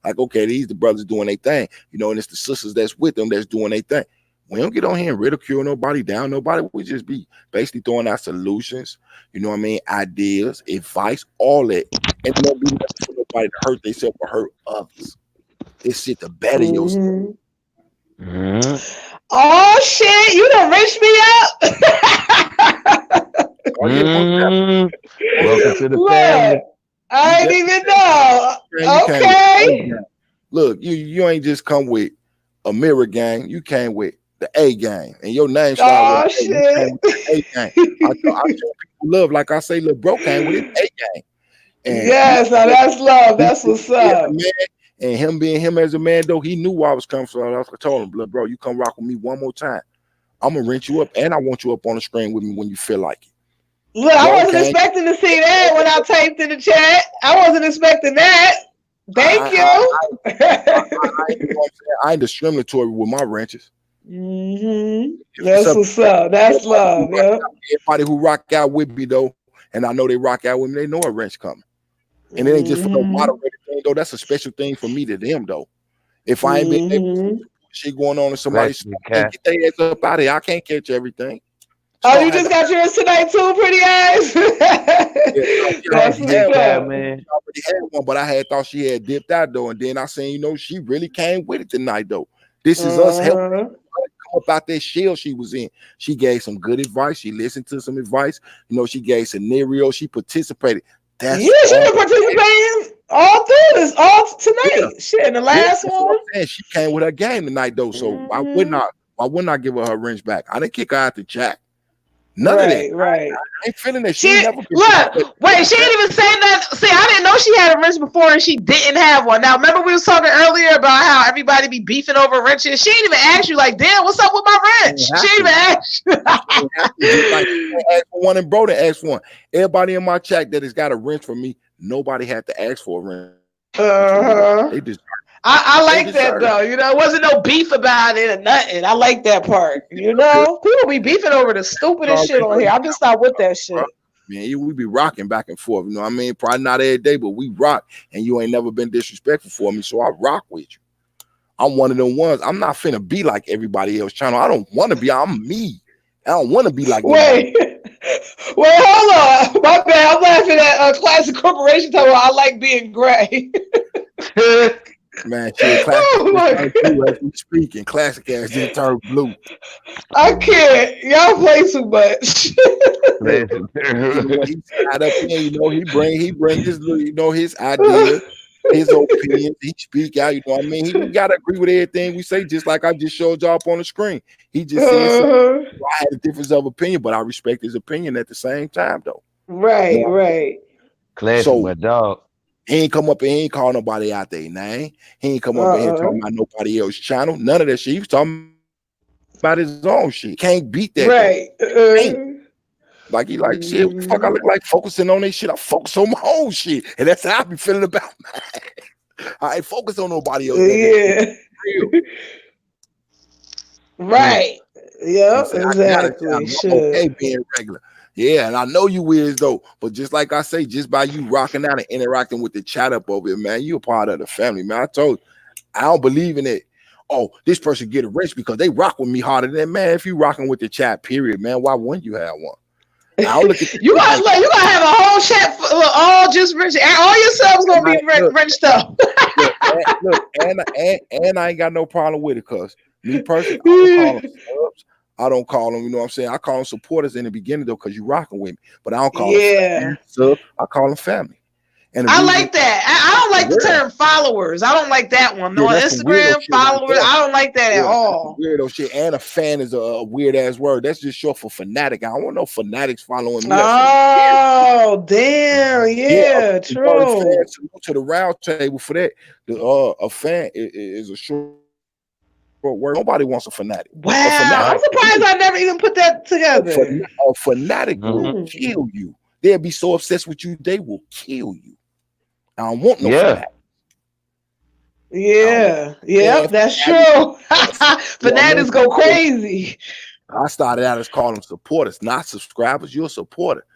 Like, okay, these the brothers doing their thing, you know, and it's the sisters that's with them that's doing their thing. We don't get on here and ridicule nobody, down nobody. We just be basically throwing out solutions, you know what I mean, ideas, advice, all that. And don't be nothing for nobody to hurt themselves or hurt others. It's shit to better yourself. wrench me up? Welcome to the family. I didn't even know. Okay. Look, you ain't just come with a mirror gang. You came with the A gang, and your name started with A gang. I tell people love, like I say, little bro came with his A gang. And yes, that's love. That's what's up. And him being him as a man, though, he knew where I was coming from. I told him, look, bro, you come rock with me one more time, I'm gonna rent you up, and I want you up on the screen with me when you feel like it. Look, I wasn't expecting to see that when I typed in the chat. I wasn't expecting that. Thank you. I ain't discriminatory with my wrenches. That's what's up. That's love. Yeah. Everybody who rock out with me, though, and I know they rock out with me, they know a wrench coming. And it ain't just for no moderated thing, though. That's a special thing for me to them, though. If I ain't been able to shit going on and somebody get their ass up out of here, I can't catch everything. Oh, you just got yours tonight too, pretty eyes. That's man. I already had one, but I had thought she had dipped out though, and then I seen, she really came with it tonight though. This is us helping her come up out that shell she was in. She gave some good advice. She listened to some advice. She gave scenario. She participated. She been participating all through this, all tonight. Shit, in the last one. She came with her game tonight though, so why wouldn't I give her wrench back? I didn't kick her out the chat. None of that. Right. I ain't feeling that. She didn't even say that. See, I didn't know she had a wrench before and she didn't have one. Now, remember we was talking earlier about how everybody be beefing over wrenches. She didn't even ask you, like, damn, what's up with my wrench? She didn't even ask you. Like, ask for one and bro to ask for one. Everybody in my chat that has got a wrench for me, nobody had to ask for a wrench. They just I like that though. It wasn't no beef about it or nothing. I like that part. People be beefing over the stupidest shit on here. I'm just not with that shit. Man, we be rocking back and forth. What I mean? Probably not every day, but we rock. And you ain't never been disrespectful for me, so I rock with you. I'm one of them ones. I'm not finna be like everybody else channel. I don't want to be. I'm me. I don't want to be like. Wait, hold on. My bad. I'm laughing at Classic Corporation talking about I like being gray. Man, shit, Classic blue as we speak, and Classic ass didn't turn blue. I can't. Y'all play too much. He's tied up here, he bring his his idea, his opinions. He speak out, what I mean? He gotta agree with everything we say, just like I just showed y'all up on the screen. He just said something. I had a difference of opinion, but I respect his opinion at the same time, though. Right. Classic, my dog. He ain't come up and he ain't call nobody out their name. He ain't come up and talking about nobody else's channel. None of that shit. He was talking about his own shit. Can't beat that. Right. He like, shit, what the fuck I look like focusing on this shit? I focus on my own shit. And that's how I be feeling about mine. I ain't focus on nobody else. Yeah. Right. Yeah, exactly. I'm okay being regular. Yeah, and I know you is though, but just like I say, just by you rocking out and interacting with the chat up over it, man, you a part of the family, man. I told you, I don't believe in it. Oh, this person get a wrench because they rock with me harder than man. If you rocking with the chat, period, man, why wouldn't you have one? I don't look at you gotta have a whole chat for all just wrench. All your subs gonna be wrench stuff. and I ain't got no problem with it, cause me personally, I don't call them subs. I don't call them, what I'm saying? I call them supporters in the beginning though, because you rocking with me. But I don't call them sub. I call them family. And I like that. I don't like the term followers. I don't like that one. No, Instagram followers. I don't like that at all. Weirdo shit. And a fan is a weird ass word. That's just short for fanatic. I don't want no fanatics following me. Oh, damn. Yeah, true. To the round table for that. A fan is a short word. Nobody wants a fanatic. Wow, I'm surprised I never even put that together. A fanatic will kill you. They'll be so obsessed with you, they will kill you. I don't want no fanatic. Yeah, that's true. Fanatics go crazy. I started out as calling them supporters, not subscribers. You're a supporter.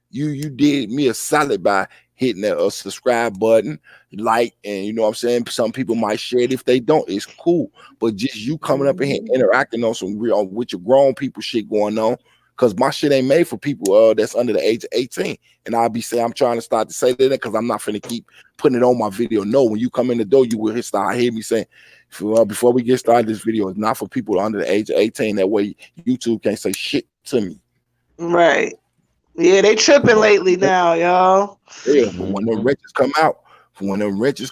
You did me a solid by hitting a subscribe button, like, and you know what I'm saying? Some people might share it. If they don't, it's cool. But just you coming up in here interacting on some real with your grown people shit going on, because my shit ain't made for people that's under the age of 18. And I'll be saying I'm trying to start to say that because I'm not finna keep putting it on my video. No, when you come in the door, you will start hearing me saying, before we get started, this video is not for people under the age of 18. That way YouTube can't say shit to me. Right. Yeah, they tripping lately now, y'all. Yeah, but when the wrenches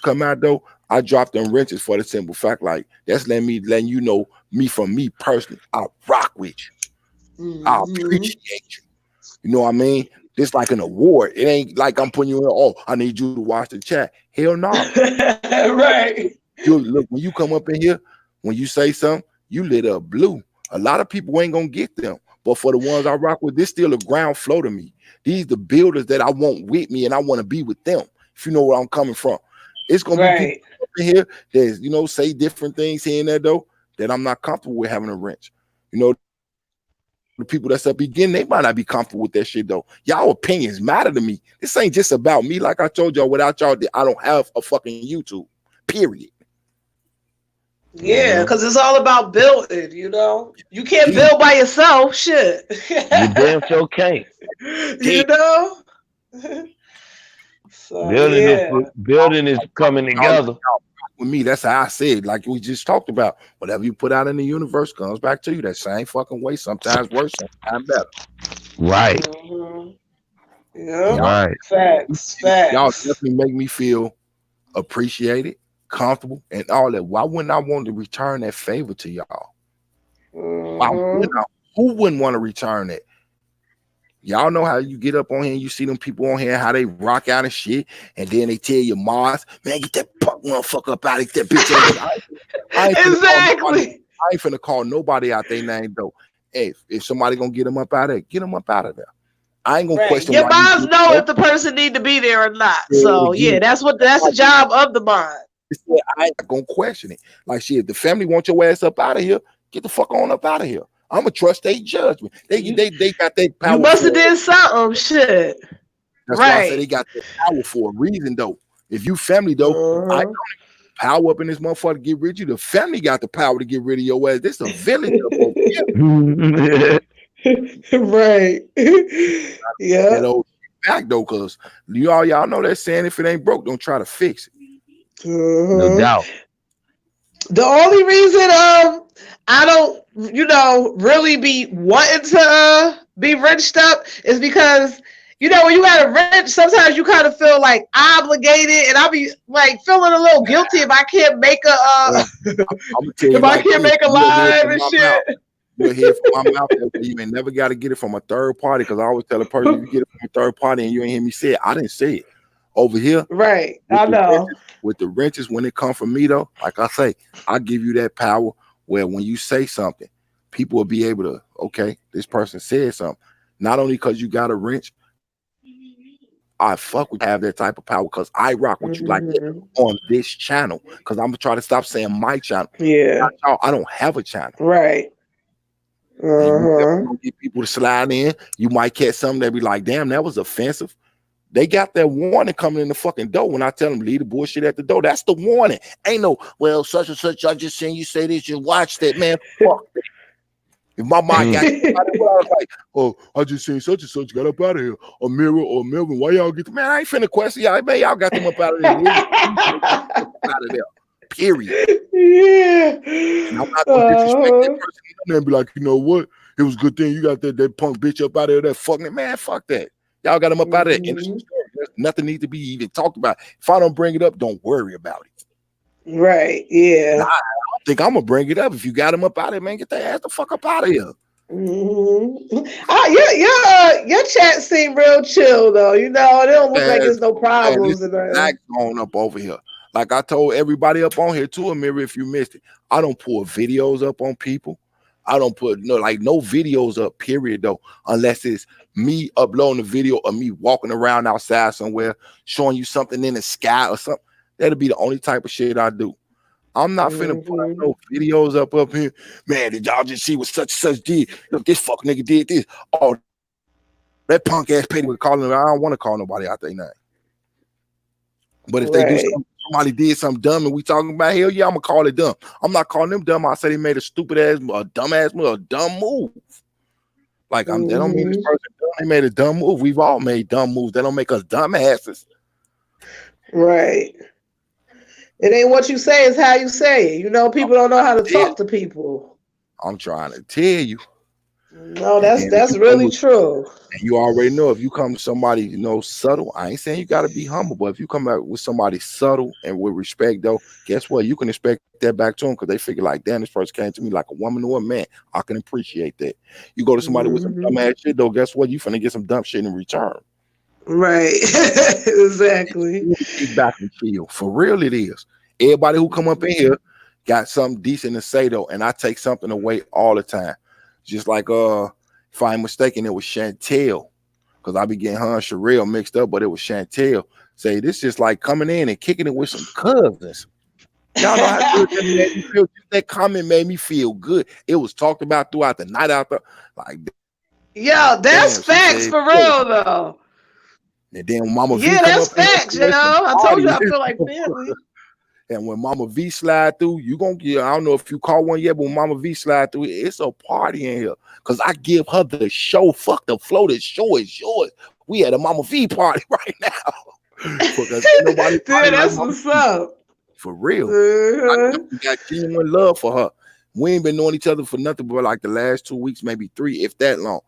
come out, though, I drop them wrenches for the simple fact, like, that's letting you know me from me personally. I rock with you. I appreciate you. You know what I mean? It's like an award. It ain't like I'm putting you in, oh, I need you to watch the chat. Hell no. Right. Look, when you come up in here, when you say something, you lit up blue. A lot of people ain't gonna get them. But for the ones I rock with, this still a ground flow to me. These the builders that I want with me, and I want to be with them. If you know where I'm coming from. It's gonna be people up in here that say different things here and there though, that I'm not comfortable with having a wrench. The people that's up beginning, they might not be comfortable with that shit though. Y'all opinions matter to me. This ain't just about me. Like I told y'all, without y'all, I don't have a fucking YouTube. Period. Yeah, because it's all about building, You can't build by yourself, shit. You damn sure can't. So, building is coming together. With me, that's how I said, like we just talked about. Whatever you put out in the universe comes back to you that same fucking way, sometimes worse, sometimes better. Right. Yeah. Right. Facts. Y'all definitely make me feel appreciated, comfortable, and all that. Why wouldn't I want to return that favor to y'all? Who wouldn't want to return it? Y'all know how you get up on here and you see them people on here, how they rock out and shit, and then they tell your moms, man, get that punk motherfucker up out of that bitch. Exactly. I ain't finna call nobody out their name though. Hey, if somebody gonna get them up out of there, get them up out of there. I ain't gonna question. Your moms know if the person need to be there or not. So that's the job of the mom. I ain't gonna question it. Like shit, if the family want your ass up out of here, get the fuck on up out of here. I'm gonna trust their judgment. They got their power. You must have did something, shit. That's why I say they got their power for a reason, though. If you family, though, I don't power up in this motherfucker to get rid of you. The family got the power to get rid of your ass. This is a village up over here. Right. Yeah. Back though, cause y'all know that saying, if it ain't broke, don't try to fix it. No doubt. The only reason I don't really be wanting to be wrenched up is because when you got a wrench, sometimes you kind of feel like obligated, and I'll be like feeling a little guilty if I can't make a live and shit. You'll hear from my mouth that you ain't never got to get it from a third party, because I always tell a person, if you get it from a third party and you ain't hear me say it, I didn't say it. Over here, right? I know. With the wrenches, when it come from me though, like I say, I give you that power where when you say something, people will be able to, okay, this person said something. Not only because you got a wrench, I fuck with have that type of power because I rock with you like that on this channel. Because I'm gonna try to stop saying my channel. Yeah, I don't have a channel. Right. You get people to slide in. You might catch something that be like, damn, that was offensive. They got that warning coming in the fucking door. When I tell them leave the bullshit at the door, that's the warning. Ain't no, well, such and such, I just seen you say this, you watch that, man. Fuck that. If my mind got I was like, oh, I just seen such and such got up out of here. Or Mirror or Melvin, why y'all get them? Man, I ain't finna question y'all. Man, y'all got them up out of there. Out of there. Period. Yeah. And I'm not gonna disrespect that person and be like, you know what? It was a good thing you got that punk bitch up out of there. That fucking man, fuck that. Y'all got him up out of there. Nothing needs to be even talked about. If I don't bring it up, don't worry about it. Right. Yeah. I don't think I'm gonna bring it up. If you got him up out of there, man, get that ass the fuck up out of here. Your chat seem real chill though. They don't look like there's no problems. That's going up over here. Like I told everybody up on here too, Amiri, if you missed it, I don't pull videos up on people. I don't put no videos up, period, though, unless it's me uploading a video of me walking around outside somewhere, showing you something in the sky or something. That'll be the only type of shit I do. I'm not finna put no videos up here. Man, did y'all just see what such and such did? Look, this fuck nigga did this. Oh, that punk ass petty was calling. I don't want to call nobody out their name. But if they do something, somebody did something dumb and we talking about, hell yeah, I'm gonna call it dumb. I'm not calling them dumb. I say they made a stupid ass, a dumb ass move, a dumb move. Like that don't mean this person they made a dumb move. We've all made dumb moves. That don't make us dumbasses. Right. It ain't what you say, it's how you say it. You know, people don't know how to talk to people. I'm trying to tell you. No, that's really true. And you already know if you come to somebody, you know, subtle. I ain't saying you got to be humble, but if you come out with somebody subtle and with respect, though, guess what? You can expect that back to them because they figure like, damn, this person came to me like a woman or a man. I can appreciate that. You go to somebody with some dumb ass shit, though, guess what? You finna get some dumb shit in return. Right. Exactly. Kick back and chill. For real, it is. Everybody who come up in here got something decent to say, though, and I take something away all the time. Just like if I'm mistaken, it was Chantel, because I be getting her and Sherelle mixed up, but it was Chantel. Say this just like coming in and kicking it with some cousins. Y'all know how good that made me feel. That comment made me feel good. It was talked about throughout the night out there. Like, yo, that's facts for real though. And then Mama V, that's facts, you know. I told you I feel like family. And when Mama V slide through, you gonna get, I don't know if you caught one yet, but when Mama V slide through, it's a party in here. Cause I give her the show. Fuck the flow. The show is yours. We at a Mama V party right now. Because nobody dude, that's what's up. For real. I got genuine love for her. We ain't been knowing each other for nothing but like the last 2 weeks, maybe 3, if that long.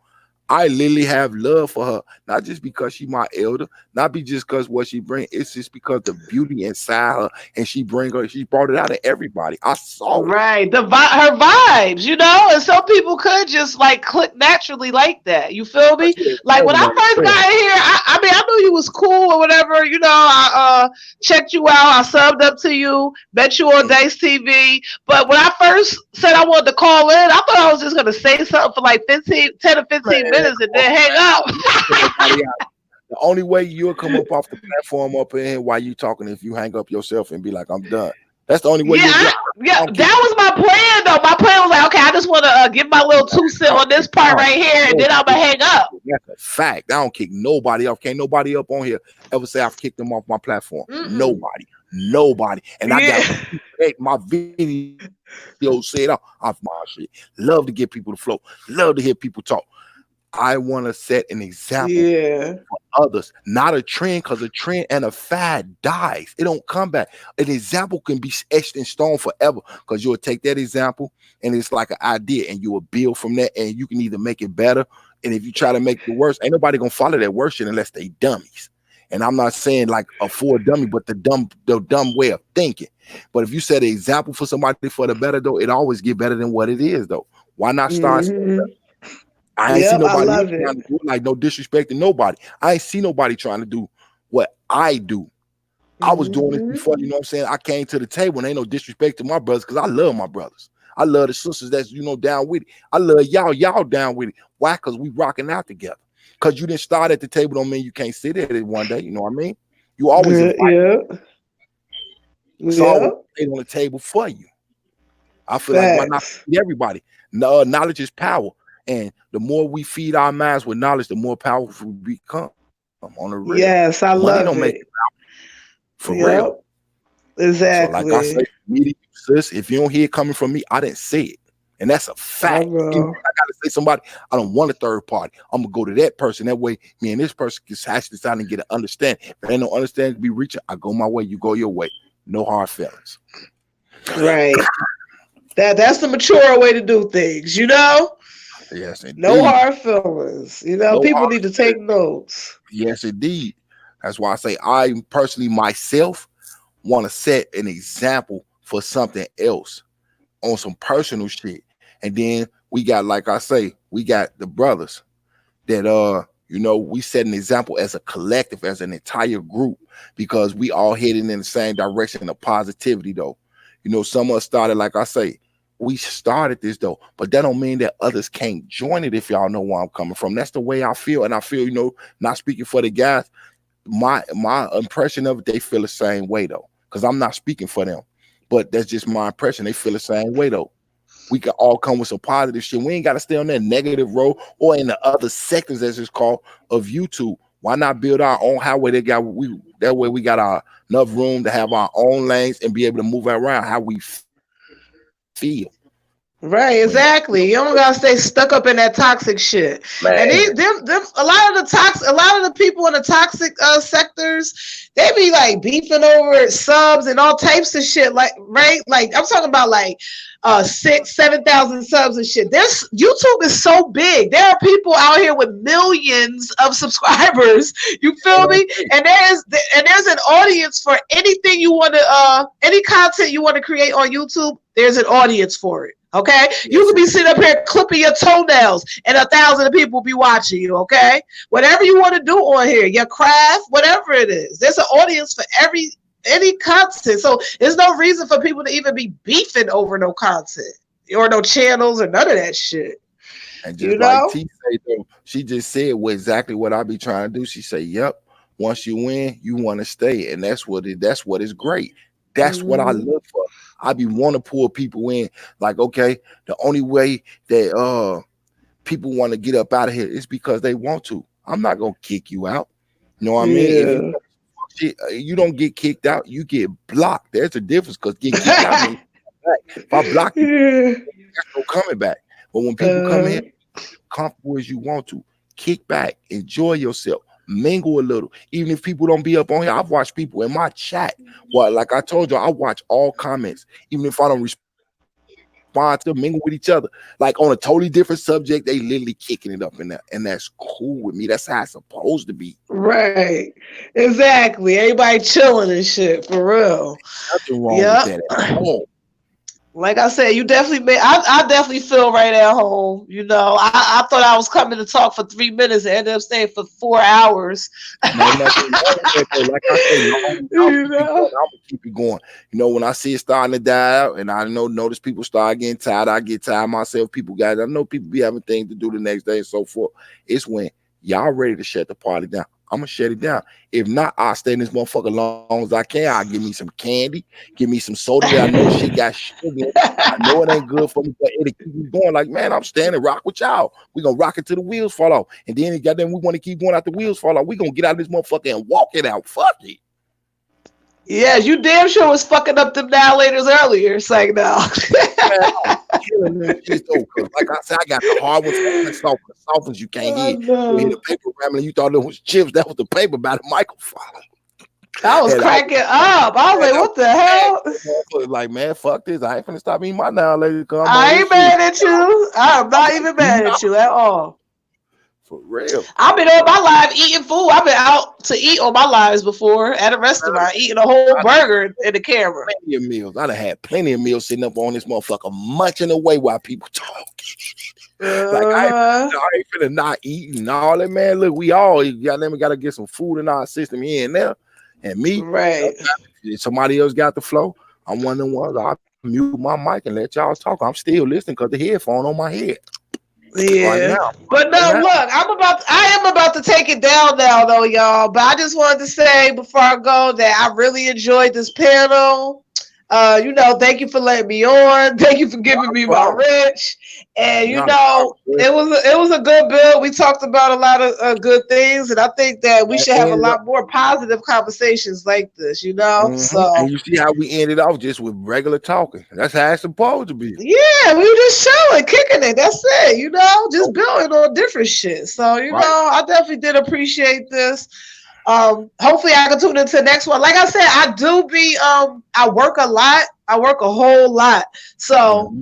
I literally have love for her, not just because she's my elder, not be just because what she brings. It's just because the beauty inside her, and she brought it out of everybody. I saw it. Right, her vibes, you know, and some people could just like click naturally like that. You feel me? Like when I first got in here, I mean, I knew you was cool or whatever. You know, I checked you out, I subbed up to you, met you on Dice TV. But when I first said I wanted to call in, I thought I was just gonna say something for like 10 to 15 minutes. And then hang up. The only way you'll come up off the platform up in here while you talking if you hang up yourself and be like, I'm done. That's the only way. That was my plan though. My plan was like, okay, I just want to give my little 2 cents on this part right here, and then I'm gonna hang up. That's a fact. I don't kick nobody off. Can't nobody up on here ever say I've kicked them off my platform. Nobody. And I got my video said off my shit. Love to get people to flow. Love to hear people talk. I want to set an example for others, not a trend, because a trend and a fad dies. It don't come back. An example can be etched in stone forever, because you'll take that example and it's like an idea and you will build from that, and you can either make it better. And if you try to make it worse, ain't nobody gonna follow that worse shit unless they dummies. And I'm not saying like a full dummy, but the dumb way of thinking. But if you set an example for somebody for the better, though, it always get better than what it is, though. Why not start? I ain't see nobody trying to do like no disrespect to nobody. I ain't see nobody trying to do what I do. I was doing it before, you know what I'm saying? I came to the table and ain't no disrespect to my brothers, because I love my brothers. I love the sisters that's, you know, down with it. I love y'all down with it. Why? Because we rocking out together. Because you didn't start at the table don't mean you can't sit at it one day. You know what I mean? You always it's always on the table for you. I feel like why not feed everybody? No, knowledge is power. And the more we feed our minds with knowledge, the more powerful we become. On the real. Yes, I love it. Make it for real. Exactly. So like I say, sis, if you don't hear it coming from me, I didn't say it. And that's a fact. I gotta say somebody, I don't want a third party. I'm gonna go to that person. That way, me and this person can hash this out and get an understanding. If they don't understand to be reaching, I go my way, you go your way. No hard feelings. Right. That's the mature way to do things, you know? Yes, indeed. No hard feelings. You know, people need to take notes. Yes, indeed. That's why I say I personally myself want to set an example for something else on some personal shit. And then we got, like I say, we got the brothers that you know, we set an example as a collective, as an entire group, because we all heading in the same direction of positivity, though. You know, some of us started, like I say, we started this though, but that don't mean that others can't join it. If y'all know where I'm coming from, that's the way I feel. And I feel, you know, not speaking for the guys, my impression of it, they feel the same way though, because I'm not speaking for them, but that's just my impression. They feel the same way though. We can all come with some positive shit. We ain't got to stay on that negative road or in the other sectors, as it's called, of YouTube. Why not build our own highway? That way we got enough room to have our own lanes and be able to move around how we feel. Right, exactly. You don't gotta stay stuck up in that toxic shit. Man. And a lot of the people in the toxic sectors, they be like beefing over subs and all types of shit. Like, right? Like, I'm talking about like 6,000-7,000 subs and shit. YouTube is so big. There are people out here with millions of subscribers. You feel me? And there's an audience for anything you want to any content you want to create on YouTube. There's an audience for it. Okay, you can be sitting up here clipping your toenails, and 1,000 people will be watching you. Okay, whatever you want to do on here, your craft, whatever it is, there's an audience for any content. So there's no reason for people to even be beefing over no content or no channels or none of that shit. And just like T say though, she just said exactly what I be trying to do. She say, "Yep, once you win, you want to stay, and that's what is great. That's what I look for." I be want to pull people in, like, okay, the only way that people want to get up out of here is because they want to. I'm not gonna kick you out. You know what I mean? If you don't get kicked out, you get blocked. There's a difference, because get kicked out means if I block you, there's no coming back. But when people come in, comfortable as you want to, kick back, enjoy yourself. Mingle a little, even if people don't be up on here. I've watched people in my chat. Well, like I told you, I watch all comments, even if I don't respond to mingle with each other. Like on a totally different subject, they literally kicking it up in there, and that's cool with me. That's how it's supposed to be. Right, exactly. Everybody chilling and shit for real. Nothing wrong with that. Like I said, you definitely made. I definitely feel right at home. You know, I thought I was coming to talk for 3 minutes and ended up staying for 4 hours. Like I say, I'm gonna keep it going. You know, when I see it starting to die out, and I notice people start getting tired, I get tired myself. I know people be having things to do the next day and so forth. It's when y'all ready to shut the party down. I'm gonna shut it down. If not, I'll stay in this motherfucker as long as I can. I'll give me some candy, give me some soda that I know shit got sugar. I know it ain't good for me, but it'll keep me going. Like, man, I'm standing rock with y'all. We gonna rock it till the wheels fall off. And then goddamn, we want to keep going out the wheels fall off. We gonna get out of this motherfucker and walk it out. Fuck it. Yeah, you damn sure was fucking up them dilators earlier. It's like, no. Like I said, I got the hard ones, the soft ones you can't get. No. The paper rattling, you thought it was chips. That was the paper by the microphone. I was cracking up. I was like, what the hell? Like, man, fuck this. I ain't finna stop eating my dilator. I ain't mad at you. I'm not even mad at you at all. For real. I've been on my live eating food. I've been out to eat on my lives before at a restaurant, eating a whole burger in the camera. Plenty of meals. I done had plenty of meals sitting up on this motherfucker, munching away while people talk. Like I ain't finna not eating all that, man. Look, we all gotta get some food in our system here and there. And me, right? Somebody else got the flow. I'm one of them ones. I mute my mic and let y'all talk. I'm still listening because the headphone on my head. Yeah, but no, look, I am about to take it down now, though, y'all. But I just wanted to say before I go that I really enjoyed this panel. Thank you for letting me on. Thank you for giving me my rich. And it was a good build. We talked about a lot of good things, and I think that we should have a lot more positive conversations like this. So and you see how we ended off just with regular talking. That's how it's supposed to be. Yeah, we were just chilling, kicking it. That's it. Just building on different shit. So I definitely did appreciate this. Hopefully I can tune into the next one. Like I said, I work a lot. I work a whole lot. So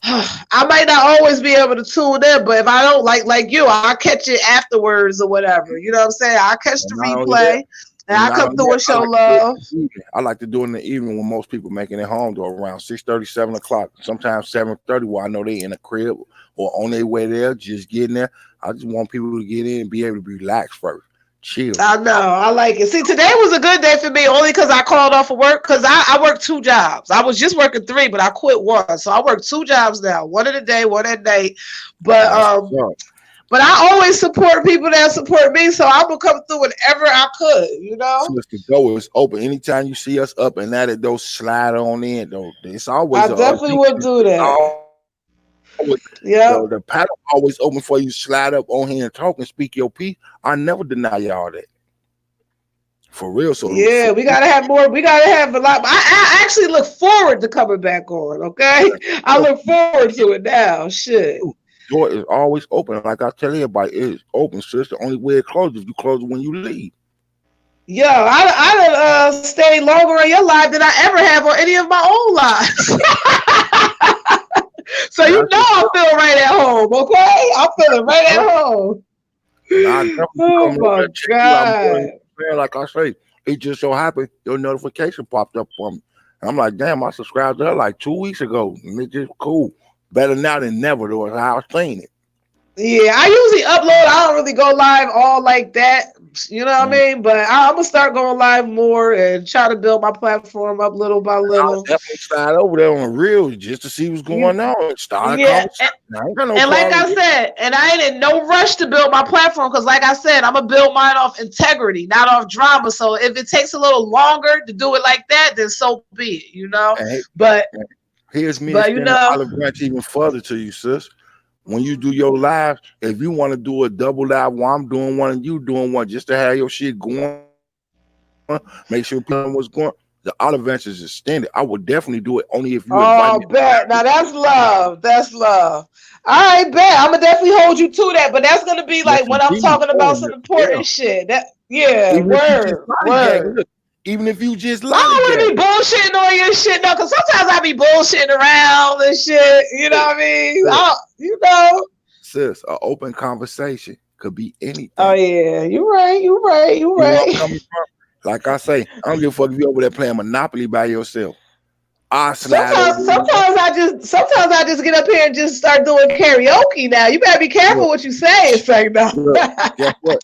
I might not always be able to tune in, but if I don't like you, I'll catch it afterwards or whatever. You know what I'm saying? I'll catch the replay and I'll come through and show love. I like to do it in the evening when most people making it home to around 6:30, 7 o'clock, sometimes 7:30 while I know they in the crib or on their way there, just getting there. I just want people to get in and be able to relax first. Chill. I know. I like it. See, today was a good day for me only because I called off of work because I work 2 jobs. I was just working 3, but I quit 1. So I work 2 jobs now. 1 in the day, 1 at night. But I always support people that support me. So I'm going to come through whenever I could, So the door is open. Anytime you see us up and at it, those slide on in. Though it's always. I definitely would do that. Yeah, the panel always open for you to slide up on here and talk and speak your piece. I never deny y'all that. For real. So yeah, we gotta have more. We gotta have a lot. I actually look forward to coming back on. Okay, I look forward to it now. Shit. Door is always open. Like I tell everybody, it's open. So it's the only way it closes. You close it when you leave. Yo, I stayed longer in your life than I ever have on any of my own lives. So you know I feel right at home, okay? I'm feeling right at home. Oh my God. Like I say, it just so happened your notification popped up for me. And I'm like, damn, I subscribed to her like 2 weeks ago. And it's just cool. Better now than never, though, is how I seen it. Yeah, I usually upload. I don't really go live all like that. You know what I mean? But I'm going to start going live more and try to build my platform up little by little. I'll definitely slide over there on Reels just to see what's going on. Start and like I said, and I ain't in no rush to build my platform because like I said, I'm going to build mine off integrity, not off drama. So if it takes a little longer to do it like that, then so be it, you know? But here's me extending the olive branch even further to you, sis. When you do your live, if you want to do a double live while I'm doing one and you doing one, just to have your shit going, make sure people what's going. The olive branch is extended. I would definitely do it only if you. Oh, bet. Now that's love. That's love. All right, bet. I'm gonna definitely hold you to that, but that's gonna be like when I'm talking about some important shit. That word. Even if you just lie. I don't want to be bullshitting on your shit, no, because sometimes I be bullshitting around and shit. You know what I mean? You know. Sis, an open conversation could be anything. Oh, yeah. You're right. Like I say, I don't give a fuck if you over there playing Monopoly by yourself. Sometimes I just get up here and just start doing karaoke now. You better be careful what you say. It's like, no. Guess what?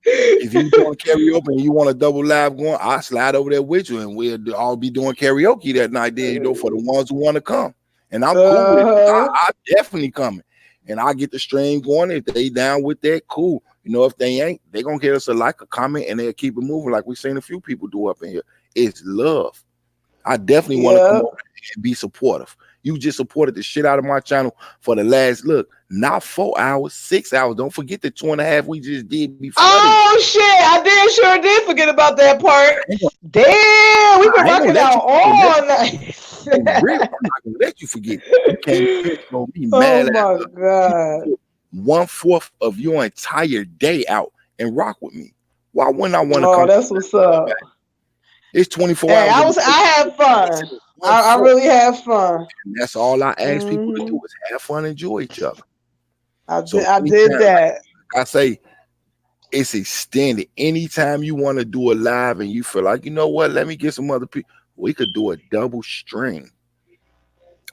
If you doing karaoke and you want a double live going, I'll slide over there with you and we'll all be doing karaoke that night there, you know, for the ones who want to come. And I'm cool with it. I'm definitely coming. And I get the stream going. If they down with that, cool. You know, if they ain't, they gonna get us a like, a comment, and they'll keep it moving like we've seen a few people do up in here. It's love. I definitely want to come over and be supportive. You just supported the shit out of my channel for the last not 4 hours, 6 hours. Don't forget the 2.5 we just did before. Oh shit, I sure did forget about that part. Damn, we've been rocking out all night. I'm not gonna let you forget. You can't be mad my God. 1/4 of your entire day out and rock with me. Why wouldn't I want to come? Oh, that's what's up. It's 24 hours. I had fun. I really had fun. And that's all I ask people to do is have fun, enjoy each other. I did that. I say it's extended. Anytime you want to do a live and you feel like, you know what, let me get some other people. We could do a double string.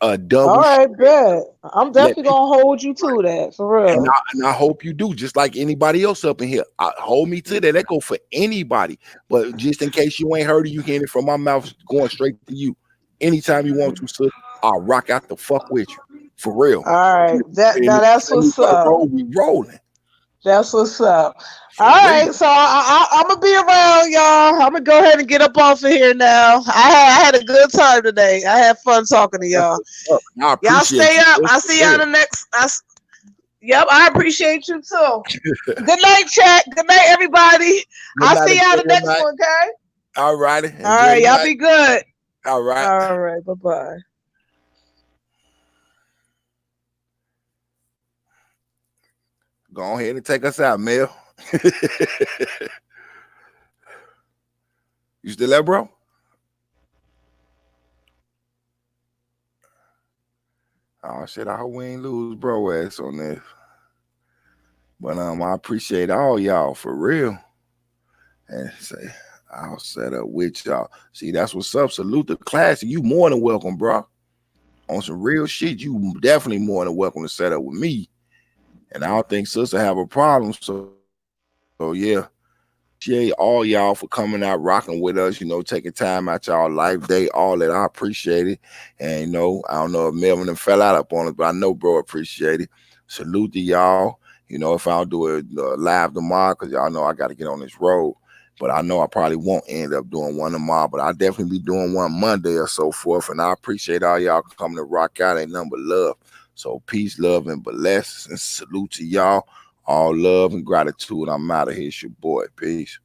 All right, bet. I'm definitely gonna hold you to that for real. And I hope you do, just like anybody else up in here. Hold me to that. That go for anybody. But just in case you ain't heard it, you hear it from my mouth going straight to you. Anytime you want to, sir, I'll rock out the fuck with you. For real. All right. That's what's up. We rolling. That's what's up. All right, so I'm gonna be around, y'all. I'm gonna go ahead and get up off of here now. I had a good time today. I had fun talking to y'all. Y'all stay up. I'll see y'all in the next. Yep, I appreciate you too. Good night, chat. Good night, everybody. I'll see y'all in the next one, okay? All righty. All right, y'all be good. All right. All right. Bye-bye. Go ahead and take us out, Mel. You still there, bro? Oh shit, I hope we ain't lose bro ass on this. But I appreciate all y'all for real. And say I'll set up with y'all. See, that's what's up. Salute the classic. You more than welcome, bro. On some real shit, you definitely more than welcome to set up with me. And I don't think sister have a problem. So yeah. Appreciate all y'all for coming out, rocking with us, you know, taking time out y'all life day, all that. I appreciate it. And you know, I don't know if Melvin fell out up on it, but I know bro appreciate it. Salute to y'all. You know, if I'll do it live tomorrow, because y'all know I got to get on this road. But I know I probably won't end up doing one tomorrow, but I'll definitely be doing one Monday or so forth. And I appreciate all y'all coming to rock out. Ain't nothing but love. So peace, love, and blessings. And salute to y'all. All love and gratitude. I'm out of here. It's your boy. Peace.